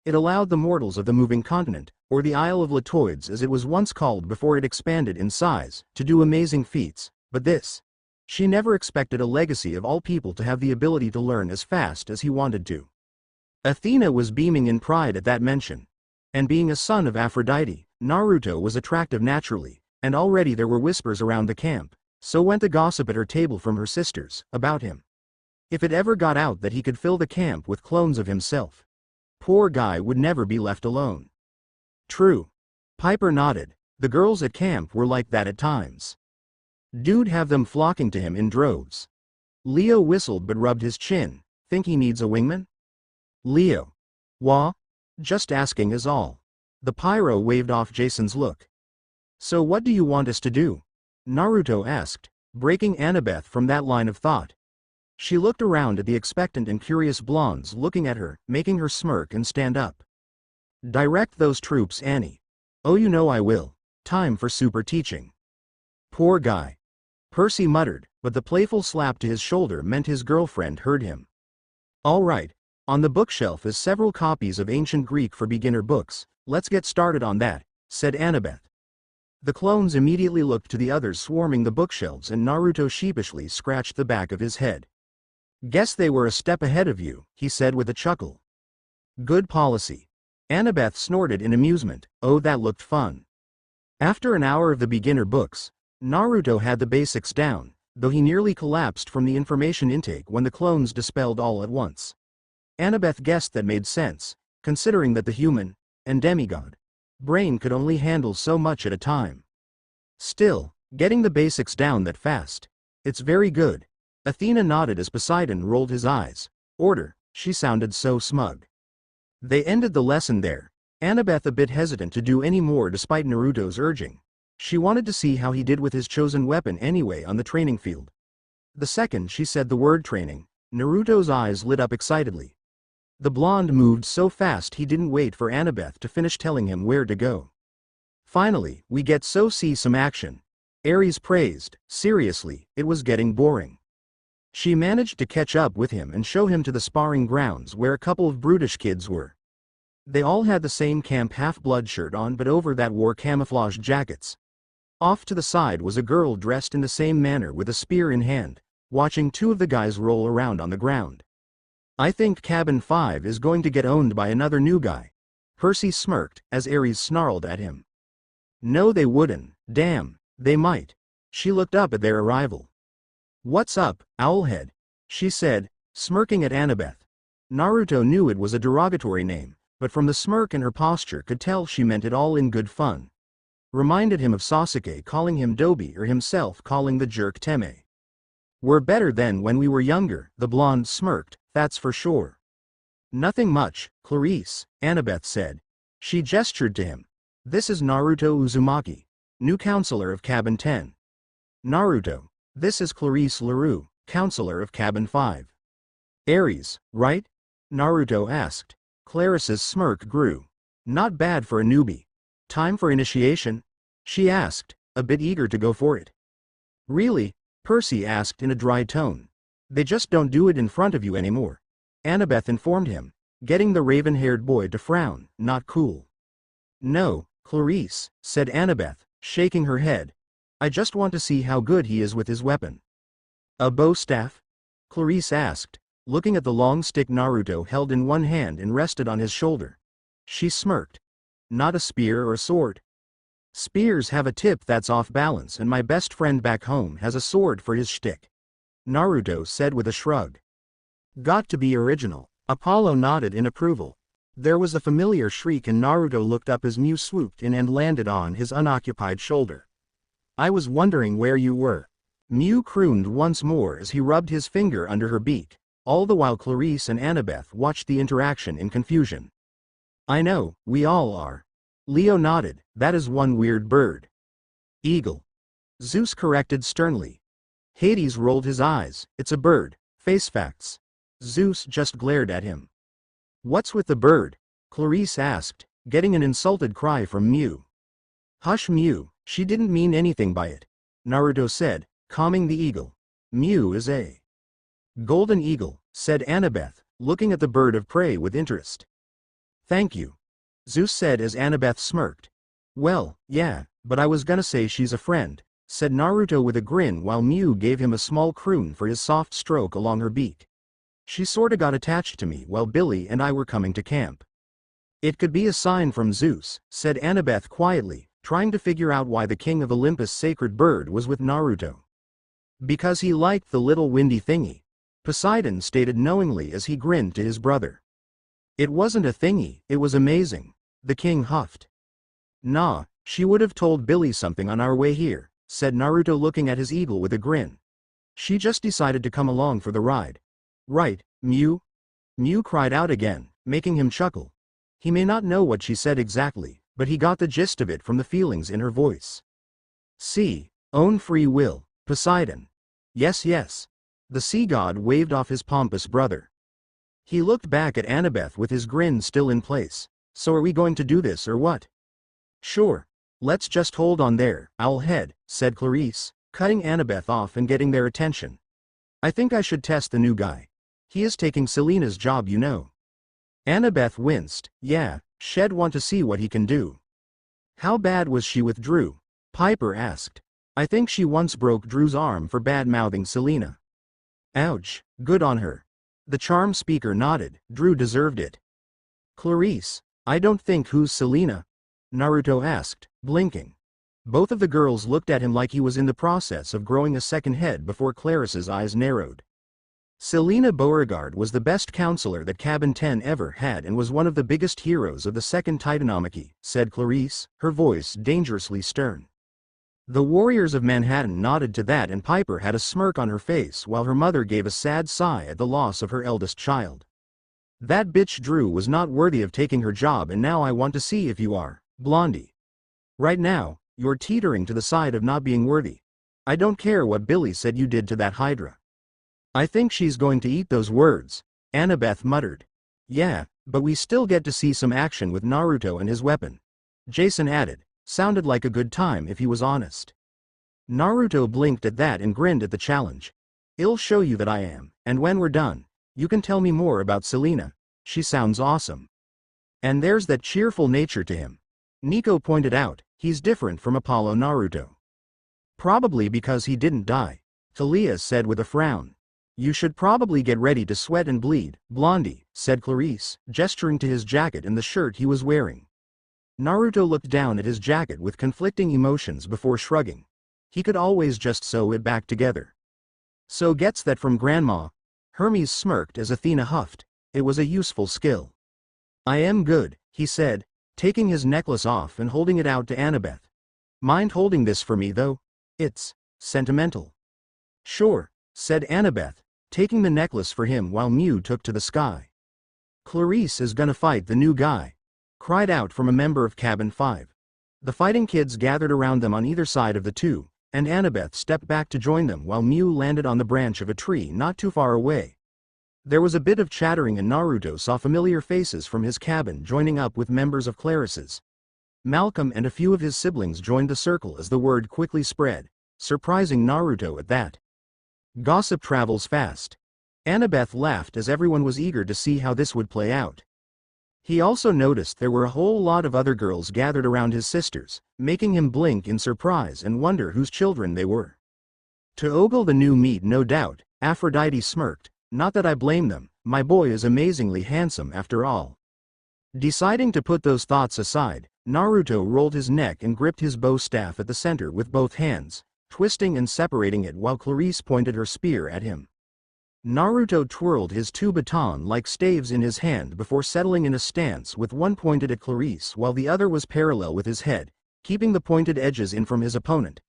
It allowed the mortals of the moving continent, or the Isle of Latoids as it was once called before it expanded in size, to do amazing feats, but this. She never expected a legacy of all people to have the ability to learn as fast as he wanted to. Athena was beaming in pride at that mention. And being a son of Aphrodite, Naruto was attractive naturally, and already there were whispers around the camp, so went the gossip at her table from her sisters, about him. If it ever got out that he could fill the camp with clones of himself, poor guy would never be left alone. True. Piper nodded. The girls at camp were like that at times. Dude have them flocking to him in droves. Leo whistled but rubbed his chin. Think he needs a wingman? Leo. Wah? Just asking is all. The pyro waved off Jason's look. So what do you want us to do? Naruto asked, breaking Annabeth from that line of thought. She looked around at the expectant and curious blondes looking at her, making her smirk and stand up. Direct those troops, Annie. Oh, you know I will. Time for super teaching. Poor guy. Percy muttered, but the playful slap to his shoulder meant his girlfriend heard him. All right. On the bookshelf is several copies of ancient Greek for beginner books. Let's get started on that, said Annabeth. The clones immediately looked to the others swarming the bookshelves and Naruto sheepishly scratched the back of his head. Guess they were a step ahead of you, he said with a chuckle. Good policy. Annabeth snorted in amusement. Oh, that looked fun. After an hour of the beginner books, Naruto had the basics down, though he nearly collapsed from the information intake when the clones dispelled all at once. Annabeth guessed that made sense, considering that the human, and demigod, brain could only handle so much at a time. Still, getting the basics down that fast. It's very good. Athena nodded as Poseidon rolled his eyes. Order, she sounded so smug. They ended the lesson there, Annabeth a bit hesitant to do any more despite Naruto's urging. She wanted to see how he did with his chosen weapon anyway on the training field. The second she said the word training, Naruto's eyes lit up excitedly. The blonde moved so fast he didn't wait for Annabeth to finish telling him where to go. Finally, we get so see some action. Ares praised. Seriously, it was getting boring. She managed to catch up with him and show him to the sparring grounds where a couple of brutish kids were. They all had the same Camp Half-Blood shirt on but over that wore camouflage jackets. Off to the side was a girl dressed in the same manner with a spear in hand, watching two of the guys roll around on the ground. I think Cabin 5 is going to get owned by another new guy. Percy smirked as Ares snarled at him. No they wouldn't, damn, they might. She looked up at their arrival. What's up, Owlhead? She said, smirking at Annabeth. Naruto knew it was a derogatory name, but from the smirk in her posture could tell she meant it all in good fun. Reminded him of Sasuke calling him Dobi or himself calling the jerk Teme. We're better than when we were younger, the blonde smirked, that's for sure. Nothing much, Clarice, Annabeth said. She gestured to him. This is Naruto Uzumaki, new counselor of Cabin 10. Naruto, this is Clarice LaRue, counselor of Cabin 5. Ares, right? Naruto asked. Clarice's smirk grew. Not bad for a newbie. Time for initiation? She asked, a bit eager to go for it. Really? Percy asked in a dry tone. They just don't do it in front of you anymore. Annabeth informed him, getting the raven-haired boy to frown. Not cool. No, Clarice, said Annabeth, shaking her head. I just want to see how good he is with his weapon. A bow staff? Clarice asked, looking at the long stick Naruto held in one hand and rested on his shoulder. She smirked. Not a spear or a sword. Spears have a tip that's off balance and my best friend back home has a sword for his shtick. Naruto said with a shrug. Got to be original. Apollo nodded in approval. There was a familiar shriek and Naruto looked up as Mew swooped in and landed on his unoccupied shoulder. I was wondering where you were. Mew crooned once more as he rubbed his finger under her beak, all the while Clarice and Annabeth watched the interaction in confusion. I know, we all are. Leo nodded, that is one weird bird. Eagle. Zeus corrected sternly. Hades rolled his eyes, it's a bird, face facts. Zeus just glared at him. What's with the bird? Clarice asked, getting an insulted cry from Mew. Hush Mew, She didn't mean anything by it, Naruto said, calming the eagle. Mew is a golden eagle, said Annabeth, looking at the bird of prey with interest. Thank you, Zeus said as Annabeth smirked. Well, yeah, but I was gonna say she's a friend, said Naruto with a grin while Mew gave him a small croon for his soft stroke along her beak. She sorta got attached to me while Billy and I were coming to camp. It could be a sign from Zeus, said Annabeth quietly, trying to figure out why the king of Olympus' sacred bird was with Naruto. Because he liked the little windy thingy, Poseidon stated knowingly as he grinned to his brother. It wasn't a thingy, it was amazing, the king huffed. Nah, she would have told Billy something on our way here, said Naruto looking at his eagle with a grin. She just decided to come along for the ride. Right, Mew? Mew cried out again, making him chuckle. He may not know what she said exactly, but he got the gist of it from the feelings in her voice. See, own free will, Poseidon. Yes, yes. The sea god waved off his pompous brother. He looked back at Annabeth with his grin still in place. So are we going to do this or what? Sure. Let's just hold on there, owlhead, said Clarice, cutting Annabeth off and getting their attention. I think I should test the new guy. He is taking Selena's job, you know. Annabeth winced. Yeah, she'd want to see what he can do. How bad was she with Drew? Piper asked. I think she once broke Drew's arm for bad-mouthing Selena. Ouch, good on her. The charm speaker nodded. Drew deserved it. Clarice, I don't think who's Selena? Naruto asked, blinking. Both of the girls looked at him like he was in the process of growing a second head before Clarice's eyes narrowed. Selena Beauregard was the best counselor that Cabin 10 ever had and was one of the biggest heroes of the second Titanomachy, said Clarice, her voice dangerously stern. The warriors of Manhattan nodded to that and Piper had a smirk on her face while her mother gave a sad sigh at the loss of her eldest child. That bitch Drew was not worthy of taking her job and now I want to see if you are, Blondie. Right now, you're teetering to the side of not being worthy. I don't care what Billy said you did to that Hydra. I think she's going to eat those words, Annabeth muttered. Yeah, but we still get to see some action with Naruto and his weapon. Jason added, sounded like a good time if he was honest. Naruto blinked at that and grinned at the challenge. I'll show you that I am, and when we're done, you can tell me more about Selena. She sounds awesome. And there's that cheerful nature to him. Nico pointed out, he's different from Apollo Naruto. Probably because he didn't die, Thalia said with a frown. You should probably get ready to sweat and bleed, Blondie, said Clarice, gesturing to his jacket and the shirt he was wearing. Naruto looked down at his jacket with conflicting emotions before shrugging. He could always just sew it back together. So gets that from Grandma. Hermes smirked as Athena huffed. It was a useful skill. I am good, he said, taking his necklace off and holding it out to Annabeth. Mind holding this for me though? It's sentimental. Sure, said Annabeth, taking the necklace for him while Mew took to the sky. Clarice is gonna fight the new guy, cried out from a member of Cabin 5. The fighting kids gathered around them on either side of the two, and Annabeth stepped back to join them while Mew landed on the branch of a tree not too far away. There was a bit of chattering and Naruto saw familiar faces from his cabin joining up with members of Clarice's. Malcolm and a few of his siblings joined the circle as the word quickly spread, surprising Naruto at that. Gossip travels fast. Annabeth laughed as everyone was eager to see how this would play out. He also noticed there were a whole lot of other girls gathered around his sisters, making him blink in surprise and wonder whose children they were. To ogle the new meat, no doubt, Aphrodite smirked. Not that I blame them, my boy is amazingly handsome after all. Deciding to put those thoughts aside, Naruto rolled his neck and gripped his bow staff at the center with both hands, twisting and separating it while Clarice pointed her spear at him. Naruto twirled his two baton-like staves in his hand before settling in a stance with one pointed at Clarice while the other was parallel with his head, keeping the pointed edges in from his opponent.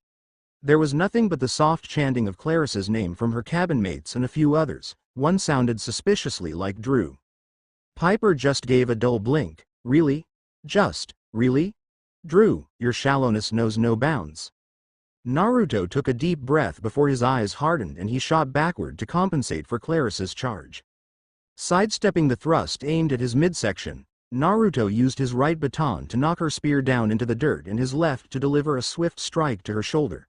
There was nothing but the soft chanting of Clarice's name from her cabin mates and a few others. One sounded suspiciously like Drew. Piper just gave a dull blink. Really? Just, really? Drew, your shallowness knows no bounds. Naruto took a deep breath before his eyes hardened and he shot backward to compensate for Clarice's charge. Sidestepping the thrust aimed at his midsection, Naruto used his right baton to knock her spear down into the dirt and his left to deliver a swift strike to her shoulder.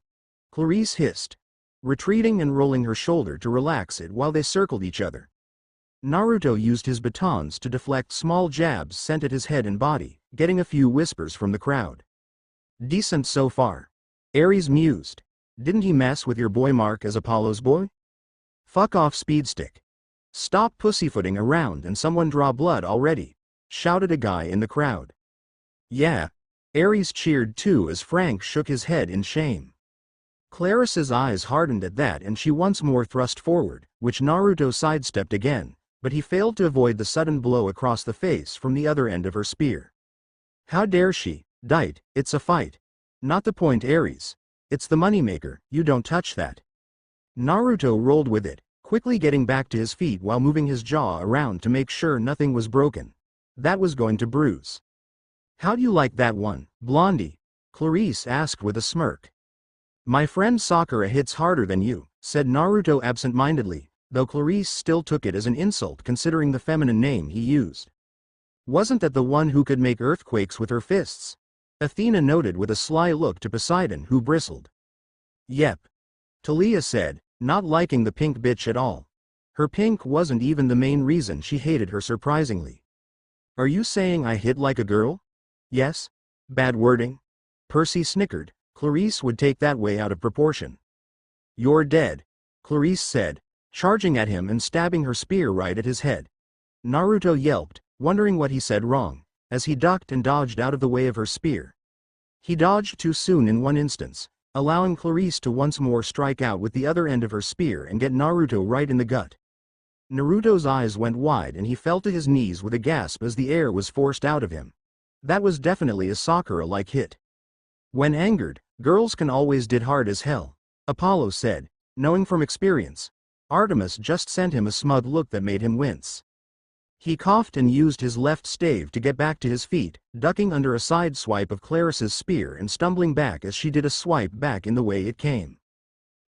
Clarice hissed, retreating and rolling her shoulder to relax it while they circled each other. Naruto used his batons to deflect small jabs sent at his head and body, getting a few whispers from the crowd. Decent so far. Ares mused. Didn't he mess with your boy Mark as Apollo's boy? Fuck off, Speedstick. Stop pussyfooting around and someone draw blood already, shouted a guy in the crowd. Yeah. Ares cheered too as Frank shook his head in shame. Clarissa's eyes hardened at that and she once more thrust forward, which Naruto sidestepped again, but he failed to avoid the sudden blow across the face from the other end of her spear. How dare she, Dite, it's a fight. Not the point, Ares. It's the moneymaker, you don't touch that. Naruto rolled with it, quickly getting back to his feet while moving his jaw around to make sure nothing was broken. That was going to bruise. How'd you like that one, Blondie? Clarice asked with a smirk. My friend Sakura hits harder than you, said Naruto absent-mindedly, though Clarice still took it as an insult considering the feminine name he used. Wasn't that the one who could make earthquakes with her fists? Athena noted with a sly look to Poseidon, who bristled. Yep. Talia said, not liking the pink bitch at all. Her pink wasn't even the main reason she hated her surprisingly. Are you saying I hit like a girl? Yes? Bad wording? Percy snickered. Clarice would take that way out of proportion. You're dead, Clarice said, charging at him and stabbing her spear right at his head. Naruto yelped, wondering what he said wrong, as he ducked and dodged out of the way of her spear. He dodged too soon in one instance, allowing Clarice to once more strike out with the other end of her spear and get Naruto right in the gut. Naruto's eyes went wide and he fell to his knees with a gasp as the air was forced out of him. That was definitely a Sakura-like hit. When angered, girls can always did hard as hell, Apollo said, knowing from experience. Artemis just sent him a smug look that made him wince. He coughed and used his left stave to get back to his feet, ducking under a side swipe of Clarissa's spear and stumbling back as she did a swipe back in the way it came.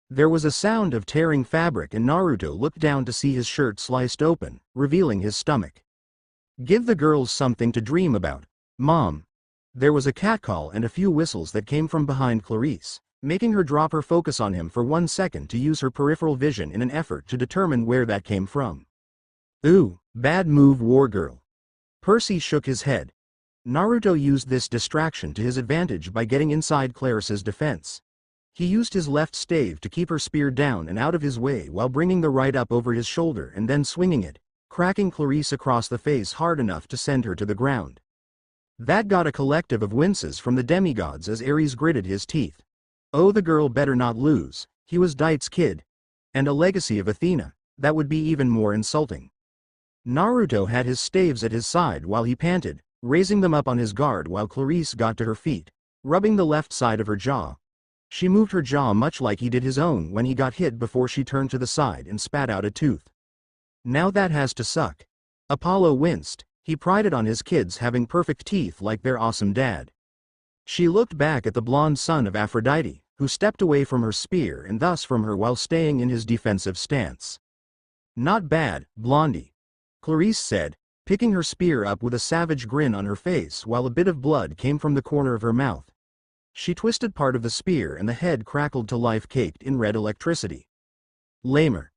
There was a sound of tearing fabric and Naruto looked down to see his shirt sliced open, revealing his stomach. Give the girls something to dream about, Mom. There was a catcall and a few whistles that came from behind Clarice, making her drop her focus on him for 1 second to use her peripheral vision in an effort to determine where that came from. Ooh, bad move, war girl. Percy shook his head. Naruto used this distraction to his advantage by getting inside Clarissa's defense. He used his left stave to keep her spear down and out of his way while bringing the right up over his shoulder and then swinging it, cracking Clarice across the face hard enough to send her to the ground. That got a collective of winces from the demigods as Ares gritted his teeth. Oh, the girl better not lose, he was Dite's kid. And a legacy of Athena, that would be even more insulting. Naruto had his staves at his side while he panted, raising them up on his guard while Clarice got to her feet, rubbing the left side of her jaw. She moved her jaw much like he did his own when he got hit before she turned to the side and spat out a tooth. Now that has to suck. Apollo winced. He prided on his kids having perfect teeth like their awesome dad. She looked back at the blonde son of Aphrodite, who stepped away from her spear and thus from her while staying in his defensive stance. Not bad, Blondie, Clarice said, picking her spear up with a savage grin on her face while a bit of blood came from the corner of her mouth. She twisted part of the spear and the head crackled to life caked in red electricity. Lamer.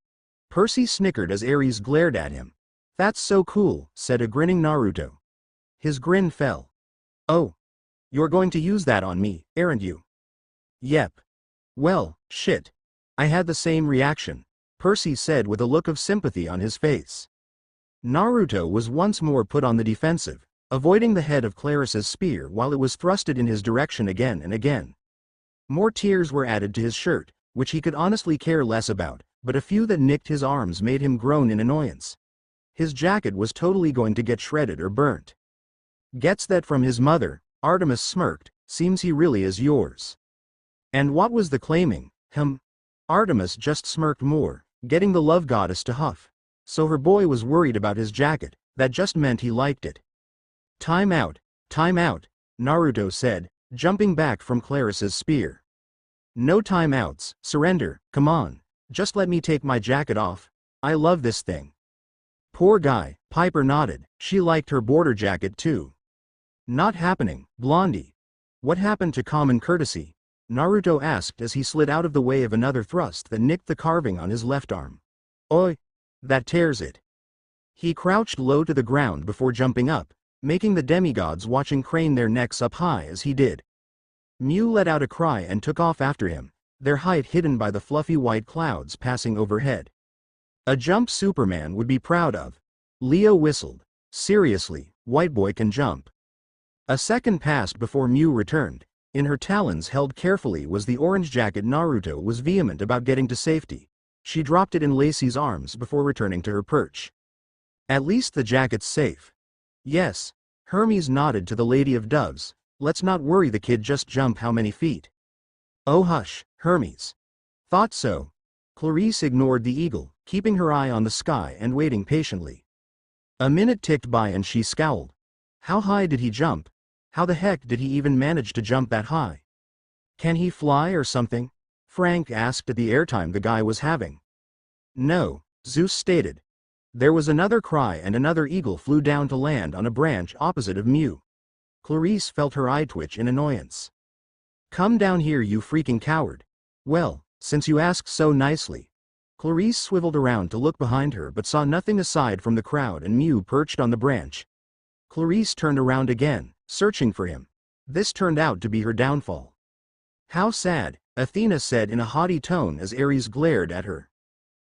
Percy snickered as Ares glared at him. That's so cool, said a grinning Naruto. His grin fell. Oh. You're going to use that on me, aren't you? Yep. Well, shit. I had the same reaction, Percy said with a look of sympathy on his face. Naruto was once more put on the defensive, avoiding the head of Clarissa's spear while it was thrusted in his direction again and again. More tears were added to his shirt, which he could honestly care less about, but a few that nicked his arms made him groan in annoyance. His jacket was totally going to get shredded or burnt. Gets that from his mother, Artemis smirked, seems he really is yours. And what was the claiming, Artemis just smirked more, getting the love goddess to huff. So her boy was worried about his jacket, that just meant he liked it. Time out, Naruto said, jumping back from Clarissa's spear. No timeouts, surrender, come on, just let me take my jacket off, I love this thing. Poor guy, Piper nodded. She liked her border jacket too. Not happening, Blondie. What happened to common courtesy? Naruto asked as he slid out of the way of another thrust that nicked the carving on his left arm. Oi! That tears it. He crouched low to the ground before jumping up, making the demigods watching crane their necks up high as he did. Mew let out a cry and took off after him, their height hidden by the fluffy white clouds passing overhead. A jump Superman would be proud of. Leo whistled. Seriously, white boy can jump. A second passed before Mew returned. In her talons held carefully was the orange jacket. Naruto was vehement about getting to safety. She dropped it in Lacey's arms before returning to her perch. At least the jacket's safe. Yes. Hermes nodded to the Lady of Doves. Let's not worry the kid, just jump how many feet? Oh hush, Hermes. Thought so. Clarice ignored the eagle, keeping her eye on the sky and waiting patiently. A minute ticked by and she scowled. How high did he jump? How the heck did he even manage to jump that high? Can he fly or something? Frank asked at the airtime the guy was having. No, Zeus stated. There was another cry and another eagle flew down to land on a branch opposite of Mew. Clarice felt her eye twitch in annoyance. Come down here, you freaking coward. Well, since you asked so nicely. Clarice swiveled around to look behind her but saw nothing aside from the crowd and Mew perched on the branch. Clarice turned around again, searching for him. This turned out to be her downfall. How sad, Athena said in a haughty tone as Ares glared at her.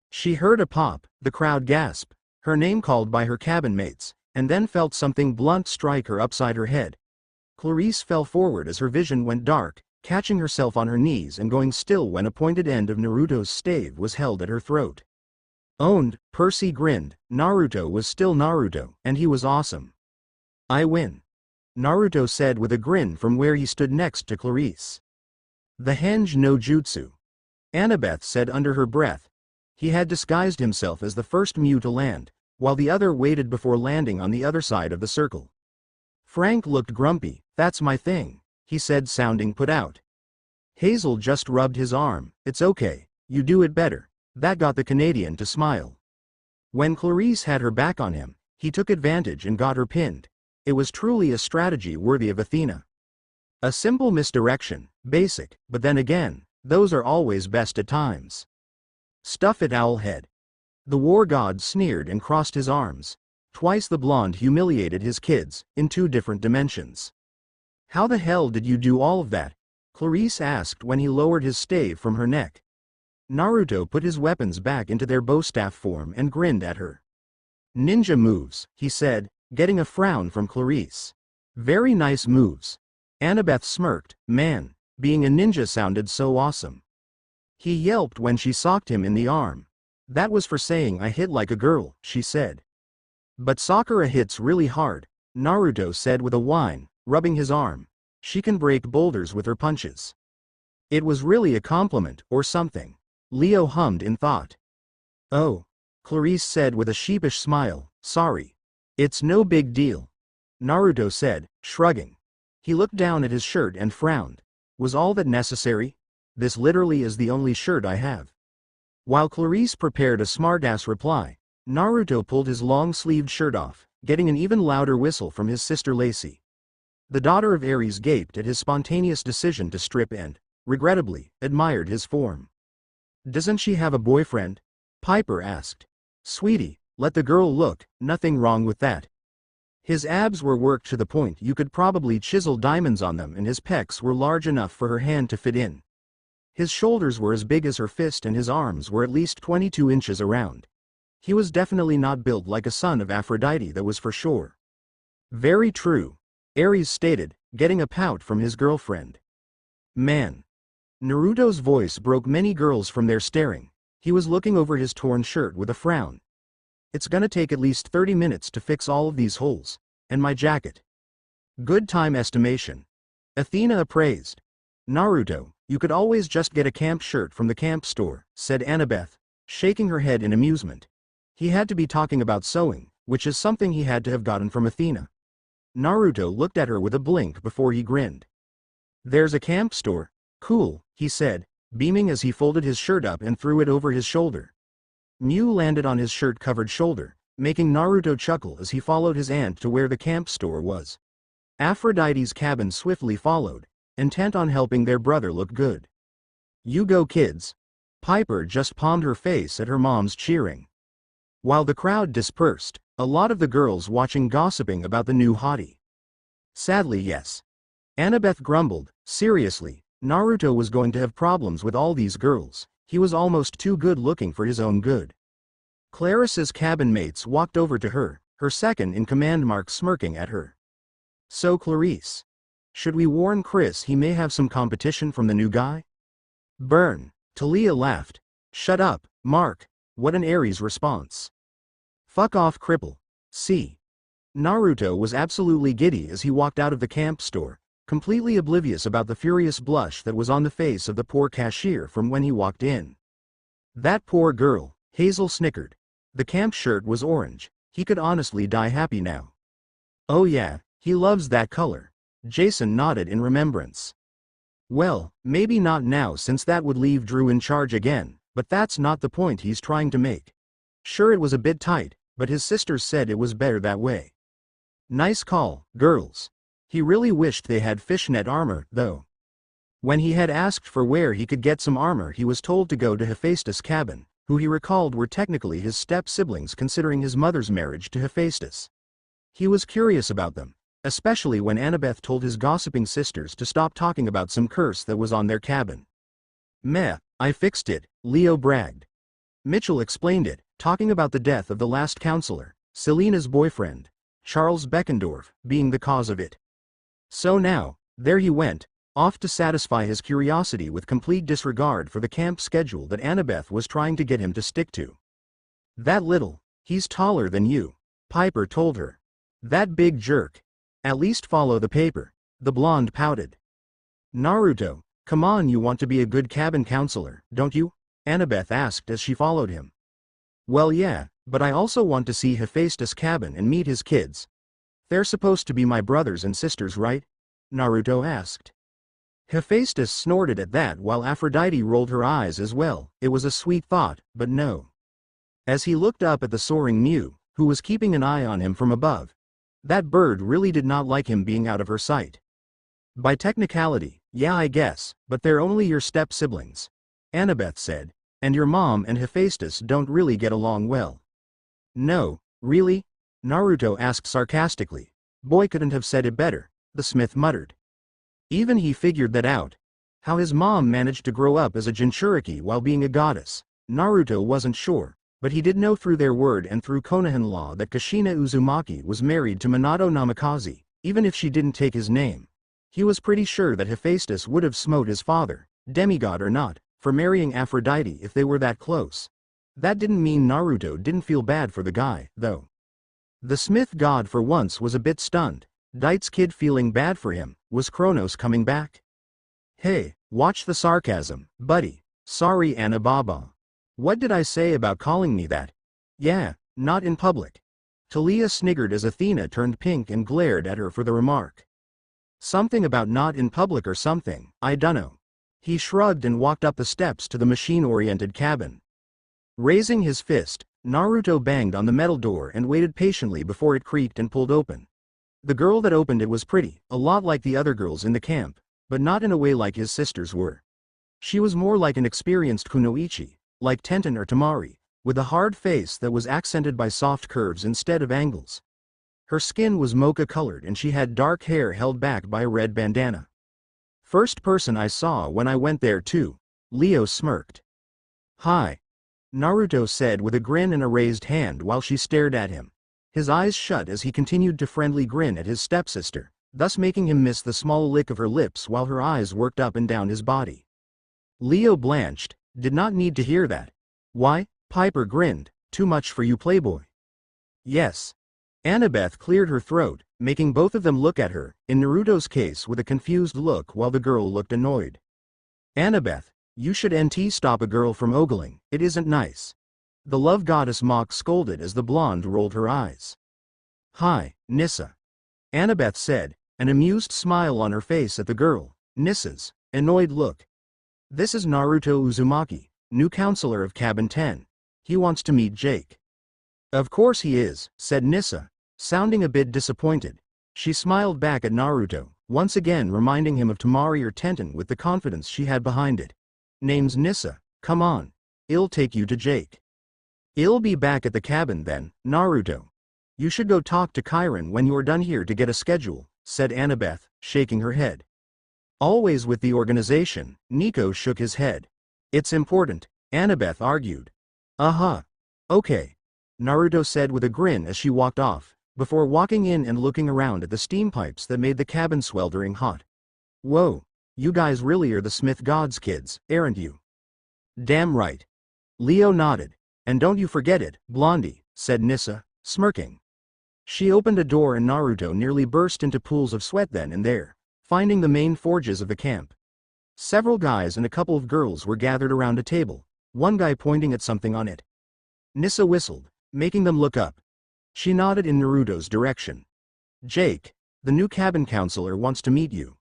She heard a pop, the crowd gasp, her name called by her cabin mates, and then felt something blunt strike her upside her head. Clarice fell forward as her vision went dark, catching herself on her knees and going still when a pointed end of Naruto's stave was held at her throat. Owned, Percy grinned. Naruto was still Naruto, and he was awesome. I win. Naruto said with a grin from where he stood next to Clarice. The henge no jutsu. Annabeth said under her breath. He had disguised himself as the first Mew to land, while the other waited before landing on the other side of the circle. Frank looked grumpy. That's my thing, he said, sounding put out. Hazel just rubbed his arm. It's okay, you do it better. That got the Canadian to smile. When Clarice had her back on him, he took advantage and got her pinned. It was truly a strategy worthy of Athena. A simple misdirection, basic, but then again, those are always best at times. Stuff it, owlhead. The war god sneered and crossed his arms. Twice the blonde humiliated his kids, in 2 different dimensions. How the hell did you do all of that? Clarice asked when he lowered his stave from her neck. Naruto put his weapons back into their bowstaff form and grinned at her. Ninja moves, he said, getting a frown from Clarice. Very nice moves. Annabeth smirked. Man, being a ninja sounded so awesome. He yelped when she socked him in the arm. That was for saying I hit like a girl, she said. But Sakura hits really hard, Naruto said with a whine, rubbing his arm. She can break boulders with her punches. It was really a compliment, or something. Leo hummed in thought. Oh, Clarice said with a sheepish smile, sorry. It's no big deal. Naruto said, shrugging. He looked down at his shirt and frowned. Was all that necessary? This literally is the only shirt I have. While Clarice prepared a smartass reply, Naruto pulled his long-sleeved shirt off, getting an even louder whistle from his sister Lacey. The daughter of Ares gaped at his spontaneous decision to strip and, regrettably, admired his form. Doesn't she have a boyfriend? Piper asked. Sweetie, let the girl look, nothing wrong with that. His abs were worked to the point you could probably chisel diamonds on them, and his pecs were large enough for her hand to fit in. His shoulders were as big as her fist and his arms were at least 22 inches around. He was definitely not built like a son of Aphrodite, that was for sure. Very true, Ares stated, getting a pout from his girlfriend. Man. Naruto's voice broke many girls from their staring. He was looking over his torn shirt with a frown. It's gonna take at least 30 minutes to fix all of these holes. And my jacket. Good time estimation. Athena appraised. Naruto, you could always just get a camp shirt from the camp store, said Annabeth, shaking her head in amusement. He had to be talking about sewing, which is something he had to have gotten from Athena. Naruto looked at her with a blink before he grinned. There's a camp store? Cool, he said, beaming as he folded his shirt up and threw it over his shoulder. Mew landed on his shirt-covered shoulder, making Naruto chuckle as he followed his aunt to where the camp store was. Aphrodite's cabin swiftly followed, intent on helping their brother look good. "You go kids." Piper just palmed her face at her mom's cheering. While the crowd dispersed, a lot of the girls watching gossiping about the new hottie. "Sadly yes." Annabeth grumbled, "Seriously, Naruto was going to have problems with all these girls, he was almost too good looking for his own good." Clarissa's cabin mates walked over to her, her second-in-command Mark smirking at her. "So Clarice, should we warn Chris he may have some competition from the new guy?" "Burn." Talia laughed. "Shut up, Mark." What an Aries response. "Fuck off cripple." See. Naruto was absolutely giddy as he walked out of the camp store, completely oblivious about the furious blush that was on the face of the poor cashier from when he walked in. "That poor girl," Hazel snickered. The camp shirt was orange, he could honestly die happy now. "Oh yeah, he loves that color." Jason nodded in remembrance. "Well, maybe not now since that would leave Drew in charge again, but that's not the point he's trying to make. Sure it was a bit tight, but his sisters said it was better that way." "Nice call, girls." He really wished they had fishnet armor, though. When he had asked for where he could get some armor he was told to go to Hephaestus' cabin, who he recalled were technically his step-siblings considering his mother's marriage to Hephaestus. He was curious about them, especially when Annabeth told his gossiping sisters to stop talking about some curse that was on their cabin. "Meh, I fixed it," Leo bragged. Mitchell explained it, talking about the death of the last counselor, Selena's boyfriend, Charles Beckendorf, being the cause of it. So now, there he went, off to satisfy his curiosity with complete disregard for the camp schedule that Annabeth was trying to get him to stick to. "That little, he's taller than you," Piper told her. "That big jerk. At least follow the paper," the blonde pouted. "Naruto, come on, you want to be a good cabin counselor, don't you?" Annabeth asked as she followed him. "Well yeah, but I also want to see Hephaestus' cabin and meet his kids. They're supposed to be my brothers and sisters, right?" Naruto asked. Hephaestus snorted at that while Aphrodite rolled her eyes as well. It was a sweet thought, but no. As he looked up at the soaring Mew, who was keeping an eye on him from above, that bird really did not like him being out of her sight. "By technicality, yeah I guess, but they're only your step-siblings," Annabeth said, "and your mom and Hephaestus don't really get along well." "No, really?" Naruto asked sarcastically. "Boy couldn't have said it better," the smith muttered. Even he figured that out. How his mom managed to grow up as a Jinchuriki while being a goddess, Naruto wasn't sure, but he did know through their word and through Konohan law that Kushina Uzumaki was married to Minato Namikaze, even if she didn't take his name. He was pretty sure that Hephaestus would have smote his father, demigod or not, for marrying Aphrodite if they were that close. That didn't mean Naruto didn't feel bad for the guy, though. The smith god for once was a bit stunned. Deit's kid feeling bad for him. Was Kronos coming back? "Hey, watch the sarcasm, buddy. Sorry Anna Baba. What did I say about calling me that?" "Yeah, not in public." Talia sniggered as Athena turned pink and glared at her for the remark. "Something about not in public or something, I dunno." He shrugged and walked up the steps to the machine-oriented cabin. Raising his fist, Naruto banged on the metal door and waited patiently before it creaked and pulled open. The girl that opened it was pretty, a lot like the other girls in the camp, but not in a way like his sisters were. She was more like an experienced kunoichi, like Tenten or Tamari, with a hard face that was accented by soft curves instead of angles. Her skin was mocha-colored and she had dark hair held back by a red bandana. "First person I saw when I went there too," Leo smirked. "Hi," Naruto said with a grin and a raised hand while she stared at him. His eyes shut as he continued to friendly grin at his stepsister, thus making him miss the small lick of her lips while her eyes worked up and down his body. Leo blanched, did not need to hear that. "Why?" Piper grinned, "Too much for you playboy." "Yes." Annabeth cleared her throat, making both of them look at her, in Naruto's case with a confused look while the girl looked annoyed. "Annabeth, you should stop a girl from ogling, it isn't nice." The love goddess Mock scolded as the blonde rolled her eyes. "Hi, Nissa," Annabeth said, an amused smile on her face at the girl, Nissa's annoyed look. "This is Naruto Uzumaki, new counselor of Cabin 10. He wants to meet Jake." Of course he is, said Nissa, sounding a bit disappointed. She smiled back at Naruto, once again reminding him of Tamari or Tenten with the confidence she had behind it. Name's Nissa, come on. I'll take you to Jake. I'll be back at the cabin then, Naruto. You should go talk to Chiron when you're done here to get a schedule, said Annabeth, shaking her head. Always with the organization, Nico shook his head. It's important, Annabeth argued. Uh-huh. Okay. Naruto said with a grin as she walked off, before walking in and looking around at the steam pipes that made the cabin sweltering hot. Whoa, you guys really are the Smith Gods kids, aren't you? Damn right. Leo nodded. And don't you forget it, Blondie, said Nissa, smirking. She opened a door and Naruto nearly burst into pools of sweat then and there, finding the main forges of the camp. Several guys and a couple of girls were gathered around a table, one guy pointing at something on it. Nissa whistled, making them look up. She nodded in Naruto's direction. Jake, the new cabin counselor wants to meet you.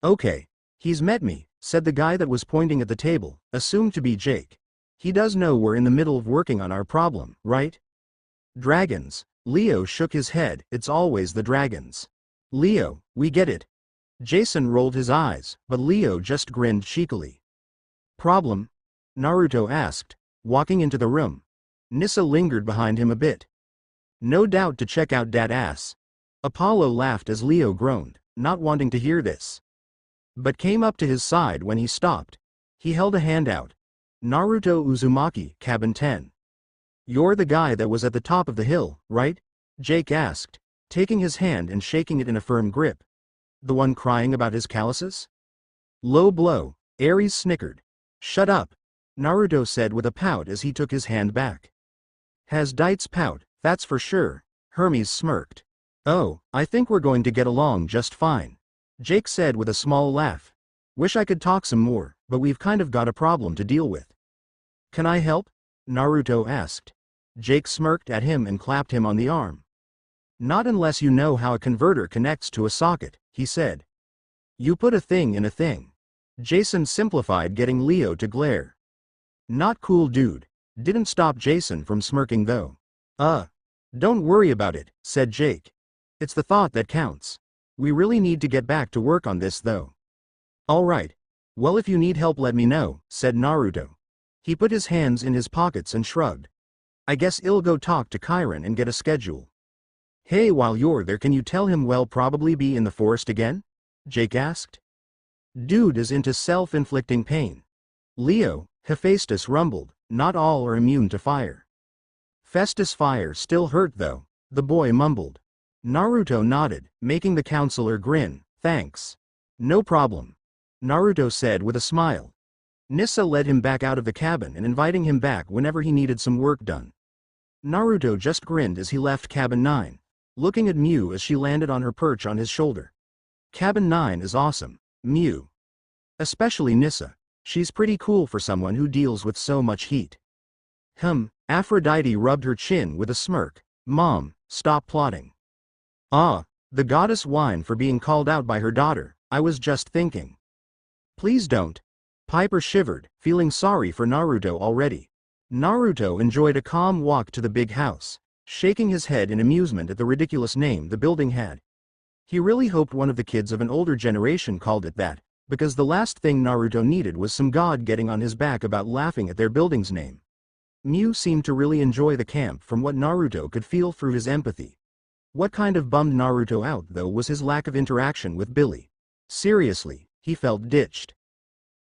Okay. He's met me, said the guy that was pointing at the table, assumed to be Jake. He does know we're in the middle of working on our problem, right? Dragons. Leo shook his head, it's always the dragons. Leo, we get it. Jason rolled his eyes, but Leo just grinned cheekily. Problem? Naruto asked, walking into the room. Nissa lingered behind him a bit. No doubt to check out dat ass. Apollo laughed as Leo groaned, not wanting to hear this. But came up to his side when he stopped. He held a hand out. Naruto Uzumaki, cabin 10. You're the guy that was at the top of the hill, right? Jake asked, taking his hand and shaking it in a firm grip. The one crying about his calluses? Low blow, Ares snickered. Shut up, Naruto said with a pout as he took his hand back. Has Deitz pout, that's for sure, Hermes smirked. Oh, I think we're going to get along just fine, Jake said with a small laugh. Wish I could talk some more, but we've kind of got a problem to deal with. Can I help? Naruto asked. Jake smirked at him and clapped him on the arm. Not unless you know how a converter connects to a socket, he said. You put a thing in a thing. Jason simplified, getting Leo to glare. Not cool, dude. Didn't stop Jason from smirking though. Don't worry about it, said Jake. It's the thought that counts. We really need to get back to work on this though. Alright. Well, if you need help let me know, said Naruto. He put his hands in his pockets and shrugged. I guess I'll go talk to Chiron and get a schedule. Hey, while you're there, can you tell him we'll probably be in the forest again? Jake asked. Dude is into self-inflicting pain. Leo, Hephaestus rumbled, not all are immune to fire. Festus fire still hurt though, the boy mumbled. Naruto nodded, making the counselor grin. Thanks. No problem, Naruto said with a smile. Nissa led him back out of the cabin and inviting him back whenever he needed some work done. Naruto just grinned as he left cabin 9, looking at Mew as she landed on her perch on his shoulder. Cabin 9 is awesome, Mew. Especially Nissa. She's pretty cool for someone who deals with so much heat. Aphrodite rubbed her chin with a smirk. Mom, stop plotting. Ah, the goddess whined for being called out by her daughter. I was just thinking. Please don't. Piper shivered, feeling sorry for Naruto already. Naruto enjoyed a calm walk to the big house, shaking his head in amusement at the ridiculous name the building had. He really hoped one of the kids of an older generation called it that, because the last thing Naruto needed was some god getting on his back about laughing at their building's name. Mew seemed to really enjoy the camp from what Naruto could feel through his empathy. What kind of bummed Naruto out though was his lack of interaction with Billy. Seriously, he felt ditched.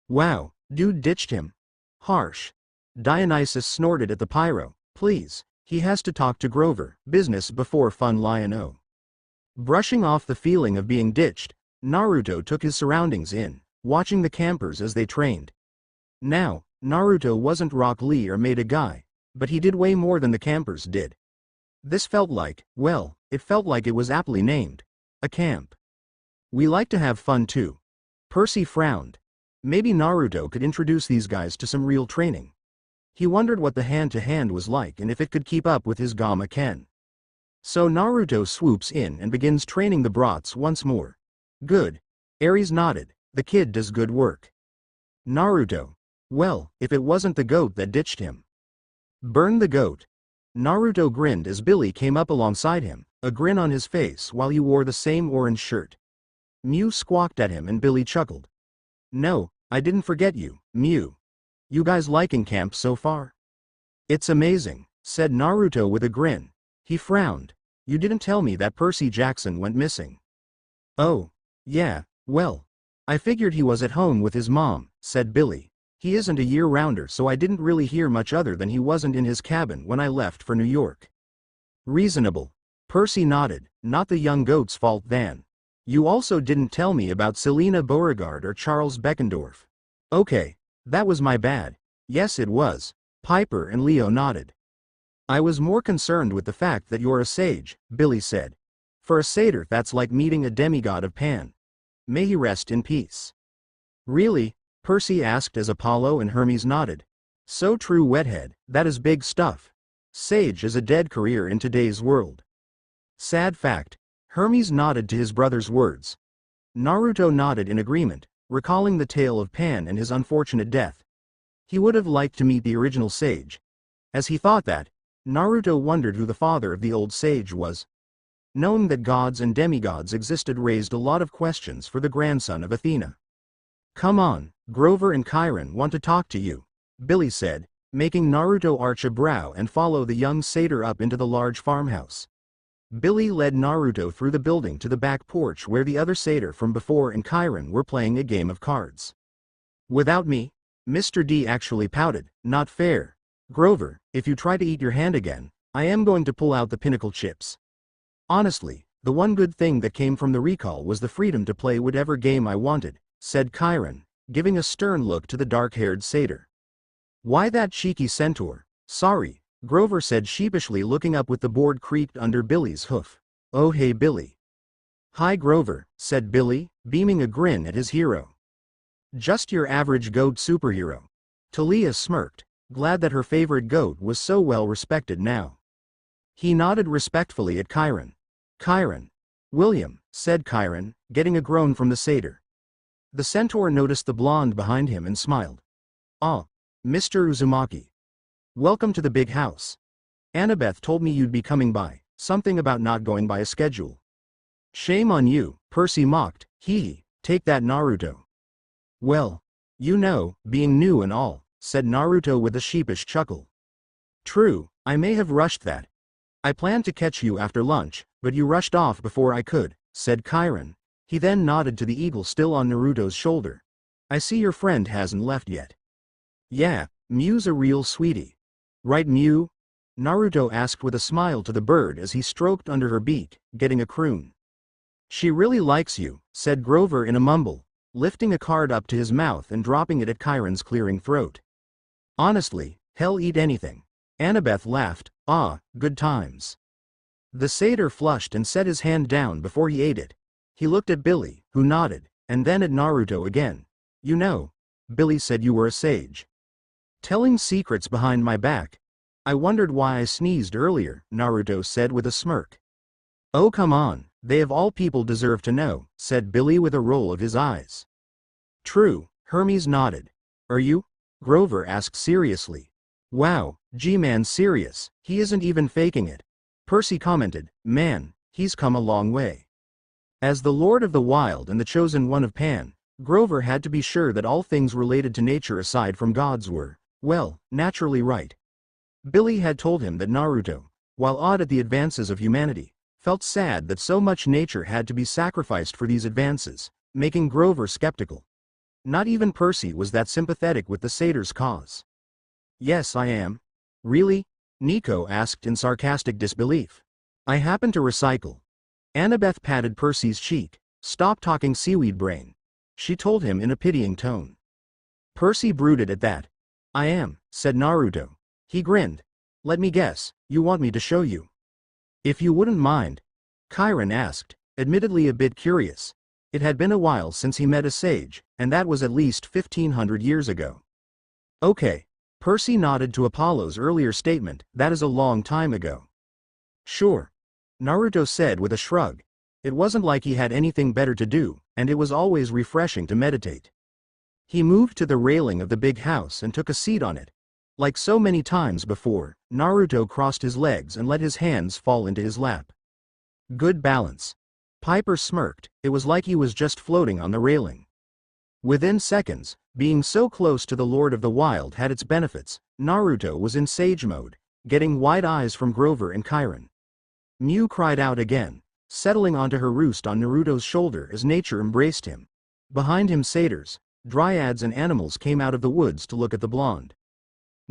Wow, dude ditched him. Harsh. Dionysus snorted at the pyro. Please, he has to talk to Grover, business before fun lion-o. Brushing off the feeling of being ditched, Naruto took his surroundings in, watching the campers as they trained. Now, Naruto wasn't Rock Lee or made a guy, but he did way more than the campers did. This felt like, well, it felt like it was aptly named. A camp. We like to have fun too. Percy frowned. Maybe Naruto could introduce these guys to some real training. He wondered what the hand-to-hand was like and if it could keep up with his Gamma Ken. So Naruto swoops in and begins training the brats once more. Good. Ares nodded. The kid does good work. Naruto. Well, if it wasn't the goat that ditched him. Burn the goat. Naruto grinned as Billy came up alongside him, a grin on his face while he wore the same orange shirt. Mew squawked at him and Billy chuckled. No, I didn't forget you, Mew. You guys liking camp so far? It's amazing, said Naruto with a grin. He frowned. You didn't tell me that Percy Jackson went missing. Oh, yeah, well, I figured he was at home with his mom, said Billy. He isn't a year-rounder, so I didn't really hear much other than he wasn't in his cabin when I left for New York. Reasonable. Percy nodded. Not the young goat's fault then. You also didn't tell me about Selena Beauregard or Charles Beckendorf. Okay, that was my bad. Yes it was. Piper and Leo nodded. I was more concerned with the fact that you're a sage, Billy said. For a satyr that's like meeting a demigod of Pan. May he rest in peace. Really? Percy asked as Apollo and Hermes nodded. So true Wethead, that is big stuff. Sage is a dead career in today's world. Sad fact. Hermes nodded to his brother's words. Naruto nodded in agreement, recalling the tale of Pan and his unfortunate death. He would have liked to meet the original sage. As he thought that, Naruto wondered who the father of the old sage was. Knowing that gods and demigods existed raised a lot of questions for the grandson of Athena. Come on, Grover and Chiron want to talk to you, Billy said, making Naruto arch a brow and follow the young satyr up into the large farmhouse. Billy led Naruto through the building to the back porch where the other satyr from before and Chiron were playing a game of cards. Without me? Mr. D actually pouted. Not fair. Grover, if you try to eat your hand again, I am going to pull out the pinnacle chips. Honestly, the one good thing that came from the recall was the freedom to play whatever game I wanted, said Chiron, giving a stern look to the dark-haired satyr. Why that cheeky centaur? Sorry, Grover said sheepishly, looking up with the board creaked under Billy's hoof. Oh hey Billy. Hi Grover, said Billy, beaming a grin at his hero. Just your average goat superhero. Talia smirked, glad that her favorite goat was so well respected now. He nodded respectfully at Chiron. Chiron. William, said Chiron, getting a groan from the satyr. The centaur noticed the blonde behind him and smiled. Ah, Mr. Uzumaki. Welcome to the big house. Annabeth told me you'd be coming by, something about not going by a schedule. Shame on you, Percy mocked. Hee, take that Naruto. Well, you know, being new and all, said Naruto with a sheepish chuckle. True, I may have rushed that. I planned to catch you after lunch, but you rushed off before I could, said Chiron. He then nodded to the eagle still on Naruto's shoulder. I see your friend hasn't left yet. Yeah, Mew's a real sweetie. Right Mew? Naruto asked with a smile to the bird as he stroked under her beak, getting a croon. She really likes you, said Grover in a mumble, lifting a card up to his mouth and dropping it at Chiron's clearing throat. Honestly, hell eat anything. Annabeth laughed. Ah, good times. The satyr flushed and set his hand down before he ate it. He looked at Billy, who nodded, and then at Naruto again. You know, Billy said you were a sage. Telling secrets behind my back. I wondered why I sneezed earlier, Naruto said with a smirk. Oh come on, they of all people deserve to know, said Billy with a roll of his eyes. True, Hermes nodded. Are you? Grover asked seriously. Wow, G-man's serious, he isn't even faking it. Percy commented, man, he's come a long way. As the Lord of the Wild and the chosen one of Pan, Grover had to be sure that all things related to nature aside from gods were, well, naturally right. Billy had told him that Naruto, while awed at the advances of humanity, felt sad that so much nature had to be sacrificed for these advances, making Grover skeptical. Not even Percy was that sympathetic with the satyr's cause. Yes I am. Really? Nico asked in sarcastic disbelief. I happen to recycle. Annabeth patted Percy's cheek. Stop talking seaweed brain. She told him in a pitying tone. Percy brooded at that. I am, said Naruto. He grinned. Let me guess, you want me to show you. If you wouldn't mind. Chiron asked, admittedly a bit curious. It had been a while since he met a sage, and that was at least 1500 years ago. Okay. Percy nodded to Apollo's earlier statement, that is a long time ago. Sure. Naruto said with a shrug. It wasn't like he had anything better to do, and it was always refreshing to meditate. He moved to the railing of the big house and took a seat on it. Like so many times before, Naruto crossed his legs and let his hands fall into his lap. Good balance. Piper smirked, it was like he was just floating on the railing. Within seconds, being so close to the Lord of the Wild had its benefits. Naruto was in sage mode, getting wide eyes from Grover and Chiron. Mew cried out again, settling onto her roost on Naruto's shoulder as nature embraced him. Behind him satyrs, dryads and animals came out of the woods to look at the blonde.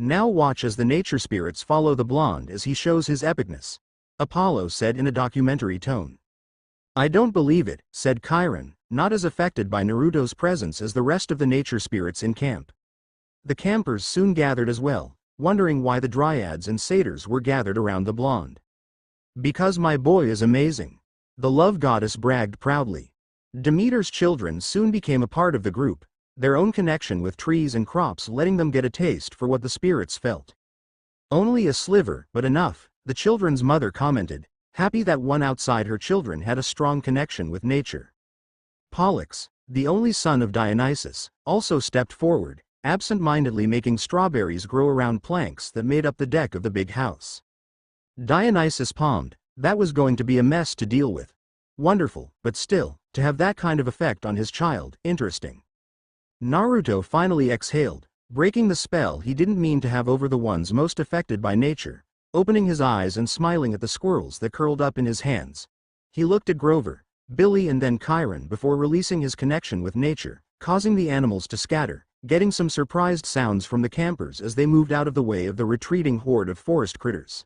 Now watch as the nature spirits follow the blonde as he shows his epicness, Apollo said in a documentary tone. I don't believe it, said Chiron, not as affected by Naruto's presence as the rest of the nature spirits in camp. The campers soon gathered as well, wondering why the dryads and satyrs were gathered around the blonde. Because my boy is amazing, the love goddess bragged proudly. Demeter's children soon became a part of the group, their own connection with trees and crops letting them get a taste for what the spirits felt. Only a sliver, but enough, the children's mother commented, happy that one outside her children had a strong connection with nature. Pollux, the only son of Dionysus, also stepped forward, absent-mindedly making strawberries grow around planks that made up the deck of the big house. Dionysus palmed, that was going to be a mess to deal with. Wonderful, but still, to have that kind of effect on his child, interesting. Naruto finally exhaled, breaking the spell he didn't mean to have over the ones most affected by nature, opening his eyes and smiling at the squirrels that curled up in his hands. He looked at Grover, Billy and then Chiron before releasing his connection with nature, causing the animals to scatter, getting some surprised sounds from the campers as they moved out of the way of the retreating horde of forest critters.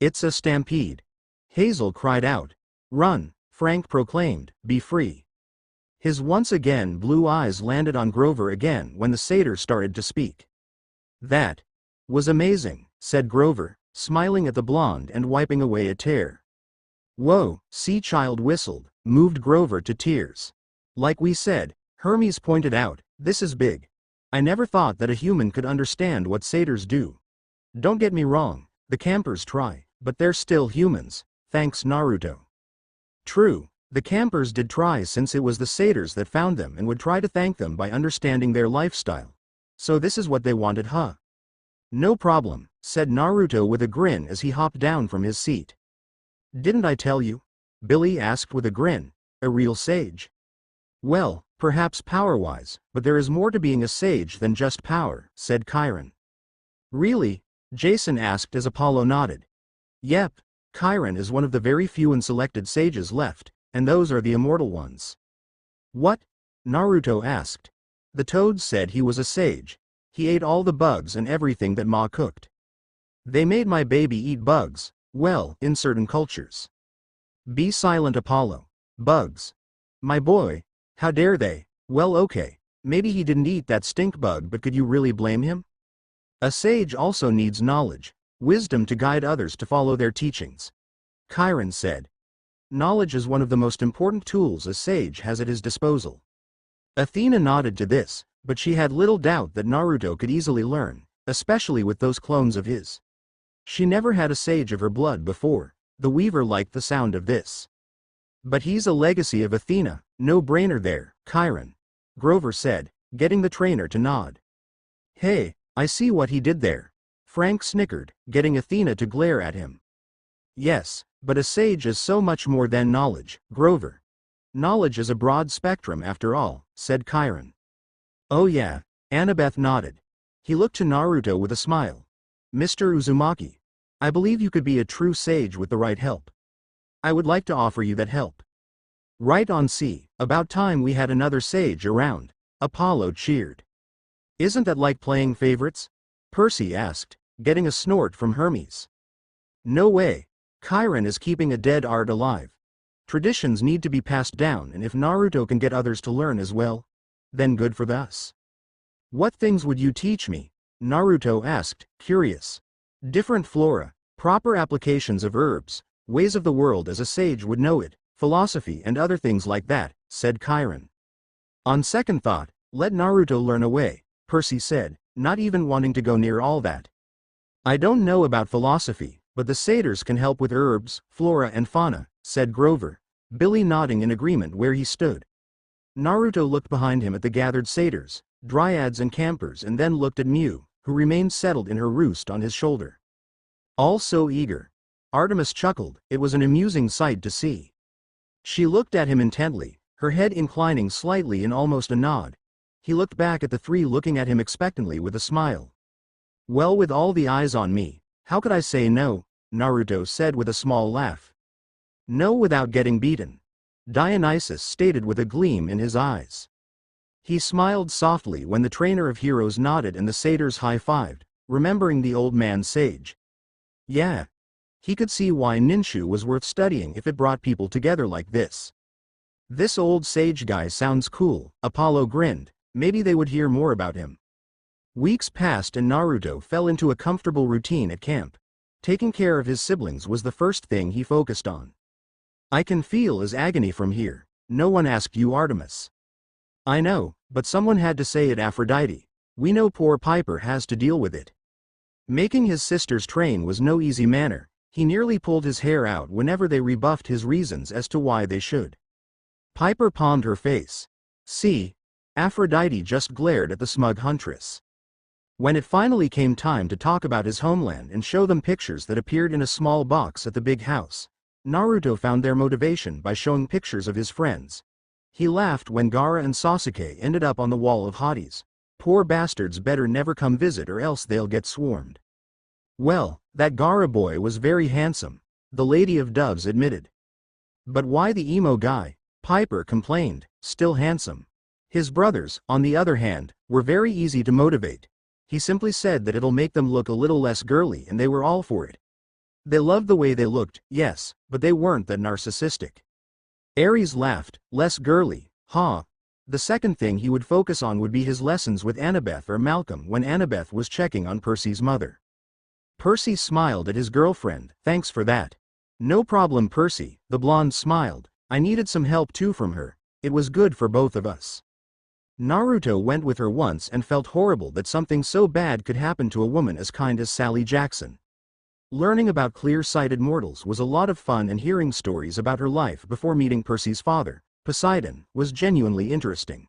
It's a stampede. Hazel cried out. Run, Frank proclaimed, be free. His once again blue eyes landed on Grover again when the satyr started to speak. That was amazing, said Grover, smiling at the blonde and wiping away a tear. Whoa, Sea Child whistled, moved Grover to tears. Like we said, Hermes pointed out, this is big. I never thought that a human could understand what satyrs do. Don't get me wrong, the campers try, but they're still humans, thanks Naruto. True, the campers did try since it was the satyrs that found them and would try to thank them by understanding their lifestyle. So this is what they wanted, huh? No problem, said Naruto with a grin as he hopped down from his seat. Didn't I tell you? Billy asked with a grin, a real sage. Well, perhaps power-wise, but there is more to being a sage than just power, said Chiron. Really? Jason asked as Apollo nodded. Yep, Chiron is one of the very few and selected sages left, and those are the immortal ones. What? Naruto asked. The toad said he was a sage. He ate all the bugs and everything that Ma cooked. They made my baby eat bugs, well, in certain cultures. Be silent, Apollo. Bugs. My boy, how dare they? Well, okay, maybe he didn't eat that stink bug, but could you really blame him? A sage also needs knowledge, wisdom to guide others to follow their teachings. Chiron said. Knowledge is one of the most important tools a sage has at his disposal. Athena nodded to this, but she had little doubt that Naruto could easily learn, especially with those clones of his. She never had a sage of her blood before. The weaver liked the sound of this. But he's a legacy of Athena, no brainer there, Chiron. Grover said, getting the trainer to nod. Hey, I see what he did there. Frank snickered, getting Athena to glare at him. Yes, but a sage is so much more than knowledge, Grover. Knowledge is a broad spectrum after all, said Chiron. Oh yeah, Annabeth nodded. He looked to Naruto with a smile. Mr. Uzumaki, I believe you could be a true sage with the right help. I would like to offer you that help. Right on, see, about time we had another sage around, Apollo cheered. Isn't that like playing favorites? Percy asked, getting a snort from Hermes. No way, Chiron is keeping a dead art alive. Traditions need to be passed down, and if Naruto can get others to learn as well, then good for us. What things would you teach me? Naruto asked, curious. Different flora, proper applications of herbs, ways of the world as a sage would know it, philosophy and other things like that, said Chiron. On second thought, let Naruto learn away, Percy said, not even wanting to go near all that. I don't know about philosophy, but the satyrs can help with herbs, flora and fauna, said Grover, Billy nodding in agreement where he stood. Naruto looked behind him at the gathered satyrs, dryads and campers and then looked at Mew, who remained settled in her roost on his shoulder. All so eager. Artemis chuckled, it was an amusing sight to see. She looked at him intently, her head inclining slightly in almost a nod. He looked back at the three looking at him expectantly with a smile. Well, with all the eyes on me, how could I say no? Naruto said with a small laugh. No, without getting beaten. Dionysus stated with a gleam in his eyes. He smiled softly when the trainer of heroes nodded and the satyrs high-fived, remembering the old man's sage. Yeah. He could see why Ninshu was worth studying if it brought people together like this. This old sage guy sounds cool, Apollo grinned, maybe they would hear more about him. Weeks passed and Naruto fell into a comfortable routine at camp. Taking care of his siblings was the first thing he focused on. I can feel his agony from here. No one asked you, Artemis. I know, but someone had to say it, Aphrodite. We know poor Piper has to deal with it. Making his sisters train was no easy matter. He nearly pulled his hair out whenever they rebuffed his reasons as to why they should. Piper palmed her face. See? Aphrodite just glared at the smug huntress. When it finally came time to talk about his homeland and show them pictures that appeared in a small box at the big house, Naruto found their motivation by showing pictures of his friends. He laughed when Gaara and Sasuke ended up on the wall of hotties. Poor bastards better never come visit or else they'll get swarmed. Well, that Gaara boy was very handsome, the Lady of Doves admitted. But why the emo guy? Piper complained, still handsome. His brothers, on the other hand, were very easy to motivate. He simply said that it'll make them look a little less girly and they were all for it. They loved the way they looked, yes, but they weren't that narcissistic. Ares laughed, less girly, huh? The second thing he would focus on would be his lessons with Annabeth or Malcolm when Annabeth was checking on Percy's mother. Percy smiled at his girlfriend, thanks for that. No problem, Percy, the blonde smiled. I needed some help too from her. It was good for both of us. Naruto went with her once and felt horrible that something so bad could happen to a woman as kind as Sally Jackson. Learning about clear-sighted mortals was a lot of fun, and hearing stories about her life before meeting Percy's father, Poseidon, was genuinely interesting.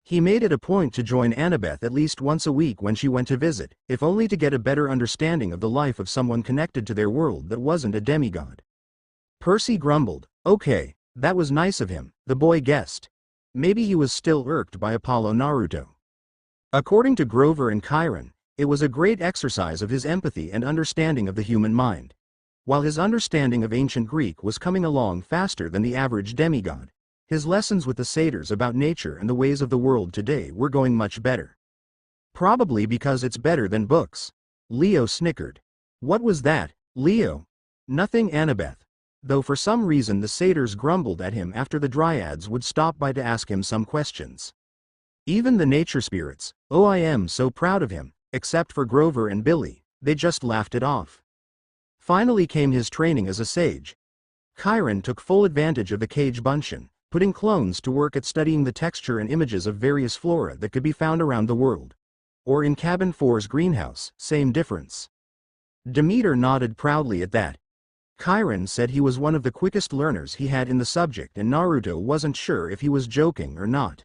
He made it a point to join Annabeth at least once a week when she went to visit, if only to get a better understanding of the life of someone connected to their world that wasn't a demigod. Percy grumbled, okay, that was nice of him, the boy guessed. Maybe he was still irked by Apollo Naruto. According to Grover and Chiron, it was a great exercise of his empathy and understanding of the human mind. While his understanding of ancient Greek was coming along faster than the average demigod, his lessons with the satyrs about nature and the ways of the world today were going much better. Probably because it's better than books. Leo snickered. What was that, Leo? Nothing, Annabeth. Though for some reason the satyrs grumbled at him after the dryads would stop by to ask him some questions. Even the nature spirits, oh, I am so proud of him, except for Grover and Billy, they just laughed it off. Finally came his training as a sage. Chiron took full advantage of the Cage Bunshin, putting clones to work at studying the texture and images of various flora that could be found around the world. Or in Cabin 4's greenhouse, same difference. Demeter nodded proudly at that. Chiron said he was one of the quickest learners he had in the subject, and Naruto wasn't sure if he was joking or not.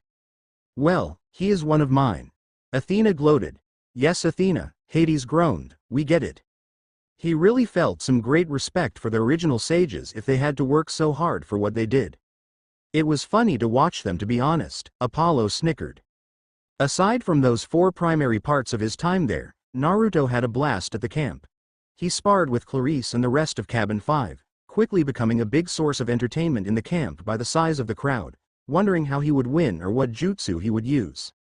Well, he is one of mine. Athena gloated. Yes, Athena, Hades groaned, we get it. He really felt some great respect for the original sages if they had to work so hard for what they did. It was funny to watch them, to be honest, Apollo snickered. Aside from those 4 primary parts of his time there, Naruto had a blast at the camp. He sparred with Clarice and the rest of Cabin 5, quickly becoming a big source of entertainment in the camp by the size of the crowd, wondering how he would win or what jutsu he would use.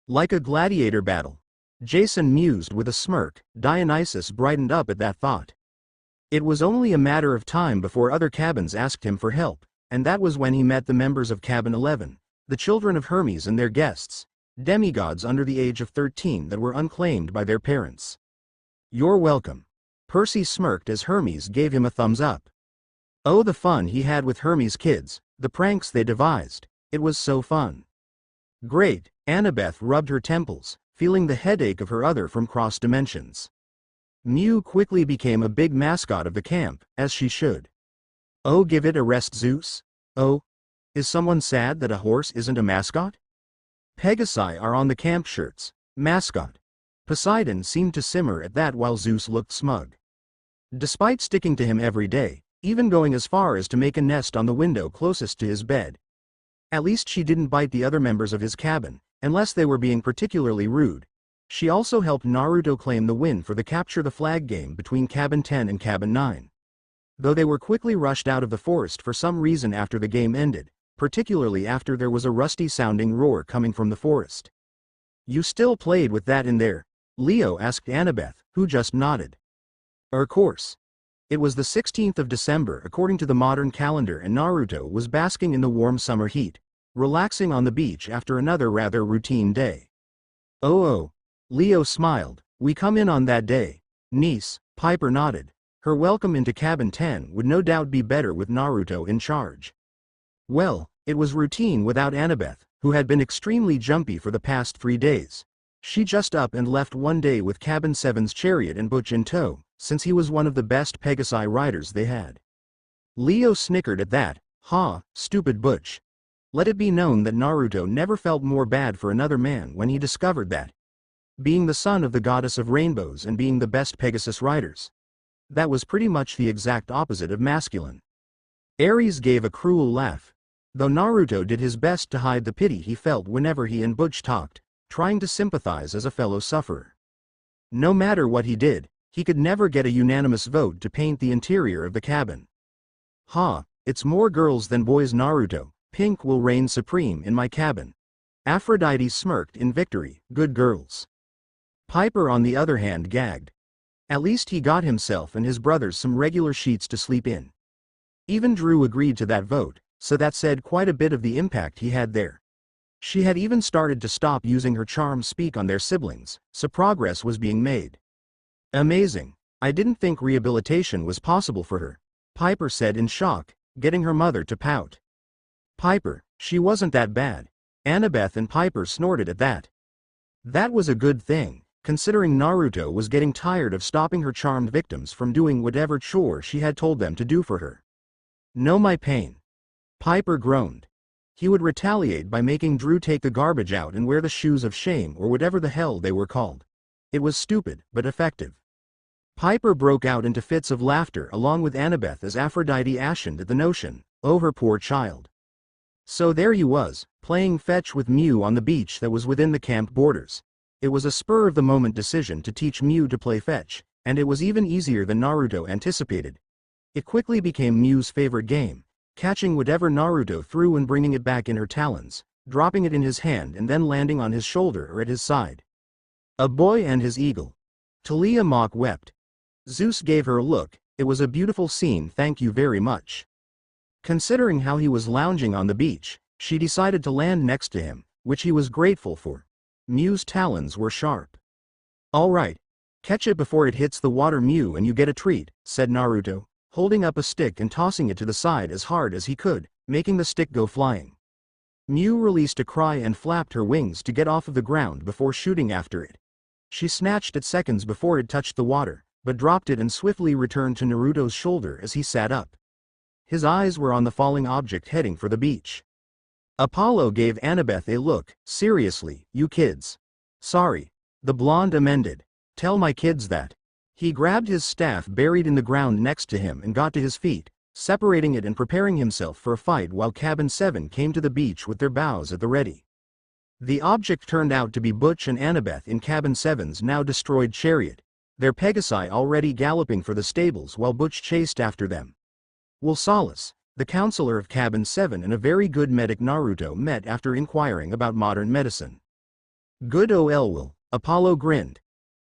Like a gladiator battle. Jason mused with a smirk. Dionysus brightened up at that thought. It was only a matter of time before other cabins asked him for help, and that was when he met the members of Cabin 11, the children of Hermes and their guests, demigods under the age of 13 that were unclaimed by their parents. You're welcome. Percy smirked as Hermes gave him a thumbs up. Oh, the fun he had with Hermes' kids, the pranks they devised, it was so fun. Great, Annabeth rubbed her temples, feeling the headache of her other from cross dimensions. Mew quickly became a big mascot of the camp, as she should. Oh, give it a rest, Zeus. Oh, is someone sad that a horse isn't a mascot? Pegasi are on the camp shirts, mascot. Poseidon seemed to simmer at that while Zeus looked smug. Despite sticking to him every day, even going as far as to make a nest on the window closest to his bed. At least she didn't bite the other members of his cabin, unless they were being particularly rude. She also helped Naruto claim the win for the Capture the Flag game between Cabin 10 and Cabin 9. Though they were quickly rushed out of the forest for some reason after the game ended, particularly after there was a rusty-sounding roar coming from the forest. "You still played with that in there?" Leo asked Annabeth, who just nodded. "Of course. It was the 16th of December according to the modern calendar and Naruto was basking in the warm summer heat, relaxing on the beach after another rather routine day." Oh, Leo smiled. "We come in on that day, niece." Piper nodded. Her welcome into Cabin 10 would no doubt be better with Naruto in charge. Well, it was routine without Annabeth, who had been extremely jumpy for the past 3 days. She just up and left one day with Cabin 7's chariot and Butch in tow, since he was one of the best Pegasi riders they had. Leo snickered at that. "Ha, stupid Butch." Let it be known that Naruto never felt more bad for another man when he discovered that. Being the son of the goddess of rainbows and being the best Pegasus riders. That was pretty much the exact opposite of masculine. Ares gave a cruel laugh. Though Naruto did his best to hide the pity he felt whenever he and Butch talked, trying to sympathize as a fellow sufferer. No matter what he did, he could never get a unanimous vote to paint the interior of the cabin. "Ha, it's more girls than boys Naruto, pink will reign supreme in my cabin." Aphrodite smirked in victory, "Good girls." Piper on the other hand gagged. At least he got himself and his brothers some regular sheets to sleep in. Even Drew agreed to that vote, so that said quite a bit of the impact he had there. She had even started to stop using her charm speak on their siblings, so progress was being made. "Amazing. I didn't think rehabilitation was possible for her," Piper said in shock, getting her mother to pout. "Piper, she wasn't that bad." Annabeth and Piper snorted at that. That was a good thing, considering Naruto was getting tired of stopping her charmed victims from doing whatever chore she had told them to do for her. "Know my pain." Piper groaned. He would retaliate by making Drew take the garbage out and wear the shoes of shame or whatever the hell they were called. It was stupid, but effective. Piper broke out into fits of laughter along with Annabeth as Aphrodite ashened at the notion. Oh, her poor child. So there he was, playing fetch with Mew on the beach that was within the camp borders. It was a spur-of-the-moment decision to teach Mew to play fetch, and it was even easier than Naruto anticipated. It quickly became Mew's favorite game, catching whatever Naruto threw and bringing it back in her talons, dropping it in his hand and then landing on his shoulder or at his side. A boy and his eagle. Talia mock wept. Zeus gave her a look. "It was a beautiful scene, thank you very much." Considering how he was lounging on the beach, she decided to land next to him, which he was grateful for. Mew's talons were sharp. "All right. Catch it before it hits the water, Mew, and you get a treat," said Naruto, holding up a stick and tossing it to the side as hard as he could, making the stick go flying. Mew released a cry and flapped her wings to get off of the ground before shooting after it. She snatched it seconds before it touched the water, but dropped it and swiftly returned to Naruto's shoulder as he sat up. His eyes were on the falling object heading for the beach. Apollo gave Annabeth a look. "Seriously, you kids." "Sorry." The blonde amended. "Tell my kids that." He grabbed his staff buried in the ground next to him and got to his feet, separating it and preparing himself for a fight while Cabin 7 came to the beach with their bows at the ready. The object turned out to be Butch and Annabeth in Cabin 7's now destroyed chariot, their Pegasi already galloping for the stables while Butch chased after them. Will Solace, the counselor of Cabin 7 and a very good medic Naruto met after inquiring about modern medicine. "Good ol Will," Apollo grinned.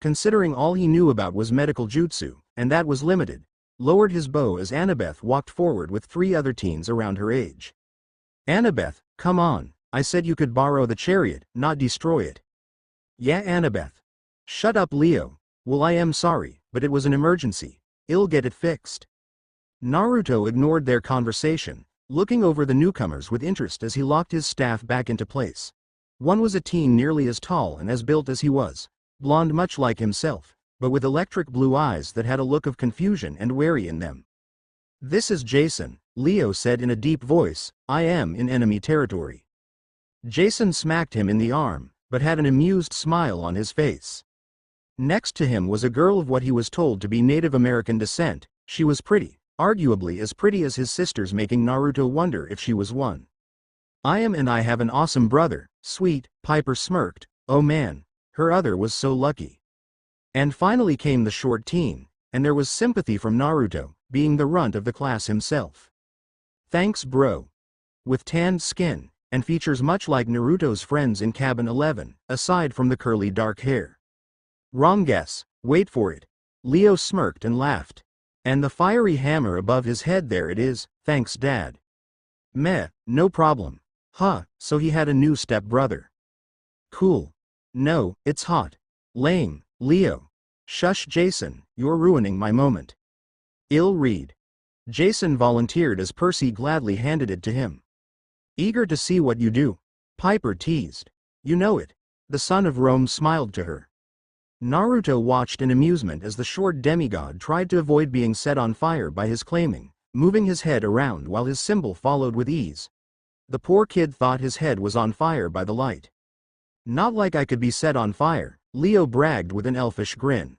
Considering all he knew about was medical jutsu, and that was limited, lowered his bow as Annabeth walked forward with 3 other teens around her age. "Annabeth, come on, I said you could borrow the chariot, not destroy it." "Yeah, Annabeth." "Shut up, Leo." "Well, I am sorry, but it was an emergency. I'll get it fixed." Naruto ignored their conversation, looking over the newcomers with interest as he locked his staff back into place. One was a teen nearly as tall and as built as he was, blonde much like himself, but with electric blue eyes that had a look of confusion and worry in them. "This is Jason," Leo said in a deep voice. "I am in enemy territory." Jason smacked him in the arm, but had an amused smile on his face. Next to him was a girl of what he was told to be Native American descent. She was pretty, arguably as pretty as his sisters, making Naruto wonder if she was one. I am, and I have an awesome brother. Sweet, Piper smirked. Oh man, her other was so lucky. And finally came the short teen, and there was sympathy from Naruto, being the runt of the class himself. Thanks bro. With tanned skin, and features much like Naruto's friends in Cabin 11, aside from the curly dark hair. Wrong guess, wait for it. Leo smirked and laughed. And the fiery hammer above his head, there it is, thanks dad. Meh, no problem. Huh, so he had a new step-brother. Cool. No, it's hot. Lame, Leo. Shush Jason, you're ruining my moment. Ill read. Jason volunteered as Percy gladly handed it to him. Eager to see what you do. Piper teased. You know it. The son of Rome smiled to her. Naruto watched in amusement as the short demigod tried to avoid being set on fire by his claiming, moving his head around while his symbol followed with ease. The poor kid thought his head was on fire by the light. Not like I could be set on fire, Leo bragged with an elfish grin.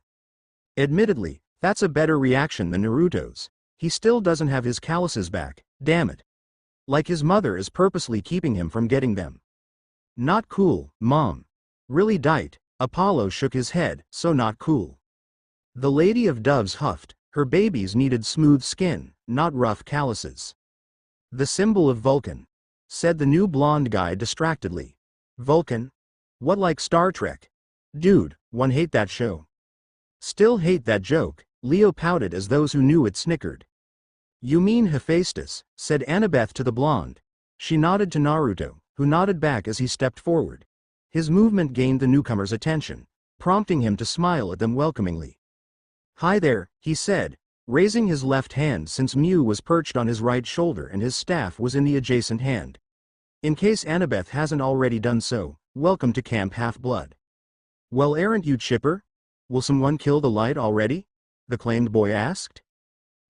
Admittedly, that's a better reaction than Naruto's. He still doesn't have his calluses back, damn it. Like his mother is purposely keeping him from getting them. Not cool, Mom. Really dite. Apollo shook his head, so not cool. The Lady of Doves huffed, her babies needed smooth skin, not rough calluses. The symbol of Vulcan, said the new blonde guy distractedly. Vulcan? What, like Star Trek? Dude, one hate that show. Still hate that joke, Leo pouted as those who knew it snickered. You mean Hephaestus, said Annabeth to the blonde. She nodded to Naruto, who nodded back as he stepped forward. His movement gained the newcomer's attention, prompting him to smile at them welcomingly. Hi there, he said, raising his left hand since Mew was perched on his right shoulder and his staff was in the adjacent hand. In case Annabeth hasn't already done so, welcome to Camp Half-Blood. Well, aren't you chipper? Will someone kill the light already? The claimed boy asked.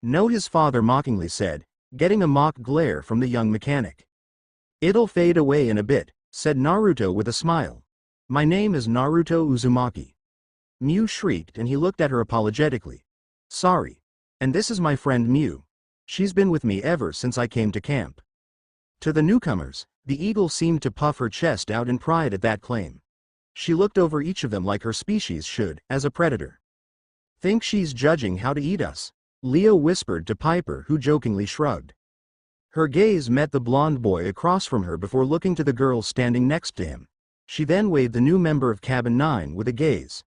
No, his father mockingly said, getting a mock glare from the young mechanic. It'll fade away in a bit, said Naruto with a smile. My name is Naruto Uzumaki. Mew shrieked and he looked at her apologetically. Sorry. And this is my friend Mew. She's been with me ever since I came to camp. To the newcomers, the eagle seemed to puff her chest out in pride at that claim. She looked over each of them like her species should, as a predator. Think she's judging how to eat us? Leo whispered to Piper, who jokingly shrugged. Her gaze met the blonde boy across from her before looking to the girl standing next to him. She then waved the new member of Cabin 9 with a gaze.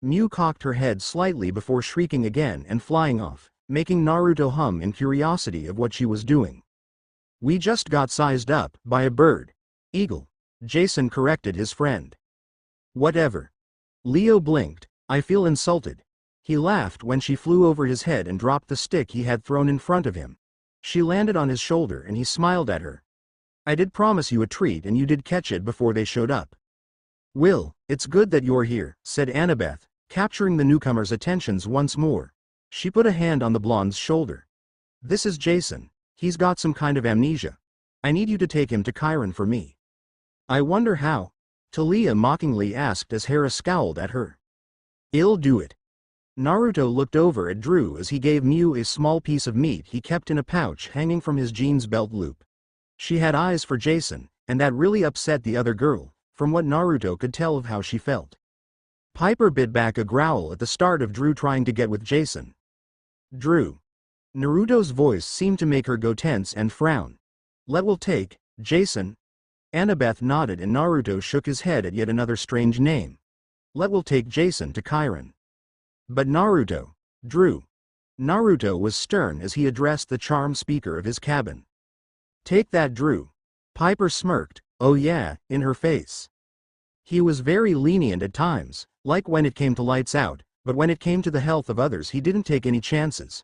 Mew cocked her head slightly before shrieking again and flying off, making Naruto hum in curiosity of what she was doing. We just got sized up by a bird. Eagle. Jason corrected his friend. Whatever. Leo blinked. I feel insulted. He laughed when she flew over his head and dropped the stick he had thrown in front of him. She landed on his shoulder and he smiled at her. I did promise you a treat and you did catch it before they showed up. Will, it's good that you're here, said Annabeth, capturing the newcomer's attentions once more. She put a hand on the blonde's shoulder. This is Jason. He's got some kind of amnesia. I need you to take him to Chiron for me. I wonder how? Talia mockingly asked as Hera scowled at her. I'll do it. Naruto looked over at Drew as he gave Mew a small piece of meat he kept in a pouch hanging from his jeans belt loop. She had eyes for Jason, and that really upset the other girl, from what Naruto could tell of how she felt. Piper bit back a growl at the start of Drew trying to get with Jason. Drew. Naruto's voice seemed to make her go tense and frown. Will take, Jason. Annabeth nodded and Naruto shook his head at yet another strange name. Will take Jason to Chiron. But Naruto, Drew. Naruto was stern as he addressed the charm speaker of his cabin. Take that, Drew. Piper smirked, oh yeah, in her face. He was very lenient at times, like when it came to lights out, but when it came to the health of others he didn't take any chances.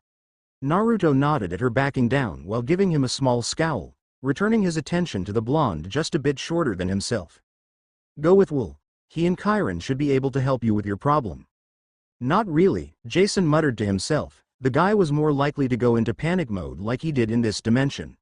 Naruto nodded at her backing down while giving him a small scowl, returning his attention to the blonde just a bit shorter than himself. Go with Will. He and Chiron should be able to help you with your problem. Not really, Jason muttered to himself. The guy was more likely to go into panic mode like he did in this dimension.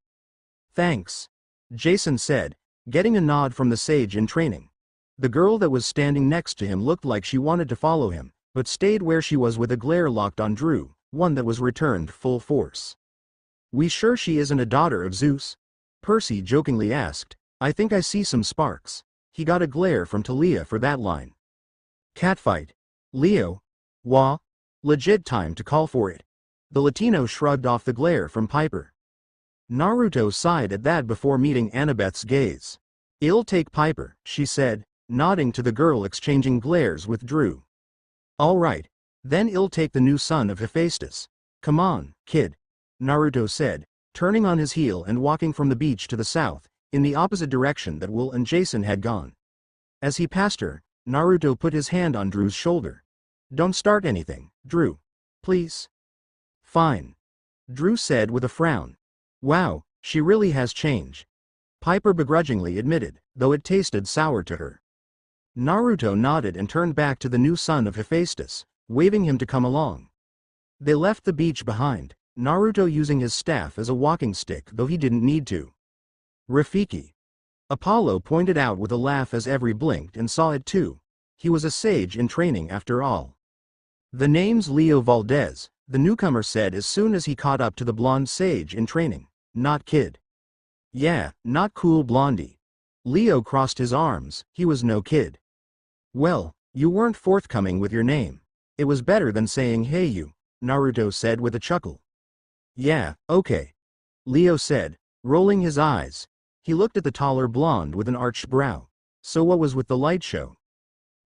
Thanks. Jason said, getting a nod from the sage in training. The girl that was standing next to him looked like she wanted to follow him, but stayed where she was with a glare locked on Drew, one that was returned full force. "We sure she isn't a daughter of Zeus?" Percy jokingly asked. "I think I see some sparks." He got a glare from Talia for that line. "Catfight. Leo? Wah? Legit time to call for it." The Latino shrugged off the glare from Piper. Naruto sighed at that before meeting Annabeth's gaze. "I'll take Piper," she said, nodding to the girl exchanging glares with Drew. "All right. Then I'll take the new son of Hephaestus. Come on, kid," Naruto said, turning on his heel and walking from the beach to the south, in the opposite direction that Will and Jason had gone. As he passed her, Naruto put his hand on Drew's shoulder. "Don't start anything, Drew. Please." "Fine," Drew said with a frown. "Wow, she really has changed," Piper begrudgingly admitted, though it tasted sour to her. Naruto nodded and turned back to the new son of Hephaestus, waving him to come along. They left the beach behind, Naruto using his staff as a walking stick though he didn't need to. "Rafiki," Apollo pointed out with a laugh as Every blinked and saw it too. He was a sage in training after all. "The name's Leo Valdez," the newcomer said as soon as he caught up to the blonde sage in training. "Not kid." "Yeah, not cool blondie." Leo crossed his arms, he was no kid. "Well, you weren't forthcoming with your name. It was better than saying hey you," Naruto said with a chuckle. "Yeah, okay," Leo said, rolling his eyes. He looked at the taller blonde with an arched brow. "So what was with the light show?"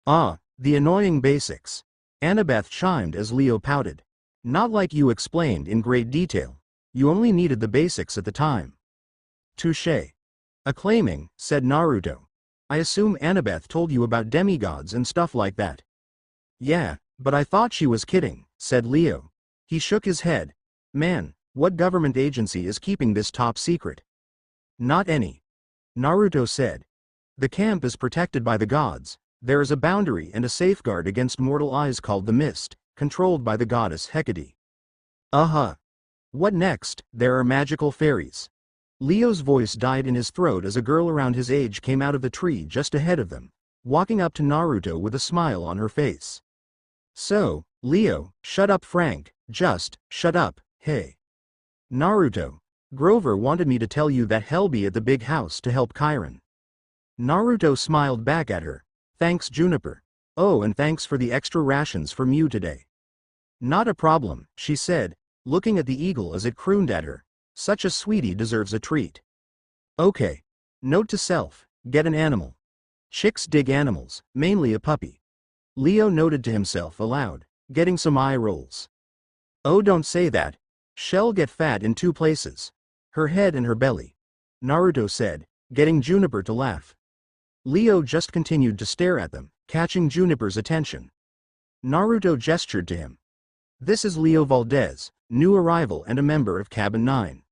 "Ah, the annoying basics," Annabeth chimed as Leo pouted. "Not like you explained in great detail. You only needed the basics at the time." "Touché. Acclaiming," said Naruto. "I assume Annabeth told you about demigods and stuff like that." "Yeah, but I thought she was kidding," said Leo. He shook his head. "Man, what government agency is keeping this top secret?" "Not any," Naruto said. "The camp is protected by the gods. There is a boundary and a safeguard against mortal eyes called the Mist, controlled by the goddess Hecate." "Uh-huh. What next? There are magical fairies." Leo's voice died in his throat as a girl around his age came out of the tree just ahead of them, walking up to Naruto with a smile on her face. "So, Leo, shut up Frank, just, shut up, hey." "Naruto, Grover wanted me to tell you that he'll be at the big house to help Chiron." Naruto smiled back at her. "Thanks Juniper. Oh, and thanks for the extra rations for Mew today." "Not a problem," she said, looking at the eagle as it crooned at her. "Such a sweetie deserves a treat." "Okay. Note to self, get an animal. Chicks dig animals, mainly a puppy." Leo noted to himself aloud, getting some eye rolls. "Oh, don't say that. She'll get fat in two places. Her head and her belly," Naruto said, getting Juniper to laugh. Leo just continued to stare at them, catching Juniper's attention. Naruto gestured to him. "This is Leo Valdez, new arrival and a member of Cabin 9.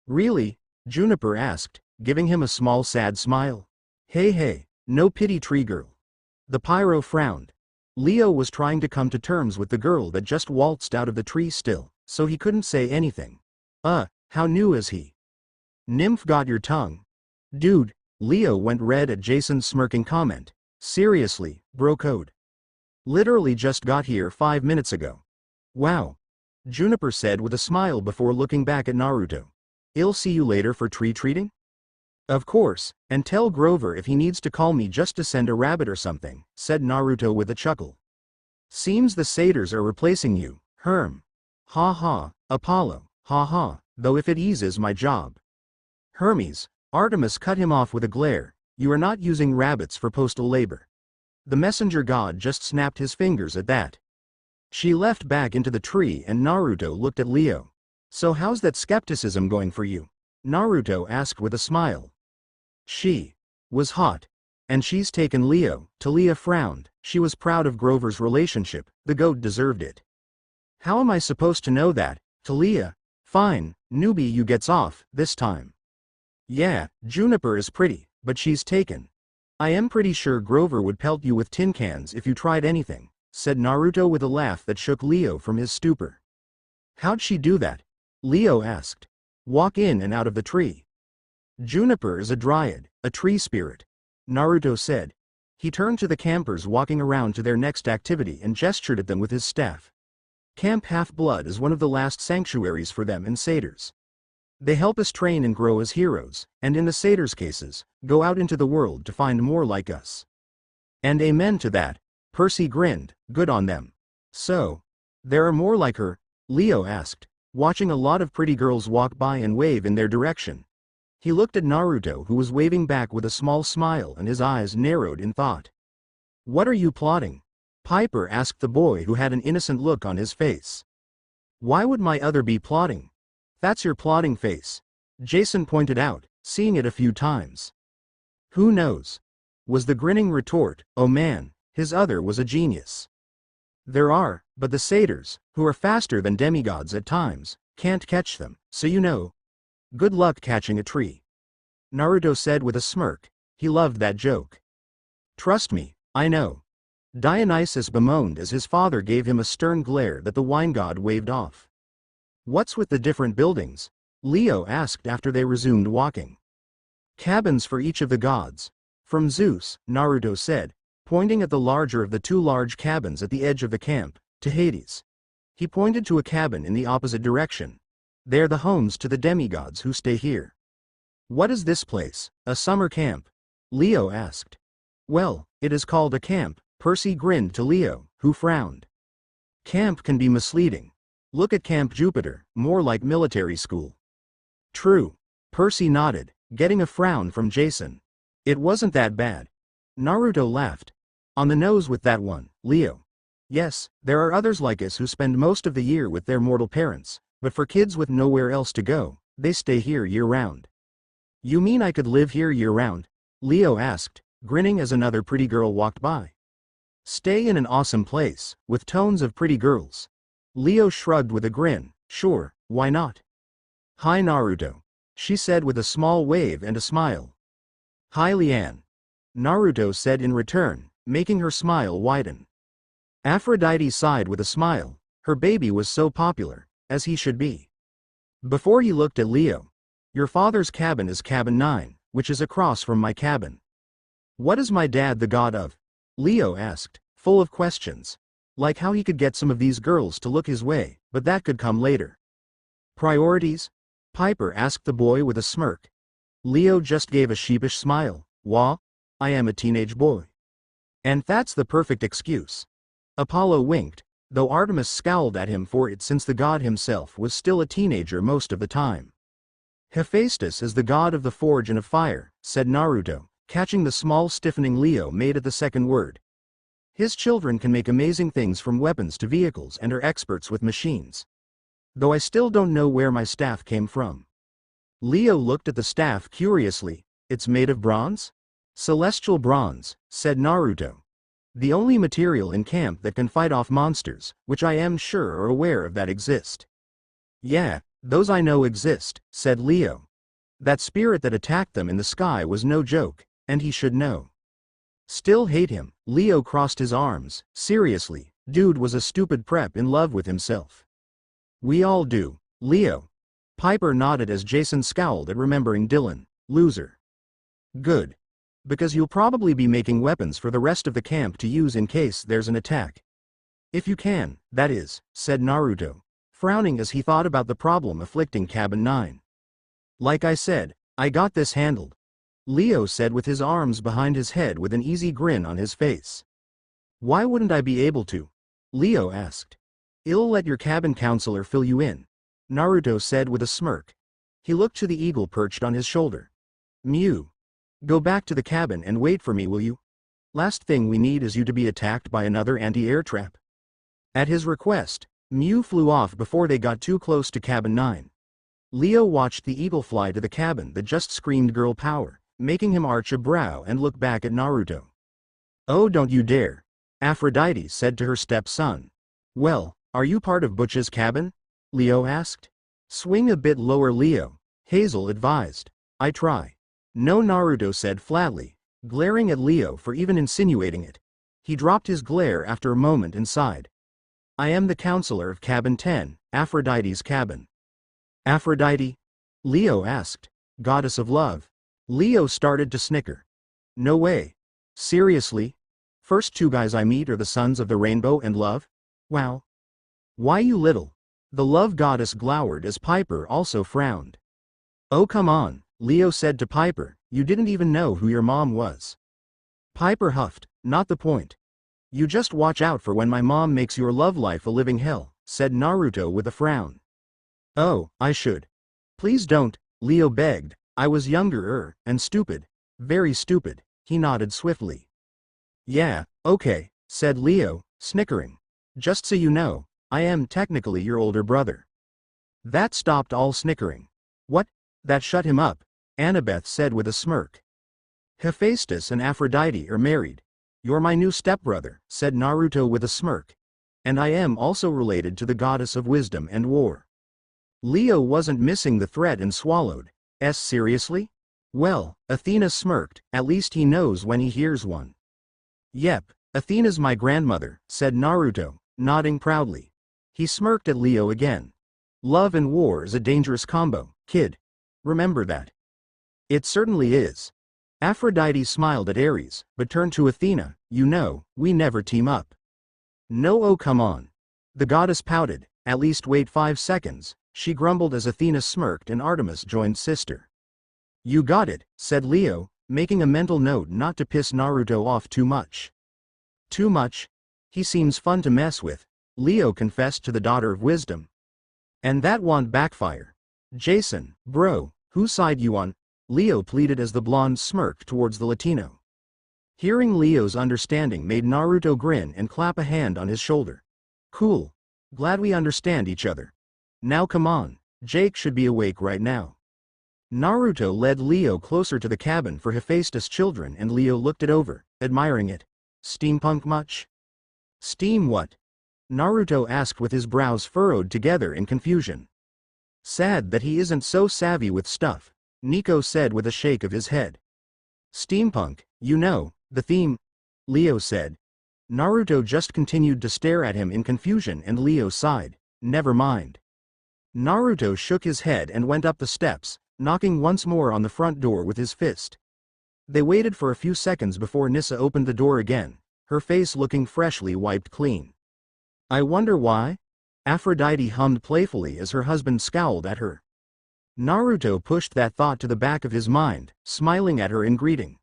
"Really?" Juniper asked, giving him a small sad smile. Hey, no pity tree girl." The pyro frowned. Leo was trying to come to terms with the girl that just waltzed out of the tree still, so he couldn't say anything. How new is he?" "Nymph got your tongue." "Dude," Leo went red at Jason's smirking comment. "Seriously, bro code. Literally just got here 5 minutes ago." "Wow," Juniper said with a smile before looking back at Naruto. "I'll see you later for tree treating?" "Of course, and tell Grover if he needs to call me just to send a rabbit or something," said Naruto with a chuckle. "Seems the satyrs are replacing you, Herm." "Ha ha, Apollo, ha ha, though if it eases my job." "Hermes," Artemis cut him off with a glare, "you are not using rabbits for postal labor." The messenger god just snapped his fingers at that. She left back into the tree and Naruto looked at Leo. "So how's that skepticism going for you?" Naruto asked with a smile. "She was hot. And she's taken Leo." Talia frowned. She was proud of Grover's relationship, the goat deserved it. "How am I supposed to know that, Talia?" "Fine, newbie you gets off, this time." "Yeah, Juniper is pretty, but she's taken." "I am pretty sure Grover would pelt you with tin cans if you tried anything," said Naruto with a laugh that shook Leo from his stupor. "How'd she do that?" Leo asked. "Walk in and out of the tree." "Juniper is a dryad, a tree spirit," Naruto said. He turned to the campers walking around to their next activity and gestured at them with his staff. Camp Half-Blood is one of the last sanctuaries for them and satyrs. They help us train and grow as heroes, and in the satyrs' cases, go out into the world to find more like us. And amen to that, Percy grinned, good on them. So, there are more like her? Leo asked, watching a lot of pretty girls walk by and wave in their direction. He looked at Naruto, who was waving back with a small smile, and his eyes narrowed in thought. What are you plotting? Piper asked the boy, who had an innocent look on his face. Why would my other be plotting? That's your plotting face, Jason pointed out, seeing it a few times. Who knows? Was the grinning retort. Oh man, his other was a genius. There are, but the satyrs, who are faster than demigods at times, can't catch them, so you know. Good luck catching a tree. Naruto said with a smirk. He loved that joke. Trust me, I know. Dionysus bemoaned as his father gave him a stern glare that the wine god waved off. What's with the different buildings? Leo asked after they resumed walking. Cabins for each of the gods. From Zeus, Naruto said, pointing at the larger of the two large cabins at the edge of the camp, to Hades. He pointed to a cabin in the opposite direction. They're the homes to the demigods who stay here. What is this place, a summer camp? Leo asked. Well, it is called a camp, Percy grinned to Leo, who frowned. Camp can be misleading. Look at Camp Jupiter, more like military school. True. Percy nodded, getting a frown from Jason. It wasn't that bad. Naruto laughed. On the nose with that one, Leo. Yes, there are others like us who spend most of the year with their mortal parents, but for kids with nowhere else to go, they stay here year-round. You mean I could live here year-round? Leo asked, grinning as another pretty girl walked by. Stay in an awesome place, with tons of pretty girls. Leo shrugged with a grin. Sure, why not? Hi Naruto, she said with a small wave and a smile. Hi Liane, Naruto said in return, making her smile widen. Aphrodite sighed with a smile. Her baby was so popular, as he should be. Before he looked at Leo. Your father's cabin is cabin 9, which is across from my cabin. What is my dad the god of? Leo asked, full of questions. Like how he could get some of these girls to look his way, but that could come later. Priorities? Piper asked the boy with a smirk. Leo just gave a sheepish smile. Wah? I am a teenage boy. And that's the perfect excuse. Apollo winked, though Artemis scowled at him for it since the god himself was still a teenager most of the time. Hephaestus is the god of the forge and of fire, said Naruto, catching the small stiffening Leo made at the second word. His children can make amazing things from weapons to vehicles and are experts with machines. Though I still don't know where my staff came from. Leo looked at the staff curiously. It's made of bronze? Celestial bronze, said Naruto. The only material in camp that can fight off monsters, which I am sure are aware of that exist. Yeah, those I know exist, said Leo. That spirit that attacked them in the sky was no joke, and he should know. Still hate him, Leo crossed his arms. Seriously, dude was a stupid prep in love with himself. We all do, Leo. Piper nodded as Jason scowled at remembering Dylan. Loser. Good. Because you'll probably be making weapons for the rest of the camp to use in case there's an attack. If you can, that is, said Naruto, frowning as he thought about the problem afflicting Cabin 9. Like I said, I got this handled. Leo said with his arms behind his head with an easy grin on his face. Why wouldn't I be able to? Leo asked. I'll let your cabin counselor fill you in, Naruto said with a smirk. He looked to the eagle perched on his shoulder. Mew. Go back to the cabin and wait for me, will you? Last thing we need is you to be attacked by another anti-air trap. At his request, Mew flew off before they got too close to Cabin 9. Leo watched the eagle fly to the cabin that just screamed girl power, making him arch a brow and look back at Naruto. Oh, don't you dare, Aphrodite said to her stepson. Well, are you part of Butch's cabin? Leo asked. Swing a bit lower, Leo, Hazel advised. I try. No, Naruto said flatly, glaring at Leo for even insinuating it. He dropped his glare after a moment and sighed. I am the counselor of Cabin 10, Aphrodite's cabin. Aphrodite? Leo asked. Goddess of love. Leo started to snicker. No way. Seriously? First two guys I meet are the sons of the rainbow and love? Wow. Why you little? The love goddess glowered as Piper also frowned. Oh come on, Leo said to Piper, you didn't even know who your mom was. Piper huffed, not the point. You just watch out for when my mom makes your love life a living hell, said Naruto with a frown. Oh, I should. Please don't, Leo begged, I was younger and stupid. Very stupid, he nodded swiftly. Yeah, okay, said Leo, snickering. Just so you know, I am technically your older brother. That stopped all snickering. What? That shut him up, Annabeth said with a smirk. Hephaestus and Aphrodite are married. You're my new stepbrother, said Naruto with a smirk. And I am also related to the goddess of wisdom and war. Leo wasn't missing the threat and swallowed. Seriously? Well, Athena smirked, at least he knows when he hears one. Yep, Athena's my grandmother, said Naruto, nodding proudly. He smirked at Leo again. Love and war is a dangerous combo, kid. Remember that. It certainly is. Aphrodite smiled at Ares, but turned to Athena, you know, we never team up. No, oh come on. The goddess pouted, at least wait 5 seconds, she grumbled as Athena smirked and Artemis joined sister. You got it, said Leo, making a mental note not to piss Naruto off too much. Too much? He seems fun to mess with, Leo confessed to the daughter of wisdom. And that won't backfire. Jason, bro, whose side you on? Leo pleaded as the blonde smirked towards the Latino. Hearing Leo's understanding made Naruto grin and clap a hand on his shoulder. Cool. Glad we understand each other. Now come on, Jake should be awake right now. Naruto led Leo closer to the cabin for Hephaestus' children and Leo looked it over, admiring it. Steampunk much? Steam what? Naruto asked with his brows furrowed together in confusion. Sad that he isn't so savvy with stuff, Nico said with a shake of his head. Steampunk, you know, the theme, Leo said. Naruto just continued to stare at him in confusion and Leo sighed, never mind. Naruto shook his head and went up the steps, knocking once more on the front door with his fist. They waited for a few seconds before Nissa opened the door again, her face looking freshly wiped clean. I wonder why? Aphrodite hummed playfully as her husband scowled at her. Naruto pushed that thought to the back of his mind, smiling at her in greeting.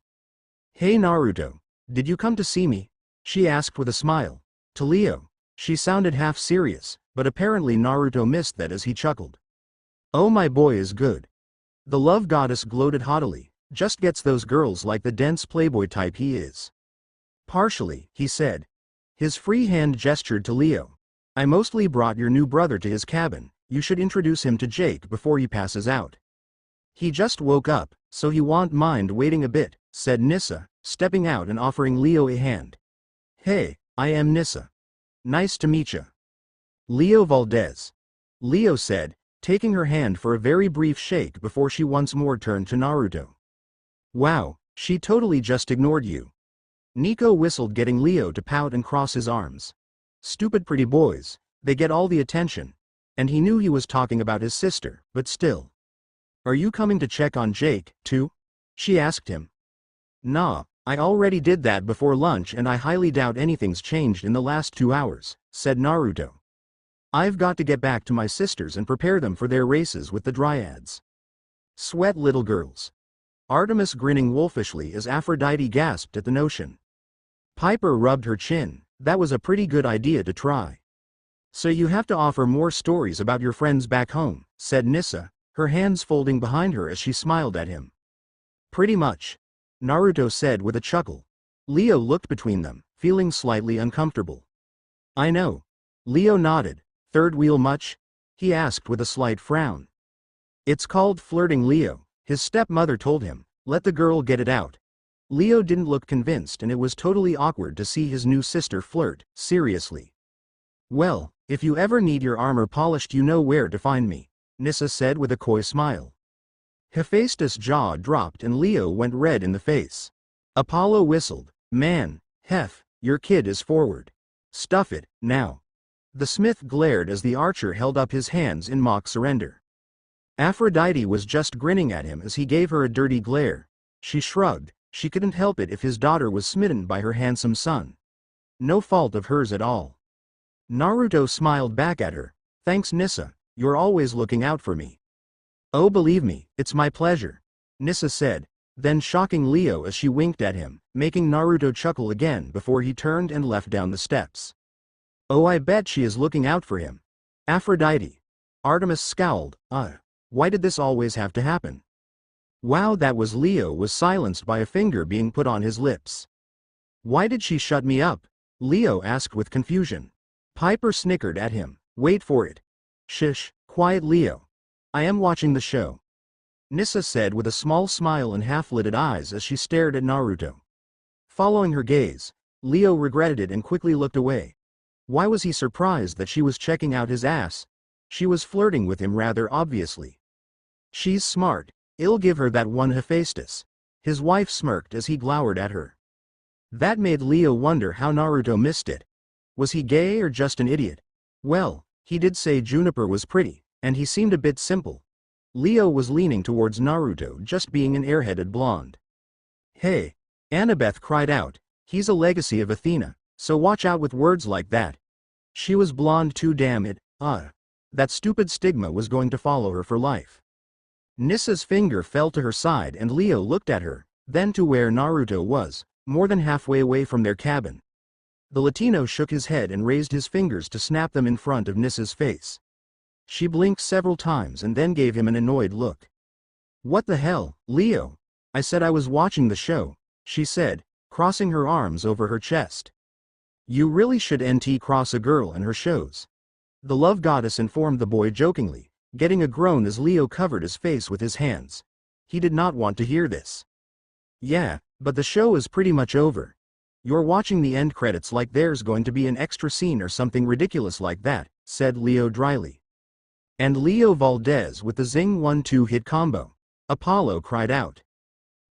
Hey Naruto, did you come to see me? She asked with a smile. To Leo, she sounded half serious, but apparently Naruto missed that as he chuckled. Oh my boy is good. The love goddess gloated haughtily, just gets those girls like the dense playboy type he is. Partially, he said. His free hand gestured to Leo. I mostly brought your new brother to his cabin, you should introduce him to Jake before he passes out. He just woke up, so he won't mind waiting a bit, said Nissa, stepping out and offering Leo a hand. Hey, I am Nissa. Nice to meet ya. Leo Valdez. Leo said, taking her hand for a very brief shake before she once more turned to Naruto. Wow, she totally just ignored you. Nico whistled, getting Leo to pout and cross his arms. Stupid pretty boys, they get all the attention. And he knew he was talking about his sister, but still. Are you coming to check on Jake, too? She asked him. Nah, I already did that before lunch and I highly doubt anything's changed in the last 2 hours, said Naruto. I've got to get back to my sisters and prepare them for their races with the dryads. Sweat little girls. Artemis grinning wolfishly as Aphrodite gasped at the notion. Piper rubbed her chin, that was a pretty good idea to try. So you have to offer more stories about your friends back home, said Nissa, her hands folding behind her as she smiled at him. Pretty much, Naruto said with a chuckle. Leo looked between them, feeling slightly uncomfortable. I know. Leo nodded. Third wheel much? He asked with a slight frown. It's called flirting, Leo, his stepmother told him. Let the girl get it out. Leo didn't look convinced and it was totally awkward to see his new sister flirt, seriously. Well, if you ever need your armor polished you know where to find me, Nissa said with a coy smile. Hephaestus' jaw dropped and Leo went red in the face. Apollo whistled. Man, Hef, your kid is forward. Stuff it, now. The smith glared as the archer held up his hands in mock surrender. Aphrodite was just grinning at him as he gave her a dirty glare. She shrugged, She couldn't help it if his daughter was smitten by her handsome son. No fault of hers at all. Naruto smiled back at her. Thanks Nissa, you're always looking out for me. Oh believe me, it's my pleasure, Nissa said, then shocking Leo as she winked at him, making Naruto chuckle again before he turned and left down the steps. Oh I bet she is looking out for him. Aphrodite. Artemis scowled, why did this always have to happen? Wow, that was Leo was silenced by a finger being put on his lips. Why did she shut me up? Leo asked with confusion. Piper snickered at him. Wait for it. Shush, quiet Leo. I am watching the show, Nissa said with a small smile and half-lidded eyes as she stared at Naruto. Following her gaze, Leo regretted it and quickly looked away. Why was he surprised that she was checking out his ass? She was flirting with him rather obviously. She's smart, I'll give her that one Hephaestus. His wife smirked as he glowered at her. That made Leo wonder how Naruto missed it. Was he gay or just an idiot? Well, he did say Juniper was pretty, and he seemed a bit simple. Leo was leaning towards Naruto just being an airheaded blonde. Hey! Annabeth cried out, he's a legacy of Athena, so watch out with words like that. She was blonde too, damn it, that stupid stigma was going to follow her for life. Nissa's finger fell to her side and Leo looked at her, then to where Naruto was, more than halfway away from their cabin. The Latino shook his head and raised his fingers to snap them in front of Nissa's face. She blinked several times and then gave him an annoyed look. What the hell, Leo? I said I was watching the show, she said, crossing her arms over her chest. You really should cross a girl and her shows. The love goddess informed the boy jokingly, getting a groan as Leo covered his face with his hands. He did not want to hear this. Yeah, but the show is pretty much over. You're watching the end credits like there's going to be an extra scene or something ridiculous like that, said Leo dryly. And Leo Valdez with the zing 1-2 hit combo. Apollo cried out.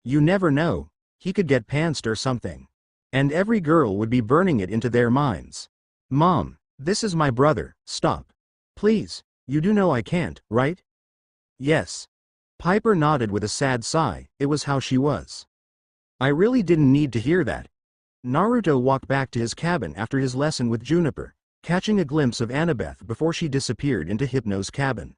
You never know, he could get pantsed or something. And every girl would be burning it into their minds. Mom, this is my brother, stop. Please, you do know I can't, right? Yes. Piper nodded with a sad sigh, it was how she was. I really didn't need to hear that. Naruto walked back to his cabin after his lesson with Juniper, catching a glimpse of Annabeth before she disappeared into Hypno's cabin.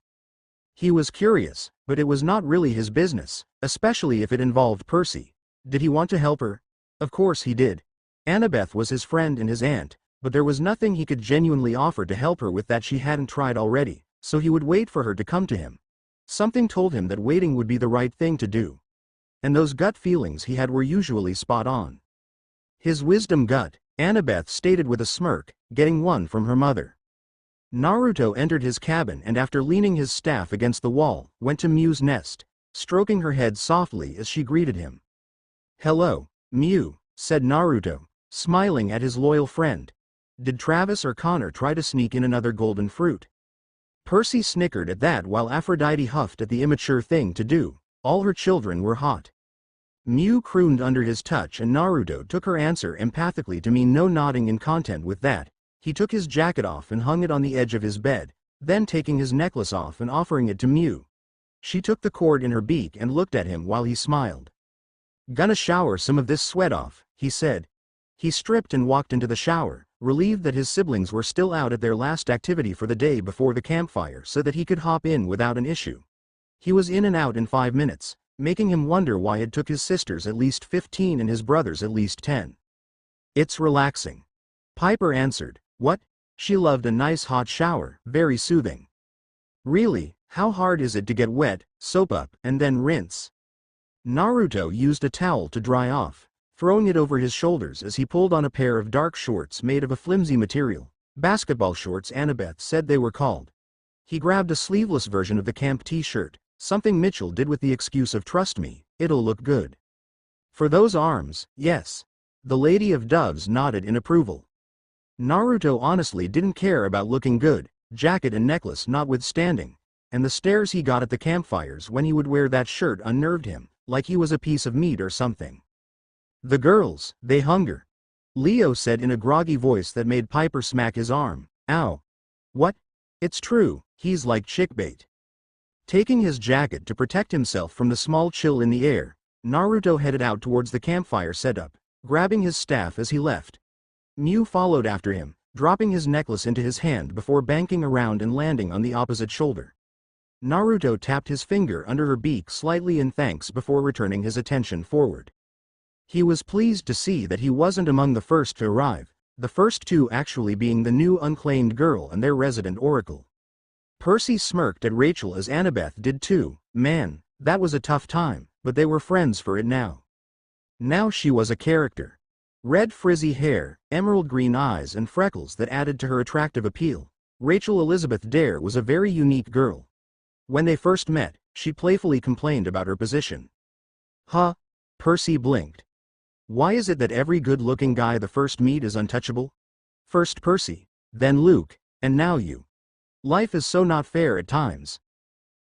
He was curious, but it was not really his business, especially if it involved Percy. Did he want to help her? Of course he did. Annabeth was his friend and his aunt, but there was nothing he could genuinely offer to help her with that she hadn't tried already, so he would wait for her to come to him. Something told him that waiting would be the right thing to do. And those gut feelings he had were usually spot on. His wisdom gut, Annabeth stated with a smirk, getting one from her mother. Naruto entered his cabin and after leaning his staff against the wall, went to Miu's nest, stroking her head softly as she greeted him. Hello, Miu, said Naruto, smiling at his loyal friend. Did Travis or Connor try to sneak in another golden fruit? Percy snickered at that while Aphrodite huffed at the immature thing to do. All her children were hot. Miu crooned under his touch and Naruto took her answer empathically to mean no, nodding in content with that. He took his jacket off and hung it on the edge of his bed, then taking his necklace off and offering it to Miu. She took the cord in her beak and looked at him while he smiled. Gonna shower some of this sweat off, he said. He stripped and walked into the shower, relieved that his siblings were still out at their last activity for the day before the campfire so that he could hop in without an issue. He was in and out in 5 minutes, making him wonder why it took his sisters at least 15 and his brothers at least 10. It's relaxing. Piper answered. What? She loved a nice hot shower, very soothing. Really, how hard is it to get wet, soap up, and then rinse? Naruto used a towel to dry off, throwing it over his shoulders as he pulled on a pair of dark shorts made of a flimsy material, basketball shorts Annabeth said they were called. He grabbed a sleeveless version of the camp t-shirt, something Mitchell did with the excuse of trust me, it'll look good. For those arms, yes. The Lady of Doves nodded in approval. Naruto honestly didn't care about looking good, jacket and necklace notwithstanding, and the stares he got at the campfires when he would wear that shirt unnerved him, like he was a piece of meat or something. The girls, they hunger. Leo said in a groggy voice that made Piper smack his arm. Ow. What? It's true, he's like chickbait. Taking his jacket to protect himself from the small chill in the air, Naruto headed out towards the campfire setup, grabbing his staff as he left. Mew followed after him, dropping his necklace into his hand before banking around and landing on the opposite shoulder. Naruto tapped his finger under her beak slightly in thanks before returning his attention forward. He was pleased to see that he wasn't among the first to arrive, the first two actually being the new unclaimed girl and their resident oracle. Percy smirked at Rachel as Annabeth did too. Man, that was a tough time, but they were friends for it now. Now she was a character. Red frizzy hair, emerald green eyes and freckles that added to her attractive appeal. Rachel Elizabeth Dare was a very unique girl. When they first met, she playfully complained about her position. Huh? Percy blinked. Why is it that every good-looking guy the first meet is untouchable? First Percy, then Luke, and now you. Life is so not fair at times.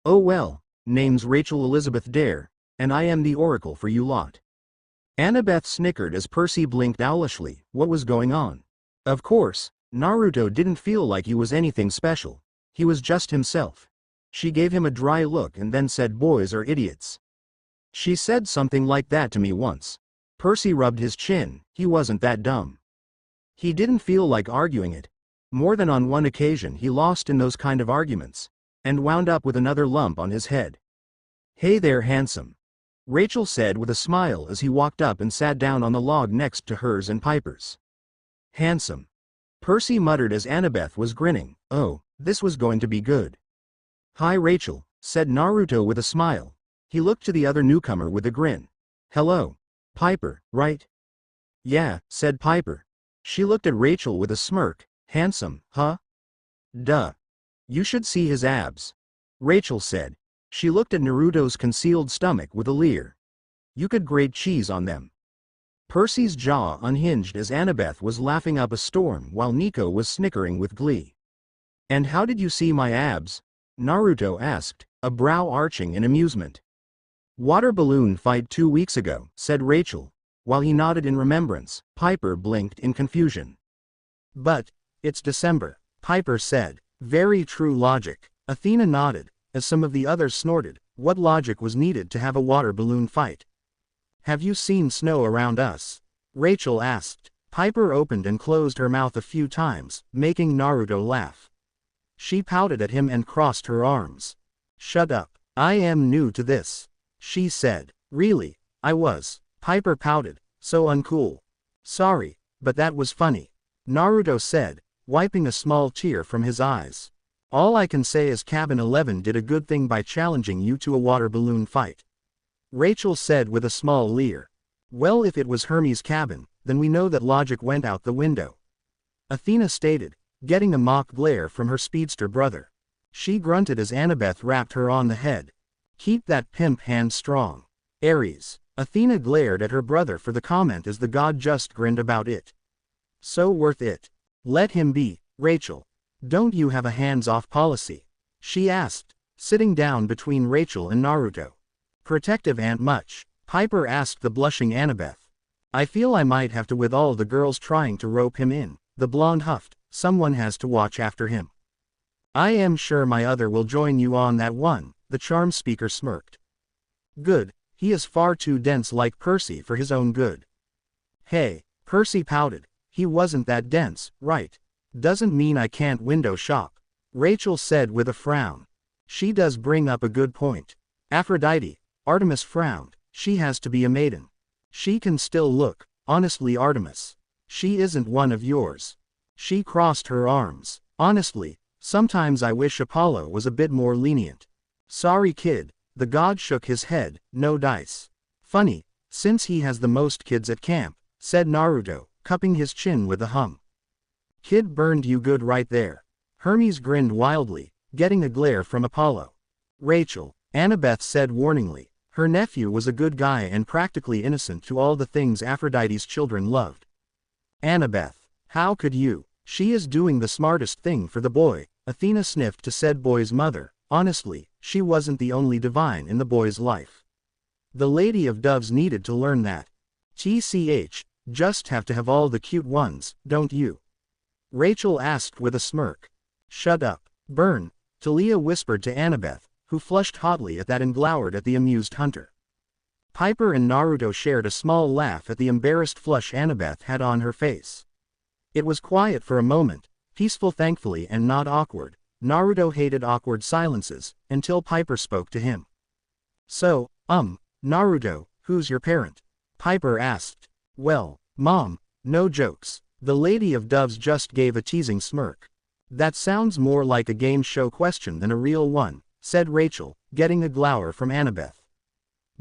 Oh well, name's Rachel Elizabeth Dare, and I am the oracle for you lot. Annabeth snickered as Percy blinked owlishly. What was going on? Of course, Naruto didn't feel like he was anything special. He was just himself. She gave him a dry look and then said boys are idiots. She said something like that to me once. Percy rubbed his chin. He wasn't that dumb. He didn't feel like arguing it. More than on one occasion he lost in those kind of arguments, and wound up with another lump on his head. Hey there handsome, Rachel said with a smile as he walked up and sat down on the log next to hers and Piper's. Handsome, Percy muttered as Annabeth was grinning. Oh, this was going to be good. Hi Rachel, said Naruto with a smile. He looked to the other newcomer with a grin. Hello. Piper, right? Yeah, said Piper. She looked at Rachel with a smirk. Handsome, huh? Duh. You should see his abs. Rachel said. She looked at Naruto's concealed stomach with a leer. You could grate cheese on them. Percy's jaw unhinged as Annabeth was laughing up a storm while Nico was snickering with glee. And how did you see my abs? Naruto asked, a brow arching in amusement. Water balloon fight 2 weeks ago, said Rachel. While he nodded in remembrance, Piper blinked in confusion. But, it's December, Piper said. Very true logic. Athena nodded, as some of the others snorted. What logic was needed to have a water balloon fight? Have you seen snow around us? Rachel asked. Piper opened and closed her mouth a few times, making Naruto laugh. She pouted at him and crossed her arms. Shut up. I am new to this. She said. Really, I was. Piper pouted. So uncool. Sorry, but that was funny. Naruto said, wiping a small tear from his eyes. All I can say is Cabin 11 did a good thing by challenging you to a water balloon fight. Rachel said with a small leer. Well, if it was Hermes' cabin, then we know that logic went out the window. Athena stated, getting a mock glare from her speedster brother. She grunted as Annabeth rapped her on the head. Keep that pimp hand strong. Ares. Athena glared at her brother for the comment as the god just grinned about it. So worth it. Let him be, Rachel. Don't you have a hands-off policy? She asked, sitting down between Rachel and Naruto. Protective aunt much? Piper asked the blushing Annabeth. I feel I might have to with all the girls trying to rope him in, the blonde huffed. Someone has to watch after him. I am sure my other will join you on that one, the charm speaker smirked. Good, he is far too dense like Percy for his own good. Hey, Percy pouted, he wasn't that dense, right? Doesn't mean I can't window shop. Rachel said with a frown. She does bring up a good point. Aphrodite, Artemis frowned, she has to be a maiden. She can still look, honestly Artemis. She isn't one of yours. She crossed her arms. Honestly, sometimes I wish Apollo was a bit more lenient. Sorry kid, the god shook his head, no dice. Funny, since he has the most kids at camp, said Naruto, cupping his chin with a hum. Kid burned you good right there. Hermes grinned wildly, getting a glare from Apollo. Rachel, Annabeth said warningly. Her nephew was a good guy and practically innocent to all the things Aphrodite's children loved. Annabeth, how could you? She is doing the smartest thing for the boy, Athena sniffed to said boy's mother. Honestly, she wasn't the only divine in the boy's life. The Lady of Doves needed to learn that. TCH, just have to have all the cute ones, don't you? Rachel asked with a smirk. Shut up. Burn, Talia whispered to Annabeth, who flushed hotly at that and glowered at the amused hunter. Piper and Naruto shared a small laugh at the embarrassed flush Annabeth had on her face. It was quiet for a moment, peaceful thankfully and not awkward. Naruto hated awkward silences, until Piper spoke to him. So, Naruto, who's your parent? Piper asked. Well, Mom, no jokes. The Lady of Doves just gave a teasing smirk. That sounds more like a game show question than a real one, said Rachel, getting a glower from Annabeth.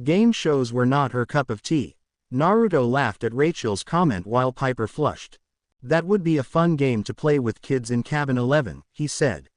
Game shows were not her cup of tea. Naruto laughed at Rachel's comment while Piper flushed. That would be a fun game to play with kids in Cabin 11, he said.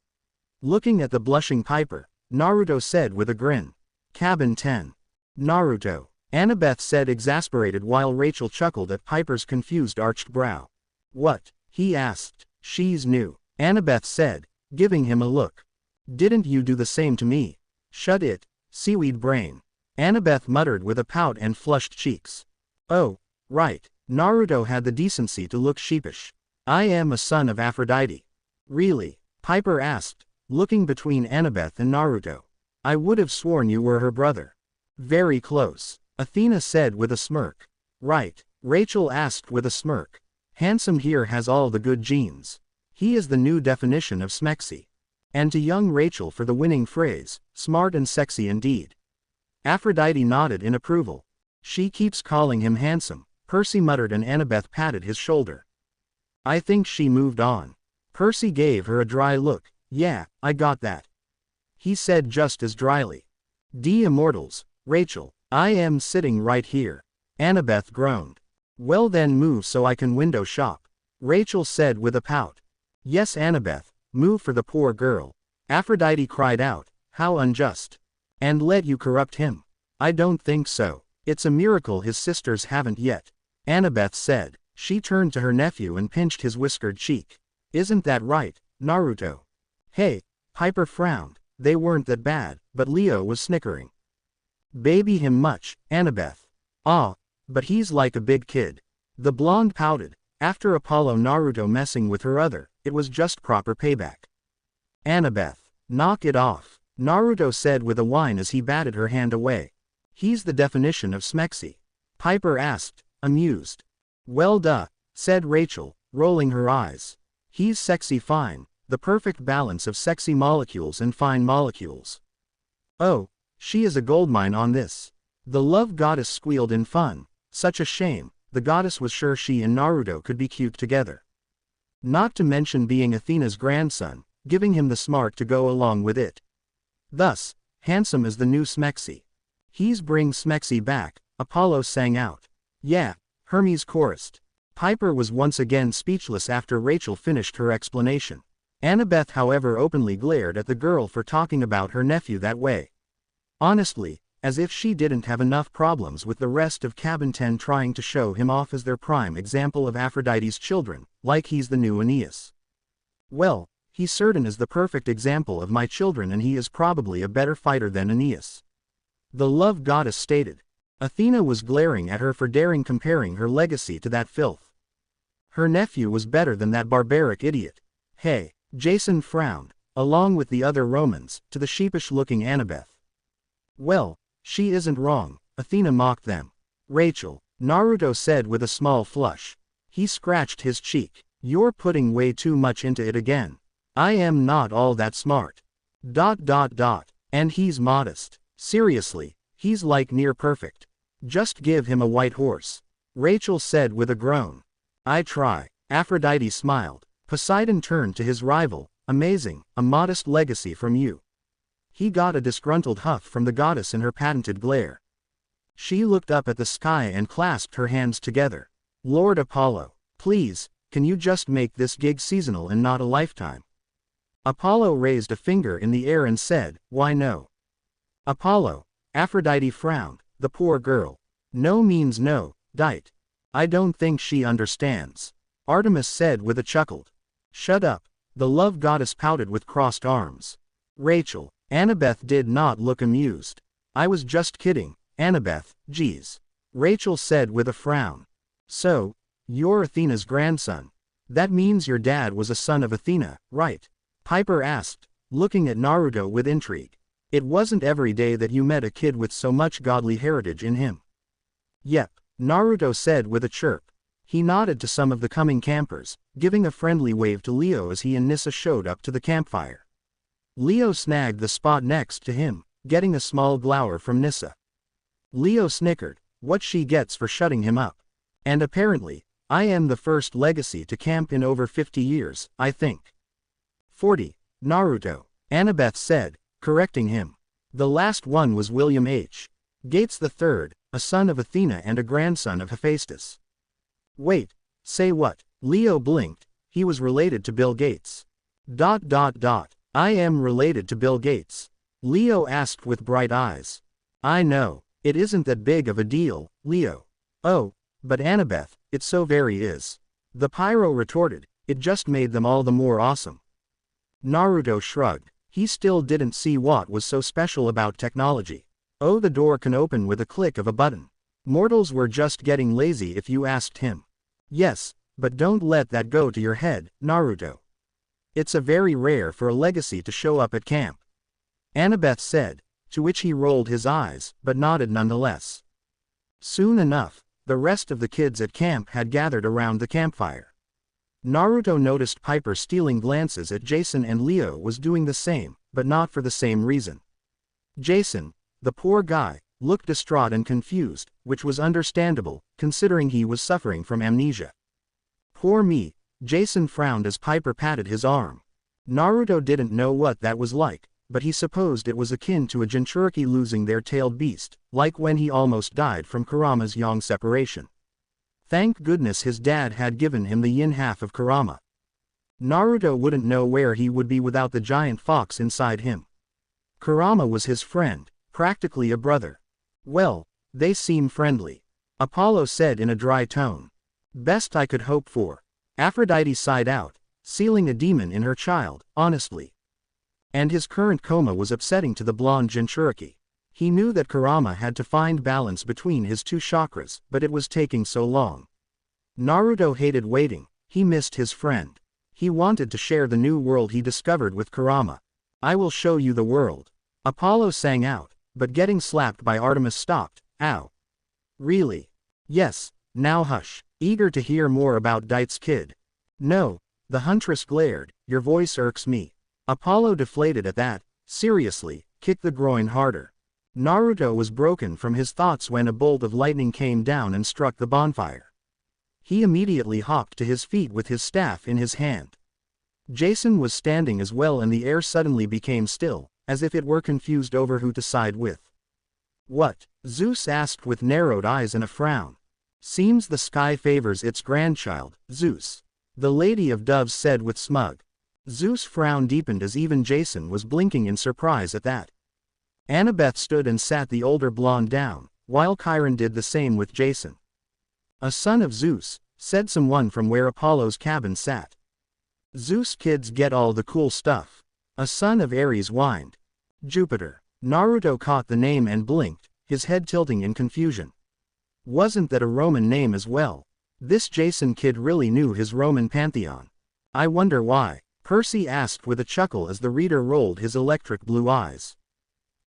Looking at the blushing Piper, Naruto said with a grin. Cabin 10. Naruto, Annabeth said exasperated while Rachel chuckled at Piper's confused arched brow. What? He asked. She's new, Annabeth said, giving him a look. Didn't you do the same to me? Shut it, seaweed brain. Annabeth muttered with a pout and flushed cheeks. Oh, right, Naruto had the decency to look sheepish. I am a son of Aphrodite. Really? Piper asked, looking between Annabeth and Naruto. I would have sworn you were her brother. Very close, Athena said with a smirk. Right, Rachel asked with a smirk. Handsome here has all the good genes. He is the new definition of smexy. And to young Rachel for the winning phrase, smart and sexy indeed. Aphrodite nodded in approval. She keeps calling him handsome, Percy muttered and Annabeth patted his shoulder. I think she moved on. Percy gave her a dry look. Yeah, I got that. He said just as dryly. Immortals, Rachel, I am sitting right here. Annabeth groaned. Well then move so I can window shop. Rachel said with a pout. Yes Annabeth, move for the poor girl. Aphrodite cried out, how unjust. And let you corrupt him. I don't think so. It's a miracle his sisters haven't yet. Annabeth said. She turned to her nephew and pinched his whiskered cheek. Isn't that right, Naruto? Hey, Piper frowned. They weren't that bad, but Leo was snickering. Baby him much, Annabeth. Ah, but he's like a big kid. The blonde pouted. After Apollo Naruto messing with her other, it was just proper payback. Annabeth, knock it off, Naruto said with a whine as he batted her hand away. He's the definition of smexy. Piper asked, amused. Well duh, said Rachel, rolling her eyes. He's sexy fine, the perfect balance of sexy molecules and fine molecules. Oh, she is a goldmine on this. The love goddess squealed in fun. Such a shame, the goddess was sure she and Naruto could be cute together. Not to mention being Athena's grandson, giving him the smart to go along with it. Thus, handsome is the new smexy. He's bring smexy back, Apollo sang out. Yeah, Hermes chorused. Piper was once again speechless after Rachel finished her explanation. Annabeth however openly glared at the girl for talking about her nephew that way. Honestly, as if she didn't have enough problems with the rest of Cabin 10 trying to show him off as their prime example of Aphrodite's children, like he's the new Aeneas. Well, he certain is the perfect example of my children and he is probably a better fighter than Aeneas. The love goddess stated. Athena was glaring at her for daring comparing her legacy to that filth. Her nephew was better than that barbaric idiot. Hey, Jason frowned, along with the other Romans, to the sheepish-looking Annabeth. Well, she isn't wrong, Athena mocked them. Rachel, Naruto said with a small flush. He scratched his cheek. You're putting way too much into it again. I am not all that smart. ... And he's modest. Seriously, he's like near perfect. Just give him a white horse. Rachel said with a groan. I try. Aphrodite smiled. Poseidon turned to his rival. Amazing, a modest legacy from you. He got a disgruntled huff from the goddess in her patented glare. She looked up at the sky and clasped her hands together. Lord Apollo, please, can you just make this gig seasonal and not a lifetime? Apollo raised a finger in the air and said, why no? Apollo, Aphrodite frowned, the poor girl. No means no, Dite. I don't think she understands. Artemis said with a chuckle. Shut up, the love goddess pouted with crossed arms. Rachel, Annabeth did not look amused. I was just kidding, Annabeth, geez. Rachel said with a frown. So, you're Athena's grandson. That means your dad was a son of Athena, right? Piper asked, looking at Naruto with intrigue. It wasn't every day that you met a kid with so much godly heritage in him. Yep, Naruto said with a chirp. He nodded to some of the coming campers, giving a friendly wave to Leo as he and Nissa showed up to the campfire. Leo snagged the spot next to him, getting a small glower from Nissa. Leo snickered, what she gets for shutting him up. And apparently, I am the first legacy to camp in over 50 years, I think. 40. Naruto, Annabeth said, correcting him. The last one was William H. Gates III, a son of Athena and a grandson of Hephaestus. Wait, say what? Leo blinked, he was related to Bill Gates. I am related to Bill Gates. Leo asked with bright eyes. I know, it isn't that big of a deal, Leo. Oh, but Annabeth, it so very is. The pyro retorted, it just made them all the more awesome. Naruto shrugged, he still didn't see what was so special about technology. Oh, the door can open with a click of a button. Mortals were just getting lazy if you asked him. Yes, but don't let that go to your head, Naruto. It's a very rare for a legacy to show up at camp. Annabeth said, to which he rolled his eyes, but nodded nonetheless. Soon enough, the rest of the kids at camp had gathered around the campfire. Naruto noticed Piper stealing glances at Jason, and Leo was doing the same, but not for the same reason. Jason, the poor guy, looked distraught and confused, which was understandable, considering he was suffering from amnesia. Poor me, Jason frowned as Piper patted his arm. Naruto didn't know what that was like, but he supposed it was akin to a Jinchuriki losing their tailed beast, like when he almost died from Kurama's Yang separation. Thank goodness his dad had given him the yin half of Kurama. Naruto wouldn't know where he would be without the giant fox inside him. Kurama was his friend, practically a brother. Well, they seem friendly. Apollo said in a dry tone. Best I could hope for. Aphrodite sighed out, sealing a demon in her child, honestly. And his current coma was upsetting to the blonde Jinchuriki. He knew that Kurama had to find balance between his two chakras, but it was taking so long. Naruto hated waiting, he missed his friend. He wanted to share the new world he discovered with Kurama. I will show you the world. Apollo sang out, but getting slapped by Artemis stopped. Ow. Really? Yes, now hush, eager to hear more about Deit's kid. No, the huntress glared, your voice irks me. Apollo deflated at that. Seriously, kick the groin harder. Naruto was broken from his thoughts when a bolt of lightning came down and struck the bonfire. He immediately hopped to his feet with his staff in his hand. Jason was standing as well, and the air suddenly became still, as if it were confused over who to side with. What? Zeus asked with narrowed eyes and a frown. Seems the sky favors its grandchild, Zeus. The Lady of Doves said with smug. Zeus' frown deepened as even Jason was blinking in surprise at that. Annabeth stood and sat the older blonde down, while Chiron did the same with Jason. A son of Zeus, said someone from where Apollo's cabin sat. Zeus kids get all the cool stuff. A son of Ares whined. Jupiter. Naruto caught the name and blinked, his head tilting in confusion. Wasn't that a Roman name as well? This Jason kid really knew his Roman pantheon. I wonder why, Percy asked with a chuckle as the reader rolled his electric blue eyes.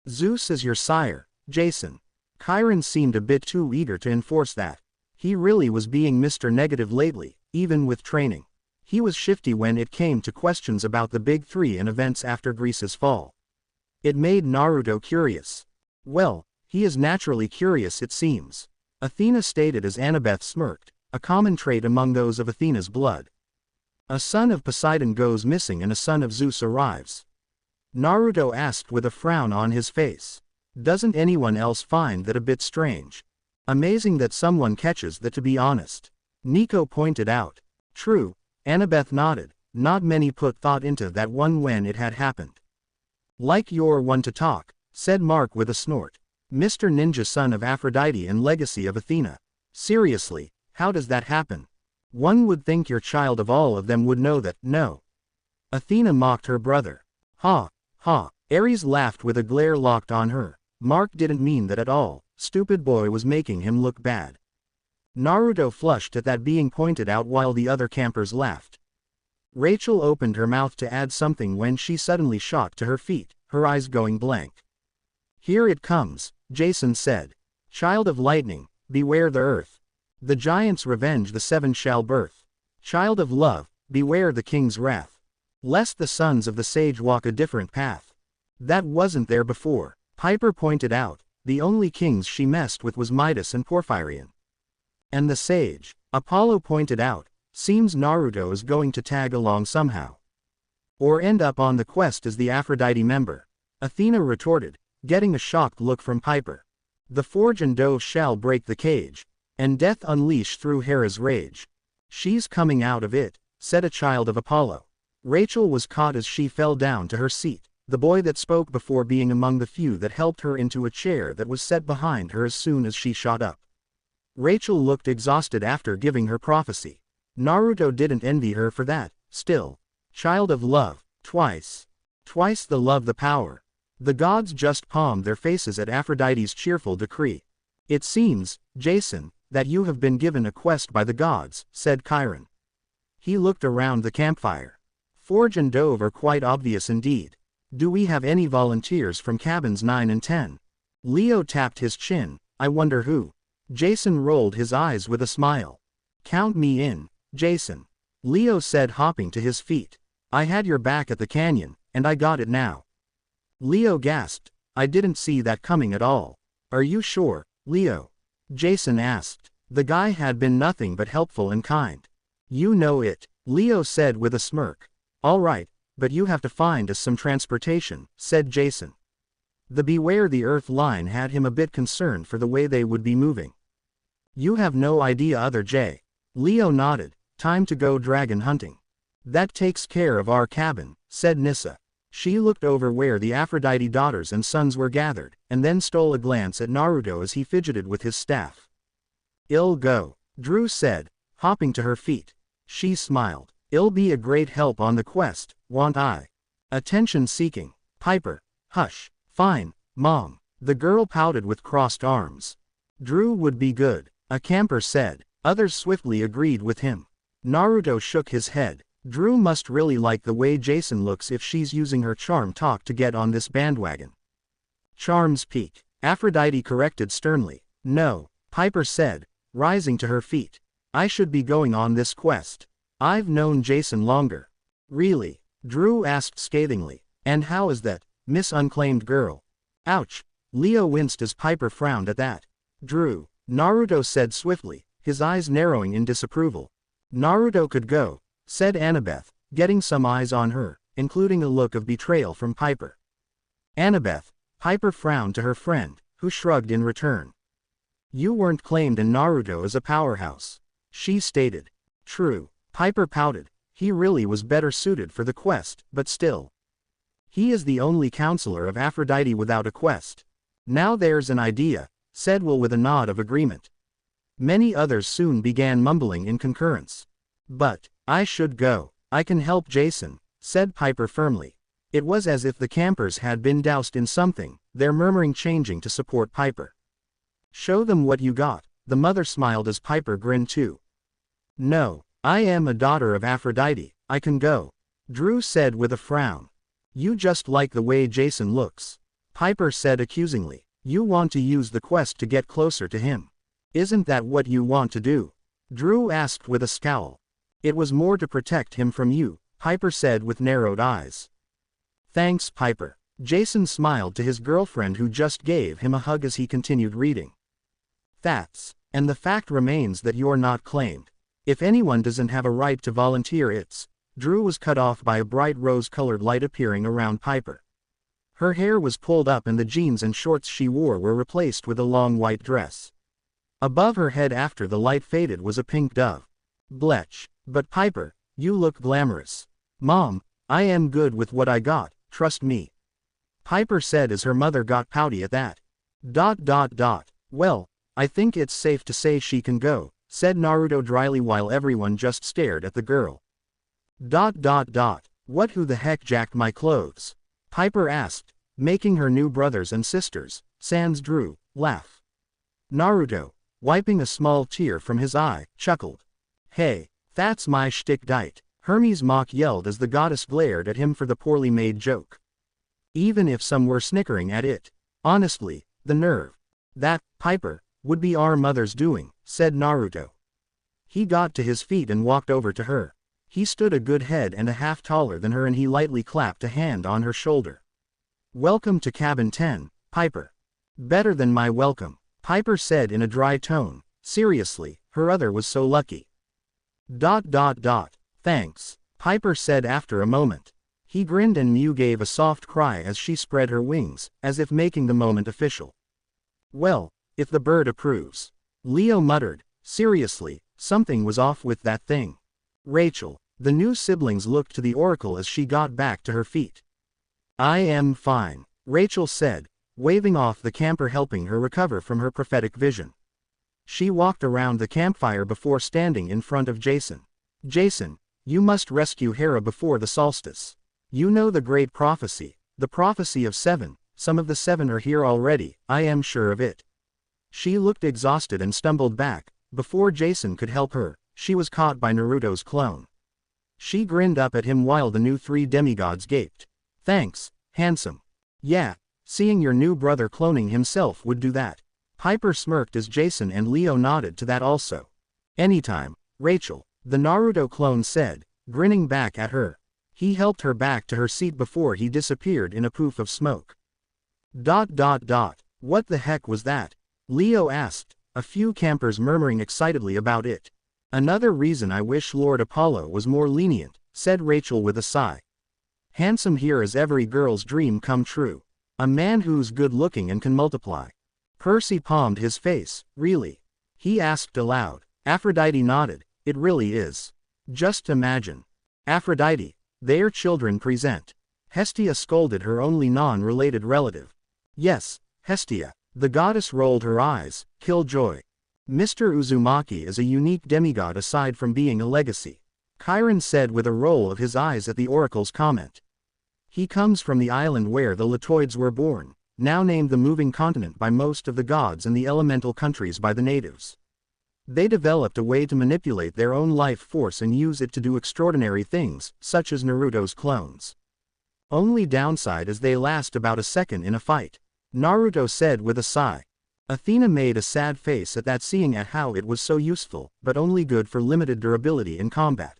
Zeus is your sire, Jason. Chiron seemed a bit too eager to enforce that. He really was being Mr. Negative lately, even with training. He was shifty when it came to questions about the Big Three and events after Greece's fall. It made Naruto curious. Well, he is naturally curious, it seems. Athena stated as Annabeth smirked, a common trait among those of Athena's blood. A son of Poseidon goes missing and a son of Zeus arrives. Naruto asked with a frown on his face. Doesn't anyone else find that a bit strange? Amazing that someone catches that, to be honest. Nico pointed out. True, Annabeth nodded, not many put thought into that one when it had happened. Like you're one to talk, said Mark with a snort. Mr. Ninja, son of Aphrodite and legacy of Athena. Seriously, how does that happen? One would think your child of all of them would know that. No. Athena mocked her brother. Ha, ha, Ares laughed with a glare locked on her. Mark didn't mean that at all, stupid boy was making him look bad. Naruto flushed at that being pointed out while the other campers laughed. Rachel opened her mouth to add something when she suddenly shot to her feet, her eyes going blank. Here it comes, Jason said. Child of lightning, beware the earth. The giant's revenge the seven shall birth. Child of love, beware the king's wrath. Lest the sons of the sage walk a different path. That wasn't there before, Piper pointed out. The only kings she messed with was Midas and Porphyrion. And the sage, Apollo pointed out, seems Naruto is going to tag along somehow. Or end up on the quest as the Aphrodite member. Athena retorted, getting a shocked look from Piper. The forge and dove shall break the cage, and death unleash through Hera's rage. She's coming out of it, said a child of Apollo. Rachel was caught as she fell down to her seat, the boy that spoke before being among the few that helped her into a chair that was set behind her as soon as she shot up. Rachel looked exhausted after giving her prophecy. Naruto didn't envy her for that, still. Child of love, twice. Twice the love the power. The gods just palmed their faces at Aphrodite's cheerful decree. It seems, Jason, that you have been given a quest by the gods, said Chiron. He looked around the campfire. Forge and dove are quite obvious indeed. Do we have any volunteers from cabins 9 and 10? Leo tapped his chin, I wonder who. Jason rolled his eyes with a smile. Count me in, Jason. Leo said, hopping to his feet. I had your back at the canyon, and I got it now. Leo gasped, I didn't see that coming at all. Are you sure, Leo? Jason asked. The guy had been nothing but helpful and kind. You know it, Leo said with a smirk. All right, but you have to find us some transportation, said Jason. The beware the earth line had him a bit concerned for the way they would be moving. You have no idea other J. Leo nodded, time to go dragon hunting. That takes care of our cabin, said Nissa. She looked over where the Aphrodite daughters and sons were gathered, and then stole a glance at Naruto as he fidgeted with his staff. I'll go, Drew said, hopping to her feet. She smiled. I'll be a great help on the quest, won't I? Attention-seeking. Piper. Hush. Fine, Mom. The girl pouted with crossed arms. Drew would be good, a camper said. Others swiftly agreed with him. Naruto shook his head. Drew must really like the way Jason looks if she's using her charm talk to get on this bandwagon. Charm's peak. Aphrodite corrected sternly. No, Piper said, rising to her feet. I should be going on this quest. I've known Jason longer. Really? Drew asked scathingly. And how is that, Miss Unclaimed Girl? Ouch. Leo winced as Piper frowned at that. Drew, Naruto said swiftly, his eyes narrowing in disapproval. Naruto could go, said Annabeth, getting some eyes on her, including a look of betrayal from Piper. Annabeth, Piper frowned to her friend, who shrugged in return. You weren't claimed in Naruto as a powerhouse, she stated. True, Piper pouted, he really was better suited for the quest, but still. He is the only counselor of Aphrodite without a quest. Now there's an idea, said Will with a nod of agreement. Many others soon began mumbling in concurrence. But, I should go. I can help Jason, said Piper firmly. It was as if the campers had been doused in something, their murmuring changing to support Piper. Show them what you got, the mother smiled as Piper grinned too. No, I am a daughter of Aphrodite, I can go, Drew said with a frown. You just like the way Jason looks, Piper said accusingly. You want to use the quest to get closer to him. Isn't that what you want to do? Drew asked with a scowl. It was more to protect him from you, Piper said with narrowed eyes. Thanks, Piper. Jason smiled to his girlfriend who just gave him a hug as he continued reading. And the fact remains that you're not claimed. If anyone doesn't have a right to volunteer it's. Drew was cut off by a bright rose-colored light appearing around Piper. Her hair was pulled up and the jeans and shorts she wore were replaced with a long white dress. Above her head after the light faded was a pink dove. Bletch. But Piper, you look glamorous. Mom, I am good with what I got, trust me. Piper said as her mother got pouty at that. Well, I think it's safe to say she can go, said Naruto dryly while everyone just stared at the girl. What who the heck jacked my clothes? Piper asked, making her new brothers and sisters, sans Drew, laugh. Naruto, wiping a small tear from his eye, chuckled. Hey, that's my shtick dite, Hermes mock yelled as the goddess glared at him for the poorly made joke. Even if some were snickering at it. Honestly, the nerve. That, Piper, Would be our mother's doing, said Naruto. He got to his feet and walked over to her. He stood a good head and a half taller than her and he lightly clapped a hand on her shoulder. Welcome to cabin 10, Piper. Better than my welcome, Piper said in a dry tone. Seriously, her other was so lucky. Thanks, Piper said after a moment. He grinned and Mew gave a soft cry as she spread her wings, as if making the moment official. Well, if the bird approves. Leo muttered. Seriously, something was off with that thing. Rachel, the new siblings looked to the oracle as she got back to her feet. I am fine, Rachel said, waving off the camper helping her recover from her prophetic vision. She walked around the campfire before standing in front of Jason. Jason, you must rescue Hera before the solstice. You know the great prophecy, the prophecy of 7, some of the 7 are here already, I am sure of it. She looked exhausted and stumbled back. Before Jason could help her, she was caught by Naruto's clone. She grinned up at him while the new 3 demigods gaped. Thanks, handsome. Yeah, seeing your new brother cloning himself would do that. Piper smirked as Jason and Leo nodded to that also. Anytime, Rachel, the Naruto clone said, grinning back at her. He helped her back to her seat before he disappeared in a poof of smoke. What the heck was that? Leo asked, a few campers murmuring excitedly about it. Another reason I wish Lord Apollo was more lenient, said Rachel with a sigh. Handsome here is every girl's dream come true. A man who's good looking and can multiply. Percy palmed his face. Really? He asked aloud. Aphrodite nodded. It really is. Just imagine. Aphrodite, their children present. Hestia scolded her only non-related relative. Yes, Hestia. The goddess rolled her eyes. Killjoy. Mr. Uzumaki is a unique demigod aside from being a legacy. Chiron said with a roll of his eyes at the oracle's comment. He comes from the island where the Latoids were born, now named the moving continent by most of the gods and the elemental countries by the natives. They developed a way to manipulate their own life force and use it to do extraordinary things, such as Naruto's clones. Only downside is they last about a second in a fight. Naruto said with a sigh. Athena made a sad face at that, seeing at how it was so useful, but only good for limited durability in combat.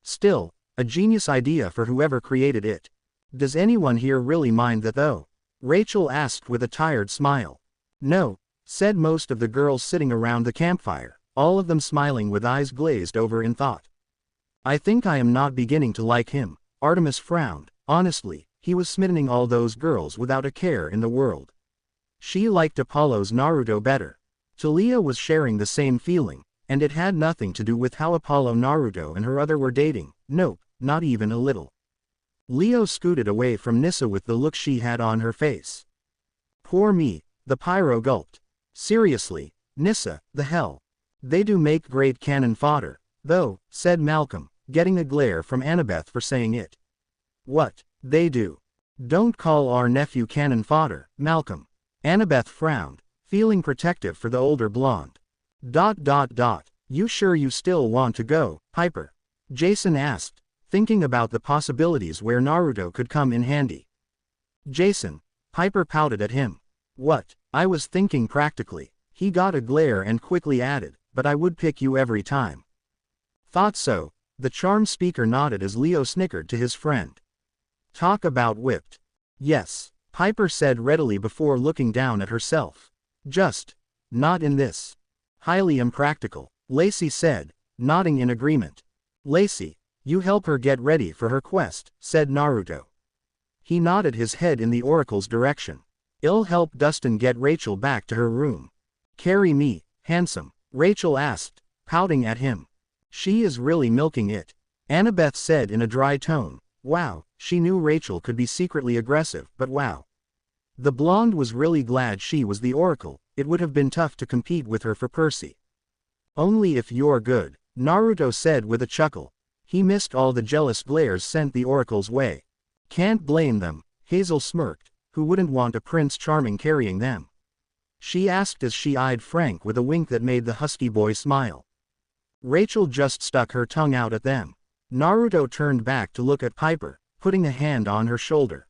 Still, a genius idea for whoever created it. Does anyone here really mind that though? Rachel asked with a tired smile. No, said most of the girls sitting around the campfire, all of them smiling with eyes glazed over in thought. I think I am not beginning to like him. Artemis frowned. Honestly, he was smitten all those girls without a care in the world. She liked Apollo's Naruto better. Talia was sharing the same feeling, and it had nothing to do with how Apollo Naruto and her other were dating, nope, not even a little. Leo scooted away from Nissa with the look she had on her face. Poor me, the pyro gulped. Seriously, Nissa, the hell. They do make great cannon fodder, though, said Malcolm, getting a glare from Annabeth for saying it. What, they do? Don't call our nephew cannon fodder, Malcolm. Annabeth frowned, feeling protective for the older blonde. You sure you still want to go, Piper? Jason asked, thinking about the possibilities where Naruto could come in handy. Jason, Piper pouted at him. What, I was thinking practically. He got a glare and quickly added, but I would pick you every time. Thought so, the charm speaker nodded as Leo snickered to his friend. Talk about whipped. Yes, Piper said readily before looking down at herself. Just, not in this. Highly impractical, Lacey said, nodding in agreement. Lacey, you help her get ready for her quest, said Naruto. He nodded his head in the oracle's direction. I'll help Dustin get Rachel back to her room. Carry me, handsome, Rachel asked, pouting at him. She is really milking it. Annabeth said in a dry tone. Wow, she knew Rachel could be secretly aggressive, but wow. The blonde was really glad she was the oracle. It would have been tough to compete with her for Percy. Only if you're good, Naruto said with a chuckle. He missed all the jealous glares sent the oracle's way. Can't blame them, Hazel smirked. Who wouldn't want a Prince Charming carrying them? She asked as she eyed Frank with a wink that made the husky boy smile. Rachel just stuck her tongue out at them. Naruto turned back to look at Piper, putting a hand on her shoulder.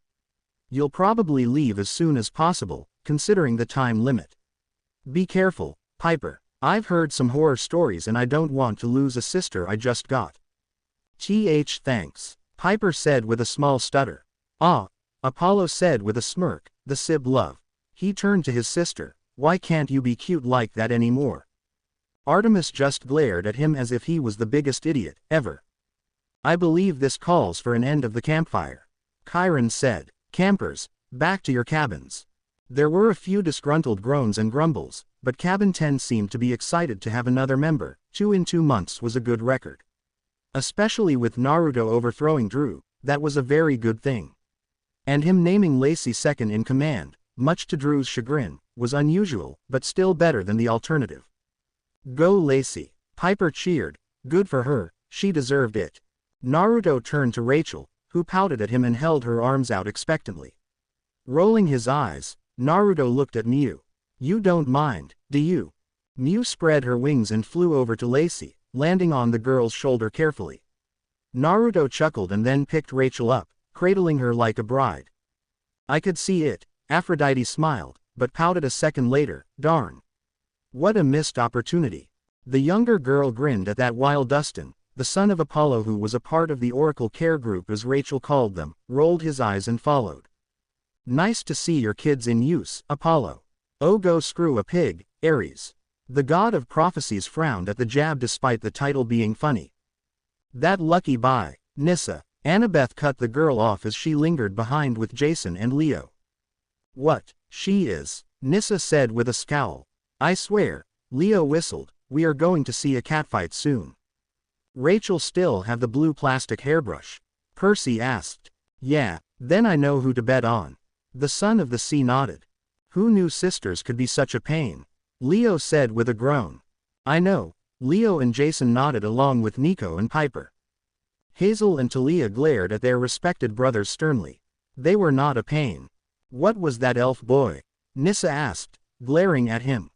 You'll probably leave as soon as possible, considering the time limit. Be careful, Piper, I've heard some horror stories and I don't want to lose a sister I just got. Thanks, Piper said with a small stutter. Ah, Apollo said with a smirk, the sib love. He turned to his sister, why can't you be cute like that anymore? Artemis just glared at him as if he was the biggest idiot ever. I believe this calls for an end of the campfire, Chiron said. Campers, back to your cabins. There were a few disgruntled groans and grumbles, but Cabin 10 seemed to be excited to have another member. 2 in 2 months was a good record. Especially with Naruto overthrowing Drew, that was a very good thing. And him naming Lacey second in command, much to Drew's chagrin, was unusual, but still better than the alternative. Go Lacey, Piper cheered, good for her, she deserved it. Naruto turned to Rachel, who pouted at him and held her arms out expectantly. Rolling his eyes, Naruto looked at Miu. You don't mind, do you? Miu spread her wings and flew over to Lacey, landing on the girl's shoulder carefully. Naruto chuckled and then picked Rachel up, cradling her like a bride. I could see it, Aphrodite smiled, but pouted a second later, darn. What a missed opportunity. The younger girl grinned at that while Dustin, the son of Apollo who was a part of the Oracle Care Group as Rachel called them, rolled his eyes and followed. Nice to see your kids in use, Apollo. Oh go screw a pig, Ares. The god of prophecies frowned at the jab despite the title being funny. That lucky bye, Nissa. Annabeth cut the girl off as she lingered behind with Jason and Leo. What, she is, Nissa said with a scowl. I swear, Leo whistled, we are going to see a catfight soon. Rachel still have the blue plastic hairbrush? Percy asked. Yeah, then I know who to bet on. The son of the sea nodded. Who knew sisters could be such a pain? Leo said with a groan. I know, Leo and Jason nodded along with Nico and Piper. Hazel and Talia glared at their respected brothers sternly. They were not a pain. What was that elf boy? Nissa asked, glaring at him.